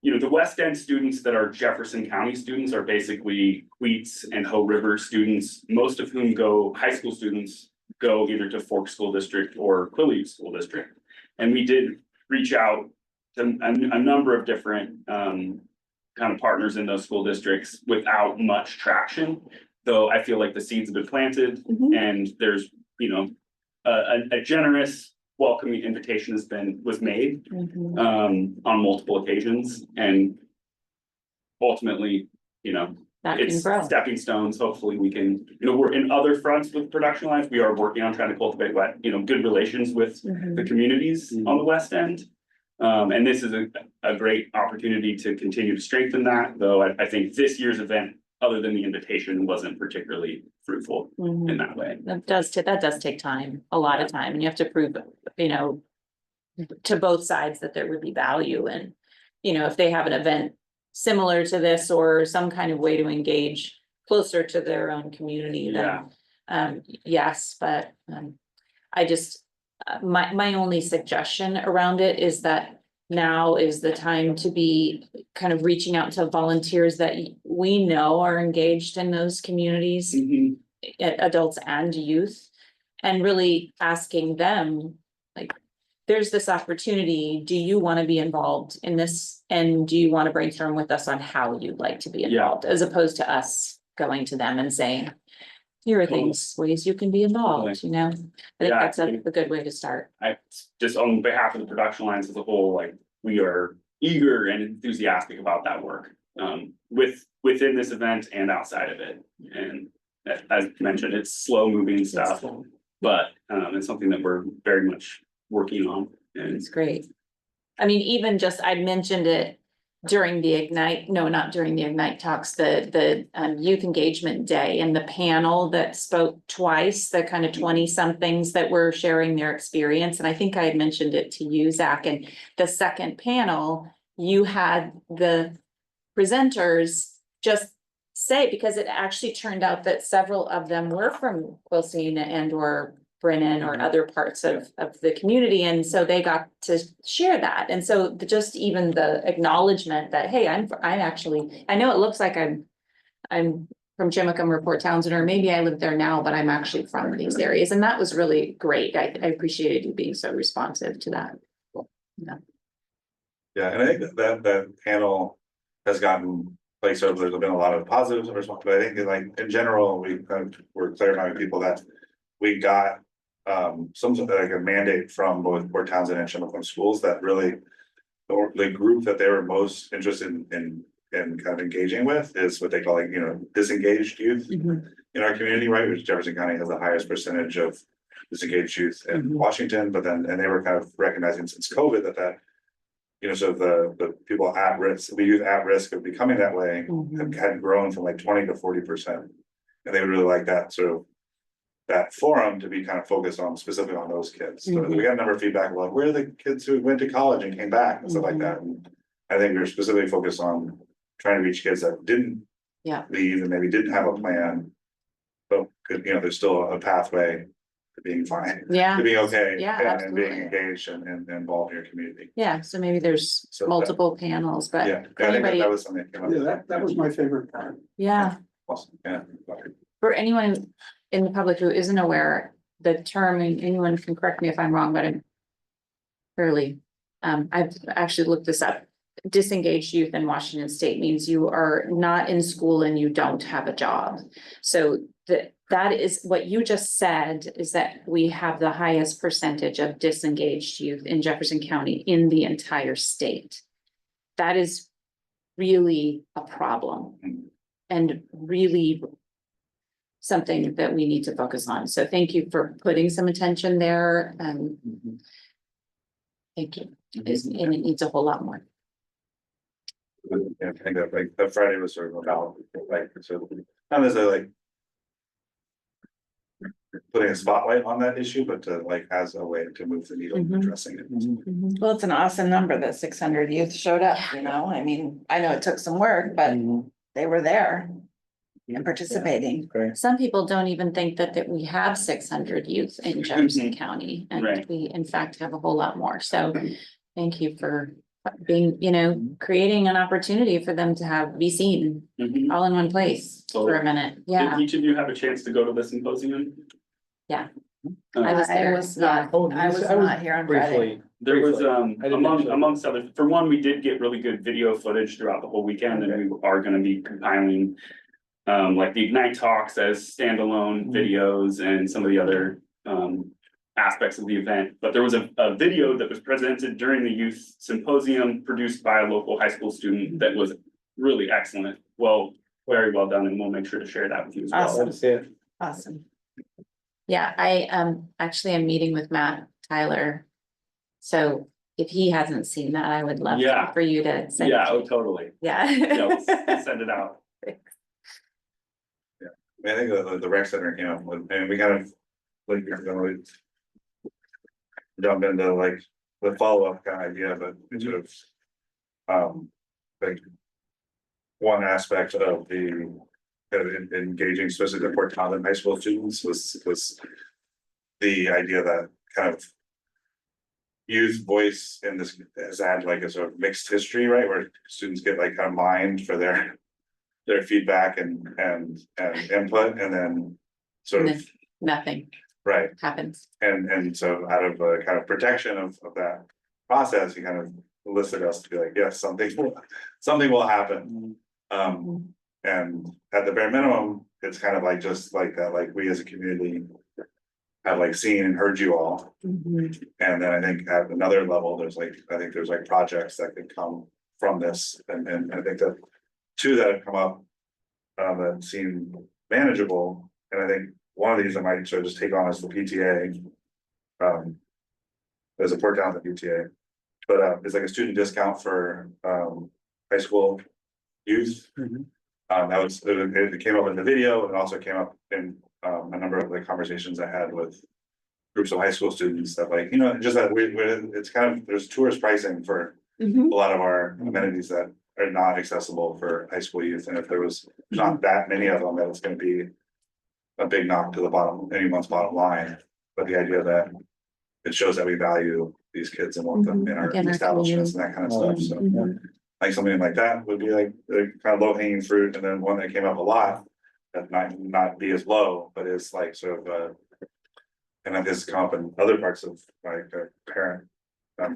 The West End students that are Jefferson County students are basically Queets and Hoh River students, most of whom high school students go either to Fork School District or Quilly School District. And we did reach out to a number of different kind of partners in those school districts without much traction. Though I feel like the seeds have been planted and there's, a generous welcoming invitation was made on multiple occasions and ultimately, it's stepping stones. Hopefully we can, we're in other fronts with production lines. We are working on trying to cultivate, good relations with the communities on the West End. And this is a great opportunity to continue to strengthen that, though I think this year's event, other than the invitation, wasn't particularly fruitful in that way. That does take time, a lot of time, and you have to prove, to both sides that there would be value and, if they have an event similar to this or some kind of way to engage closer to their own community, then, yes, but, I just, my only suggestion around it is that now is the time to be kind of reaching out to volunteers that we know are engaged in those communities, adults and youth, and really asking them, like, there's this opportunity. Do you want to be involved in this? And do you want to brainstorm with us on how you'd like to be involved, as opposed to us going to them and saying, here are ways you can be involved, I think that's a good way to start. I just on behalf of the production lines as a whole, we are eager and enthusiastic about that work. Within this event and outside of it. And as mentioned, it's slow moving stuff, but it's something that we're very much working on. And it's great. I mean, even just, I mentioned it during the Ignite, no, not during the Ignite talks, the youth engagement day and the panel that spoke twice, the kind of 20 somethings that were sharing their experience. And I think I had mentioned it to you, Zach, and the second panel, you had the presenters just say, because it actually turned out that several of them were from Quilcene and or Brennan or other parts of the community. And so they got to share that. And so just even the acknowledgement that, hey, I'm actually, I know it looks like I'm from Chimacum or Port Townsend, or maybe I live there now, but I'm actually from these areas. And that was really great. I appreciated you being so responsive to that. Yeah, and I think that panel has gotten placed over, there's been a lot of positives and response, but I think in general, we're clarifying to people that we got some sort of a mandate from both Port Townsend and Chimacum schools that really the group that they were most interested in kind of engaging with is what they call disengaged youth in our community, right? Which Jefferson County has the highest percentage of disengaged youth in Washington, but then they were kind of recognizing since COVID that so the people at risk, the youth at risk of becoming that way had grown from 20 to 40%. And they would really like that sort of that forum to be kind of focused on specifically on those kids. So we got a number of feedback about where are the kids who went to college and came back and stuff like that. And I think we were specifically focused on trying to reach kids that didn't leave and maybe didn't have a plan, but could, there's still a pathway being fine. Yeah. To being okay. Yeah, And being absolutely. engaged and involved in your community. Yeah, so maybe there's So that- multiple panels, but Yeah, for I think anybody, that was something that came up. Yeah, that was my favorite part. yeah, Awesome, yeah. for anyone in the public who isn't aware, the term, and anyone can correct me if I'm wrong, but I'm fairly, I've actually looked this up. Disengaged youth in Washington State means you are not in school and you don't have a job. So that is what you just said, is that we have the highest percentage of disengaged youth in Jefferson County in the entire state. That is really a problem and really something that we need to focus on. So thank you for putting some attention there. Thank you. And it needs a whole lot more. Yeah, I think that like that Friday was sort of about like so not necessarily like putting a spotlight on that issue, but to like as a way to move the needle in addressing it. Well, it's an awesome number that 600 youth showed up, you know, I mean, I know it took some work, but they were there and participating. Some people don't even think that we have 600 youth in Jefferson County, and Right. we in fact have a whole lot more. So thank you for being, you know, creating an opportunity for them to be seen all in one place for a minute. Yeah, Did each of you have a chance to go to the symposium? yeah. I was there. I was not here on Friday. There was, I didn't actually- amongst others, for one, we did get really good video footage throughout the whole weekend, and we are gonna be compiling. Like the Ignite talks as standalone videos and some of the other, aspects of the event. But there was a video that was presented during the youth symposium produced by a local high school student that was really excellent. Well, very well done, and we'll make sure to share that with you as well. Awesome. Awesome. Yeah, I actually am meeting with Matt Tyler. So if he hasn't seen that, I would love Yeah. for you to send. Yeah, oh, totally. Yeah. Yeah, we'll send it out. I think the rec center came up with, and we kind of like jump into like the follow-up kind of idea, but it sort of like one aspect of the engaging specifically Fort Collins high school students was the idea that kind of youth voice in this has had like a sort of mixed history, right, where students get like kind of mined for their feedback and input, and then sort of Nothing right happens. And so out of a kind of protection of that process, he kind of enlisted us to be like, yes, something will happen. And at the bare minimum, it's kind of like just like that, like we as a community have like seen and heard you all. And then I think at another level, there's like projects that could come from this, and I think that two that have come up that seem manageable, and I think one of these I might sort of just take on as the PTA. There's a port down at the PTA, but it's like a student discount for high school youth. That was it came up in the video, and also came up in a number of the conversations I had with groups of high school students that, like, you know, just that it's kind of, there's tourist pricing for a lot of our amenities that are not accessible for high school youth, and if there's not that many of them, that it's going to be a big knock to anyone's bottom line. But the idea that it shows that we value these kids and want them in our establishments and that kind of stuff. So like something like that would be like the kind of low hanging fruit, and then one that came up a lot that might not be as low, but is like sort of and that has come up in other parts of like the parent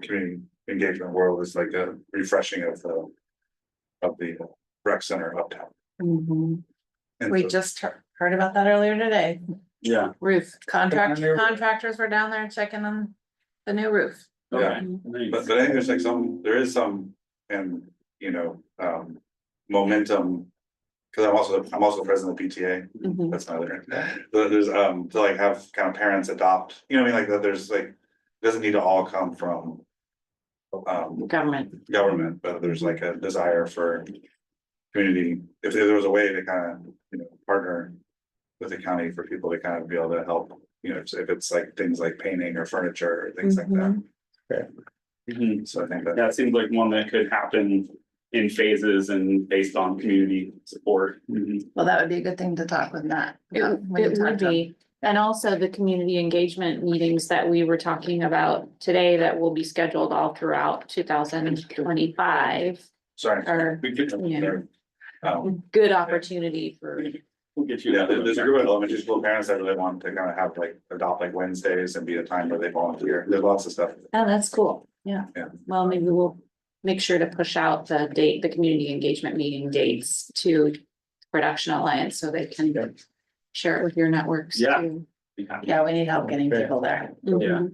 community engagement world, is like a refreshing of the rec center uptown. And We so- just heard about that earlier today. Yeah. Roof contractors were down there checking on the new roof. Yeah, but I think there's like there is some, and you know, momentum. Cause I'm also president of PTA, that's another, but there's to like have kind of parents adopt, you know what I mean, like that there's like, it doesn't need to all come from. Government, but there's like a desire for community, if there was a way to kind of, you know, partner with the county for people to kind of be able to help, you know, if it's like things like painting or furniture or things like that. So I think that. Yeah, it seems like one that could happen in phases and based on community support. Well, that would be a good thing to talk with Matt. It would be, And also the community engagement meetings that we were talking about today that will be scheduled all throughout 2025 Sorry. are, We get them there. good opportunity for. We'll get you. Yeah, there's a group of elementary school parents that really want to kind of have like adopt like Wednesdays and be a time where they volunteer. There's lots of stuff. Oh, that's cool. Yeah. Yeah. Well, maybe we'll make sure to push out the date, the community engagement meeting dates to Production Alliance so they can share it with your networks. Yeah. too. Yeah, we need help getting people there. Mhm.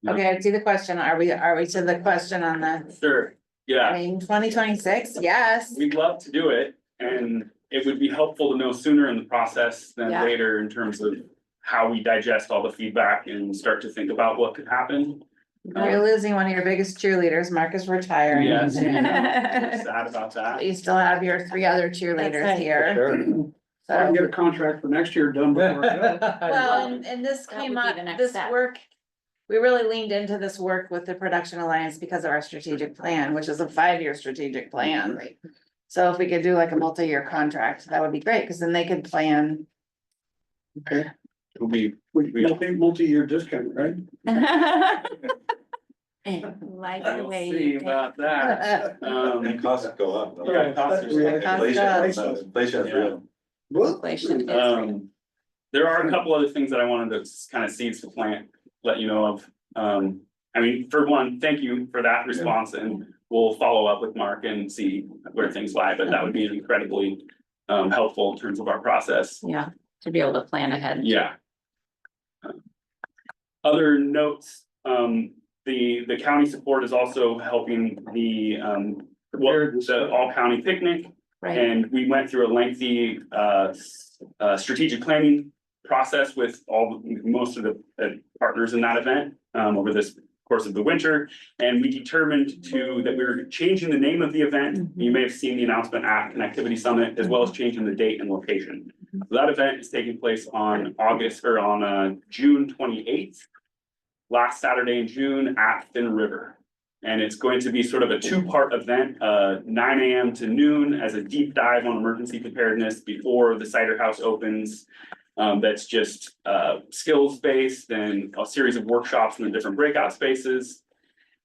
Okay, I see the question. Are we to the question on the, Sure, yeah. I mean, 2026? Yes. We'd love to do it, and it would be helpful to know sooner in the process than Yeah. later in terms of how we digest all the feedback and start to think about what could happen. You're losing one of your biggest cheerleaders. Mark is retiring. Yes, sad about that. But you still have your 3 other cheerleaders right. here. I can get a So, contract for next year done before. I go. well, and this That came would be up, the next this step. work. We really leaned into this work with the Production Alliance because of our strategic plan, which is a 5-year strategic plan. Right. So if we could do like a multi-year contract, that would be great, because then they could plan. Okay, It'll be, we think multi-year discount, right? Like we'll the way see you. about that. And costs go up. though. Yeah, costs are Yeah. Inflation, inflation is real. Inflation is real. There are a couple other things that I wanted to kind of seeds to plant, let you know of. I mean, for one, thank you for that response, and we'll follow up with Mark and see where things lie, but that would be incredibly helpful in terms of our process. Yeah, to be able to plan ahead. Yeah. Other notes, the county support is also helping the all county picnic. Right. And we went through a lengthy strategic planning process with most of the partners in that event over this course of the winter. And we determined that we were changing the name of the event. You may have seen the announcement at Connectivity Summit, as well as changing the date and location. So that event is taking place on June 28th, last Saturday in June at Thin River. And it's going to be sort of a 2-part event, 9 AM to noon as a deep dive on emergency preparedness before the cider house opens. That's just skills based and a series of workshops in the different breakout spaces.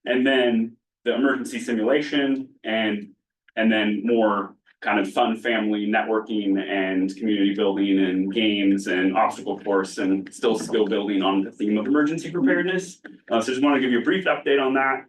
And then the emergency simulation and then more kind of fun family networking and community building and games and obstacle course and still skill building on the theme of emergency preparedness. So just want to give you a brief update on that.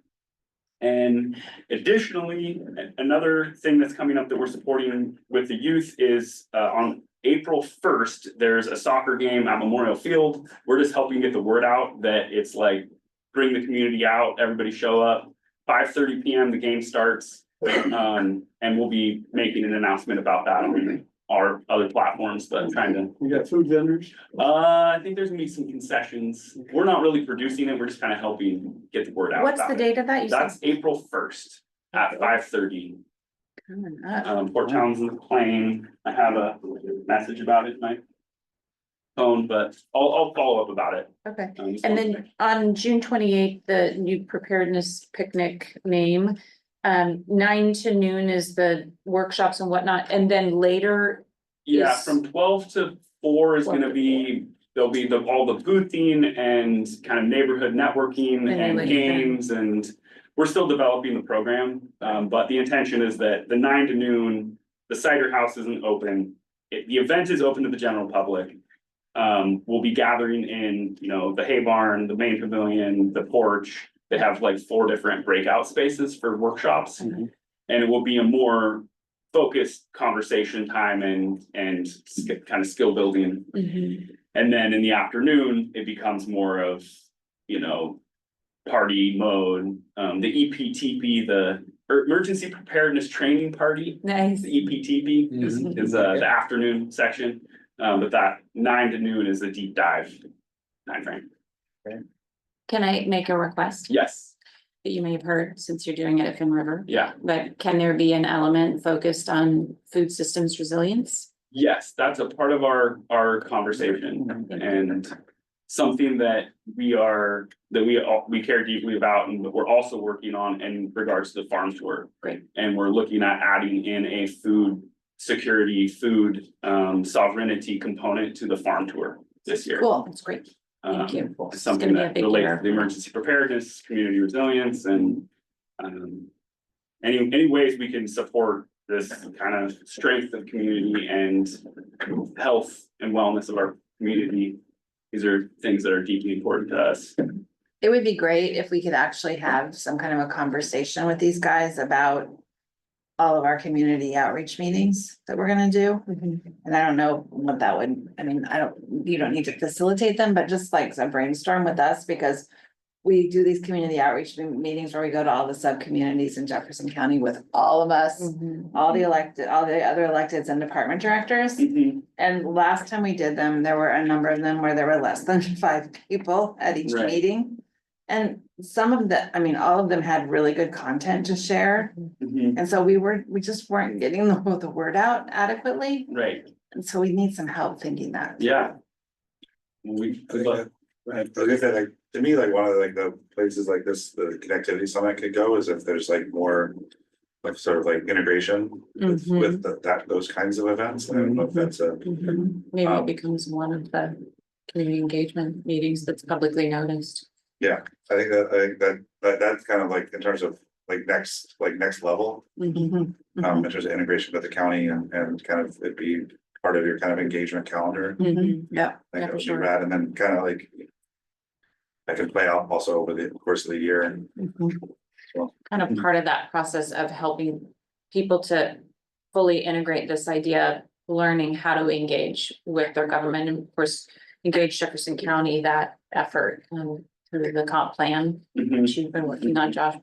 And additionally, another thing that's coming up that we're supporting with the youth is on April 1st, there's a soccer game at Memorial Field. We're just helping get the word out that it's like, bring the community out, everybody show up. 5:30 PM, the game starts. And we'll be making an announcement about that on our other platforms, but trying to. You got food vendors? I think there's gonna be some concessions. We're not really producing it. We're just kind of helping get the word out. What's about the it. date of that? You said? That's April 1st at 5:30. Coming up. Port Townsend Plain. I have a message about it in my phone, but I'll follow up about it. Okay, and then on June 28th, the new preparedness picnic name. 9 to noon is the workshops and whatnot, and then later. Yeah, is- from 12 to 4 is 12 gonna to be, there'll be all the boothing and kind of neighborhood networking And and like games and. We're still developing the program, but the intention is that the 9 to noon, the cider house isn't open. The event is open to the general public. We'll be gathering in, the hay barn, the main pavilion, the porch. They have like 4 different breakout spaces for workshops. And it will be a more focused conversation time and kind of skill building. And then in the afternoon, it becomes more of, party mode, the EPTP, the Emergency Preparedness Training Party. Nice. The EPTP is the afternoon section, but that 9 to noon is the deep dive timeframe. Can I make a request? Yes, That you may have heard since you're doing it at Fin River, yeah, but can there be an element focused on food systems resilience? yes, that's a part of our conversation and something that we care deeply about and we're also working on in regards to the farm tour. Great. And we're looking at adding in a food security, food, sovereignty component to the farm tour this year. Cool, that's great. Thank you. It's It's something gonna be a that big relates year. to the emergency preparedness, community resilience, and any ways we can support this kind of strength of community and health and wellness of our community. These are things that are deeply important to us. It would be great if we could actually have some kind of a conversation with these guys about all of our community outreach meetings that we're gonna do. And I don't know what that would, I mean, you don't need to facilitate them, but just like a brainstorm with us, because we do these community outreach meetings where we go to all the sub-communities in Jefferson County with all of us, all the other electeds and department directors. And last time we did them, there were a number of them where there were less than 5 people at each Right. meeting. And some of the, I mean, all of them had really good content to share. And so we just weren't getting the word out adequately. Right. And so we need some help thinking that. Yeah. Right, I was gonna say, like, to me, like, one of the, like, the places like this, the connectivity summit could go is if there's like more. Like sort of like integration with those kinds of events, I don't know if that's a. Maybe it becomes one of the community engagement meetings that's publicly noticed. Yeah, I think that's kind of like in terms of like next level. In terms of integration with the county and kind of it'd be part of your kind of engagement calendar. Yeah. I think Yeah, that for would be sure. rad, and then kind of like. That can play out also over the course of the year and. Kind of part of that process of helping people to fully integrate this idea, of learning how to engage with their government, and of course, engage Jefferson County, that effort through the comp plan, which you've been working on, Josh,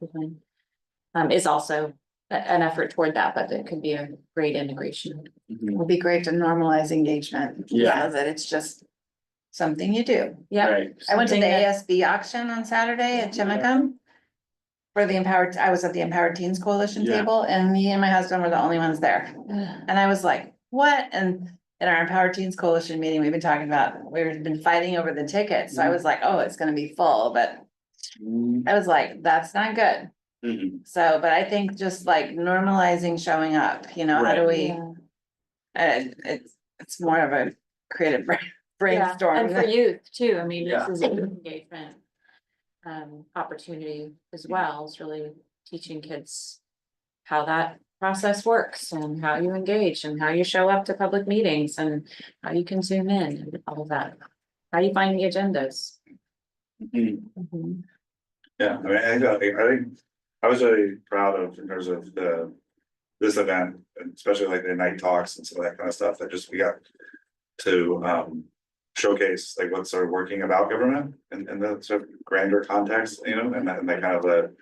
is also an effort toward that, but it could be a great integration. It would be great to normalize engagement. Yeah. So that it's just something you do. Yeah. Right. I went to the Something that- ASB auction on Saturday at Chimicum. For the I was at the Empowered Teens Coalition Yeah. table, and me and my husband were the only ones there. And I was like, what? And in our Empowered Teens Coalition meeting, we've been talking about, we've been fighting over the tickets. So I was like, oh, it's gonna be full, but I was like, that's not good. So, but I think just like normalizing showing up, how do we? It's more of a creative brainstorm. And for youth too, I mean, Yeah. this is an engagement opportunity as well. It's really teaching kids how that process works and how you engage and how you show up to public meetings and how you can zoom in and all of that. How you find the agendas. Yeah, I mean, I think I was really proud of in terms of this event, and especially like the night talks and some of that kind of stuff that just we got to showcase like what's sort of working about government and the sort of grander context, and that kind of the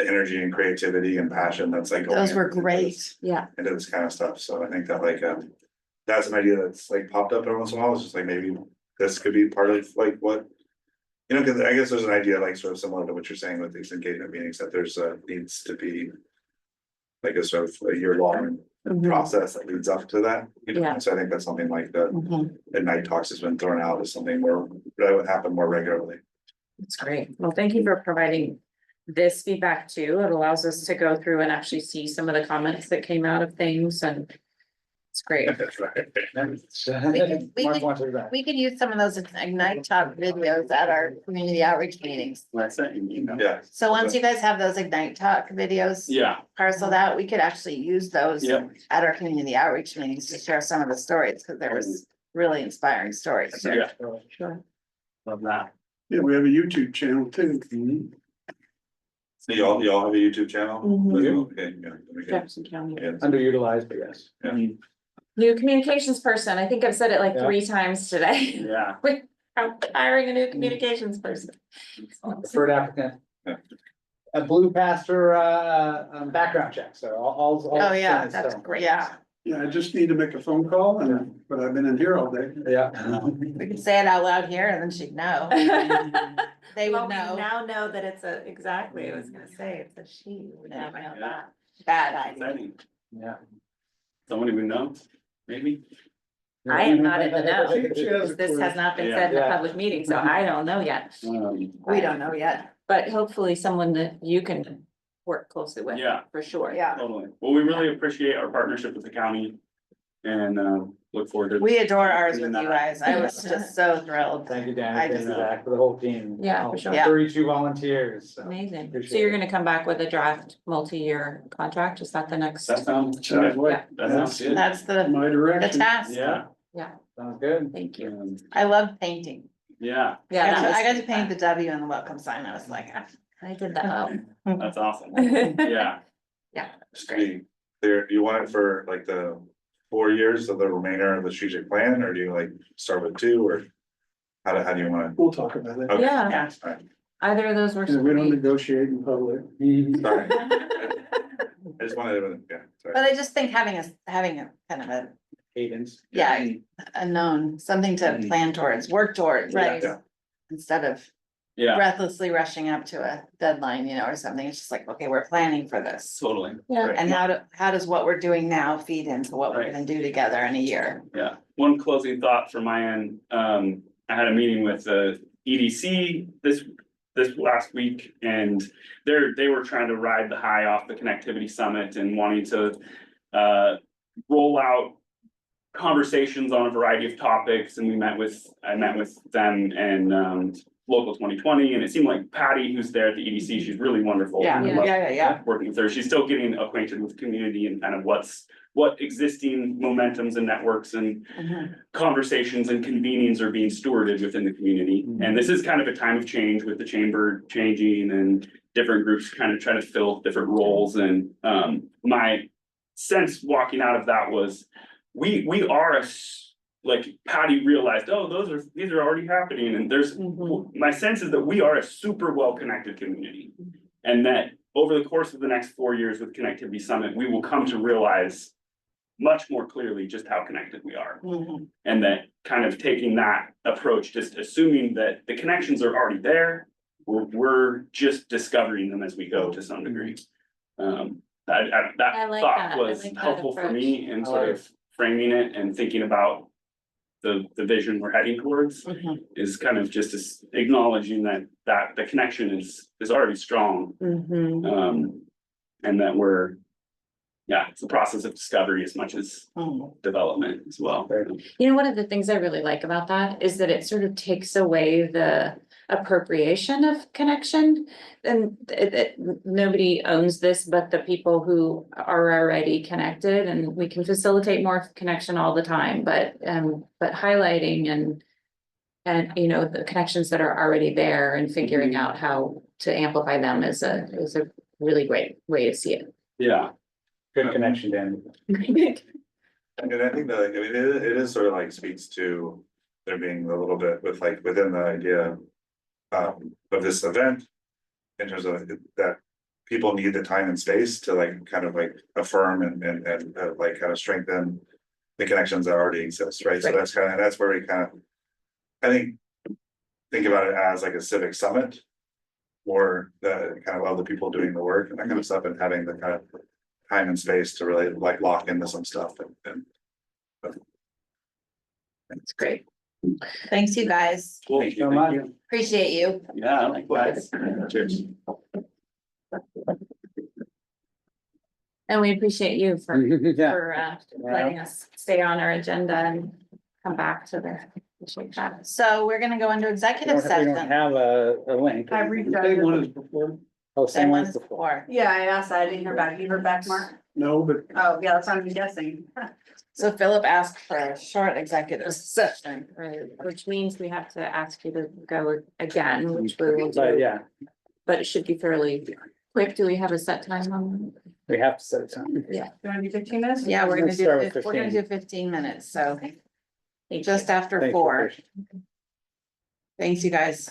energy and creativity and passion that's like. Those were great. Yeah. Into this kind of stuff. So I think that like that's an idea that's like popped up every once in a while. It's just like maybe this could be part of like what. Because I guess there's an idea like sort of similar to what you're saying with these engagement meetings, that there's needs to be. Like a sort of a year-long process that leads up to that, Yeah. So I think that's something like the night talks has been thrown out as something more that would happen more regularly. That's great. Well, thank you for providing this feedback too. It allows us to go through and actually see some of the comments that came out of things, and it's great. That's right. We could use some of those Ignite Talk videos at our community outreach meetings. Yeah. So once you guys have those Ignite Talk videos. Yeah. Parceled out, we could actually use those. Yeah. At our community outreach meetings to share some of the stories, because there was really inspiring stories. to share. Yeah. Sure. Love that. Yeah, we have a YouTube channel too. So y'all have a YouTube channel? Okay, yeah. we can- Jefferson County. yeah. Underutilized, but yes. Yeah. New communications person. I think I've said it like Yeah. 3 times today. Yeah. I'm hiring a new communications person. Preferred applicant. Yeah. A blue pastor, background check, so all. Oh, yeah, set, that's so, great. Yeah, Yeah, I just need to make a phone call but I've been in here all day. Yeah. we could say it out loud here and then she'd know. They Well, would we know. now know that it's exactly, I was gonna say, it's a she. We now know that. Bad idea. Exciting. Yeah. Someone who knows, maybe. I am not in the know, She has because a this clue. has not been said in a Yeah. public meeting, so I don't know yet. We don't know yet. But hopefully someone that you can work closely with. Yeah. For sure. Yeah. Totally. Well, we really appreciate our partnership with the county. and look forward to. We adore ours doing with you that. guys. I was just so thrilled. Thank you, I Dan, just- for that, for the whole team. Yeah, for All sure. Yeah. 32 volunteers. So Amazing. So appreciate you're it. gonna come back with a draft multi-year contract? Is that the next? That sounds, Sounds like- Yeah. that sounds good. That's the My direction. task. Yeah, Yeah, Sounds good. thank you. I love painting. yeah, Yeah, that I got was to paint the W on the welcome sign. I was like, ah. I did that. that's awesome. Yeah, Just to be clear, do you want it for like the 4 years of the remainder of the strategic plan, or do you like start with 2, or? How do you want We'll talk about it. Okay. Yeah, Yeah. to? Alright, either of those works. Yeah, for we don't me. negotiate in public. sorry. I just wanted to, yeah, sorry. But I just think having a kind of a, Cadence. yeah, a known, something to plan towards, work towards. Right. Yeah. Instead of yeah, breathlessly rushing up to a deadline, you know, or something. It's just like, okay, we're planning for this. totally. Yeah. And how does what we're doing now feed into what we're Right. gonna do together in a year? Yeah, one closing thought from my end, I had a meeting with the EDC this last week, and they were trying to ride the high off the connectivity summit and wanting to roll out conversations on a variety of topics, and I met with them and Local 2020, and it seemed like Patty, who's there at the EDC, she's really wonderful. Yeah, I yeah, love yeah. working with her. She's still getting acquainted with the community and kind of what existing momentums and networks and Mhm. conversations and convenings are being stewarded within the community. And this is kind of a time of change with the chamber changing and different groups kind of trying to fill different roles. And my sense walking out of that was, we are like Patty realized, oh, these are already happening. And my sense is that we are a super well-connected community. And that over the course of the next 4 years with Connectivity Summit, we will come to realize much more clearly just how connected we are. Mhm. And that kind of taking that approach, just assuming that the connections are already there, we're just discovering them as we go to some degree. That I like thought that. I was like that helpful for me in I sort like of framing it and thinking about the vision we're heading towards, Mhm. is kind of just acknowledging that the connection is already strong. Mhm. And that it's a process of discovery as much as development as well. You know, one of the things I really like about that is that it sort of takes away the appropriation of connection. And nobody owns this but the people who are already connected, and we can facilitate more connection all the time, but highlighting and you know, the connections that are already there and figuring out how to amplify them is a really great way to see it. Yeah. Good connection, Dan. And I think that, I mean, it is sort of like speaks to there being a little bit with like within the idea of this event, in terms of that people need the time and space to like kind of like affirm and like kind of strengthen the connections that already exist, right? So that's where we kind of, I think about it as like a civic summit, or the kind of the people doing the work and that kind of stuff, and having the kind of time and space to really like lock into some stuff and That's great. Thanks, you guys. Cool. Thank you so much. Appreciate you. Yeah, likewise. Cheers. And we appreciate you for Yeah. letting us stay on our agenda and come back to appreciate that. So we're gonna go into We executive don't session. have a link. I reached out. Same one as before? Oh, Same same one one as before. before. Yeah, I asked, I didn't hear back. You heard back, Mark? No, but Oh, yeah, that's what I'm guessing. So Philip asked for a short executive session. Right, which means we have to ask you to go again, which we will But do, yeah, but it should be fairly quick. Do we have a set time on? we have to set a time. Yeah. You wanna do 15 minutes? Yeah, we're gonna Let's start with do, we're gonna 15. do 15 minutes, so Thank just you. after Thanks for 4. patience. Thanks, you guys.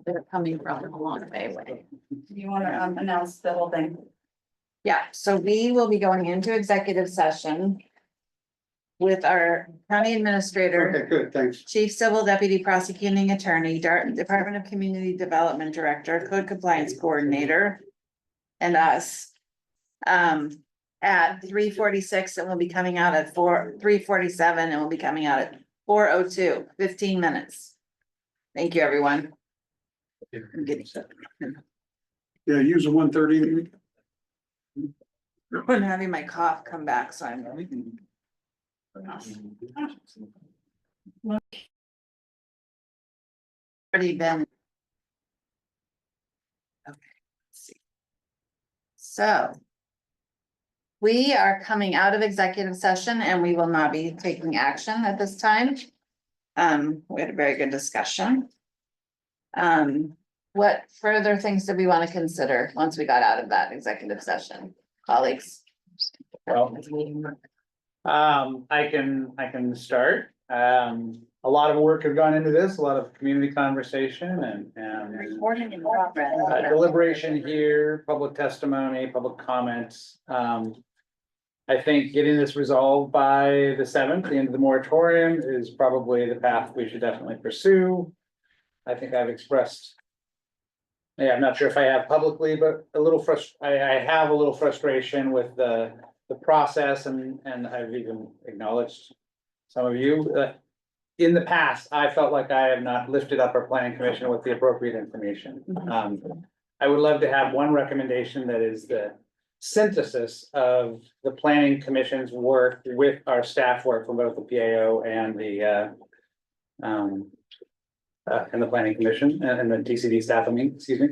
They're coming from a long way away. You wanna announce the whole thing? Yeah, so we will be going into executive session with our county administrator, okay, good, thanks. chief civil deputy prosecuting attorney, Department of Community Development Director, code compliance coordinator, and us. At 3:46, and we'll be coming out at 3:47, and we'll be coming out at 4:02, 15 minutes. Thank you, everyone. I'm getting- Yeah, use the 1:30. I'm having my cough come back, so I'm. Already been. Okay, let's see. So. We are coming out of executive session and we will not be taking action at this time. We had a very good discussion. What further things did we want to consider once we got out of that executive session, colleagues? Well, I can start. A lot of work has gone into this, a lot of community conversation and Recording in progress. deliberation here, public testimony, public comments. I think getting this resolved by the 7th, the end of the moratorium, is probably the path we should definitely pursue. I think I've expressed. Yeah, I'm not sure if I have publicly, but I have a little frustration with the process and I've even acknowledged some of you. In the past, I felt like I have not lifted up our planning commission with the appropriate information. I would love to have one recommendation that is the synthesis of the planning commission's work with our staff work from both the PAO and the planning commission and the DCD staff, excuse me.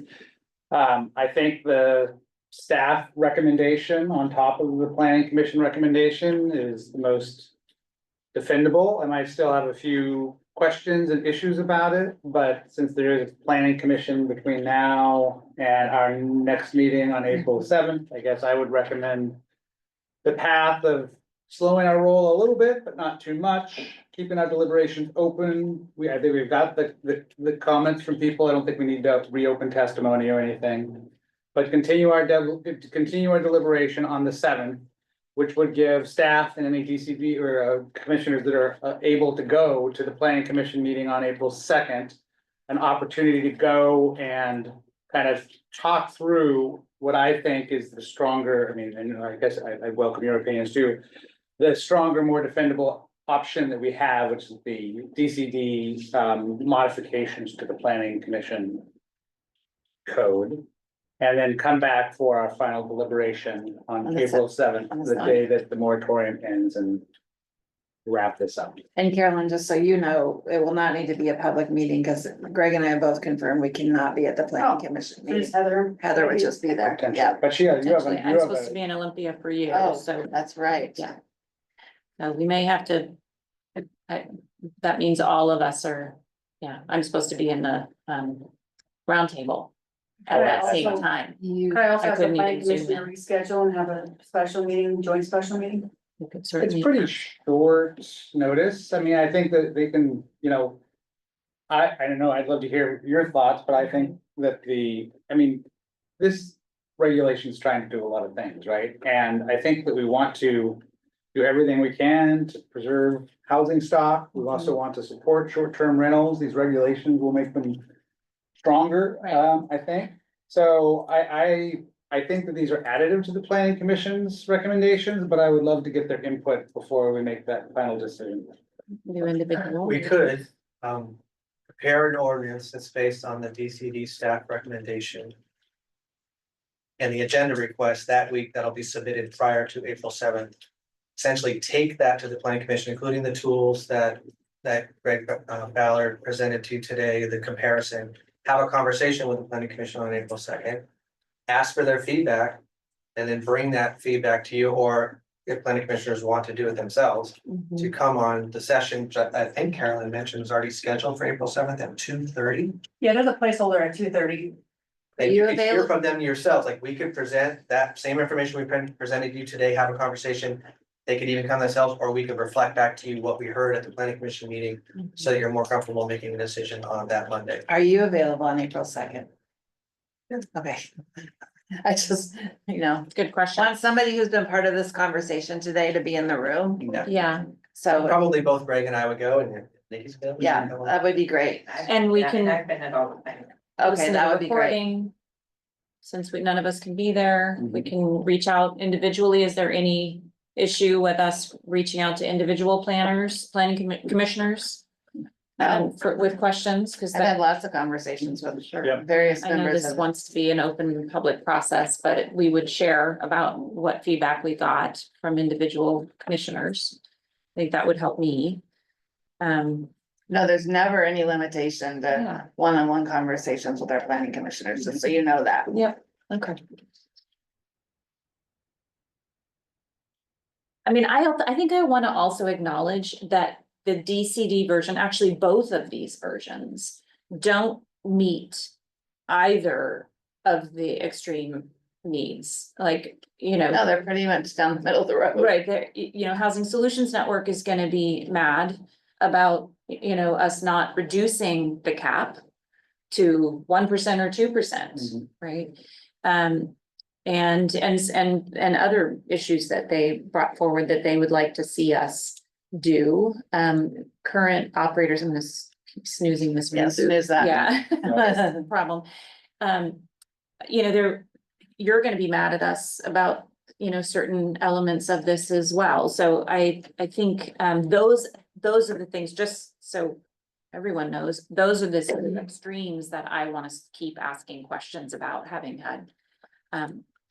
I think the staff recommendation on top of the planning commission recommendation is the most defendable. I might still have a few questions and issues about it, but since there is a planning commission between now and our next meeting on April 7th, I guess I would recommend the path of slowing our roll a little bit, but not too much, keeping our deliberations open. I think we've got the comments from people. I don't think we need to reopen testimony or anything, but continue our deliberation on the 7th, which would give staff and any DCD or commissioners that are able to go to the planning commission meeting on April 2nd, an opportunity to go and kind of talk through what I think is the stronger, and I guess I welcome your opinions too, the stronger, more defendable option that we have, which is the DCD modifications to the planning commission code. And then come back for our final deliberation on April 7th, the day that the moratorium ends, and wrap this up. And Carolyn, just so you know, it will not need to be a public meeting because Greg and I have both confirmed we cannot be at the planning commission meeting. Heather would just be there. Yeah. But you have Actually, I'm supposed to be in Olympia for you, Oh, so that's right. yeah. So we may have to, that means all of us are, yeah, I'm supposed to be in the roundtable at that same time. Could I also I have the couldn't planning even zoom commission reschedule and have a special meeting, joint special meeting? We could It's certainly. pretty short notice. I mean, I think that they can, I don't know, I'd love to hear your thoughts, but I think that this regulation is trying to do a lot of things, right? And I think that we want to do everything we can to preserve housing stock. We also want to support short-term rentals. These regulations will make them stronger, I think. So I think that these are additive to the planning commission's recommendations, but I would love to get their input before we make that final decision. We could, prepare an ordinance that's based on the DCD staff recommendation. And the agenda request that week that'll be submitted prior to April 7th. Essentially take that to the planning commission, including the tools that Greg Ballard presented to you today, the comparison. Have a conversation with the planning commission on April 2nd. Ask for their feedback and then bring that feedback to you, or if planning commissioners want to do it themselves, to come on the session, which I think Carolyn mentioned is already scheduled for April 7th at 2:30. Yeah, there's a placeholder at 2:30. And you could hear from them yourselves, like we could present that same information we presented you today, have a conversation. They could even come themselves, or we could reflect back to you what we heard at the planning commission meeting, so that you're more comfortable making a decision on that Monday. Are you available on April 2nd? Okay. I just, good question. Want somebody who's been part of this conversation today to be in the room. Yeah. So probably both Greg and I would go, and Nikki's available. yeah, that would be great. And we can. I've been at all the time. Okay, that would be great. Since none of us can be there, we can reach out individually. Is there any issue with us reaching out to individual planners, planning commissioners? with questions, because I've had lots of conversations with Yep. various I know members this of. wants to be an open public process, but we would share about what feedback we got from individual commissioners. I think that would help me. No, there's never any limitation to Yeah. one-on-one conversations with our planning commissioners, just so you know that. Yep, okay. I mean, I think I want to also acknowledge that the DCD version, actually both of these versions, don't meet either of the extreme needs, like, you know. No, they're pretty much down the middle of the road. Right, there, you know, Housing Solutions Network is gonna be mad about, you know, us not reducing the cap to 1% or 2%, right? And other issues that they brought forward that they would like to see us do. Current operators, I'm gonna keep snoozing this. Yeah, snooze that. Yeah. Problem. You know, you're gonna be mad at us about, you know, certain elements of this as well. So I think, those are the things, just so everyone knows, those are the sort of extremes that I want to keep asking questions about, having had,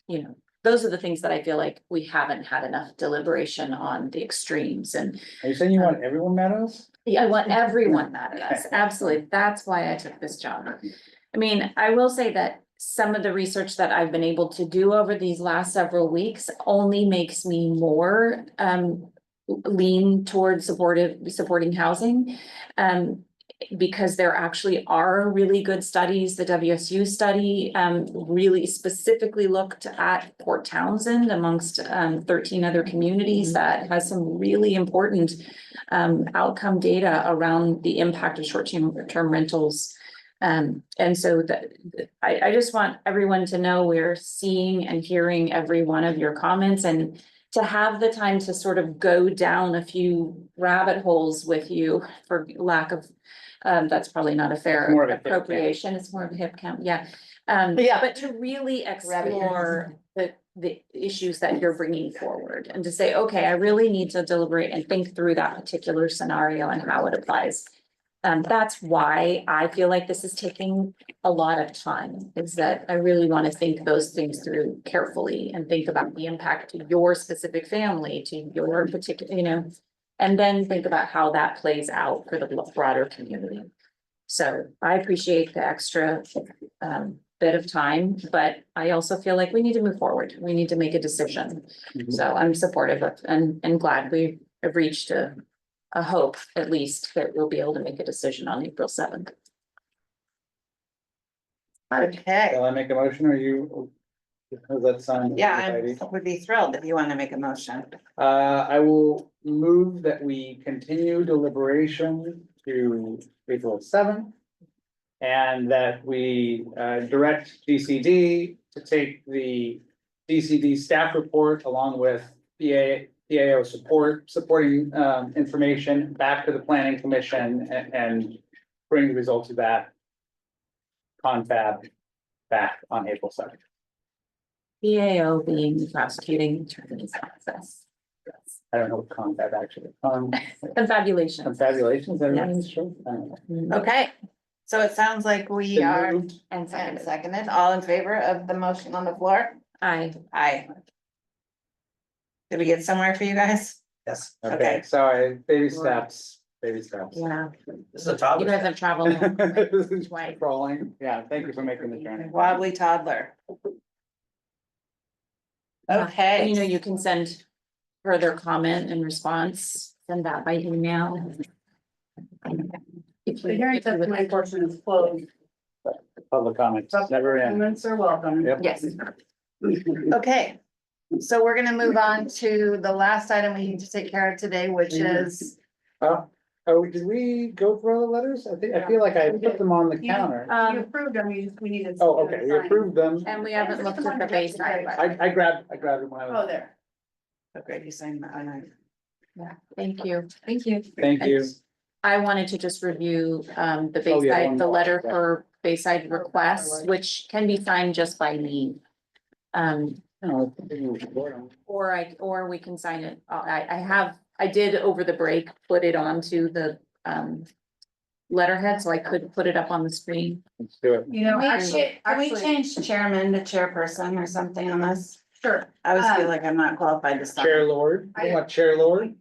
you know, those are the things that I feel like we haven't had enough deliberation on, the extremes. And Are you saying you want everyone mad at us? yeah, I want everyone mad at us. Absolutely. That's why I took this job. I mean, I will say that some of the research that I've been able to do over these last several weeks only makes me more lean towards supporting housing. Because there actually are really good studies. The WSU study really specifically looked at Port Townsend amongst 13 other communities that has some really important outcome data around the impact of short-term rentals. And so I just want everyone to know we're seeing and hearing every one of your comments, and to have the time to sort of go down a few rabbit holes with you, for lack of, that's probably not a fair More of a hip count. appropriation, it's more of a hip count, yeah. Yeah. But to really explore the issues that you're bringing forward, and to say, okay, I really need to deliberate and think through that particular scenario and how it applies. That's why I feel like this is taking a lot of time, is that I really want to think those things through carefully and think about the impact to your specific family, to your particular, you know, and then think about how that plays out for the broader community. So I appreciate the extra bit of time, but I also feel like we need to move forward. We need to make a decision. So I'm supportive of, and glad we have reached a hope, at least, that we'll be able to make a decision on April 7th. Okay, Shall I make a motion, or you? Does that sound? yeah, Heidi? I would be thrilled if you want to make a motion. I will move that we continue deliberation to April 7th. And that we direct DCD to take the DCD staff report along with PAO supporting information back to the planning commission and bring the results of that confab back on April 7th. PAO being the prosecuting attorney's office. I don't know what confab actually. Confabulation. Confabulation, is that what it means? Yes. Sure. I don't know. Okay, so it sounds like we Been are, moved. And and seconded. seconded, all in favor of the motion on the floor? Aye. Aye. Did we get somewhere for you guys? Yes. Okay. Okay, sorry, baby steps, baby steps. Yeah, This is a you toddler. guys have traveled. White crawling, yeah, thank you for making the journey. Wobbly toddler. And you Okay, know, you can send further comment and response, send that by email. If The you- hearing if you would testimony like. portion is closed. Public comments, never end. Comments are welcome. Yep. Yes. okay. So we're gonna move on to the last item we need to take care of today, which is, Oh, did we go for all the letters? I feel like I put them on the counter. You approved them, we needed. Oh, okay, we approved them. And we haven't looked at the baseline. I grabbed it when I Oh, was. there. okay, you signed that, I Yeah, thank you. Thank you. Thank you. I wanted to just review the Oh, yeah, Bayside, one the more, letter yeah. for Bayside requests, which can be signed just by me. No, I think we should vote on it. Or we can sign it. I did over the break, put it onto the letterhead, so I could put it up on the screen. Let's do it. You know, Can we actually, change chairman to chairperson or something on this? sure. I always feel like I'm not qualified to stop. Chair Lord, you want Chair Lord?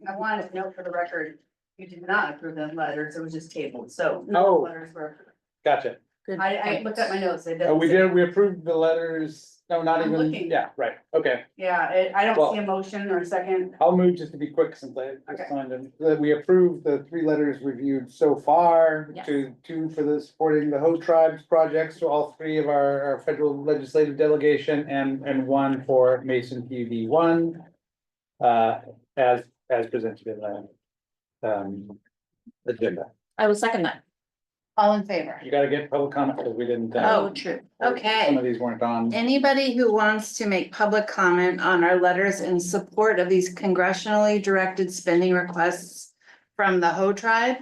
I wanted to note for the record, you did not approve the letters, it was just tabled, so. Oh. Letters were, Gotcha. Good I point. looked at my notes, it Oh, doesn't we say. did, we approved the letters, no, not I'm even, looking. yeah, right, okay. Yeah, I don't see Well- a motion or a second. I'll move just to be quick since I Okay. just signed them, that we approved the 3 letters reviewed so far. Yes. Two for the supporting the Ho tribes projects, so all 3 of our federal legislative delegation and 1 for Mason PUD 1. As presented in the agenda. I will second that. All in favor? You gotta get public comment because we didn't. Oh, true. Some of Okay. these weren't on. Anybody who wants to make public comment on our letters in support of these congressionally directed spending requests from the Ho tribe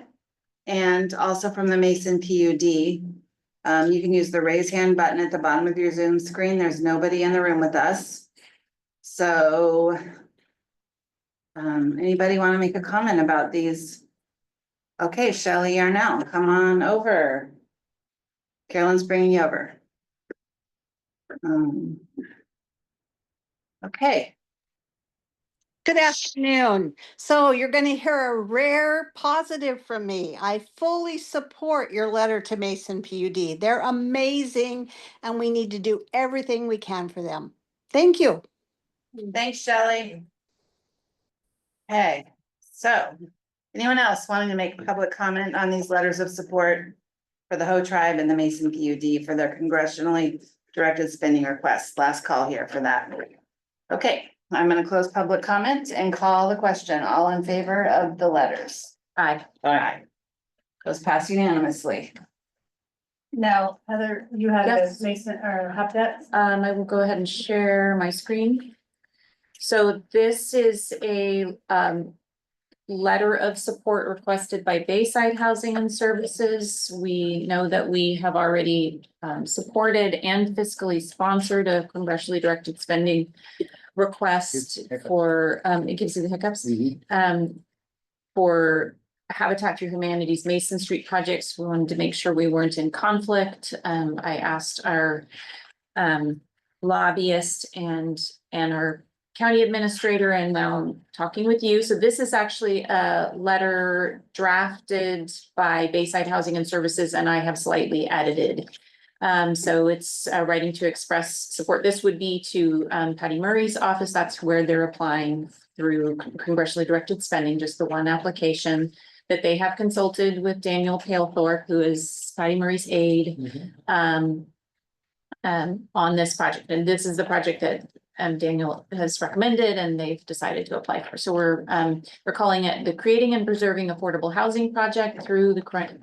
and also from the Mason PUD. You can use the raise hand button at the bottom of your Zoom screen. There's nobody in the room with us. So anybody want to make a comment about these? Okay, Shelley Yarnell, come on over. Carolyn's bringing you over. Okay, Good afternoon. So you're going to hear a rare positive from me. I fully support your letter to Mason PUD. They're amazing and we need to do everything we can for them. Thank you. thanks, Shelley. Okay, so anyone else wanting to make public comment on these letters of support for the Ho tribe and the Mason PUD for their congressionally directed spending requests? Last call here for that. Okay, I'm gonna close public comment and call the question. All in favor of the letters? Aye. Aye. Goes past unanimously. Now, Heather, you had Yes. a Mason or Hupdet? I will go ahead and share my screen. So this is a letter of support requested by Bayside Housing and Services. We know that we have already supported and fiscally sponsored a congressionally directed spending request for, it gives you the hiccups. For Habitat for Humanity's Mason Street projects. We wanted to make sure we weren't in conflict. I asked our lobbyist and our county administrator, and now I'm talking with you. So this is actually a letter drafted by Bayside Housing and Services, and I have slightly edited. So it's writing to express support. This would be to Patty Murray's office. That's where they're applying through congressionally directed spending, just the one application that they have consulted with Daniel Palethorpe, who is Patty Murray's aide, on this project. And this is the project that Daniel has recommended and they've decided to apply for. So we're calling it the Creating and Preserving Affordable Housing Project through the current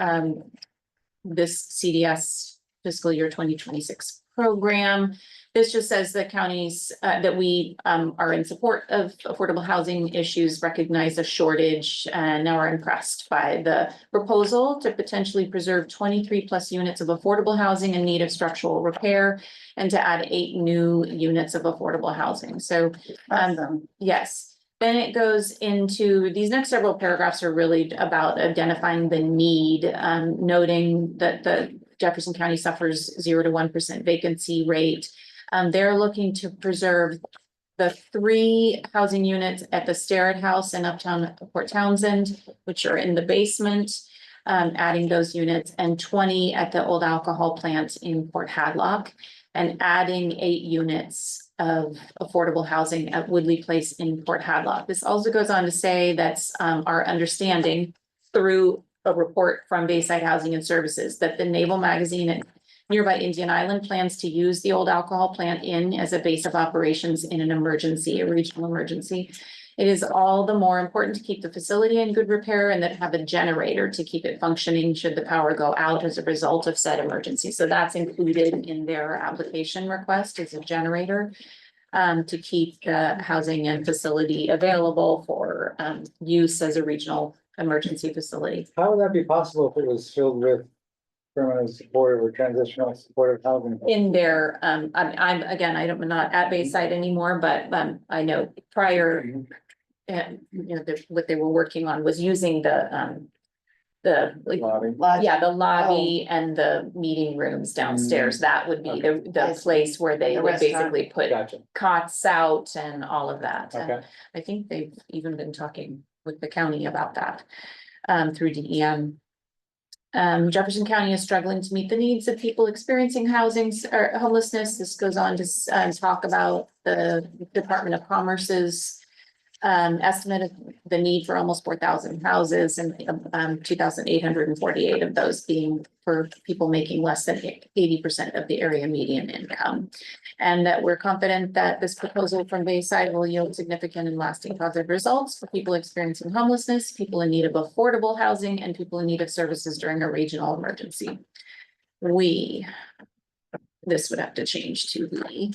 this CDS fiscal year 2026 program. This just says that counties that we are in support of affordable housing issues recognize a shortage and now are impressed by the proposal to potentially preserve 23 plus units of affordable housing in need of structural repair and to add 8 new units of affordable housing. So yes. Then it goes into, these next several paragraphs are really about identifying the need, noting that the Jefferson County suffers 0 to 1% vacancy rate. They're looking to preserve the 3 housing units at the Starrett House in Uptown Port Townsend, which are in the basement, adding those units, and 20 at the old alcohol plant in Port Hadlock, and adding 8 units of affordable housing at Woodley Place in Port Hadlock. This also goes on to say that's our understanding through a report from Bayside Housing and Services that the Naval Magazine at nearby Indian Island plans to use the old alcohol plant as a base of operations in an emergency, a regional emergency. It is all the more important to keep the facility in good repair and that have a generator to keep it functioning should the power go out as a result of said emergency. So that's included in their application request as a generator to keep the housing and facility available for use as a regional emergency facility. How would that be possible if it was filled with permanent supportive or transitional supportive housing? In their, I'm I'm not at Bayside anymore, but I know prior. And what they were working on was using the yeah, the lobby and the meeting rooms downstairs, that would be the place where they The would restaurant. basically put Gotcha. cots out and all of that. And Okay. I think they've even been talking with the county about that, through DEM. Jefferson County is struggling to meet the needs of people experiencing housing or homelessness. This goes on to talk about the Department of Commerce's estimate of the need for almost 4,000 houses and 2,848 of those being for people making less than 80% of the area median income. And that we're confident that this proposal from Bayside will yield significant and lasting positive results for people experiencing homelessness, people in need of affordable housing, and people in need of services during a regional emergency. This would have to change to the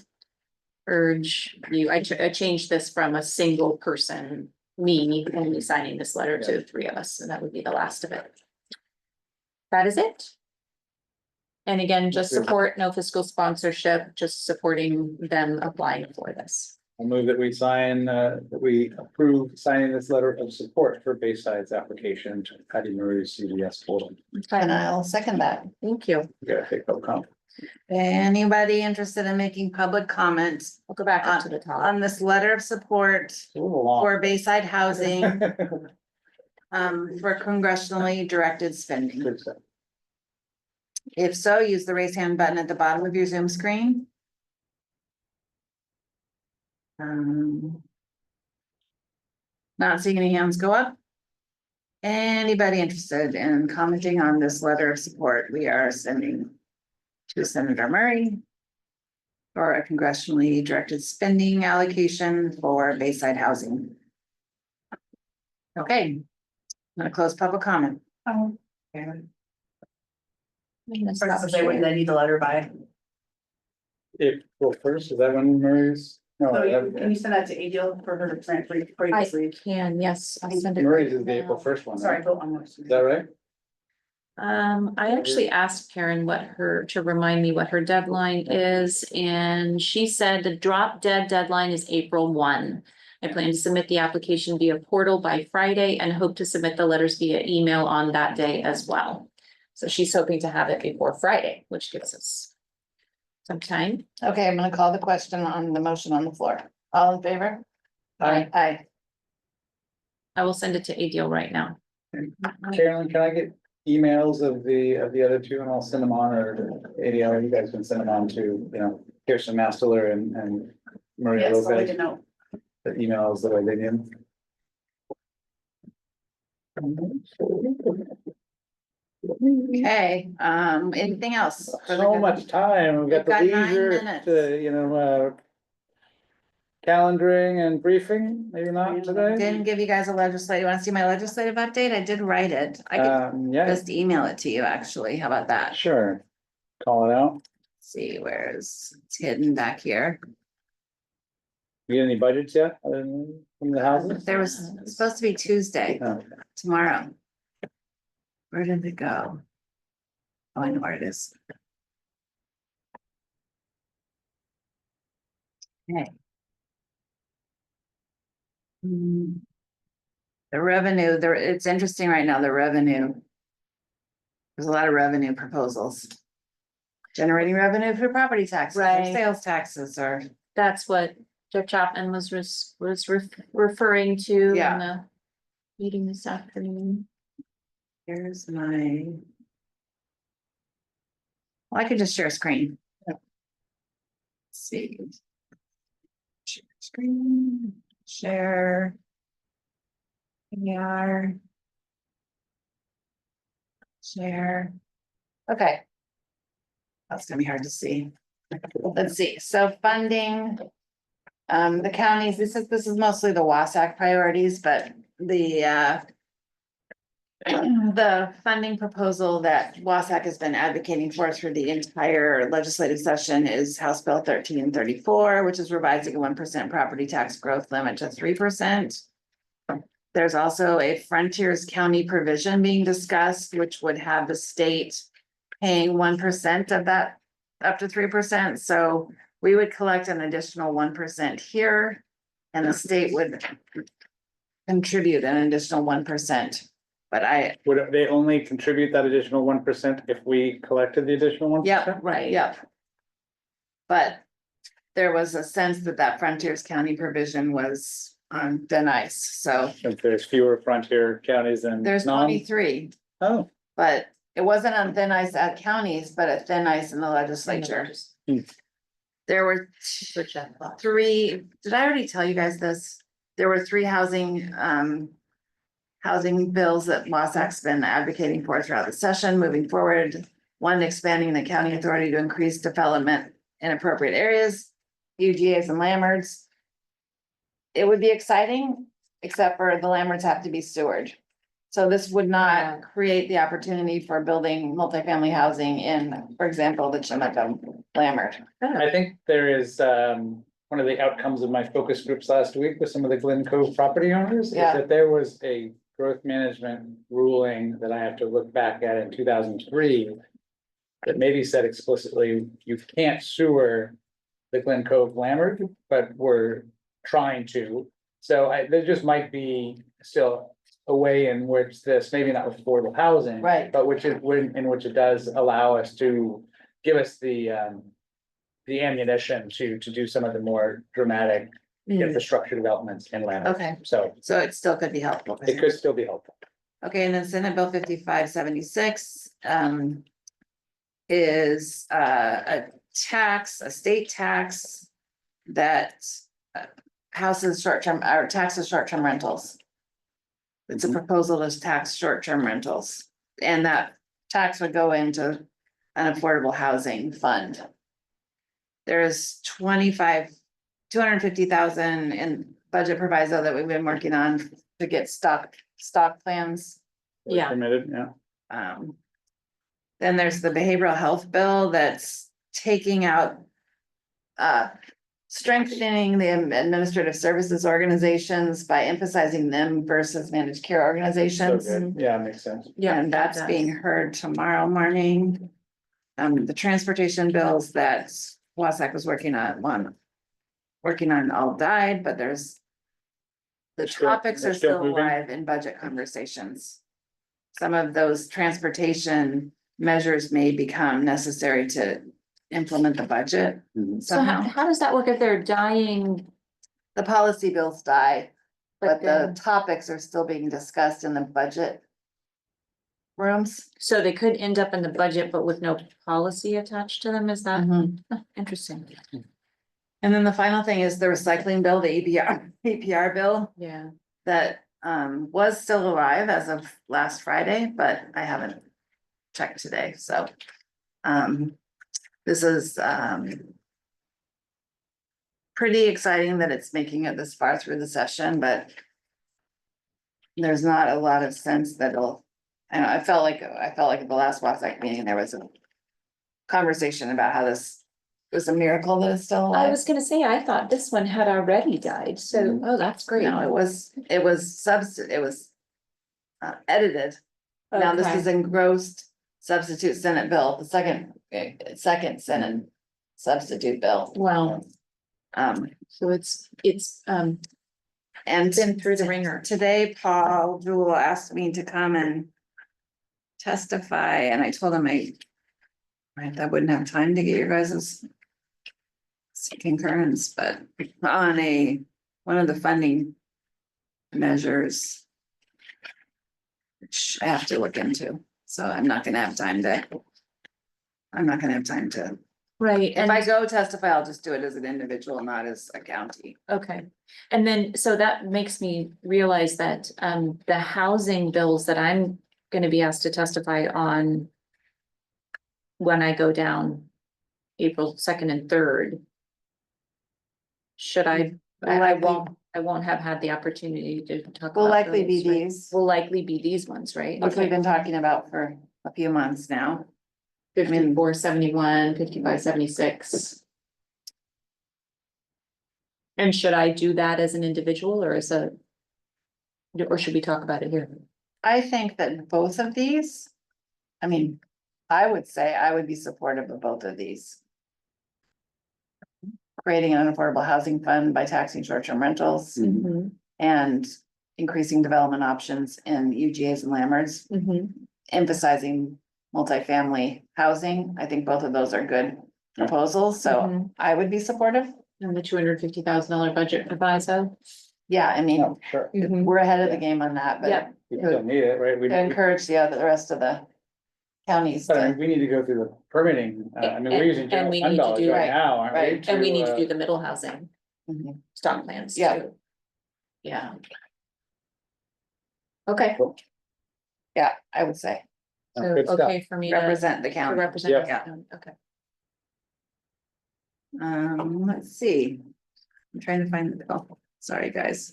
urge you, I changed this from a single person, me, only signing this letter to the three of us, and that would be the last of it. That is it. And again, just support, no fiscal sponsorship, just supporting them applying for this. I'll move that we sign, that we approve signing this letter of support for Bayside's application to Patty Murray's CDS portal. And I'll second that. Thank you. You gotta take public comment. Anybody interested in making public comments? We'll go back up to the top. On this letter of support for Bayside Housing, for congressionally directed spending. If so, use the raise hand button at the bottom of your Zoom screen. Not seeing any hands go up. Anybody interested in commenting on this letter of support we are sending to Senator Murray for a congressionally directed spending allocation for Bayside housing? Okay, I'm gonna close public comment. First, say when they need the letter by. April 1st, is that when Murray's? No, Can you send that to Adil for her to print for I can, yes, I'll send it. Murray's is the April 1st one. Sorry, right? go on. Is that right? I actually asked Karen to remind me what her deadline is, and she said the drop dead deadline is April 1. I plan to submit the application via portal by Friday and hope to submit the letters via email on that day as well. So she's hoping to have it before Friday, which gives us some time. Okay, I'm gonna call the question on the motion on the floor. All in favor? Aye. Aye. I will send it to Adil right now. Carolyn, can I get emails of the other two and I'll send them on, or ADL, you guys can send them on to, Kirsten Mastler and Maria Yes, I'll let you Lopez. know. The emails that I did in. Okay, anything else? So much time, we've got the We've got 9 leisure minutes. to, calendaring and briefing, maybe not today. Didn't give you guys a legislative, want to see my legislative update? I did write it. I could Yeah, just email it to you, actually. How about that? sure. Call it out. See, it's hidden back here. You get any budgets yet, other than from the houses? There was it's supposed to be Tuesday, Oh. tomorrow. Where did it go? Oh, I know where it is. Okay. The revenue, it's interesting right now, the revenue. There's a lot of revenue proposals. Generating revenue for property taxes, or Right. sales taxes, or. That's what Jeff Chapman was referring to in Yeah. the meeting this afternoon. Here's my. Well, I could just share screen. Let's see. Share screen, share. PR. Share. Okay. That's gonna be hard to see. Let's see, so funding. The counties, this is mostly the WASAC priorities, but the funding proposal that WASAC has been advocating for through the entire legislative session is House Bill 1334, which is revising a 1% property tax growth limit to 3%. There's also a Frontiers County provision being discussed, which would have the state paying 1% of that up to 3%. So we would collect an additional 1% here, and the state would contribute an additional 1%. But Would they only contribute that additional 1% if we collected the additional 1%? yep, right, yep. But there was a sense that that Frontiers County provision was on thin ice, so Since there's fewer frontier counties than there's non. 23. Oh, But it wasn't on thin ice at counties, but at thin ice in the legislature. There were three, did I already tell you guys this? There were three housing bills that WASAC's been advocating for throughout the session moving forward. One, expanding the county authority to increase development in appropriate areas, UGAs and landmarks. It would be exciting, except for the landmarks have to be sewered. So this would not create the opportunity for building multifamily housing in, for example, the Chimacum Landmark. I think there is, one of the outcomes of my focus groups last week with some of the Glen Cove property owners is Yeah. that there was a growth management ruling that I have to look back at in 2003 that maybe said explicitly, you can't sewer the Glen Cove Landmark, but we're trying to. So there just might be still a way in which this, maybe not with affordable housing. Right. But in which it does allow us to give us the ammunition to do some of the more dramatic infrastructure developments in land. Okay. So it still could be helpful. it could still be helpful. Okay, and then Senate Bill 5576 is a state tax that houses short-term, or taxes short-term rentals. It's a proposal to tax short-term rentals, and that tax would go into an affordable housing fund. There's 250,000 in budget proviso that we've been working on to get stock plans. Yeah. Permitted, yeah. Then there's the behavioral health bill that's taking out strengthening the administrative services organizations by emphasizing them versus managed care So organizations. good. Yeah, makes sense. Yeah, and that's being heard tomorrow morning. The transportation bills that WASAC was working on all died, but the topics are still moving. alive in budget conversations. Some of those transportation measures may become necessary to implement the budget So how, somehow. how does that work if they're dying? The policy bills die, but the then- topics are still being discussed in the budget rooms. So they could end up in the budget, but with no policy attached to them, is that interesting? And then the final thing is the recycling bill, the EPR bill Yeah. that was still alive as of last Friday, but I haven't checked today, so. This is pretty exciting that it's making it this far through the session, but there's not a lot of sense that I felt like at the last WASAC meeting, there was a conversation about how this was a miracle that it's still alive. I was gonna say, I thought this one had already died, so, oh, that's great. No, it was edited. Now this Okay. is engrossed substitute Senate bill, the second Senate substitute bill. Wow, so it's, and been through the ringer. today, Paul Jewell asked me to come and testify, and I told him I wouldn't have time to get your guys's concurrence, but on one of the funding measures, which I have to look into, so I'm not gonna have time to. Right, If I go testify, I'll just do it as an individual, not as a county. okay, and then, so that makes me realize that, the housing bills that I'm gonna be asked to testify on when I go down April 2nd and 3rd. Should I won't have had the opportunity to talk. Will about likely be those, right? these, Will likely be these ones, right? which we've Okay. been talking about for a few months now. 5471, 5576. And should I do that as an individual or or should we talk about it here? I think that both of these, I would say I would be supportive of both of these. Creating an affordable housing fund by taxing short-term rentals and increasing development options in UGAs and Lammerts, emphasizing multifamily housing. I think both of those are good proposals, so I would be supportive. And the $250,000 budget for BISO. Yeah, I mean, Oh, sure. we're ahead of the game on that, Yeah. but You still need it, right? We to encourage the rest of the counties But I mean, to, we need to go through the permitting. I mean, we're using And general we fund need to dollars do- right Right, now, aren't we? right. And we need to uh, do the middle housing Mhm. stock plans Yeah. too. Okay, yeah, I would say, so good stuff. okay for me to represent the to county. represent the Yeah. county, okay. Let's see. I'm trying to find the, oh, sorry, guys.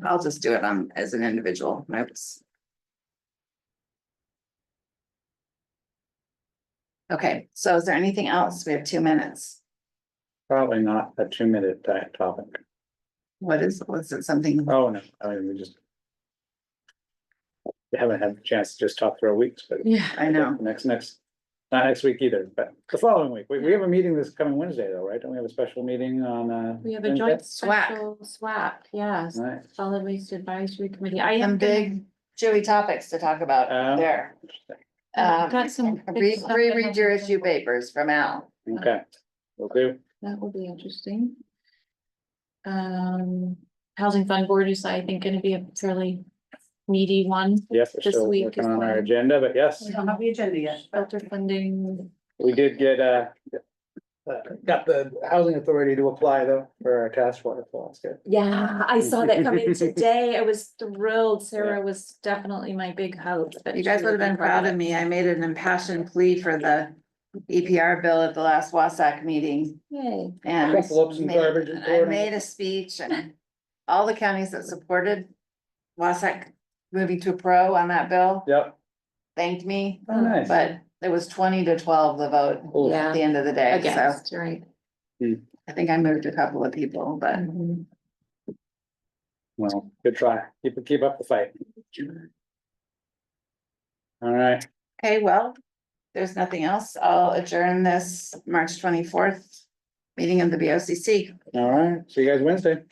I'll just do it on as an individual notes. Okay, so is there anything else? We have 2 minutes. Probably not a 2-minute topic. Was it something? Oh, no, I mean, we haven't had a chance to just talk for a week, but. Yeah, I know. Next, not next week either, but the following week. We have a meeting this coming Wednesday though, right? Don't we have a special meeting on, we have a Wednesday? joint SWAC. special SWAP, yes, Nice. Solid Waste Advisory Committee. Some big chewy topics to talk about there. I've got some big Read, stuff that reread your hasn't- issue papers from Al. Okay, will do. That will be interesting. Housing Fund Board is, I think, gonna be a fairly meaty one. Yes, we're This still week working as on our well. agenda, but yes, We don't have the agenda yet. Shelter funding. we did get, got the housing authority to apply though for our task force, so that's good. Yeah, I saw that come in today. I was thrilled. Sarah was definitely my big hope. But You guys she would have been proud of me. I made an impassioned plea for the EPR bill at the last WASAC meeting. Yay. And Crumple up some garbage and throw it I in. made a speech and all the counties that supported WASAC moving to a pro on that bill Yep. thanked me. Oh, nice. But it was 20-12 the vote Yeah. at the end of the day, so Against, right. I think I moved a couple of people, but Mhm. Well, good try. Keep up the fight. All right. okay, well, there's nothing else. I'll adjourn this March 24th meeting of the BOCC. All right. See you guys Wednesday.